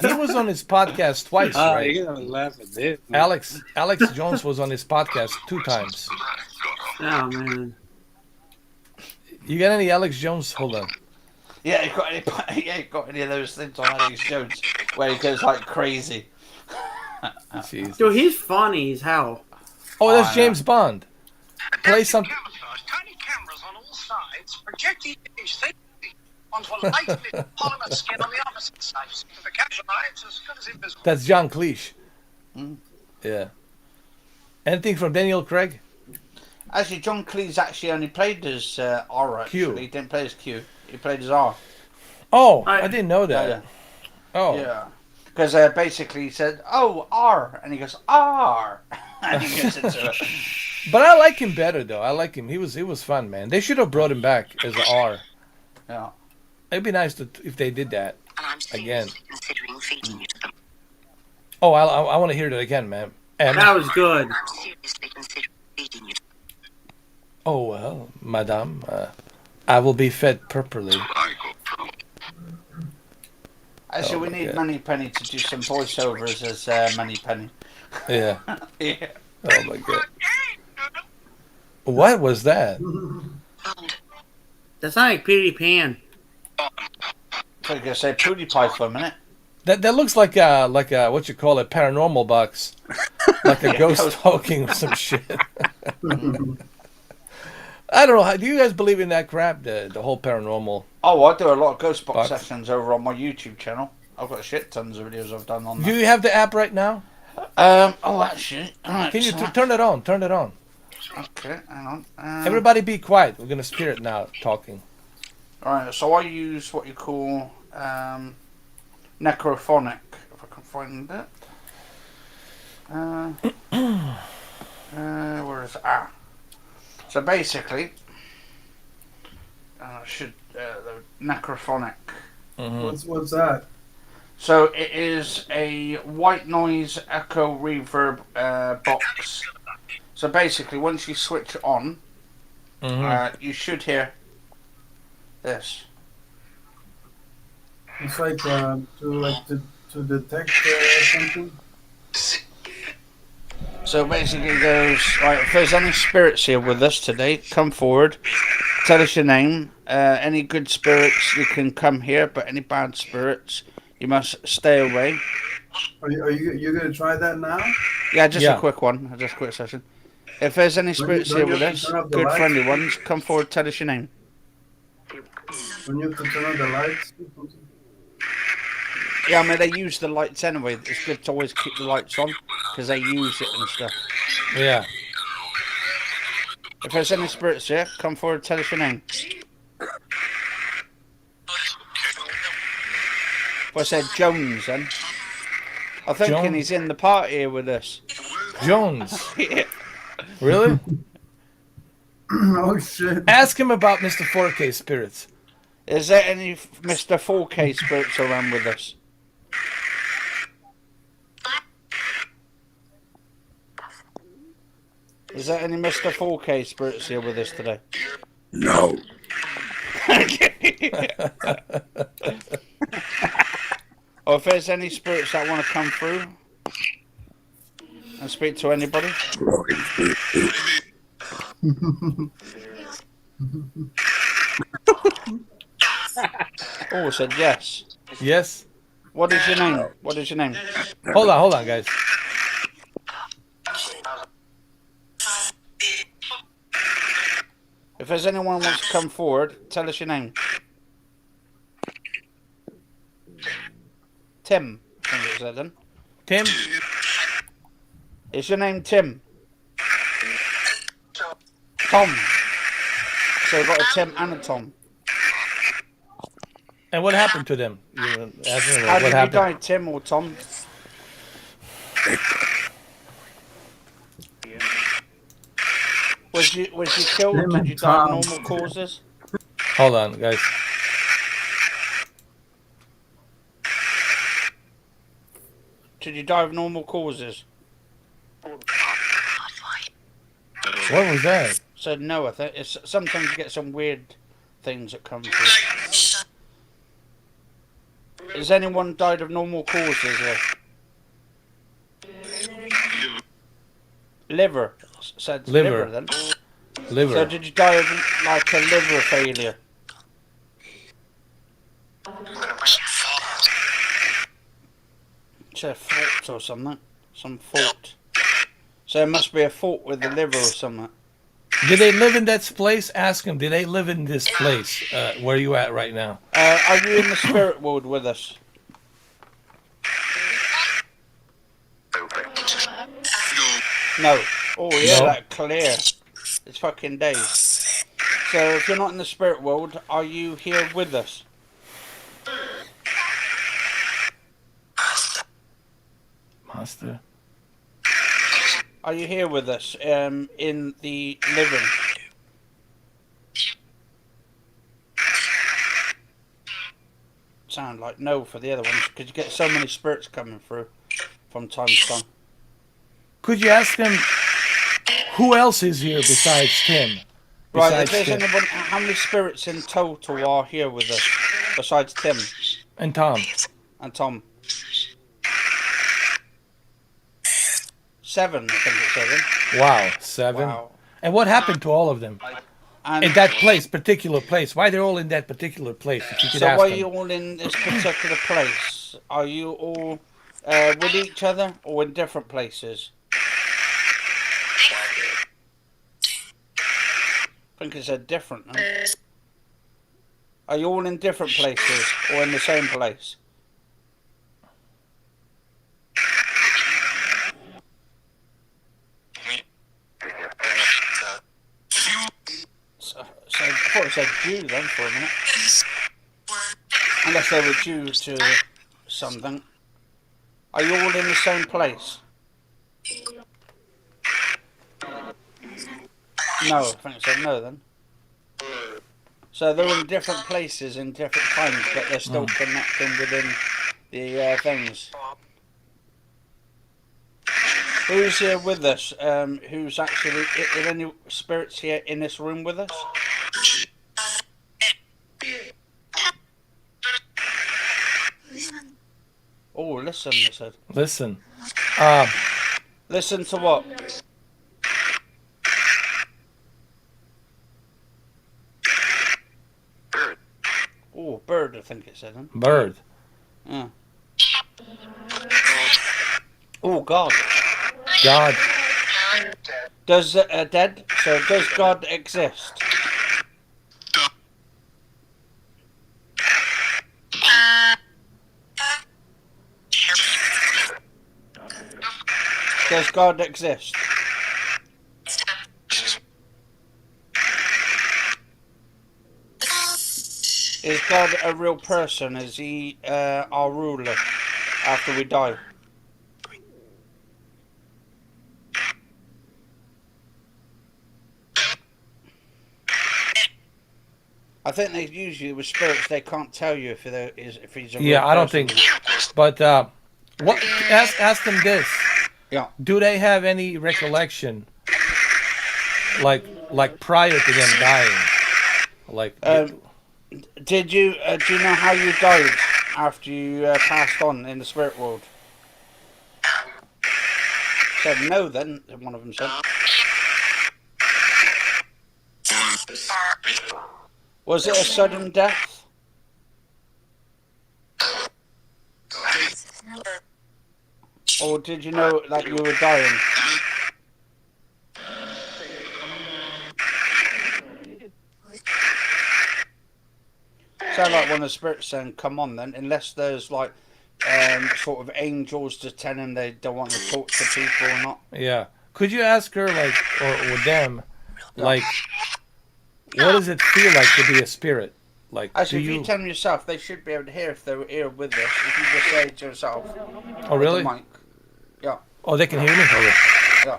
Speaker 1: was on his podcast twice,
Speaker 2: Oh,
Speaker 1: right?
Speaker 2: you're gonna laugh at this. man.
Speaker 1: Alex Jones was on his podcast 2 times.
Speaker 5: Oh man.
Speaker 1: You got any Alex Jones? Hold on.
Speaker 3: Yeah, he got any of those things on Alex Jones where he goes like crazy.
Speaker 1: Jesus.
Speaker 5: Dude, he's funny as hell.
Speaker 1: Oh, that's James Bond. Play some.
Speaker 10: Tiny cameras on all sides project the image safely onto a lightly polymer skin on the opposite side. So the casual eye, it's as good as invisible.
Speaker 1: That's John Cleese. Yeah. Anything from Daniel Craig?
Speaker 3: Actually, John Cleese actually only played as R. Actually,
Speaker 1: Q.
Speaker 3: he didn't play as Q. He played as R.
Speaker 1: Oh, I didn't know that.
Speaker 3: Yeah.
Speaker 1: Oh,
Speaker 3: Yeah. Because basically he said, "Oh, R," and he goes, "R," and he gets into it.
Speaker 1: but I like him better though. I like him. He was fun, man. They should have brought him back as an R.
Speaker 3: Yeah.
Speaker 1: It'd be nice if they did that
Speaker 10: And I'm
Speaker 1: again.
Speaker 10: seriously considering feeding you to them.
Speaker 1: Oh, I want to hear that again, man. And
Speaker 5: That was good.
Speaker 10: I'm seriously considering feeding you to
Speaker 1: oh well, madame, I will be fed properly.
Speaker 3: Actually,
Speaker 1: Oh
Speaker 3: we
Speaker 1: my
Speaker 3: need
Speaker 1: God.
Speaker 3: Moneypenny to do some voiceovers as Moneypenny.
Speaker 1: Yeah.
Speaker 3: Yeah.
Speaker 1: Oh my god. What was that?
Speaker 5: That's not like Peter Pan.
Speaker 3: I was gonna say PewDiePie for a minute.
Speaker 1: That looks like a what you call it, paranormal box, like a ghost talking or some shit. I don't know. Do you guys believe in that crap? The whole paranormal.
Speaker 3: Oh, I do a lot of ghost box
Speaker 1: Box.
Speaker 3: sessions over on my YouTube channel. I've got shit tons of videos I've done on
Speaker 1: Do
Speaker 3: that.
Speaker 1: you have the app right now?
Speaker 3: Oh, actually, alright,
Speaker 1: Can you
Speaker 3: so-
Speaker 1: turn it on? Turn it on.
Speaker 3: Okay, hang on.
Speaker 1: Everybody, be quiet. We're gonna spirit now talking.
Speaker 3: Alright, so I use what you call necrophonic, if I can find it. Where is it? Ah. So basically, the necrophonic.
Speaker 7: What's that?
Speaker 3: So it is a white noise echo reverb box. So basically, once you switch it on, you should hear this.
Speaker 7: It's like to detect something.
Speaker 3: So basically it goes, right, if there's any spirits here with us today, come forward, tell us your name. Any good spirits, you can come here, but any bad spirits, you must stay away.
Speaker 7: Are you gonna try that now?
Speaker 3: Yeah, just a quick one, just a quick session. If there's any spirits here with us, good friendly ones, come forward, tell us your name.
Speaker 7: When you have to turn on the lights?
Speaker 3: Yeah, I mean, they use the lights anyway. It's good to always keep the lights on, because they use it and stuff.
Speaker 1: Yeah.
Speaker 3: If there's any spirits here, come forward, tell us your name. If I said Jones, then. I'm thinking
Speaker 1: Jones?
Speaker 3: he's in the party here with us.
Speaker 1: Jones?
Speaker 3: Yeah.
Speaker 1: Really?
Speaker 7: Oh, shit.
Speaker 1: Ask him about Mr. 4K spirits.
Speaker 3: Is there any Mr. 4K spirits around with us? Is there any Mr. 4K spirits here with us today?
Speaker 9: No.
Speaker 3: Or if there's any spirits that want to come through and speak to anybody? Oh, said yes.
Speaker 1: Yes.
Speaker 3: What is your name? What is your name?
Speaker 1: Hold on, guys.
Speaker 3: If there's anyone who wants to come forward, tell us your name. Tim, I think it said then.
Speaker 1: Tim?
Speaker 3: Is your name Tim? Tom. So we've got a Tim and a Tom.
Speaker 1: And what happened to them?
Speaker 3: How did you die, Tim or Tom? Was you killed?
Speaker 7: Tim
Speaker 3: Did
Speaker 7: and
Speaker 3: you die of
Speaker 7: Tom.
Speaker 3: normal causes?
Speaker 1: Hold on, guys.
Speaker 3: Did you die of normal causes?
Speaker 1: What was that?
Speaker 3: So no, I think it's sometimes you get some weird things that come through. Has anyone died of normal causes? Liver. Said liver then.
Speaker 1: Liver.
Speaker 3: So did you die of like a liver failure? It's a fault or something. Some fault. So it must be a fault with the liver or something.
Speaker 1: Did they live in that place? Ask them. Did they live in this place? Where are you at right now?
Speaker 3: Are you in the spirit world with us? No. Oh yeah,
Speaker 1: No.
Speaker 3: that clear. It's fucking days. So if you're not in the spirit world, are you here with us?
Speaker 1: Master.
Speaker 3: Are you here with us in the living? Sound like no for the other ones because you get so many spirits coming through from time to time.
Speaker 1: Could you ask them who else is here besides Tim?
Speaker 3: Right,
Speaker 1: Besides
Speaker 3: if there's
Speaker 1: Tim
Speaker 3: anyone, how many spirits in total are here with us besides Tim
Speaker 1: and Tom?
Speaker 3: and Tom? 7, I think it said.
Speaker 1: Wow, 7.
Speaker 3: Wow.
Speaker 1: And what happened to all of them?
Speaker 3: And
Speaker 1: In that place, particular place. Why they're all in that particular place? If you could
Speaker 3: so
Speaker 1: ask
Speaker 3: why are
Speaker 1: them.
Speaker 3: you all in this particular place? Are you all with each other or in different places? I think it said different. No? Are you all in different places or in the same place? So I thought it said Jew then for a minute. Unless they were Jews to something. Are you all in the same place? No, I think it said no then. So they're in different places in different times, but they're still connecting within the things. Who's here with us? Who's actually... Are there any spirits here in this room with us? Oh, listen, it said.
Speaker 1: Listen.
Speaker 3: Listen to what? Oh, bird, I think it said. Huh?
Speaker 1: Bird.
Speaker 3: Yeah. Oh, God.
Speaker 1: God.
Speaker 3: Does dead? So does God exist? Does God exist? Is God a real person? Is he our ruler after we die? I think they usually with spirits they can't tell you if he's a real
Speaker 1: Yeah, I don't
Speaker 3: person.
Speaker 1: think. But what? Ask them this.
Speaker 3: Yeah.
Speaker 1: Do they have any recollection, like prior to them dying? Like,
Speaker 3: did you do you know how you died after you passed on in the spirit world? Said no. Then one of them said. Was it a sudden death? Or did you know that you were dying? Sound like one of the spirits saying, come on then, unless there's like sort of angels just telling them they don't want to talk to people or not.
Speaker 1: Yeah. Could you ask her, like, or them, like, what does it feel like to be a spirit? Like,
Speaker 3: actually, if you tell them yourself, they should be able to hear if they were here with us. If you just say to yourself,
Speaker 1: oh, really?
Speaker 3: Mic. Yeah.
Speaker 1: Oh, they can hear me? Okay.
Speaker 3: Yeah.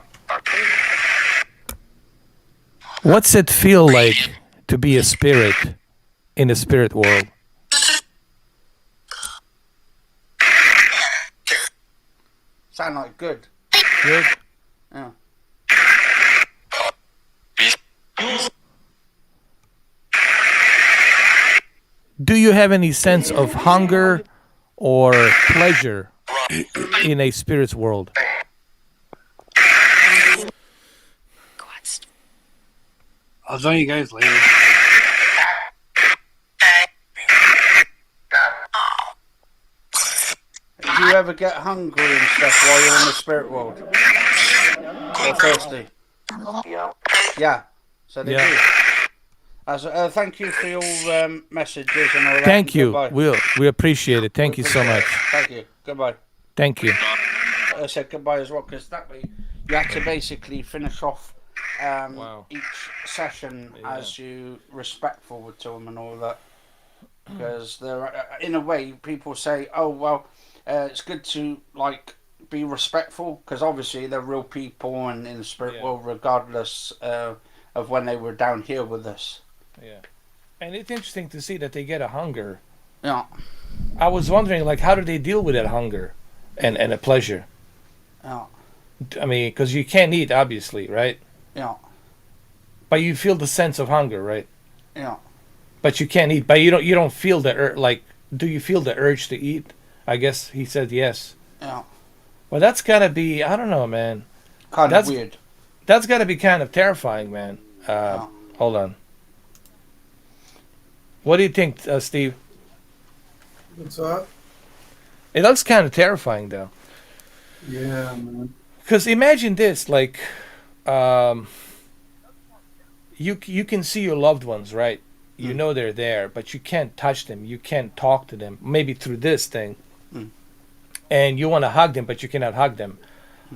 Speaker 1: What's it feel like to be a spirit in the spirit world?
Speaker 3: Sound like good.
Speaker 1: Good?
Speaker 3: Yeah.
Speaker 1: Do you have any sense of hunger or pleasure in a spirit's world?
Speaker 2: I'll join you guys later.
Speaker 3: Do you ever get hungry and stuff while you're in the spirit world? Or thirsty? Yeah. So they do. Thank you for your messages and all that.
Speaker 1: Thank you.
Speaker 3: Goodbye.
Speaker 1: We appreciate it. Thank you so much.
Speaker 3: Thank you. Goodbye.
Speaker 1: Thank you.
Speaker 3: I said goodbye as well because that way you had to basically finish off each session as you respectful to them and all that. Because they're in a way people say, oh well, it's good to like be respectful because obviously they're real people and in the spirit world regardless of when they were down here with us.
Speaker 1: Yeah, and it's interesting to see that they get a hunger.
Speaker 3: Yeah.
Speaker 1: I was wondering, like, how do they deal with that hunger and a pleasure?
Speaker 3: Yeah.
Speaker 1: I mean, because you can't eat, obviously, right?
Speaker 3: Yeah.
Speaker 1: But you feel the sense of hunger, right?
Speaker 3: Yeah.
Speaker 1: But you can't eat. But you don't feel the like. Do you feel the urge to eat? I guess he said yes.
Speaker 3: Yeah.
Speaker 1: Well, that's gotta be. I don't know, man.
Speaker 3: Kind of weird.
Speaker 1: That's gotta be kind of terrifying, man. Hold on. What do you think, Steve?
Speaker 7: What's up?
Speaker 1: It looks kind of terrifying, though.
Speaker 7: Yeah, man.
Speaker 1: Because imagine this, like, you can see your loved ones, right? You know they're there, but you can't touch them. You can't talk to them. Maybe through this thing. And you want to hug them, but you cannot hug them.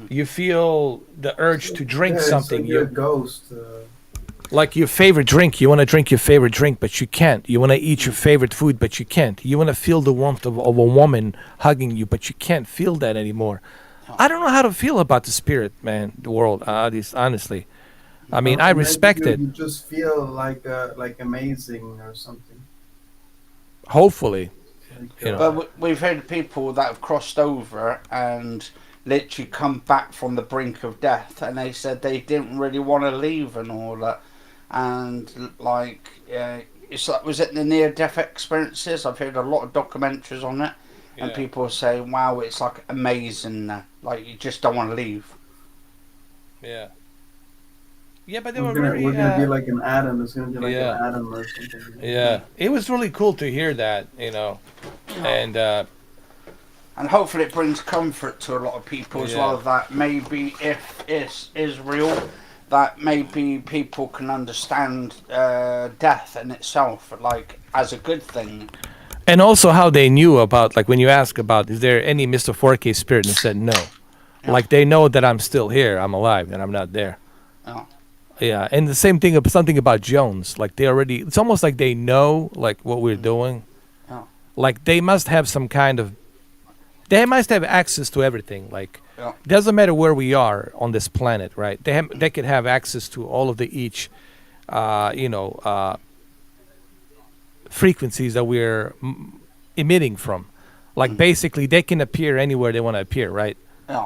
Speaker 1: You feel the urge to drink something.
Speaker 7: Like you're a ghost.
Speaker 1: Like your favorite drink. You want to drink your favorite drink, but you can't. You want to eat your favorite food, but you can't. You want to feel the warmth of a woman hugging you, but you can't feel that anymore. I don't know how to feel about the spirit, man, the world. Honestly, I mean, I
Speaker 7: Maybe
Speaker 1: respect
Speaker 7: you,
Speaker 1: it.
Speaker 7: you just feel like amazing or something.
Speaker 1: Hopefully,
Speaker 7: Like,
Speaker 1: you know.
Speaker 3: But we've heard people that have crossed over and literally come back from the brink of death, and they said they didn't really want to leave and all that. And like, it's like, was it the near-death experiences? I've heard a lot of documentaries on it, and
Speaker 1: Yeah.
Speaker 3: people say, "Wow, it's like amazing." Like you just don't want to leave.
Speaker 1: Yeah. Yeah, but they
Speaker 7: we're
Speaker 1: were
Speaker 7: gonna
Speaker 1: very.
Speaker 7: we're gonna be like an atom. It's gonna be like
Speaker 1: Yeah.
Speaker 7: an atom or something.
Speaker 1: Yeah, it was really cool to hear that, you know, and
Speaker 3: And hopefully it brings comfort to a lot of people as
Speaker 1: Yeah.
Speaker 3: well, that maybe if it is real, that maybe people can understand death in itself, like, as a good thing.
Speaker 1: and also how they knew about, like, when you ask about is there any Mr. 4K spirit, and they said no, like they know that I'm still here, I'm alive, and I'm not there.
Speaker 3: Yeah.
Speaker 1: Yeah, and the same thing, something about Jones, like they already, it's almost like they know like what we're doing,
Speaker 3: Yeah.
Speaker 1: like they must have some kind of, they must have access to everything, like.
Speaker 3: Yeah.
Speaker 1: Doesn't matter where we are on this planet, right? They could have access to all of the each, frequencies that we're emitting from. Like basically, they can appear anywhere they want to appear, right?
Speaker 3: Yeah.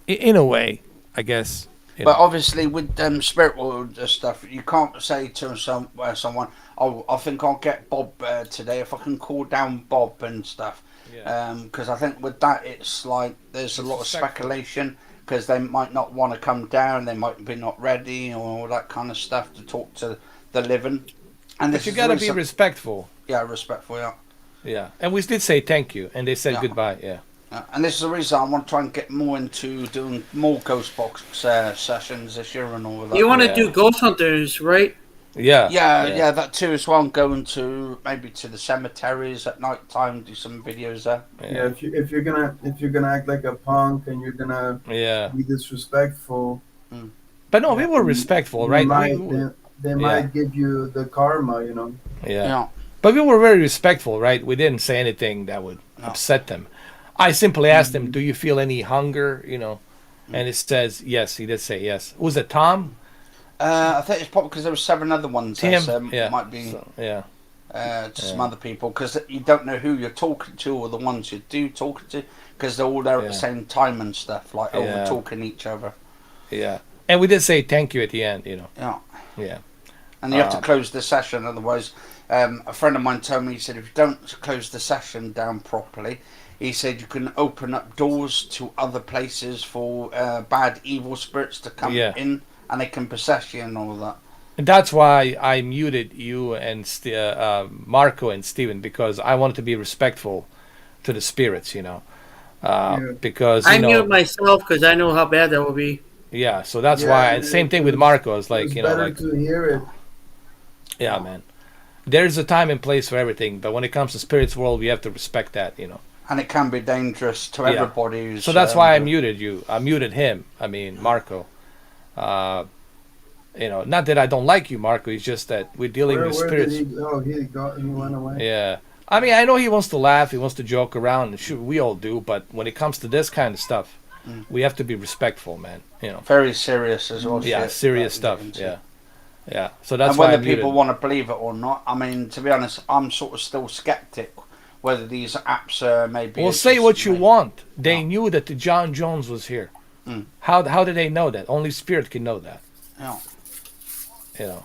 Speaker 1: In a way, I guess. you
Speaker 3: But
Speaker 1: know.
Speaker 3: obviously, with spirit world stuff, you can't say to someone, "Oh, I think I'll get Bob today if I can call down Bob and stuff."
Speaker 1: Yeah.
Speaker 3: Because I think with that, it's like there's a lot of speculation because they might not want to come down, they might be not ready, or all that kind of stuff to talk to the living. And
Speaker 1: But
Speaker 3: this
Speaker 1: you
Speaker 3: is
Speaker 1: gotta
Speaker 3: the
Speaker 1: be
Speaker 3: reason-
Speaker 1: respectful.
Speaker 3: Yeah, respectful. Yeah.
Speaker 1: Yeah, and we did say thank you, and they said
Speaker 3: Yeah.
Speaker 1: goodbye. Yeah.
Speaker 3: And this is the reason I want to try and get more into doing more ghost box sessions this year and all of that.
Speaker 5: You want to
Speaker 1: Yeah.
Speaker 5: do ghost hunters, right?
Speaker 1: Yeah.
Speaker 3: Yeah, that too as well. I'm going to maybe to the cemeteries at night time, do some videos there.
Speaker 7: Yeah, if you're gonna act like a punk and you're gonna
Speaker 1: Yeah.
Speaker 7: be disrespectful,
Speaker 1: But no, we were respectful, right?
Speaker 7: They might give you the karma, you know.
Speaker 1: Yeah.
Speaker 3: Yeah.
Speaker 1: But we were very respectful, right? We didn't say anything that would upset them. I simply asked him, "Do you feel any hunger?" You know, and it says yes. He did say yes. Was it Tom?
Speaker 3: I think it's probably because there were 7 other ones.
Speaker 1: Tim.
Speaker 3: That
Speaker 1: Yeah.
Speaker 3: might be
Speaker 1: So, yeah.
Speaker 3: to some other people because you don't know who you're talking to or the ones you do talking to because they're all there at the
Speaker 1: Yeah.
Speaker 3: same time and stuff, like
Speaker 1: Yeah.
Speaker 3: over talking each other.
Speaker 1: Yeah. And we did say thank you at the end. You know.
Speaker 3: Yeah.
Speaker 1: Yeah.
Speaker 3: And you have to close the session, otherwise, a friend of mine told me, he said, if you don't close the session down properly, he said you can open up doors to other places for bad, evil spirits to come in, and they can possess you and all that.
Speaker 1: And that's why I muted you and Marco and Steven, because I wanted to be respectful to the spirits, you know. Because
Speaker 5: I
Speaker 1: you know,
Speaker 5: mute myself because I know how bad that will be.
Speaker 1: Yeah, so that's why. Same thing with Marco. It's like,
Speaker 7: It's
Speaker 1: you know,
Speaker 7: better
Speaker 1: like,
Speaker 7: to hear it.
Speaker 1: yeah, man. There's a time and place for everything, but when it comes to spirits world, we have to respect that, you know.
Speaker 3: And it can be dangerous to
Speaker 1: Yeah.
Speaker 3: everybody. Who's,
Speaker 1: So that's why I muted you. I muted him. I mean, Marco. You know, not that I don't like you, Marco. It's just that we're dealing with
Speaker 7: Where
Speaker 1: spirits.
Speaker 7: did he go? He went away.
Speaker 1: Yeah. I mean, I know he wants to laugh. He wants to joke around. And sure, we all do. But when it comes to this kind of stuff, we have to be respectful, man. You know.
Speaker 3: Very serious as well.
Speaker 1: Yeah,
Speaker 3: shit
Speaker 1: serious
Speaker 3: that we
Speaker 1: stuff.
Speaker 3: get into.
Speaker 1: Yeah. Yeah. So that's
Speaker 3: and
Speaker 1: why I
Speaker 3: whether
Speaker 1: muted.
Speaker 3: people want to believe it or not, I mean, to be honest, I'm sort of still skeptic whether these apps are maybe.
Speaker 1: Well, say what you want. They knew that the John Jones was here. How did they know that? Only Spirit can know that.
Speaker 3: Yeah.
Speaker 1: You know.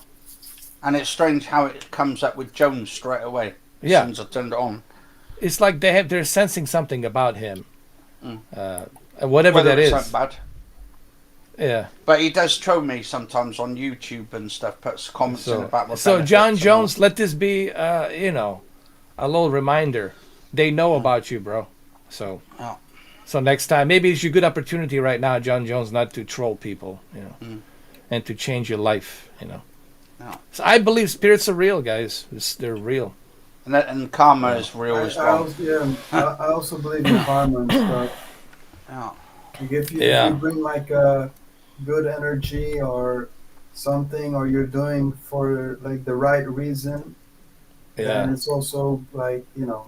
Speaker 3: And it's strange how it comes up with Jones straight away.
Speaker 1: Yeah.
Speaker 3: As soon as I turned it on.
Speaker 1: It's like they're sensing something about him. Whatever
Speaker 3: Whether
Speaker 1: that
Speaker 3: it's
Speaker 1: is.
Speaker 3: so bad.
Speaker 1: Yeah.
Speaker 3: But he does troll me sometimes on YouTube and stuff, puts comments in about my
Speaker 1: So John
Speaker 3: benefits and
Speaker 1: Jones, let this be, you know, a little reminder. They know about you, bro. So, so next time, maybe it's your good opportunity right now, John Jones, not to troll people, you know, and to change your life, you know. So I believe spirits are real, guys. They're real.
Speaker 3: And karma is real as well.
Speaker 7: I also believe in karma and stuff.
Speaker 3: Yeah.
Speaker 7: Like if you bring like a good energy or something, or you're doing for like the right reason, and it's also like, you know,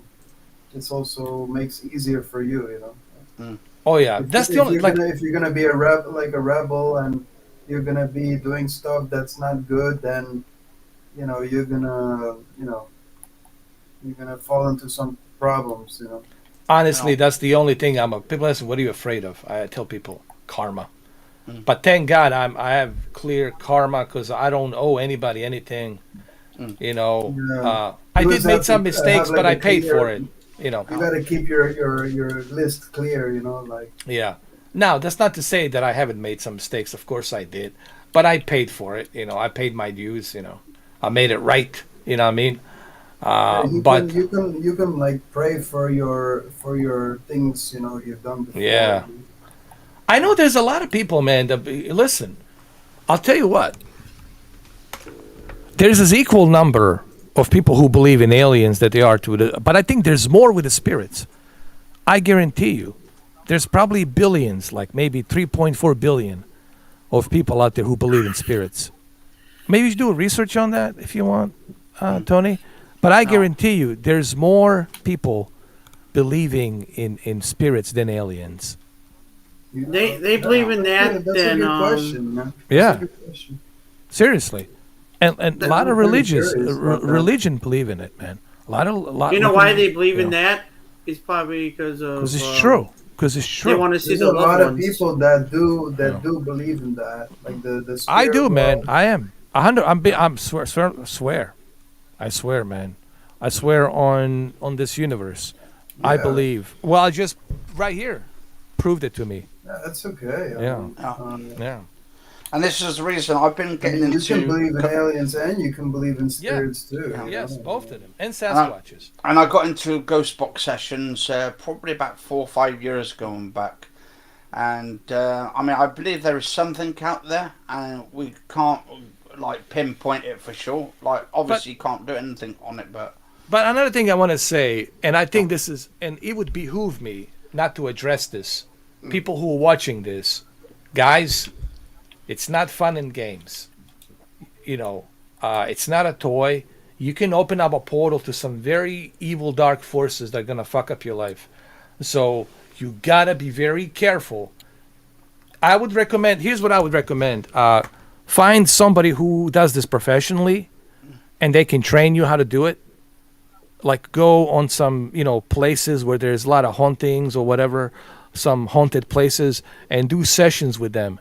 Speaker 7: it's also makes it easier for you, you know.
Speaker 1: Oh yeah, that's the only like.
Speaker 7: If you're gonna be like a rebel, and you're gonna be doing stuff that's not good, then you're gonna fall into some problems.
Speaker 1: Honestly, that's the only thing people listen, what are you afraid of? I tell people karma. But thank God I have clear karma because I don't owe anybody anything.
Speaker 7: Yeah.
Speaker 1: I
Speaker 7: You
Speaker 1: did
Speaker 7: always
Speaker 1: make
Speaker 7: have
Speaker 1: some
Speaker 7: to
Speaker 1: mistakes,
Speaker 7: have,
Speaker 1: but
Speaker 7: like,
Speaker 1: I
Speaker 7: a
Speaker 1: paid
Speaker 7: clear-
Speaker 1: for it.
Speaker 7: You gotta keep your list clear. Like.
Speaker 1: Yeah. Now that's not to say that I haven't made some mistakes. Of course I did, but I paid for it. I paid my dues. I made it right. You know what I mean? But
Speaker 7: you can like pray for your things you've done before.
Speaker 1: yeah, I know there's a lot of people, man. Listen, I'll tell you what. There's this equal number of people who believe in aliens that they are but I think there's more with the spirits. I guarantee you, there's probably billions, like maybe 3.4 billion of people out there who believe in spirits. Maybe you should do a research on that if you want, Tony. But I guarantee you, there's more people believing in spirits than aliens.
Speaker 5: They believe in that.
Speaker 7: That's a good question, man.
Speaker 1: Yeah.
Speaker 7: That's a good question.
Speaker 1: Seriously, and a lot of
Speaker 7: I'm very
Speaker 1: religions
Speaker 7: curious about that.
Speaker 1: religion believe in it, man. A lot.
Speaker 5: You know why they believe
Speaker 1: you
Speaker 5: in
Speaker 1: know.
Speaker 5: that? It's probably because of.
Speaker 1: Because it's true. Because it's
Speaker 5: They
Speaker 1: true.
Speaker 5: want to see
Speaker 7: There's
Speaker 5: the
Speaker 7: a lot
Speaker 5: loved
Speaker 7: of
Speaker 5: ones.
Speaker 7: people that do believe in that, like the
Speaker 1: I do,
Speaker 7: spirit
Speaker 1: man.
Speaker 7: world.
Speaker 1: I am 100. I'm swear. I swear, man. I swear on this universe. I
Speaker 7: Yeah.
Speaker 1: believe. Well, I just right here proved it to me.
Speaker 7: Yeah, that's okay.
Speaker 1: Yeah.
Speaker 3: Yeah.
Speaker 1: Yeah.
Speaker 3: And this is the reason I've been
Speaker 7: I
Speaker 3: getting
Speaker 7: mean, you
Speaker 3: into.
Speaker 7: can believe in aliens and you can believe in spirits too.
Speaker 1: Yes, both of them, and
Speaker 3: And
Speaker 1: Sasquatches.
Speaker 3: I got into ghost box sessions probably about 4 or 5 years ago and back. And I mean, I believe there is something out there, and we can't like pinpoint it for sure. Like, obviously, you can't do anything on it, but.
Speaker 1: But another thing I want to say, and I think this is, and it would behoove me not to address this. People who are watching this, guys, it's not fun and games. It's not a toy. You can open up a portal to some very evil, dark forces that are gonna fuck up your life. So you gotta be very careful. I would recommend. Here's what I would recommend. Find somebody who does this professionally, and they can train you how to do it. Like go on some, places where there's a lot of hauntings or whatever, some haunted places, and do sessions with them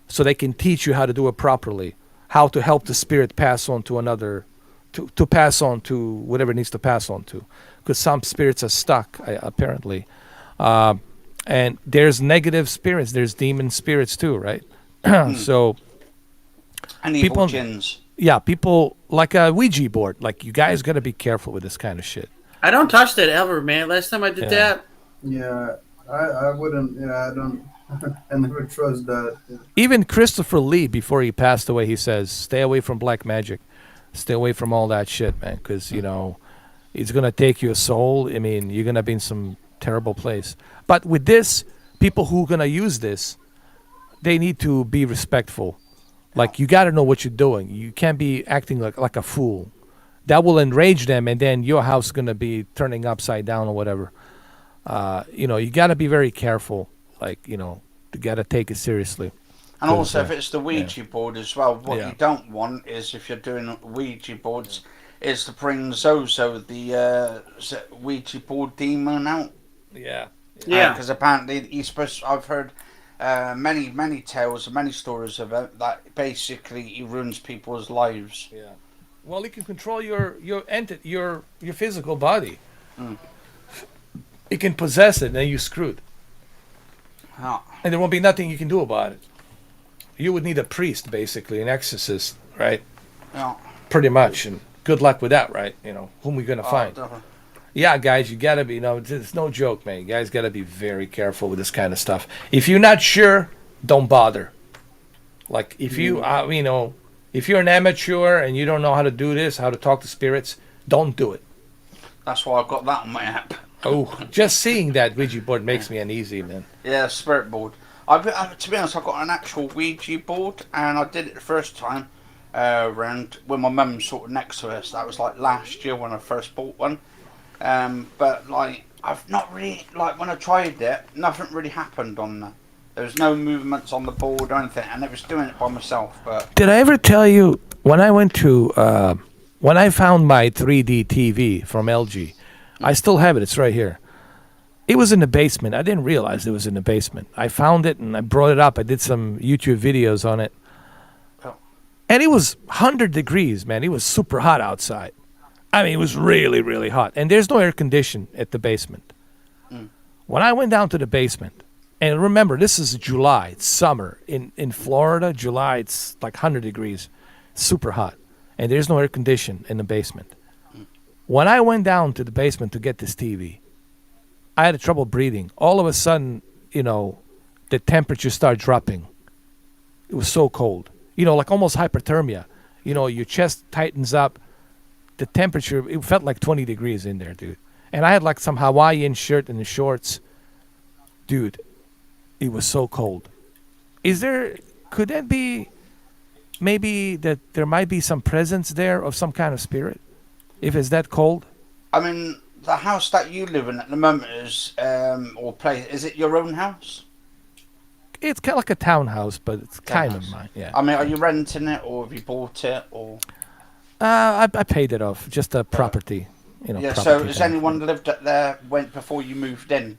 Speaker 1: so they can teach you how to do it properly, how to help the spirit pass on to another, to pass on to whatever it needs to pass on to. Because some spirits are stuck, apparently. And there's negative spirits, there's demon spirits too, right? So
Speaker 3: And evil
Speaker 1: people-
Speaker 3: jinns.
Speaker 1: yeah, people like a Ouija board. Like, you guys got to be careful with this kind of shit.
Speaker 5: I don't touch that ever, man. Last time I did
Speaker 1: Yeah.
Speaker 5: that,
Speaker 7: Yeah, I wouldn't. Yeah, I don't. I never trust that.
Speaker 1: Even Christopher Lee, before he passed away, he says, stay away from black magic. Stay away from all that shit, man, because, it's going to take your soul. I mean, you're going to be in some terrible place. But with this, people who are going to use this, they need to be respectful. Like, you got to know what you're doing. You can't be acting like a fool. That will enrage them, and then your house is going to be turning upside down or whatever. You got to be very careful. Like, you got to take it seriously.
Speaker 3: And
Speaker 1: 'Cause,
Speaker 3: also, if it's the Ouija board as well, what
Speaker 1: Yeah.
Speaker 3: you don't want is, if you're doing Ouija boards, is to bring Zozo, the Ouija board demon, out.
Speaker 1: Yeah.
Speaker 5: Yeah.
Speaker 3: Because apparently he's supposed. I've heard many tales, many stories of it, that basically he ruins people's lives.
Speaker 1: Yeah. Well, he can control your physical body. He can possess it, and then you're screwed.
Speaker 3: Yeah.
Speaker 1: And there won't be nothing you can do about it. You would need a priest, basically, an exorcist, right?
Speaker 3: Yeah.
Speaker 1: Pretty much. And good luck with that, right? Whom we going to find?
Speaker 3: Definitely.
Speaker 1: Yeah, guys, you got to be, it's no joke, man. You guys got to be very careful with this kind of stuff. If you're not sure, don't bother. Like, if you, if you're an amateur and you don't know how to do this, how to talk to spirits, don't do it.
Speaker 3: That's why I've got that on my app.
Speaker 1: Oh, just seeing that Ouija board makes me uneasy, man.
Speaker 3: Yeah, spirit board. To be honest, I've got an actual Ouija board, and I did it the first time around when my mum sort of next to us. That was like last year when I first bought one. But like I've not really, like, when I tried it, nothing really happened on there. There was no movements on the board or anything, and I was doing it by myself, but...
Speaker 1: Did I ever tell you, when I went to, when I found my 3D TV from LG, I still have it, it's right here. It was in the basement. I didn't realize it was in the basement. I found it and I brought it up. I did some YouTube videos on it.
Speaker 3: Oh.
Speaker 1: And it was 100 degrees, man. It was super hot outside. I mean, it was really, really hot. And there's no air condition at the basement. When I went down to the basement, and remember, this is July. It's summer. In Florida, July, it's like 100 degrees. Super hot. And there's no air condition in the basement. When I went down to the basement to get this TV, I had trouble breathing. All of a sudden, the temperature started dropping. It was so cold. Like almost hypothermia. Your chest tightens up. The temperature, it felt like 20 degrees in there, dude. And I had like some Hawaiian shirt and the shorts. Dude, it was so cold. Could that be maybe that there might be some presence there of some kind of spirit? If it's that cold?
Speaker 3: I mean, the house that you live in at the moment is, or place, is it your own house?
Speaker 1: It's kind of like a townhouse, but it's kind of mine, yeah.
Speaker 3: I mean, are you renting it, or have you bought it, or...?
Speaker 1: I paid it off, just a property,
Speaker 3: Yeah,
Speaker 1: property
Speaker 3: so has
Speaker 1: thing.
Speaker 3: anyone lived up there before you moved in?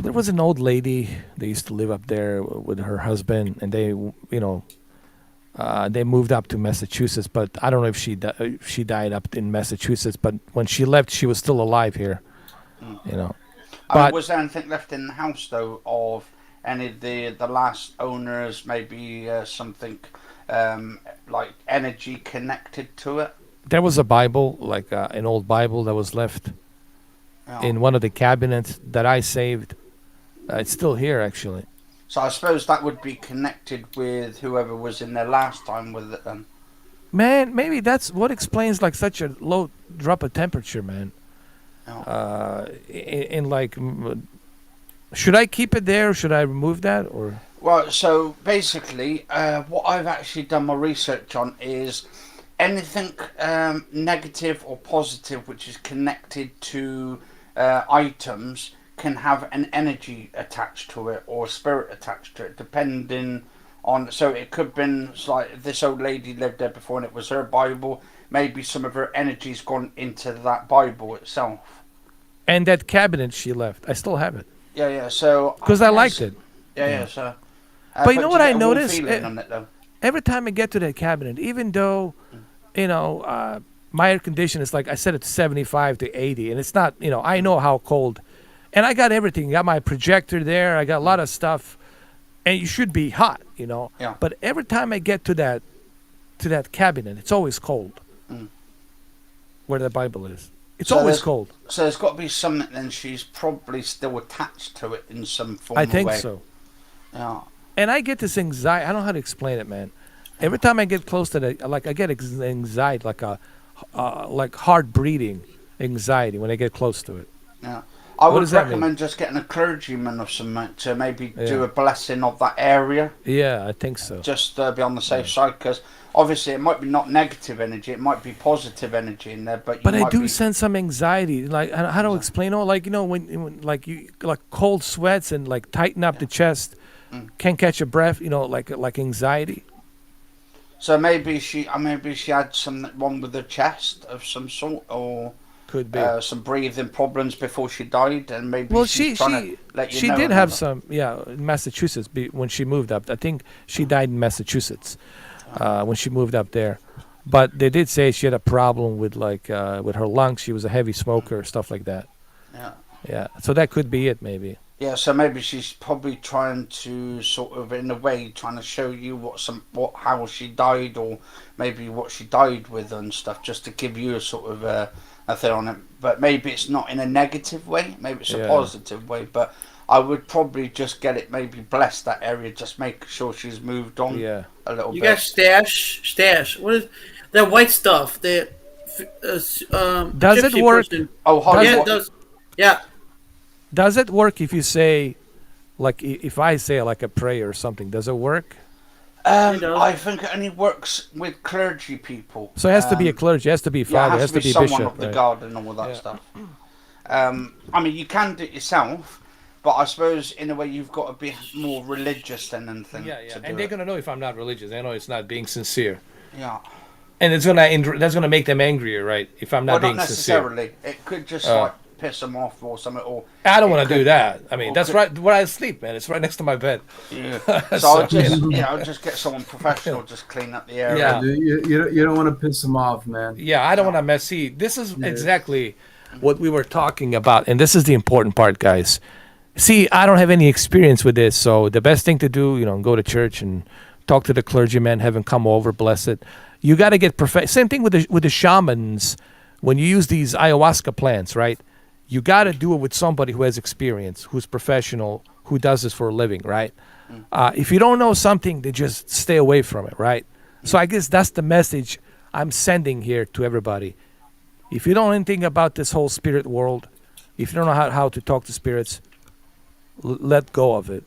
Speaker 1: There was an old lady. They used to live up there with her husband, and they moved up to Massachusetts. But I don't know if she died up in Massachusetts. But when she left, she was still alive here.
Speaker 3: I mean,
Speaker 1: But
Speaker 3: was there anything left in the house though of any of the last owners? Maybe something like energy connected to it.
Speaker 1: there was a Bible, like an old Bible that was left in one of the cabinets that I saved. It's still here, actually.
Speaker 3: So I suppose that would be connected with whoever was in there last time with it then.
Speaker 1: Man, maybe that's what explains like such a low drop of temperature, man. Should I keep it there or should I remove that or?
Speaker 3: Well, so basically, what I've actually done my research on is anything negative or positive which is connected to items can have an energy attached to it or a spirit attached to it, depending on. So it could have been like this old lady lived there before and it was her Bible. Maybe some of her energy's gone into that Bible itself.
Speaker 1: And that cabinet she left, I still have it.
Speaker 3: Yeah. So
Speaker 1: because I liked it.
Speaker 3: Yeah. So.
Speaker 1: But you know what I
Speaker 3: get a warm
Speaker 1: noticed?
Speaker 3: feeling on it, though?
Speaker 1: Every time I get to that cabinet, even though, my air condition is like I set it to 75 to 80, and it's not, I know how cold. And I got everything. I got my projector there. I got a lot of stuff. And you should be hot,
Speaker 3: Yeah.
Speaker 1: But every time I get to that cabinet, it's always cold. Where the Bible is. It's always cold.
Speaker 3: So there's got to be something then she's probably still attached to it in some form
Speaker 1: I
Speaker 3: of
Speaker 1: think
Speaker 3: way.
Speaker 1: so.
Speaker 3: Yeah.
Speaker 1: And I get this anxiety. I don't know how to explain it, man. Every time I get close to that, like I get anxiety, like heart breathing anxiety when I get close to it.
Speaker 3: Yeah. I
Speaker 1: What
Speaker 3: would
Speaker 1: does that
Speaker 3: recommend just getting a clergyman or something to maybe do a blessing of that area.
Speaker 1: Yeah, I think so.
Speaker 3: Just be on the safe side, because obviously it might be not negative energy, it might be positive energy in there, but
Speaker 1: I do sense some anxiety. Like how do I explain it? Like when like you like cold sweats and like tighten up the chest, can't catch a breath. Like anxiety.
Speaker 3: So maybe she had something wrong with her chest of some sort, or
Speaker 1: could be
Speaker 3: some breathing problems before she died, and maybe
Speaker 1: she did have some in Massachusetts when she moved up. I think she died in Massachusetts when she moved up there. But they did say she had a problem with with her lungs. She was a heavy smoker, stuff like that. Yeah. So that could be it, maybe.
Speaker 3: Yeah, so maybe she's probably trying to sort of, in a way, trying to show you how she died, or maybe what she died with and stuff, just to give you a sort of a thing on it. But maybe it's not in a negative way. Maybe it's a positive way. But I would probably just get it, maybe bless that area, just make sure she's moved on a little bit.
Speaker 5: You got stash. What is that white stuff? Does
Speaker 1: it work?
Speaker 5: Yeah, it does. Yeah.
Speaker 1: Does it work if you say, like, if I say like a prayer or something? Does it work?
Speaker 3: I think it only works with clergy people.
Speaker 1: So it has to be a clergy. It has to be father.
Speaker 3: It has to be
Speaker 1: a
Speaker 3: someone
Speaker 1: bishop.
Speaker 3: of the God and all that stuff. I mean, you can do it yourself, but I suppose in a way you've got to be more religious than anything.
Speaker 1: Yeah, yeah.
Speaker 3: To do
Speaker 1: And they're
Speaker 3: it.
Speaker 1: gonna know if I'm not religious. They know it's not being sincere.
Speaker 3: Yeah.
Speaker 1: And that's gonna make them angrier, right? If I'm not
Speaker 3: Well,
Speaker 1: being
Speaker 3: not
Speaker 1: sincere.
Speaker 3: necessarily. It could just like piss them off or something. Or
Speaker 1: I don't
Speaker 3: it
Speaker 1: want to
Speaker 3: could-
Speaker 1: do that. I mean,
Speaker 3: or
Speaker 1: that's
Speaker 3: could-
Speaker 1: right where I sleep, man. It's right next to my bed.
Speaker 3: Yeah. So
Speaker 1: So,
Speaker 3: I'll just,
Speaker 1: you
Speaker 3: I'll just get someone professional, just clean up the area.
Speaker 1: Yeah.
Speaker 7: Dude, you don't want to piss them off, man.
Speaker 1: Yeah, I don't want to mess. See, this is exactly what we were talking about, and this is the important part, guys. See, I don't have any experience with this, so the best thing to do, go to church and talk to the clergyman, have him come over, bless it. You got to get Same thing with the shamans. When you use these ayahuasca plants, right? You got to do it with somebody who has experience, who's professional, who does this for a living, right? If you don't know something, then just stay away from it, right? So I guess that's the message I'm sending here to everybody. If you don't know anything about this whole spirit world, if you don't know how to talk to spirits, let go of it,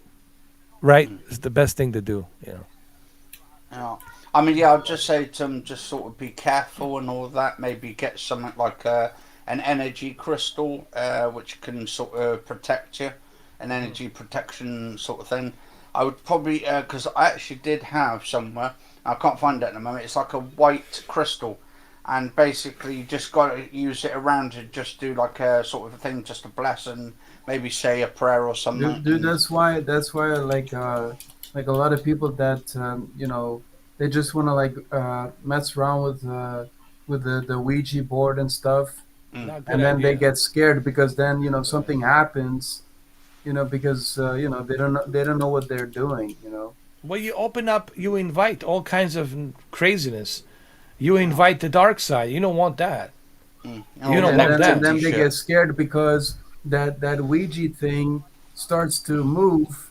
Speaker 1: right? It's the best thing to do,
Speaker 3: Yeah. I mean, I'll just say to them, just sort of be careful and all that. Maybe get something like an energy crystal, which can sort of protect you, an energy protection sort of thing. I would probably, because I actually did have somewhere, I can't find it at the moment, it's like a white crystal. And basically, you just got to use it around to just do like a sort of thing, just to bless and maybe say a prayer or something.
Speaker 7: Dude, that's why like a lot of people that they just want to like mess around with the Ouija board and stuff,
Speaker 1: Not good
Speaker 7: and then they
Speaker 1: idea.
Speaker 7: get scared because then something happens, because they don't know what they're doing.
Speaker 1: Well, you open up, you invite all kinds of craziness. You invite the dark side. You don't want that. You don't want that.
Speaker 7: And then they get scared because that Ouija thing starts to move,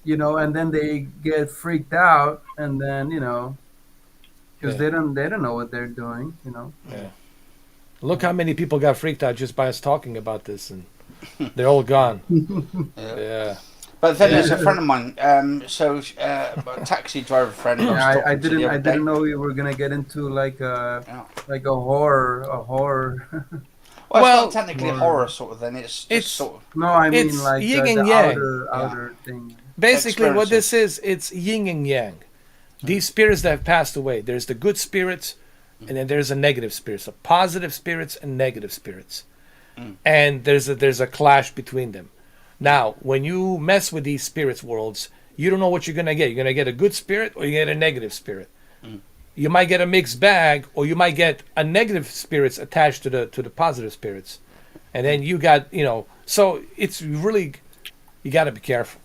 Speaker 7: and then they get freaked out, and then because they don't know what they're doing.
Speaker 1: Yeah. Look how many people got freaked out just by us talking about this, and they're all gone. Yeah.
Speaker 3: But then there's a friend of mine, a taxi driver friend.
Speaker 7: Yeah, I didn't know we were gonna get into like a horror.
Speaker 3: Well, it's not technically horror sort of thing. It's just sort of.
Speaker 7: No, I mean
Speaker 1: It's
Speaker 7: like
Speaker 1: yin
Speaker 7: the
Speaker 1: and yang.
Speaker 7: outer thing.
Speaker 1: Basically, what this is, it's yin and yang. These spirits that have passed away, there's the good spirits, and then there's the negative spirits, the positive spirits and negative spirits, and there's a clash between them. Now, when you mess with these spirits worlds, you don't know what you're gonna get. You're gonna get a good spirit or you get a negative spirit. You might get a mixed bag, or you might get a negative spirits attached to the positive spirits, and then you got So it's really, you got to be careful.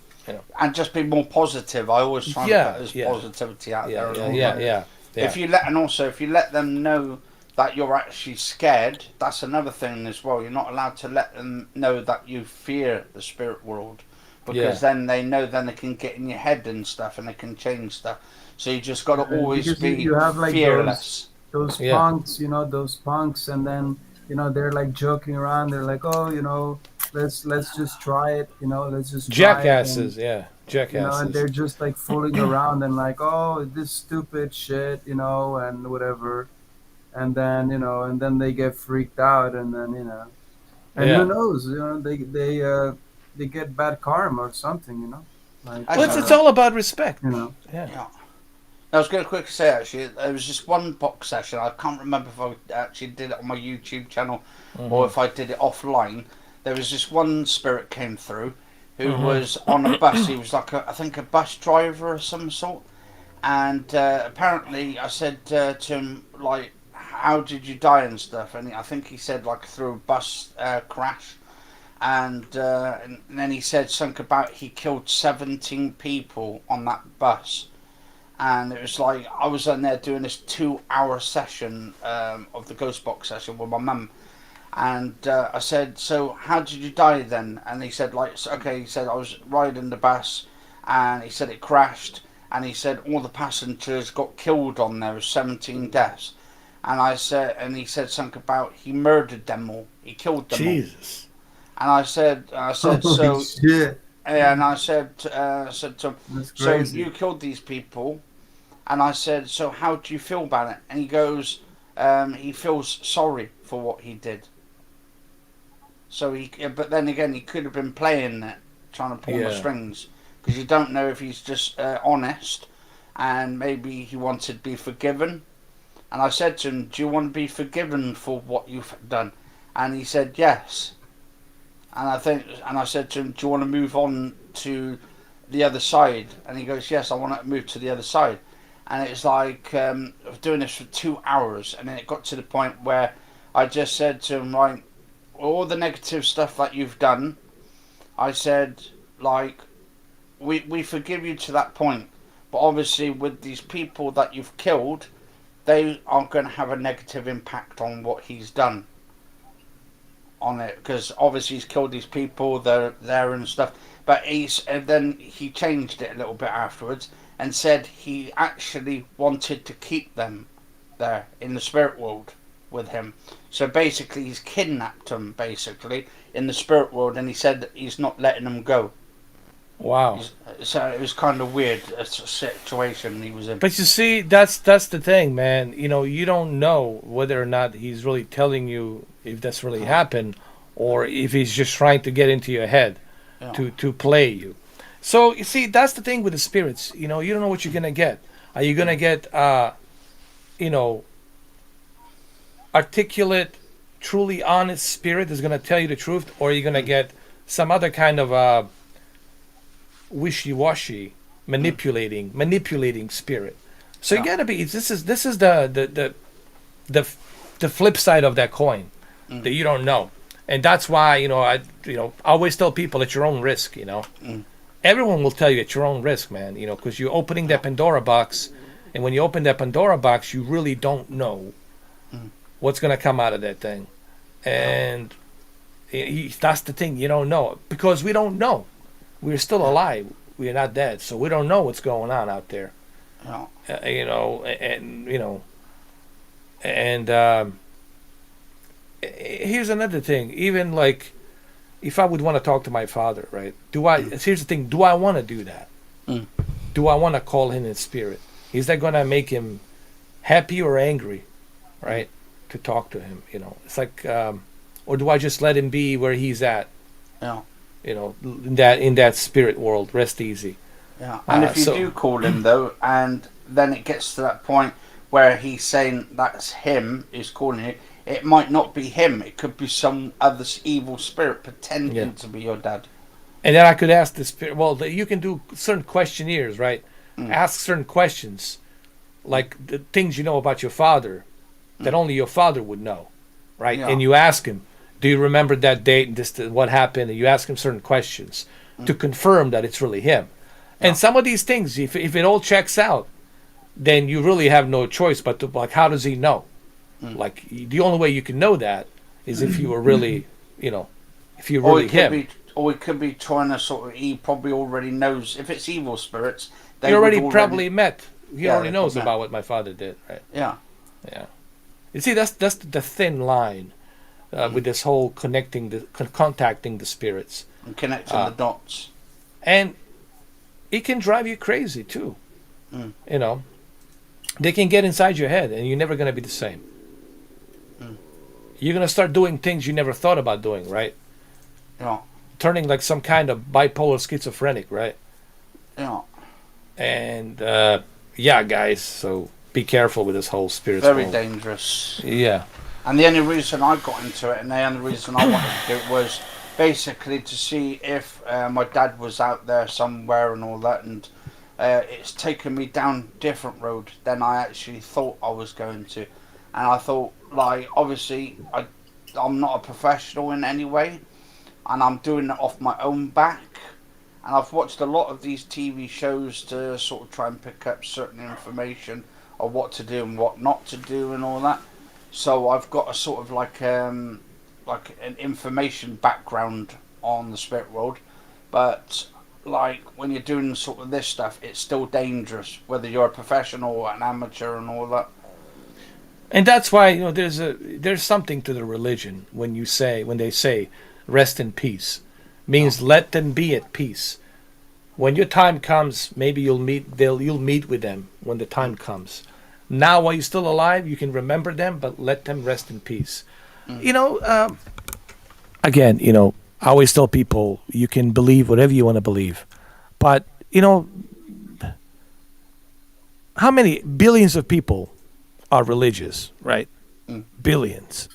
Speaker 3: And just be more positive. I always try to put this positivity out there.
Speaker 1: Yeah.
Speaker 3: If you let them know that you're actually scared, that's another thing as well. You're not allowed to let them know that you fear the spirit world, because then they know, then they can get in your head and stuff, and they can change stuff. So you just got to always
Speaker 7: Because
Speaker 3: be
Speaker 7: you have like
Speaker 3: fearless.
Speaker 7: those punks, those punks, and then they're like joking around. They're like, oh, let's just try it, let's just try
Speaker 1: Jackasses,
Speaker 7: it.
Speaker 1: jackasses.
Speaker 7: And they're just like fooling around and like, oh, this stupid shit, and whatever. And then and then they get freaked out, and then and who knows, they get bad karma or something, Like,
Speaker 1: Well, it's all about respect.
Speaker 3: Yeah. I was going to quickly say, actually, there was just one box session. I can't remember if I actually did it on my YouTube channel or if I did it offline. There was just one spirit came through who was on a bus. He was like, I think, a bus driver of some sort. And apparently I said to him, like, how did you die and stuff? And I think he said, like, through a bus crash. And then he said something about he killed 17 people on that bus. And it was like, I was in there doing this 2-hour session of the ghost box session with my mum. And I said, so how did you die then? And he said, he said, I was riding the bus, and he said it crashed. And he said all the passengers got killed on there, 17 deaths. And he said something about he murdered them all. He killed them all.
Speaker 1: Jesus.
Speaker 3: And I said, so...
Speaker 7: shit.
Speaker 3: And I said to him,
Speaker 7: That's
Speaker 3: so
Speaker 7: crazy.
Speaker 3: you killed these people. And I said, so how do you feel about it? And he goes, he feels sorry for what he did. So but then again, he could have been playing it, trying to pull the strings, because you don't know if he's just honest, and maybe he wanted to be forgiven. And I said to him, "Do you want to be forgiven for what you've done?" And he said yes. And I said to him, "Do you want to move on to the other side?" And he goes, "Yes, I want to move to the other side." And it's like I was doing this for 2 hours, and then it got to the point where I just said to him, like, all the negative stuff that you've done, I said, like, we forgive you to that point, but obviously with these people that you've killed, they are going to have a negative impact on what he's done on it, because obviously he's killed these people, they're there and stuff. But and then he changed it a little bit afterwards and said he actually wanted to keep them there in the spirit world with him. So basically he's kidnapped them basically in the spirit world, and he said that he's not letting them go.
Speaker 1: Wow.
Speaker 3: So it was kind of weird, a situation he was in.
Speaker 1: But you see, that's the thing, man. You know, you don't know whether or not he's really telling you if that's really happened, or if he's just trying to get into your head to play you. So you see, that's the thing with the spirits. You know, you don't know what you're gonna get. Are you gonna get, you know, articulate, truly honest spirit that's gonna tell you the truth, or are you gonna get some other kind of wishy-washy, manipulating spirit? So you gotta be. This is the flip side of that coin that you don't know, and that's why I always tell people at your own risk. Everyone will tell you at your own risk, man. Because you're opening that Pandora box, and when you open that Pandora box, you really don't know what's gonna come out of that thing, and that's the thing. You don't know, because we don't know. We're still alive. We're not dead, so we don't know what's going on out there.
Speaker 3: No.
Speaker 1: Here's another thing. Even like, if I would want to talk to my father, right? Here's the thing. Do I want to do that? Do I want to call him in spirit? Is that gonna make him happy or angry, right? To talk to him, It's like, or do I just let him be where he's at?
Speaker 3: Yeah.
Speaker 1: In that spirit world, rest easy.
Speaker 3: Yeah, and if you do call him though, and then it gets to that point where he's saying that's him, is calling you, it might not be him. It could be some other evil spirit pretending to be your dad. And
Speaker 1: then I could ask the spirit. Well, you can do certain questionnaires, right? Ask certain questions, like the things you know about your father that only your father would know, right? And you ask him, do you remember that date and what happened? And you ask him certain questions to confirm that it's really him. And some of these things, if it all checks out, then you really have no choice but to, like, how does he know? Like, the only way you can know that is if you were really, if you're really him.
Speaker 3: Or he could be trying to he probably already knows. If it's evil spirits,
Speaker 1: he already probably met. He already knows about what my father did, right?
Speaker 3: Yeah.
Speaker 1: Yeah. You see, that's the thin line. With this whole contacting the spirits
Speaker 3: and connecting the dots,
Speaker 1: and it can drive you crazy too. They can get inside your head, and you're never gonna be the same. You're gonna start doing things you never thought about doing, right?
Speaker 3: Yeah.
Speaker 1: Turning like some kind of bipolar schizophrenic, right?
Speaker 3: Yeah.
Speaker 1: And guys, so be careful with this whole spirit.
Speaker 3: Very dangerous.
Speaker 1: Yeah.
Speaker 3: And the only reason I got into it, and the only reason I wanted to do it, was basically to see if my dad was out there somewhere and all that. And it's taken me down a different road than I actually thought I was going to. And I thought, like, obviously, I'm not a professional in any way, and I'm doing it off my own back. And I've watched a lot of these TV shows to sort of try and pick up certain information of what to do and what not to do and all that. So I've got a sort of like an information background on the spirit world, but like when you're doing sort of this stuff, it's still dangerous, whether you're a professional or an amateur and all that.
Speaker 1: And that's why there's something to the religion when they say rest in peace, means let them be at peace. When your time comes, maybe you'll meet with them when the time comes. Now, while you're still alive, you can remember them, but let them rest in peace. I again, I always tell people you can believe whatever you want to believe, but how many billions of people are religious, right? Billions.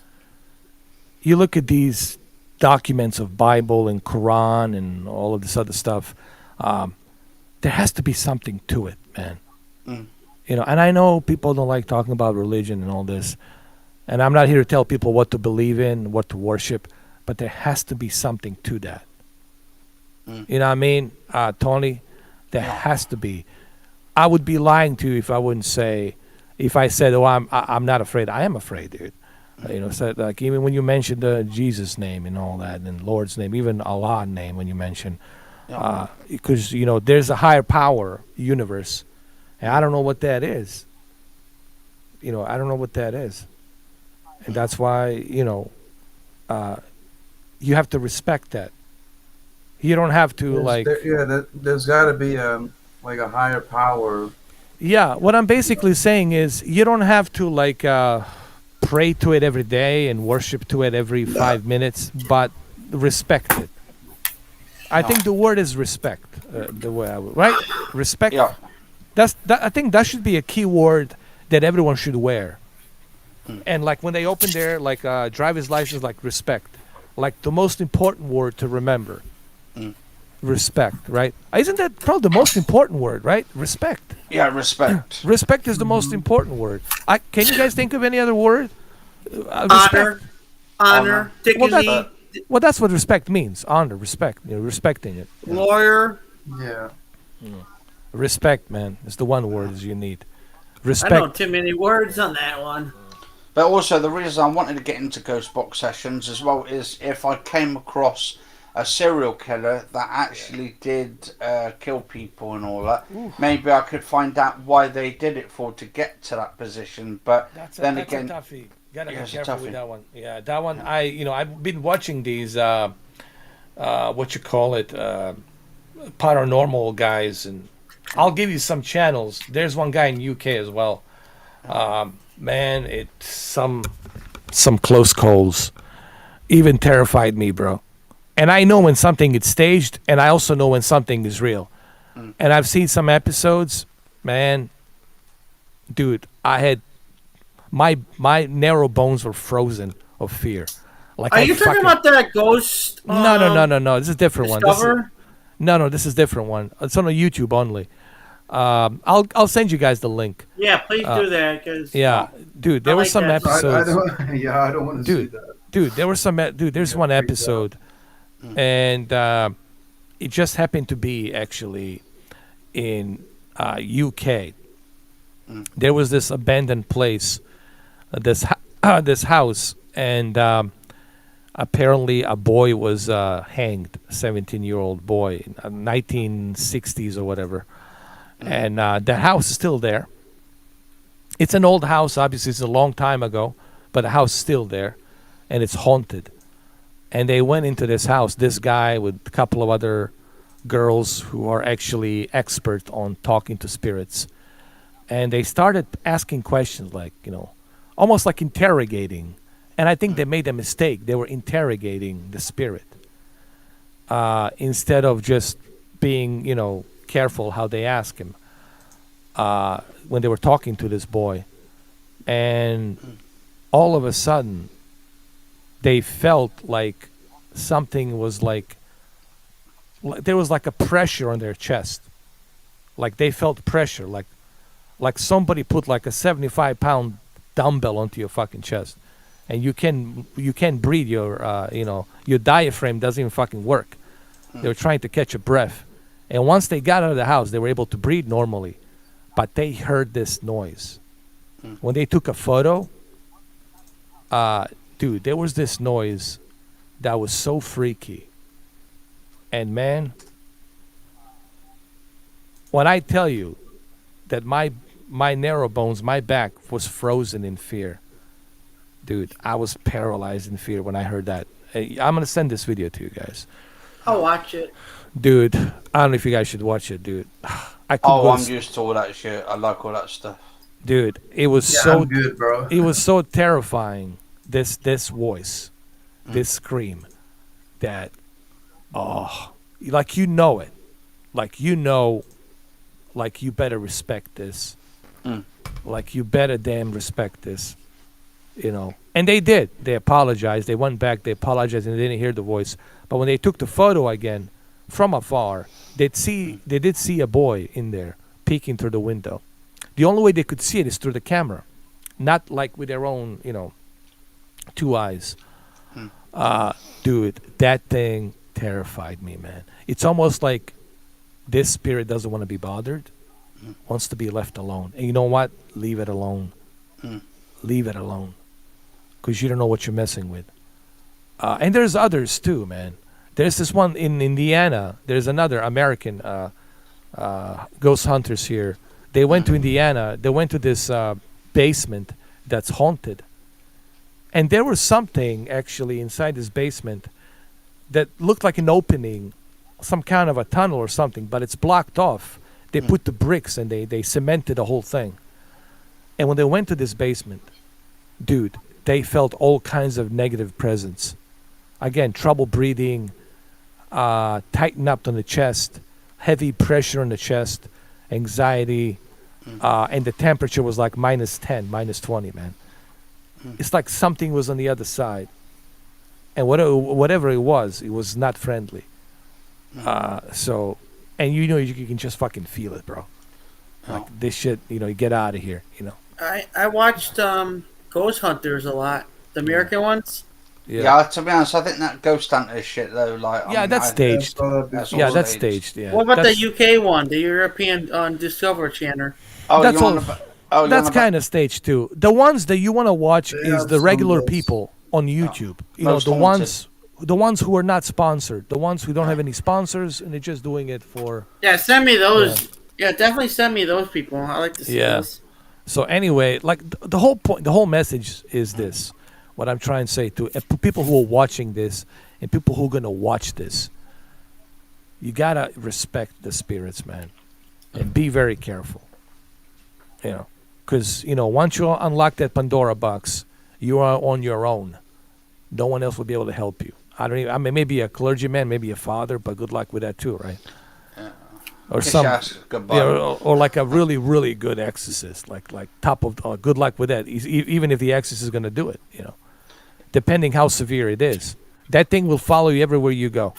Speaker 1: You look at these documents of Bible and Quran and all of this other stuff. There has to be something to it, man. And I know people don't like talking about religion and all this, and I'm not here to tell people what to believe in, what to worship, but there has to be something to that. You know what I mean, Tony? There has to be. I would be lying to you if I wouldn't say, if I said, "Oh, I'm not afraid." I am afraid, dude. So like even when you mention the Jesus name and all that, and Lord's name, even Allah name, when you mention, because there's a higher power universe, and I don't know what that is. I don't know what that is, and that's why you have to respect that. You don't have to
Speaker 7: there's got to be like a higher power.
Speaker 1: Yeah, what I'm basically saying is you don't have to pray to it every day and worship to it every 5 minutes, but respect it. I think the word is respect. The way I would, right? Respect.
Speaker 3: Yeah.
Speaker 1: I think that should be a key word that everyone should wear. And when they open their driver's license, respect, the most important word to remember. Respect, right? Isn't that probably the most important word, right? Respect.
Speaker 3: Yeah, respect.
Speaker 1: Respect is the most important word. Can you guys think of any other word?
Speaker 5: Honor, dignity.
Speaker 1: Well, that's what respect means. Honor, respect. Respecting it.
Speaker 5: Lawyer.
Speaker 7: Yeah.
Speaker 1: Respect, man. It's the one word you need. Respect.
Speaker 5: I know too many words on that one.
Speaker 3: But also, the reason I wanted to get into ghost box sessions as well is if I came across a serial killer that actually did kill people and all that, maybe I could find out why they did it to get to that position. But that's a toughie.
Speaker 1: Gotta be careful with that one. Yeah, that one. I've been watching these paranormal guys, and I'll give you some channels. There's one guy in UK as well. Man, it's some close calls. Even terrified me, bro. And I know when something is staged, and I also know when something is real. And I've seen some episodes, man. Dude, I had my narrow bones were frozen of fear.
Speaker 5: Are you talking about that ghost?
Speaker 1: No. This is a different one. This is a different one. It's on YouTube only. I'll send you guys the link.
Speaker 5: Yeah, please do that.
Speaker 1: Dude, there were some episodes.
Speaker 7: I don't want to see that.
Speaker 1: Dude, there were some. There's one episode. And it just happened to be actually in UK. There was this abandoned place, this house, and apparently a boy was hanged, a 17-year-old boy, in the 1960s or whatever. And the house is still there. It's an old house, obviously it's a long time ago, but the house is still there, and it's haunted. And they went into this house, this guy with a couple of other girls who are actually expert on talking to spirits. And they started asking questions almost like interrogating. And I think they made a mistake. They were interrogating the spirit instead of just being, careful how they ask him when they were talking to this boy. And all of a sudden, they felt like something was there was a pressure on their chest. They felt pressure, like somebody put a 75-pound dumbbell onto your fucking chest, and you can't breathe. Your diaphragm doesn't even fucking work. They were trying to catch a breath, and once they got out of the house, they were able to breathe normally, but they heard this noise. When they took a photo, dude, there was this noise that was so freaky. And man, when I tell you that my narrow bones, my back was frozen in fear, dude, I was paralyzed in fear when I heard that. I'm going to send this video to you guys.
Speaker 5: I'll watch it.
Speaker 1: Dude, I don't know if you guys should watch it, dude.
Speaker 3: I'm used to all that shit. I like all that stuff.
Speaker 1: Dude, it was
Speaker 7: I'm good, bro.
Speaker 1: It was so terrifying. This voice, this scream. that, oh, like you know it, like you know, like you better respect this, like you better damn respect this, you know. And they did. They apologized. They went back. They apologized, and they didn't hear the voice. But when they took the photo again from afar, they did see a boy in there peeking through the window. The only way they could see it is through the camera, not like with their own, you know, 2 eyes. Dude, that thing terrified me, man. It's almost like this spirit doesn't want to be bothered, wants to be left alone. And you know what? Leave it alone. Leave it alone. Because you don't know what you're messing with. And there's others too, man. There's this one in Indiana. There's another American ghost hunters here. They went to Indiana. They went to this basement that's haunted. And there was something actually inside this basement that looked like an opening, some kind of a tunnel or something, but it's blocked off. They put the bricks and they cemented the whole thing. And when they went to this basement, dude, they felt all kinds of negative presence. Again, trouble breathing, tighten up on the chest, heavy pressure on the chest, anxiety, and the temperature was like -10, -20, man. It's like something was on the other side. And whatever it was not friendly. So, and you know, you can just fucking feel it, bro. Like this shit, you know, you get out of here, you know.
Speaker 5: I watched Ghost Hunters a lot, the American ones.
Speaker 3: Yeah, to be honest, I think that Ghost Hunter shit though, like
Speaker 1: that's staged. That's staged. Yeah.
Speaker 5: What about the UK one, the European on Discovery Channel?
Speaker 3: Oh,
Speaker 1: that's all. That's kind of staged too. The ones that you want to watch is the regular people on YouTube. You know, the ones who are not sponsored, the ones who don't have any sponsors, and they're just doing it for.
Speaker 5: Yeah, send me those. Yeah, definitely send me those people. I like to see those.
Speaker 1: So anyway, like the whole point, the whole message is this. What I'm trying to say to people who are watching this and people who are going to watch this, you got to respect the spirits, man, and be very careful. You know, because, you know, once you unlock that Pandora box, you are on your own. No one else will be able to help you. I mean, maybe a clergyman, maybe a father, but good luck with that too, right? Or some, or like a really, really good exorcist, like top of good luck with that. Even if the exorcist is going to do it, you know, depending how severe it is, that thing will follow you everywhere you go.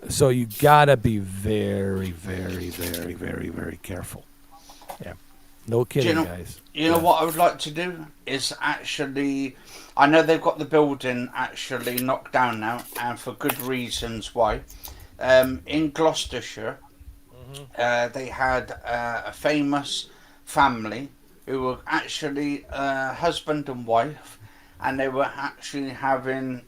Speaker 1: So you gotta be very, very, very, very, very careful. Yeah, no kidding, guys.
Speaker 3: You know what I would like to do is actually, I know they've got the building actually knocked down now, and for good reasons why. In Gloucestershire. They had a famous family who were actually husband and wife, and they were actually having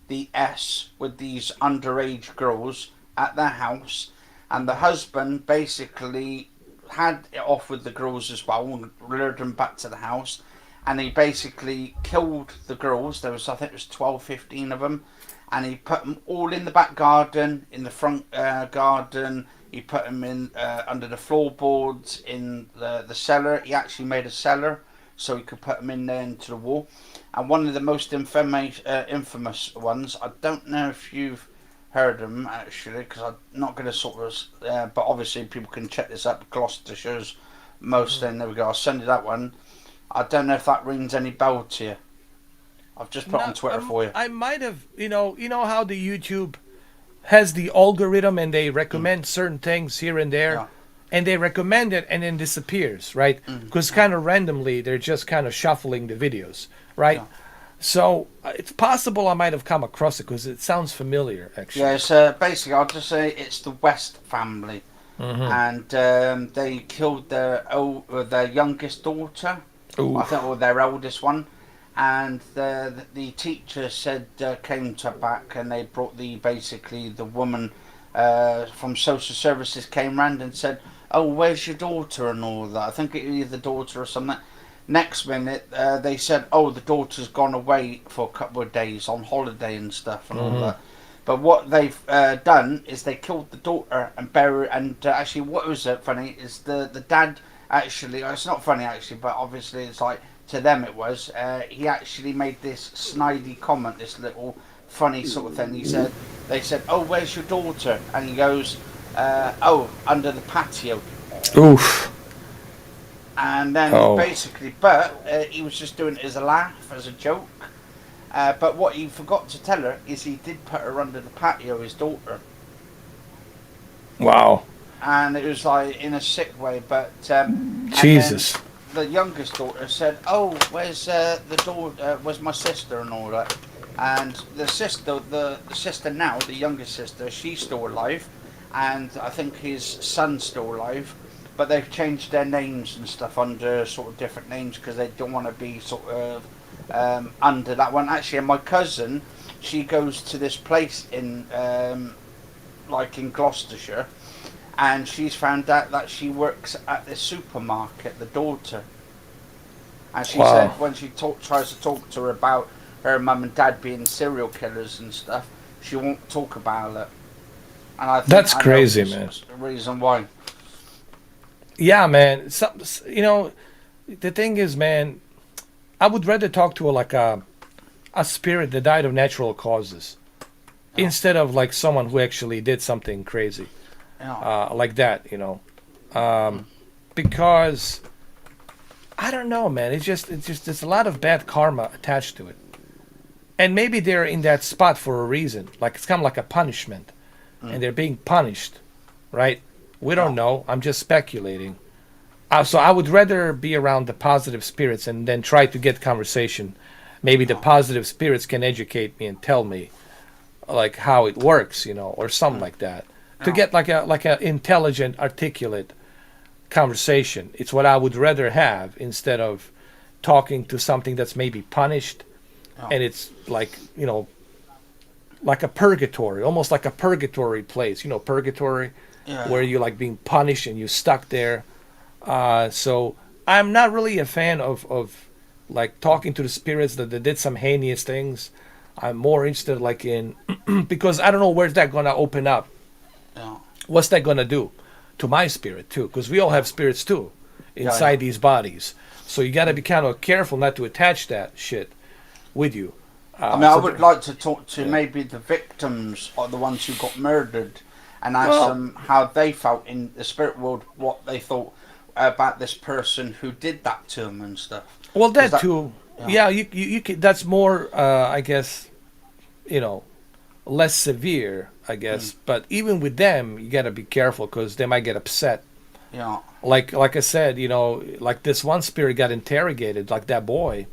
Speaker 3: the S with these underage girls at their house, and the husband basically had it off with the girls as well and lured them back to the house, and he basically killed the girls. There was, I think it was 12, 15 of them, and he put them all in the back garden, in the front garden. He put them in under the floorboards in the cellar. He actually made a cellar so he could put them in there into the wall. And one of the most infamous ones, I don't know if you've heard them actually, because I'm not going to sort of, but obviously people can check this up. Gloucestershire's most thing. There we go. I'll send you that one. I don't know if that rings any bell to you. I've just put it on Twitter for you.
Speaker 1: I might have, you know how the YouTube has the algorithm and they recommend certain things here and there, and they recommend it and then disappears, right? Because kind of randomly they're just kind of shuffling the videos, right? So it's possible I might have come across it because it sounds familiar, actually.
Speaker 3: Yeah, it's basically, I'll just say it's the West family, and they killed their youngest daughter, I think, or their eldest one. And the teacher said came to back, and they brought the woman from social services came round and said, "Oh, where's your daughter?" and all that. I think it was the daughter or something. Next minute, they said, "Oh, the daughter's gone away for a couple of days on holiday and stuff and all that." But what they've done is they killed the daughter and buried. And actually, what was funny is the dad actually. It's not funny actually, but obviously it's like. To them it was, he actually made this snidey comment, this little funny sort of thing. They said, "Oh, where's your daughter?" And he goes, "Oh, under the patio."
Speaker 1: Oof.
Speaker 3: And then he was just doing it as a laugh, as a joke. But what he forgot to tell her is he did put her under the patio, his daughter.
Speaker 1: Wow.
Speaker 3: And it was like in a sick way, but
Speaker 1: Jesus.
Speaker 3: The youngest daughter said, "Oh, where's the daughter? Where's my sister and all that?" And the sister now, the youngest sister, she's still alive, and I think his son's still alive, but they've changed their names and stuff under sort of different names because they don't want to be sort of under that one. Actually, and my cousin, she goes to this place in like in Gloucestershire, and she's found out that she works at this supermarket, the daughter. And she said when she tries to talk to her about her mum and dad being serial killers and stuff, she won't talk about it. And I think
Speaker 1: that's crazy, man.
Speaker 3: The reason why.
Speaker 1: Yeah, man. The thing is, man, I would rather talk to a spirit that died of natural causes instead of like someone who actually did something crazy like that, because I don't know, man. It's just there's a lot of bad karma attached to it, and maybe they're in that spot for a reason. Like it's kind of like a punishment, and they're being punished, right? We don't know. I'm just speculating. So I would rather be around the positive spirits and then try to get conversation. Maybe the positive spirits can educate me and tell me, like how it works, or something like that. To get like a intelligent, articulate conversation. It's what I would rather have instead of talking to something that's maybe punished, and it's like like a purgatory, almost like a purgatory place. Purgatory. Yeah. Where you like being punished and you're stuck there. So I'm not really a fan of like talking to the spirits that they did some heinous things. I'm more interested like in because I don't know where's that gonna open up. Yeah. What's that gonna do to my spirit too? Because we all have spirits too inside these bodies. So you got to be kind of careful not to attach that shit with you.
Speaker 3: I would like to talk to maybe the victims or the ones who got murdered. And ask them how they felt in the spirit world, what they thought about this person who did that to them and stuff.
Speaker 1: Well, that too. Yeah, you could, that's more, I guess, less severe, I guess. But even with them, you got to be careful because they might get upset. Yeah. Like I said, like this one spirit got interrogated, like that boy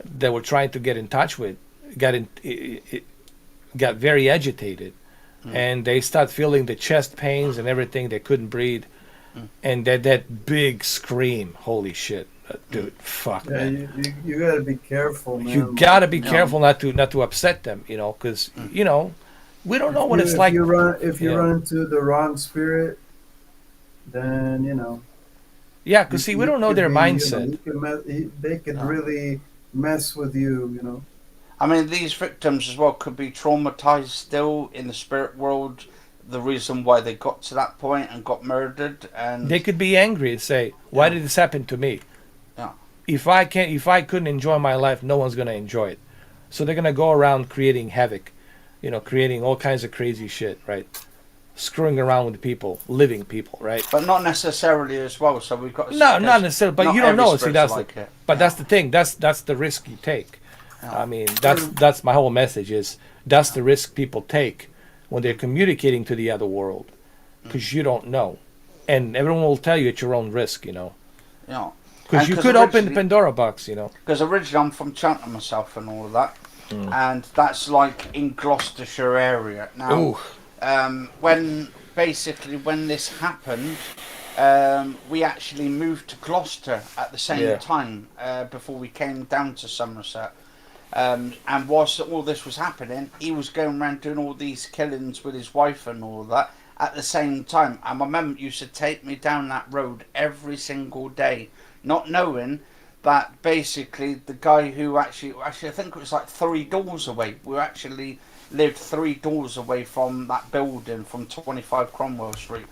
Speaker 1: they were trying to get in touch with, got very agitated. And they start feeling the chest pains and everything. They couldn't breathe, and that big scream. Holy shit, dude! Fuck, man.
Speaker 7: You gotta be careful, man.
Speaker 1: You gotta be careful not to upset them, because we don't know what it's like.
Speaker 7: If you run into the wrong spirit, then
Speaker 1: Yeah, because we don't know their mindset.
Speaker 7: They could really mess with you,
Speaker 3: I mean, these victims as well could be traumatized still in the spirit world. The reason why they got to that point and got murdered, and
Speaker 1: they could be angry and say, "Why did this happen to me?
Speaker 3: Yeah.
Speaker 1: If I couldn't enjoy my life, no one's gonna enjoy it." So they're gonna go around creating havoc, creating all kinds of crazy shit, right? Screwing around with people, living people, right?
Speaker 3: But not necessarily as well. So we've got
Speaker 1: not necessarily, but you don't know. See, that's that's the thing. That's the risk you take. I mean, that's my whole message is that's the risk people take when they're communicating to the other world, because you don't know, and everyone will tell you at your own risk, Yeah. Because you could open the Pandora box,
Speaker 3: Because originally I'm from Cheltenham myself and all of that, and that's like in Gloucestershire area now. When this happened, we actually moved to Gloucester at the same time before we came down to Somerset. And whilst all this was happening, he was going around doing all these killings with his wife and all that at the same time. And my mum used to take me down that road every single day, not knowing that basically the guy who actually I think it was like 3 doors away. We actually lived 3 doors away from that building from 25 Cromwell Street.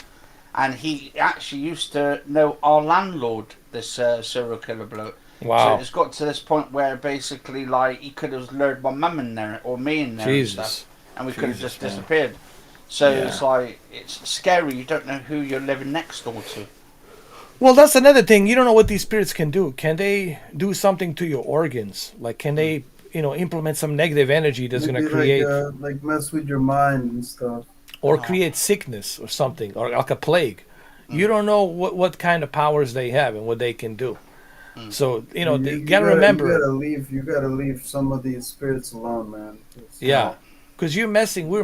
Speaker 3: And he actually used to know our landlord, this serial killer bloke.
Speaker 1: Wow.
Speaker 3: So it's got to this point where basically, like, he could have lured my mum in there or me in there and
Speaker 1: Jesus.
Speaker 3: stuff, and we could have just
Speaker 1: man.
Speaker 3: disappeared. So
Speaker 1: Yeah.
Speaker 3: it's like, it's scary. You don't know who you're living next door to.
Speaker 1: Well, that's another thing. You don't know what these spirits can do. Can they do something to your organs? Like, can they, implement some negative energy that's going to
Speaker 7: Maybe
Speaker 1: create,
Speaker 7: like mess with your mind and stuff.
Speaker 1: or create sickness or something, or like a plague? You don't know what kind of powers they have and what they can do. So, you gotta remember.
Speaker 7: You gotta leave some of these spirits alone, man.
Speaker 1: Yeah, because we're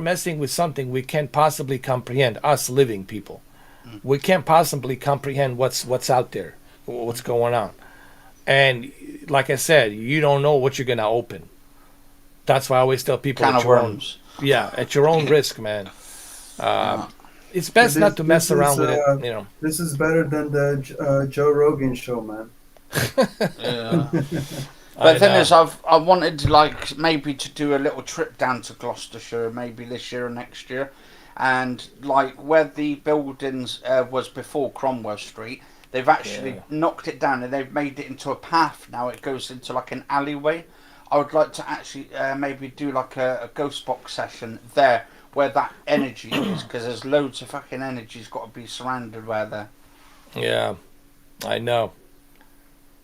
Speaker 1: messing with something we can't possibly comprehend. Us living people, we can't possibly comprehend what's out there, what's going on. And like I said, you don't know what you're gonna open. That's why I always tell people
Speaker 3: Can of worms.
Speaker 1: at your own risk, man. It's best not to mess around with it.
Speaker 7: This is better than the Joe Rogan show, man.
Speaker 3: Yeah. But the thing is, I wanted to, like, maybe to do a little trip down to Gloucestershire, maybe this year or next year, and like where the buildings was before Cromwell Street, they've actually knocked it down and they've made it into a path now. It goes into like an alleyway. I would like to actually maybe do like a ghost box session there where that energy is, because there's loads of fucking energy's got to be surrounded where there.
Speaker 1: Yeah, I know.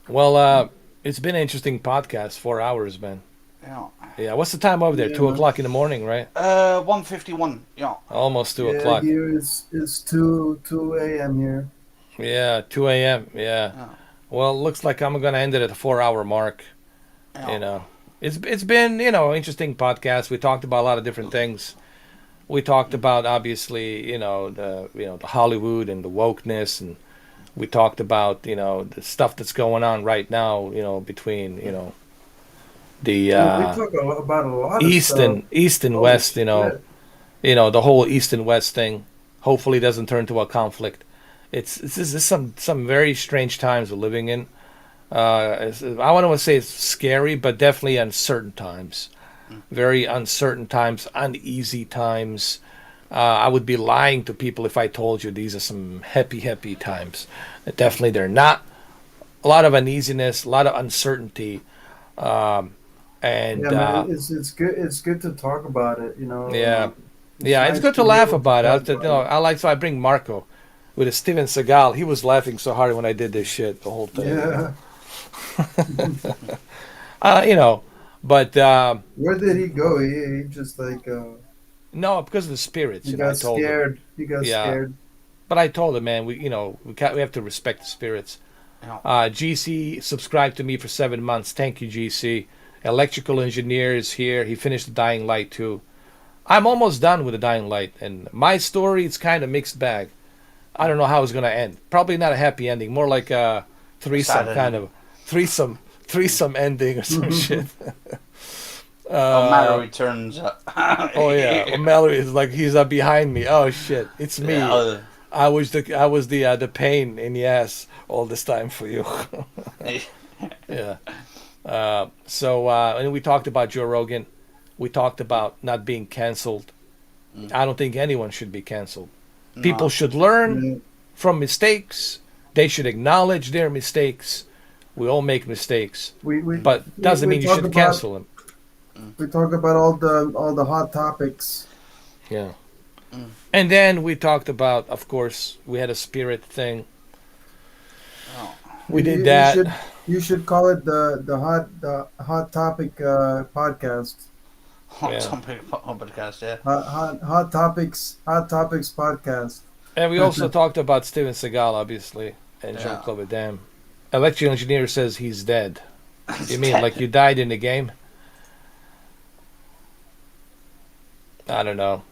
Speaker 1: Well, it's been an interesting podcast. 4 hours, man.
Speaker 3: Yeah.
Speaker 1: Yeah. What's the time over there? 2 o'clock in the morning, right?
Speaker 3: 1:51. Yeah.
Speaker 1: Almost 2 o'clock.
Speaker 7: Here it's 2 a.m. here.
Speaker 1: Yeah, 2 a.m. Yeah. Well, looks like I'm gonna end it at the 4-hour mark.
Speaker 3: Yeah.
Speaker 1: It's been interesting podcast. We talked about a lot of different things. We talked about obviously the Hollywood and the wokeness, and we talked about the stuff that's going on right now between the
Speaker 7: we talk about a lot
Speaker 1: east
Speaker 7: of
Speaker 1: and
Speaker 7: stuff.
Speaker 1: east and
Speaker 7: Holy
Speaker 1: west.
Speaker 7: shit.
Speaker 1: The whole east and west thing. Hopefully, doesn't turn to a conflict. This is some very strange times we're living in. I don't want to say it's scary, but definitely uncertain times. Very uncertain times, uneasy times. I would be lying to people if I told you these are some happy times. Definitely they're not. A lot of uneasiness, a lot of uncertainty. Man,
Speaker 7: it's good. It's good to talk about it.
Speaker 1: Yeah, it's
Speaker 7: nice
Speaker 1: good to
Speaker 7: be
Speaker 1: laugh
Speaker 7: able
Speaker 1: about
Speaker 7: to
Speaker 1: it.
Speaker 7: talk about it.
Speaker 1: So I bring Marco with a Steven Seagal. He was laughing so hard when I did this shit the whole thing.
Speaker 7: Yeah.
Speaker 1: But
Speaker 7: Where did he go? He just like
Speaker 1: no, because of the spirits.
Speaker 7: he
Speaker 1: I
Speaker 7: got
Speaker 1: told him.
Speaker 7: scared. He got scared.
Speaker 1: But I told him, man, we have to respect the spirits. GC subscribed to me for 7 months. Thank you, GC. Electrical engineer is here. He finished the Dying Light too. I'm almost done with the Dying Light, and my story is kind of mixed bag. I don't know how it's gonna end. Probably not a happy ending. More like a threesome kind of threesome ending or some shit.
Speaker 3: Mallory turns up.
Speaker 1: Oh yeah, well, Mallory is like he's behind me. Oh shit, it's me.
Speaker 3: Yeah.
Speaker 1: I was the pain in the ass all this time for you. Yeah. And we talked about Joe Rogan. We talked about not being canceled. I don't think anyone should be canceled. People should learn from mistakes. They should acknowledge their mistakes. We all make mistakes, but doesn't mean you should cancel them.
Speaker 7: We talk about all the hot topics.
Speaker 1: Yeah. And then we talked about, of course, we had a spirit thing. We did that.
Speaker 7: You should call it the hot topic podcast.
Speaker 3: Hot topic podcast, yeah.
Speaker 7: Hot topics podcast.
Speaker 1: And we also talked about Steven Seagal, obviously, and Jean-Claude Van Damme. Electrical engineer says he's dead. You mean like you died in the game? I don't know.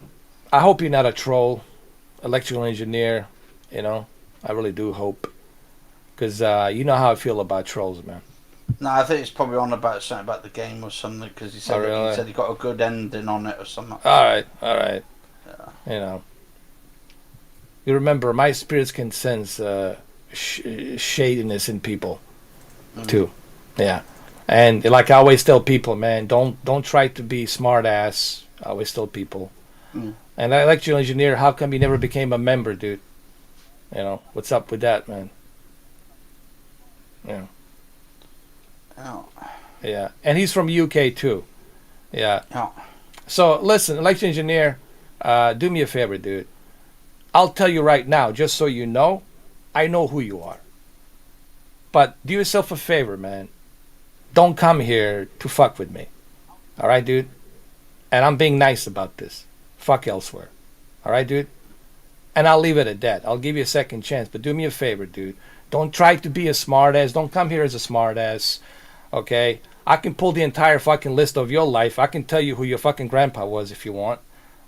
Speaker 1: I hope you're not a troll, electrical engineer. I really do hope, because you know how I feel about trolls, man.
Speaker 3: No, I think it's probably on about something about the game or something, because he said he got a good ending on it or something.
Speaker 1: All right. Yeah. You remember, my spirits can sense shadiness in people, too. Yeah. And like I always tell people, man, don't try to be smart ass. I always tell people. And electrical engineer, how come you never became a member, dude? What's up with that, man? Yeah. Yeah, and he's from UK too. Yeah.
Speaker 3: Yeah.
Speaker 1: So listen, election engineer, do me a favor, dude. I'll tell you right now, just so you know, I know who you are. But do yourself a favor, man. Don't come here to fuck with me. All right, dude? And I'm being nice about this. Fuck elsewhere. All right, dude? And I'll leave it at that. I'll give you a second chance, but do me a favor, dude. Don't try to be a smartass. Don't come here as a smartass. Okay? I can pull the entire fucking list of your life. I can tell you who your fucking grandpa was if you want.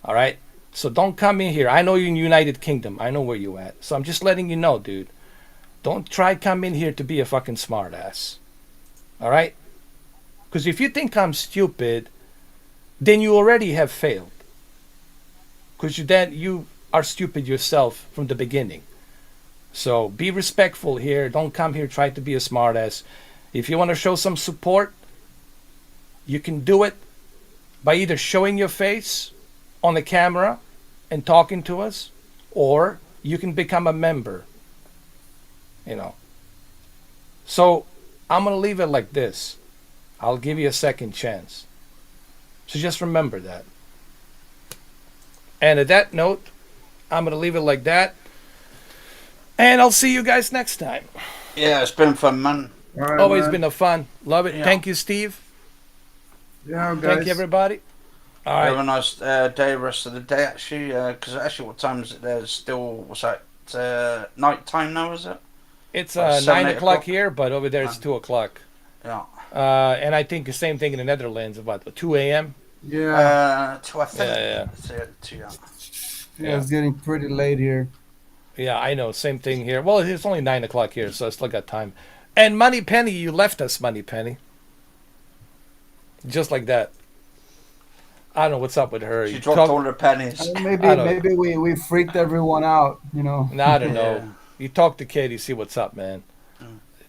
Speaker 1: All right? So don't come in here. I know you're in United Kingdom. I know where you at. So I'm just letting you know, dude. Don't try come in here to be a fucking smartass. All right? Because if you think I'm stupid, then you already have failed. Because you are stupid yourself from the beginning. So be respectful here. Don't come here try to be a smartass. If you want to show some support, you can do it by either showing your face on the camera and talking to us, or you can become a member. You know. So I'm going to leave it like this. I'll give you a second chance. So just remember that. And at that note, I'm going to leave it like that. And I'll see you guys next time.
Speaker 3: Yeah, it's been fun, man.
Speaker 7: All right,
Speaker 1: Always
Speaker 7: man.
Speaker 1: been a fun. Love it.
Speaker 3: Yeah.
Speaker 1: Thank you, Steve.
Speaker 7: Yeah, guys.
Speaker 1: Thank you, everybody. All
Speaker 3: Have
Speaker 1: right.
Speaker 3: a nice day, rest of the day, actually. Because actually, what time is it there? It's still, what's that? Night time now, is it?
Speaker 1: It's
Speaker 3: 7,
Speaker 1: 9
Speaker 3: 8
Speaker 1: o'clock
Speaker 3: o'clock?
Speaker 1: here, but over there it's 2 o'clock.
Speaker 3: Yeah.
Speaker 1: And I think the same thing in the Netherlands, about 2 a.m.
Speaker 7: Yeah.
Speaker 3: I think.
Speaker 1: Yeah.
Speaker 7: Yeah, it's getting pretty late here.
Speaker 1: Yeah, I know. Same thing here. Well, it's only 9 o'clock here, so I still got time. And Money Penny, you left us, Money Penny. Just like that. I don't know what's up with her.
Speaker 3: She
Speaker 1: You
Speaker 3: dropped
Speaker 1: talk-
Speaker 3: all her pennies.
Speaker 7: Maybe we freaked everyone out, you know.
Speaker 1: No, I don't know.
Speaker 3: Yeah.
Speaker 1: You talk to Katie, see what's up, man.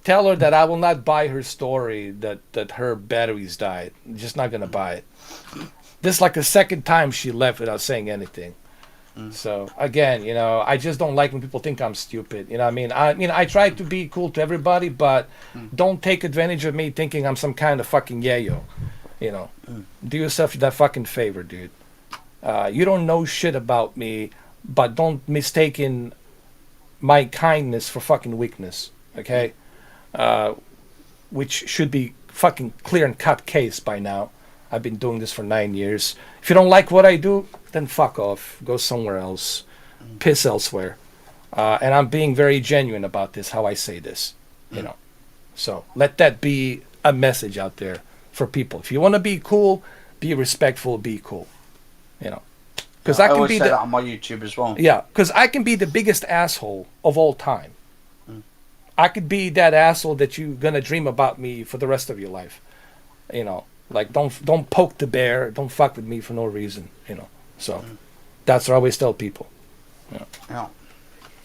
Speaker 1: Tell her that I will not buy her story that her batteries died. I'm just not gonna buy it. This is like the second time she left without saying anything. So again, you know, I just don't like when people think I'm stupid. You know what I mean? I try to be cool to everybody, but don't take advantage of me thinking I'm some kind of fucking yayo. You know, do yourself that fucking favor, dude. You don't know shit about me, but don't mistaken my kindness for fucking weakness. Okay? Which should be fucking clear and cut case by now. I've been doing this for 9 years. If you don't like what I do, then fuck off. Go somewhere else. Piss elsewhere. And I'm being very genuine about this, how I say this. You know. So let that be a message out there for people. If you want to be cool, be respectful, be cool. You know. Because I can
Speaker 3: always
Speaker 1: be
Speaker 3: say that on my YouTube as well.
Speaker 1: Yeah, because I can be the biggest asshole of all time. I could be that asshole that you're gonna dream about me for the rest of your life. You know, like don't poke the bear, don't fuck with me for no reason. You know, so that's what I always tell people.
Speaker 3: Yeah.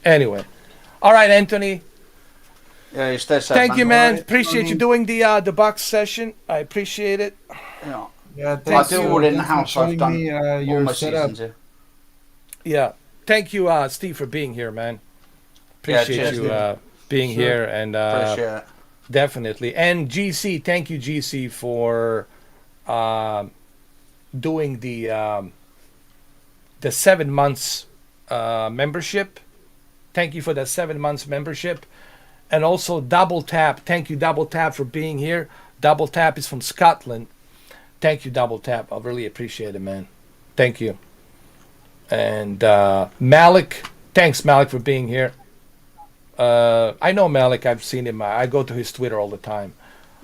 Speaker 1: Anyway, all right, Anthony.
Speaker 3: Yeah, you stay safe.
Speaker 1: Thank you, man.
Speaker 7: Alright,
Speaker 1: Appreciate you doing the box session. I appreciate it.
Speaker 3: Yeah.
Speaker 7: Yeah,
Speaker 3: I
Speaker 7: thanks
Speaker 3: do
Speaker 7: you.
Speaker 3: all in the
Speaker 7: Thanks for
Speaker 3: house. I've
Speaker 7: showing
Speaker 3: done
Speaker 7: me,
Speaker 3: all
Speaker 7: your
Speaker 3: my
Speaker 7: setup.
Speaker 3: seasons here.
Speaker 1: Yeah, thank you, Steve, for being here, man.
Speaker 3: Yeah,
Speaker 1: Appreciate
Speaker 3: cheers,
Speaker 1: you
Speaker 3: dude.
Speaker 1: being
Speaker 7: Sure.
Speaker 1: here and
Speaker 3: Appreciate it.
Speaker 1: definitely. And GC, thank you, GC, for doing the 7 months membership. Thank you for that 7 months membership. And also Double Tap. Thank you, Double Tap, for being here. Double Tap is from Scotland. Thank you, Double Tap. I really appreciate it, man. Thank you. And Malik, thanks, Malik, for being here. I know Malik. I've seen him. I go to his Twitter all the time.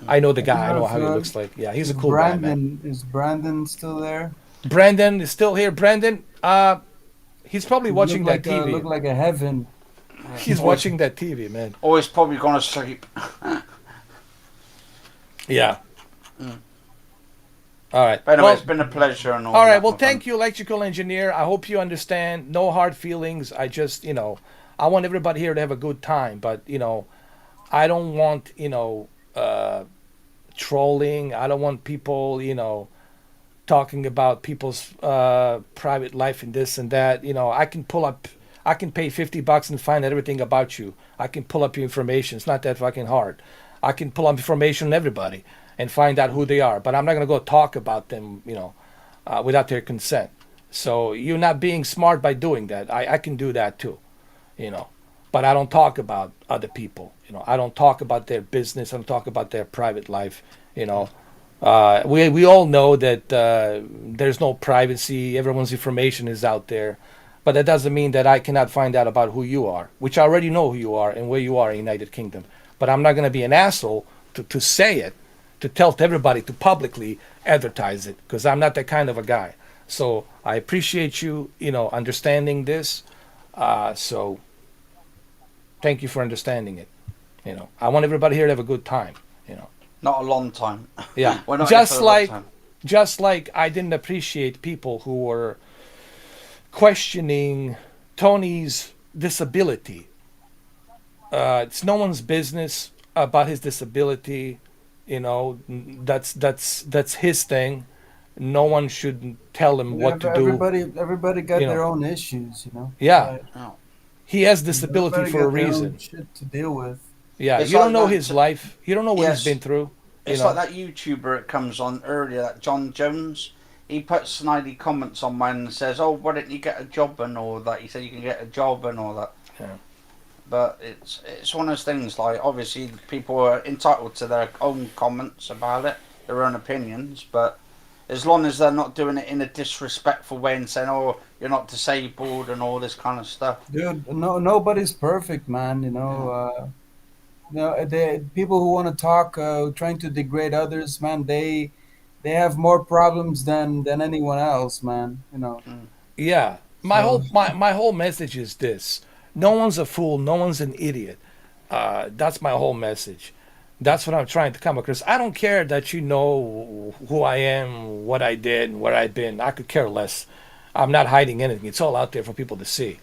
Speaker 1: I know the guy. I know how he looks like. Yeah, he's a cool guy, man.
Speaker 7: Is Brandon still there?
Speaker 1: Brandon is still here. Brandon, he's probably watching that TV.
Speaker 7: Look like a heaven.
Speaker 1: He's watching that TV, man.
Speaker 3: Or he's probably gone to sleep.
Speaker 1: Yeah. All right.
Speaker 3: But anyway,
Speaker 1: Well,
Speaker 3: it's been a pleasure and all.
Speaker 1: all right.
Speaker 3: that,
Speaker 1: Well,
Speaker 3: my
Speaker 1: thank
Speaker 3: friend.
Speaker 1: you, electrical engineer. I hope you understand. No hard feelings. I just, you know, I want everybody here to have a good time. But, you know, I don't want, you know, trolling. I don't want people, you know, talking about people's private life and this and that. You know, I can pay $50 and find out everything about you. I can pull up your information. It's not that fucking hard. I can pull up information on everybody. and find out who they are. But I'm not going to go talk about them, without their consent. So you're not being smart by doing that. I can do that too, but I don't talk about other people. I don't talk about their business. I don't talk about their private life. We all know that there's no privacy. Everyone's information is out there. But that doesn't mean that I cannot find out about who you are, which I already know who you are and where you are in the United Kingdom. But I'm not going to be an asshole to say it, to tell everybody, to publicly advertise it, because I'm not that kind of a guy. So I appreciate you, understanding this. So thank you for understanding it. I want everybody here to have a good time.
Speaker 3: Not a long time.
Speaker 1: Yeah.
Speaker 3: We're not here for a long time.
Speaker 1: Just like I didn't appreciate people who were questioning Tony's disability. It's no one's business about his disability. That's his thing. No one should tell him what to do.
Speaker 7: Everybody got their own issues,
Speaker 1: Yeah.
Speaker 3: Oh.
Speaker 1: He has disability
Speaker 7: Everybody
Speaker 1: for a
Speaker 7: got their own
Speaker 1: reason.
Speaker 7: shit to deal with.
Speaker 1: Yeah,
Speaker 3: It's
Speaker 1: you don't
Speaker 3: like
Speaker 1: know
Speaker 3: that-
Speaker 1: his life. You don't know what
Speaker 3: Yes.
Speaker 1: he's been through.
Speaker 3: It's like that YouTuber that comes on earlier, that John Jones. He puts snidey comments on mine and says, "Oh, why didn't you get a job and all that?" He said you can get a job and all that.
Speaker 1: Yeah.
Speaker 3: But it's one of those things. Like, obviously, people are entitled to their own comments about it, their own opinions. But as long as they're not doing it in a disrespectful way and saying, "Oh, you're not disabled" and all this kind of stuff.
Speaker 7: Dude, nobody's perfect, man. The people who want to talk, trying to degrade others, man, they have more problems than anyone else, man.
Speaker 1: Yeah. My whole message is this: no one's a fool. No one's an idiot. That's my whole message. That's what I'm trying to come across. I don't care that you know who I am, what I did, where I've been. I could care less. I'm not hiding anything. It's all out there for people to see.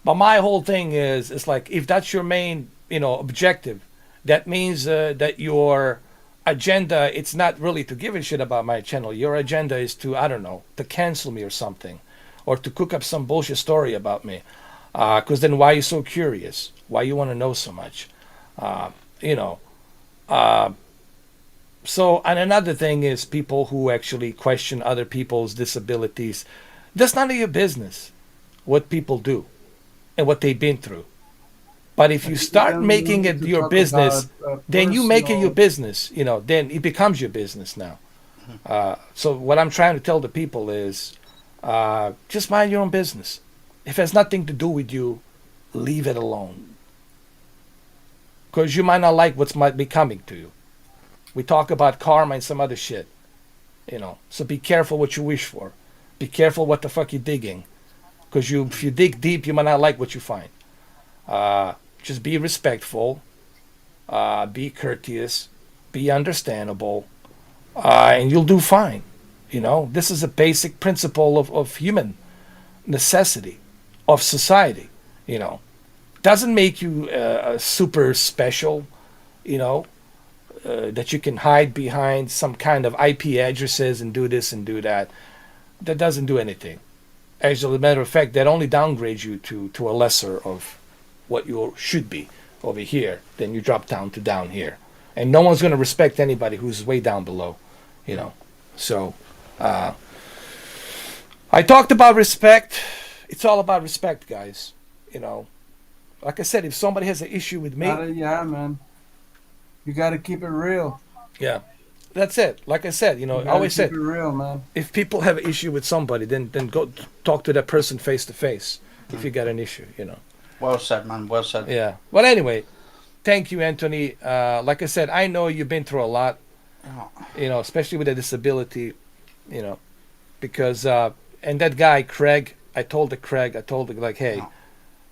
Speaker 1: But my whole thing is, it's like, if that's your main, objective, that means that your agenda, it's not really to give a shit about my channel. Your agenda is to, I don't know, to cancel me or something, or to cook up some bullshit story about me. Because then why are you so curious? Why you want to know so much? So, and another thing is people who actually question other people's disabilities. That's none of your business what people do and what they've been through. But if you start making it your business, then you make it your business, then it becomes your business now. So what I'm trying to tell the people is, just mind your own business. If it has nothing to do with you, leave it alone. Because you might not like what might be coming to you. We talk about karma and some other shit, So be careful what you wish for. Be careful what the fuck you're digging. Because if you dig deep, you might not like what you find. Just be respectful. Be courteous. Be understandable. And you'll do fine. This is a basic principle of human necessity, of society. Doesn't make you super special, that you can hide behind some kind of IP addresses and do this and do that. That doesn't do anything. As a matter of fact, that only downgrades you to a lesser of what you should be over here. Then you drop down to down here. And no one's going to respect anybody who's way down below, So, I talked about respect. It's all about respect, guys. Like I said, if somebody has an issue with me...
Speaker 7: yeah, man. You got to keep it real.
Speaker 1: Yeah. That's it. Like I said, I always said,
Speaker 7: keep it real, man.
Speaker 1: If people have an issue with somebody, then go talk to that person face to face. If you got an issue,
Speaker 3: Well said, man. Well said.
Speaker 1: Yeah. Well, anyway, thank you, Anthony. Like I said, I know you've been through a lot. Especially with a disability. Because and that guy Craig, I told him like, hey,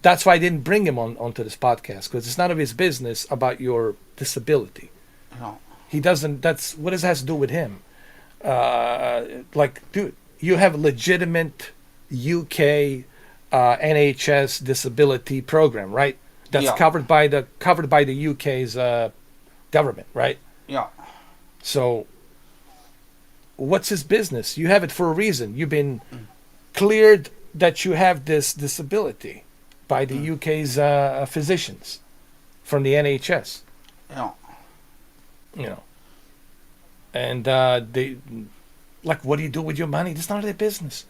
Speaker 1: that's why I didn't bring him onto this podcast, because it's none of his business about your disability.
Speaker 3: No.
Speaker 1: He doesn't. That's what it has to do with him. Dude, you have a legitimate UK NHS disability program, right? That's covered by the UK's government, right?
Speaker 3: Yeah.
Speaker 1: So, what's his business? You have it for a reason. You've been cleared that you have this disability by the UK's physicians from the NHS.
Speaker 3: Yeah.
Speaker 1: and they like, what do you do with your money? That's none of their business.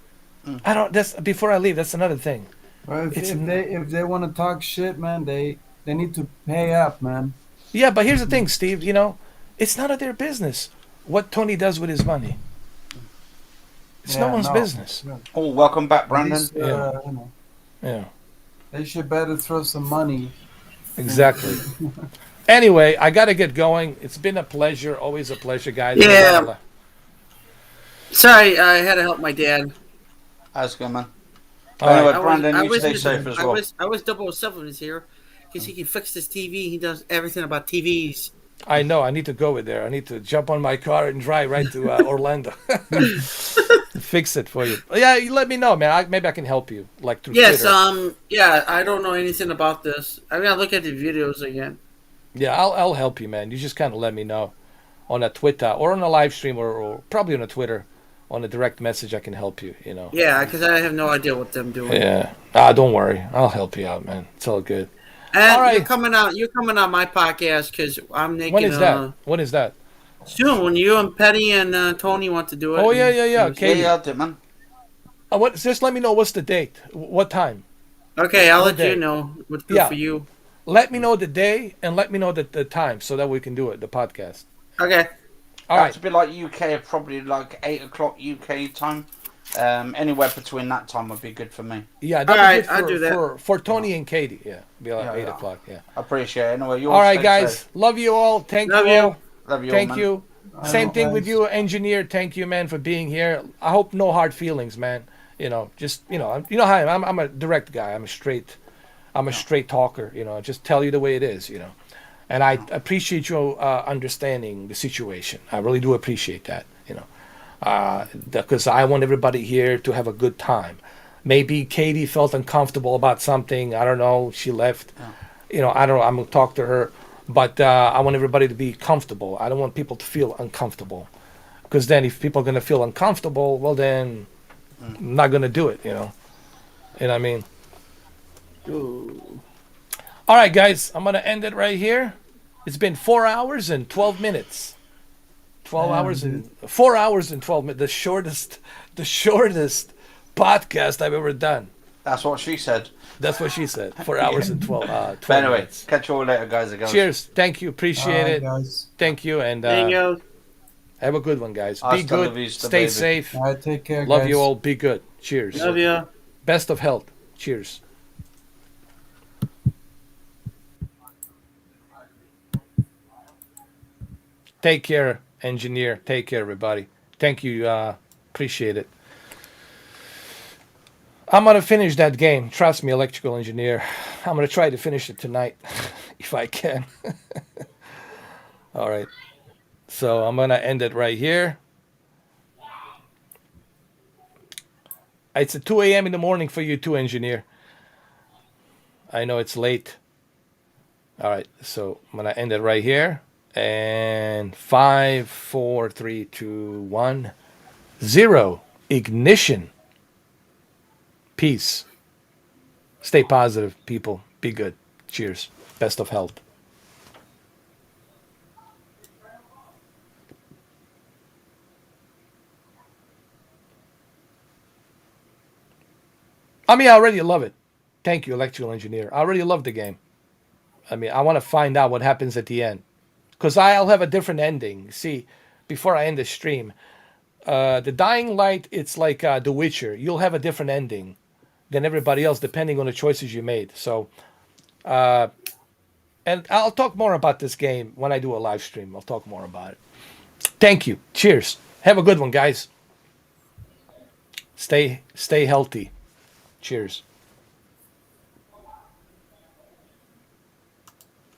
Speaker 1: I don't. That's before I leave. That's another thing.
Speaker 7: Well, if they want to talk shit, man, they need to pay up, man.
Speaker 1: Yeah, but here's the thing, Steve. You know, it's none of their business what Tony does with his money. It's no one's business.
Speaker 7: Yeah.
Speaker 3: Oh, welcome back, Brandon.
Speaker 7: Least,
Speaker 1: Yeah.
Speaker 7: you know,
Speaker 1: Yeah,
Speaker 7: they should better throw some money.
Speaker 1: exactly. Anyway, I got to get going. It's been a pleasure. Always a pleasure, guys.
Speaker 5: Yeah. Sorry, I had to help my dad.
Speaker 3: How's it going, man?
Speaker 1: All right.
Speaker 3: Anyway, Brandon, you stay safe as well.
Speaker 5: I was 007 is here because he can fix this TV. He does everything about TVs.
Speaker 1: I know. I need to go with there. I need to jump on my car and drive right to Orlando. Fix it for you. Yeah, you let me know, man. Maybe I can help you, like through
Speaker 5: Yes,
Speaker 1: Twitter.
Speaker 5: yeah, I don't know anything about this. I gotta look at the videos again.
Speaker 1: Yeah, I'll help you, man. You just kind of let me know on a Twitter or on a live stream or probably on a Twitter, on a direct message. I can help you. You know.
Speaker 5: Yeah, because I have no idea what them doing.
Speaker 1: Yeah. Don't worry. I'll help you out, man. It's all good.
Speaker 5: And
Speaker 1: All right.
Speaker 5: you're coming on my podcast because I'm making.
Speaker 1: When is that? When is that?
Speaker 5: Soon, when you and Petty and Tony want to do it.
Speaker 1: Oh yeah.
Speaker 3: Okay,
Speaker 1: Okay.
Speaker 3: I'll do it, man.
Speaker 1: What? Just let me know what's the date. What time?
Speaker 5: Okay, I'll
Speaker 1: What
Speaker 5: let you
Speaker 1: day?
Speaker 5: know what's good
Speaker 1: Yeah.
Speaker 5: for you.
Speaker 1: Let me know the day and let me know the time so that we can do it. The podcast.
Speaker 5: Okay.
Speaker 1: All right.
Speaker 3: To be like UK, probably like 8 o'clock UK time. Anywhere between that time would be good for me.
Speaker 1: Yeah.
Speaker 5: All right,
Speaker 1: I'll
Speaker 5: I'll do that.
Speaker 1: for Tony and Katie. Yeah. Be like
Speaker 3: Yeah,
Speaker 1: 8
Speaker 3: yeah.
Speaker 1: o'clock. Yeah.
Speaker 3: I appreciate it. Anyway, you
Speaker 1: All right,
Speaker 3: stay
Speaker 1: guys.
Speaker 3: safe.
Speaker 1: Love you all. Thank
Speaker 5: Love
Speaker 1: you
Speaker 5: you.
Speaker 1: all.
Speaker 3: Love you
Speaker 1: Thank
Speaker 3: all, man.
Speaker 1: you. Same thing with you, engineer. Thank you, man, for being here. I hope no hard feelings, man. You know, just you know how I am. I'm a direct guy. I'm a straight talker. You know, just tell you the way it is. You know, and I appreciate you understanding the situation. I really do appreciate that. You know, because I want everybody here to have a good time. Maybe Katie felt uncomfortable about something. I don't know. She left. You know, I don't know. I'm gonna talk to her. But I want everybody to be comfortable. I don't want people to feel uncomfortable. Because then if people are going to feel uncomfortable, well then, I'm not going to do it, you know. You know what I mean?
Speaker 5: Ooh.
Speaker 1: All right, guys. I'm going to end it right here. It's been 4 hours and 12 minutes. 4 hours and 12 minutes. The shortest podcast I've ever done.
Speaker 3: That's what she said.
Speaker 1: That's what she said. 4 hours and 12
Speaker 3: But anyway,
Speaker 1: minutes.
Speaker 3: catch you all later, guys. And girls.
Speaker 1: Cheers. Thank you. Appreciate it.
Speaker 7: Guys.
Speaker 1: Thank you. And
Speaker 5: There you go.
Speaker 1: have a good one, guys. Be
Speaker 3: Hasta la
Speaker 1: good.
Speaker 3: vista,
Speaker 1: Stay
Speaker 3: baby.
Speaker 1: safe.
Speaker 7: All right, take care,
Speaker 1: Love
Speaker 7: guys.
Speaker 1: you all. Be good. Cheers.
Speaker 5: Love you.
Speaker 1: Best of health. Cheers. Take care, engineer. Take care, everybody. Thank you. Appreciate it. I'm going to finish that game. Trust me, electrical engineer. I'm going to try to finish it tonight if I can. All right. So I'm going to end it right here. It's at 2 a.m. in the morning for you too, engineer. I know it's late. All right. So I'm going to end it right here. And 5, 4, 3, 2, 1, 0. Ignition. Peace. Stay positive, people. Be good. Cheers. Best of health. I mean, I already love it. Thank you, electrical engineer. I already love the game. I mean, I want to find out what happens at the end. Because I'll have a different ending. See, before I end the stream, the Dying Light, it's like The Witcher. You'll have a different ending than everybody else, depending on the choices you made. So, and I'll talk more about this game when I do a live stream. I'll talk more about it. Thank you. Cheers. Have a good one, guys. Stay healthy. Cheers.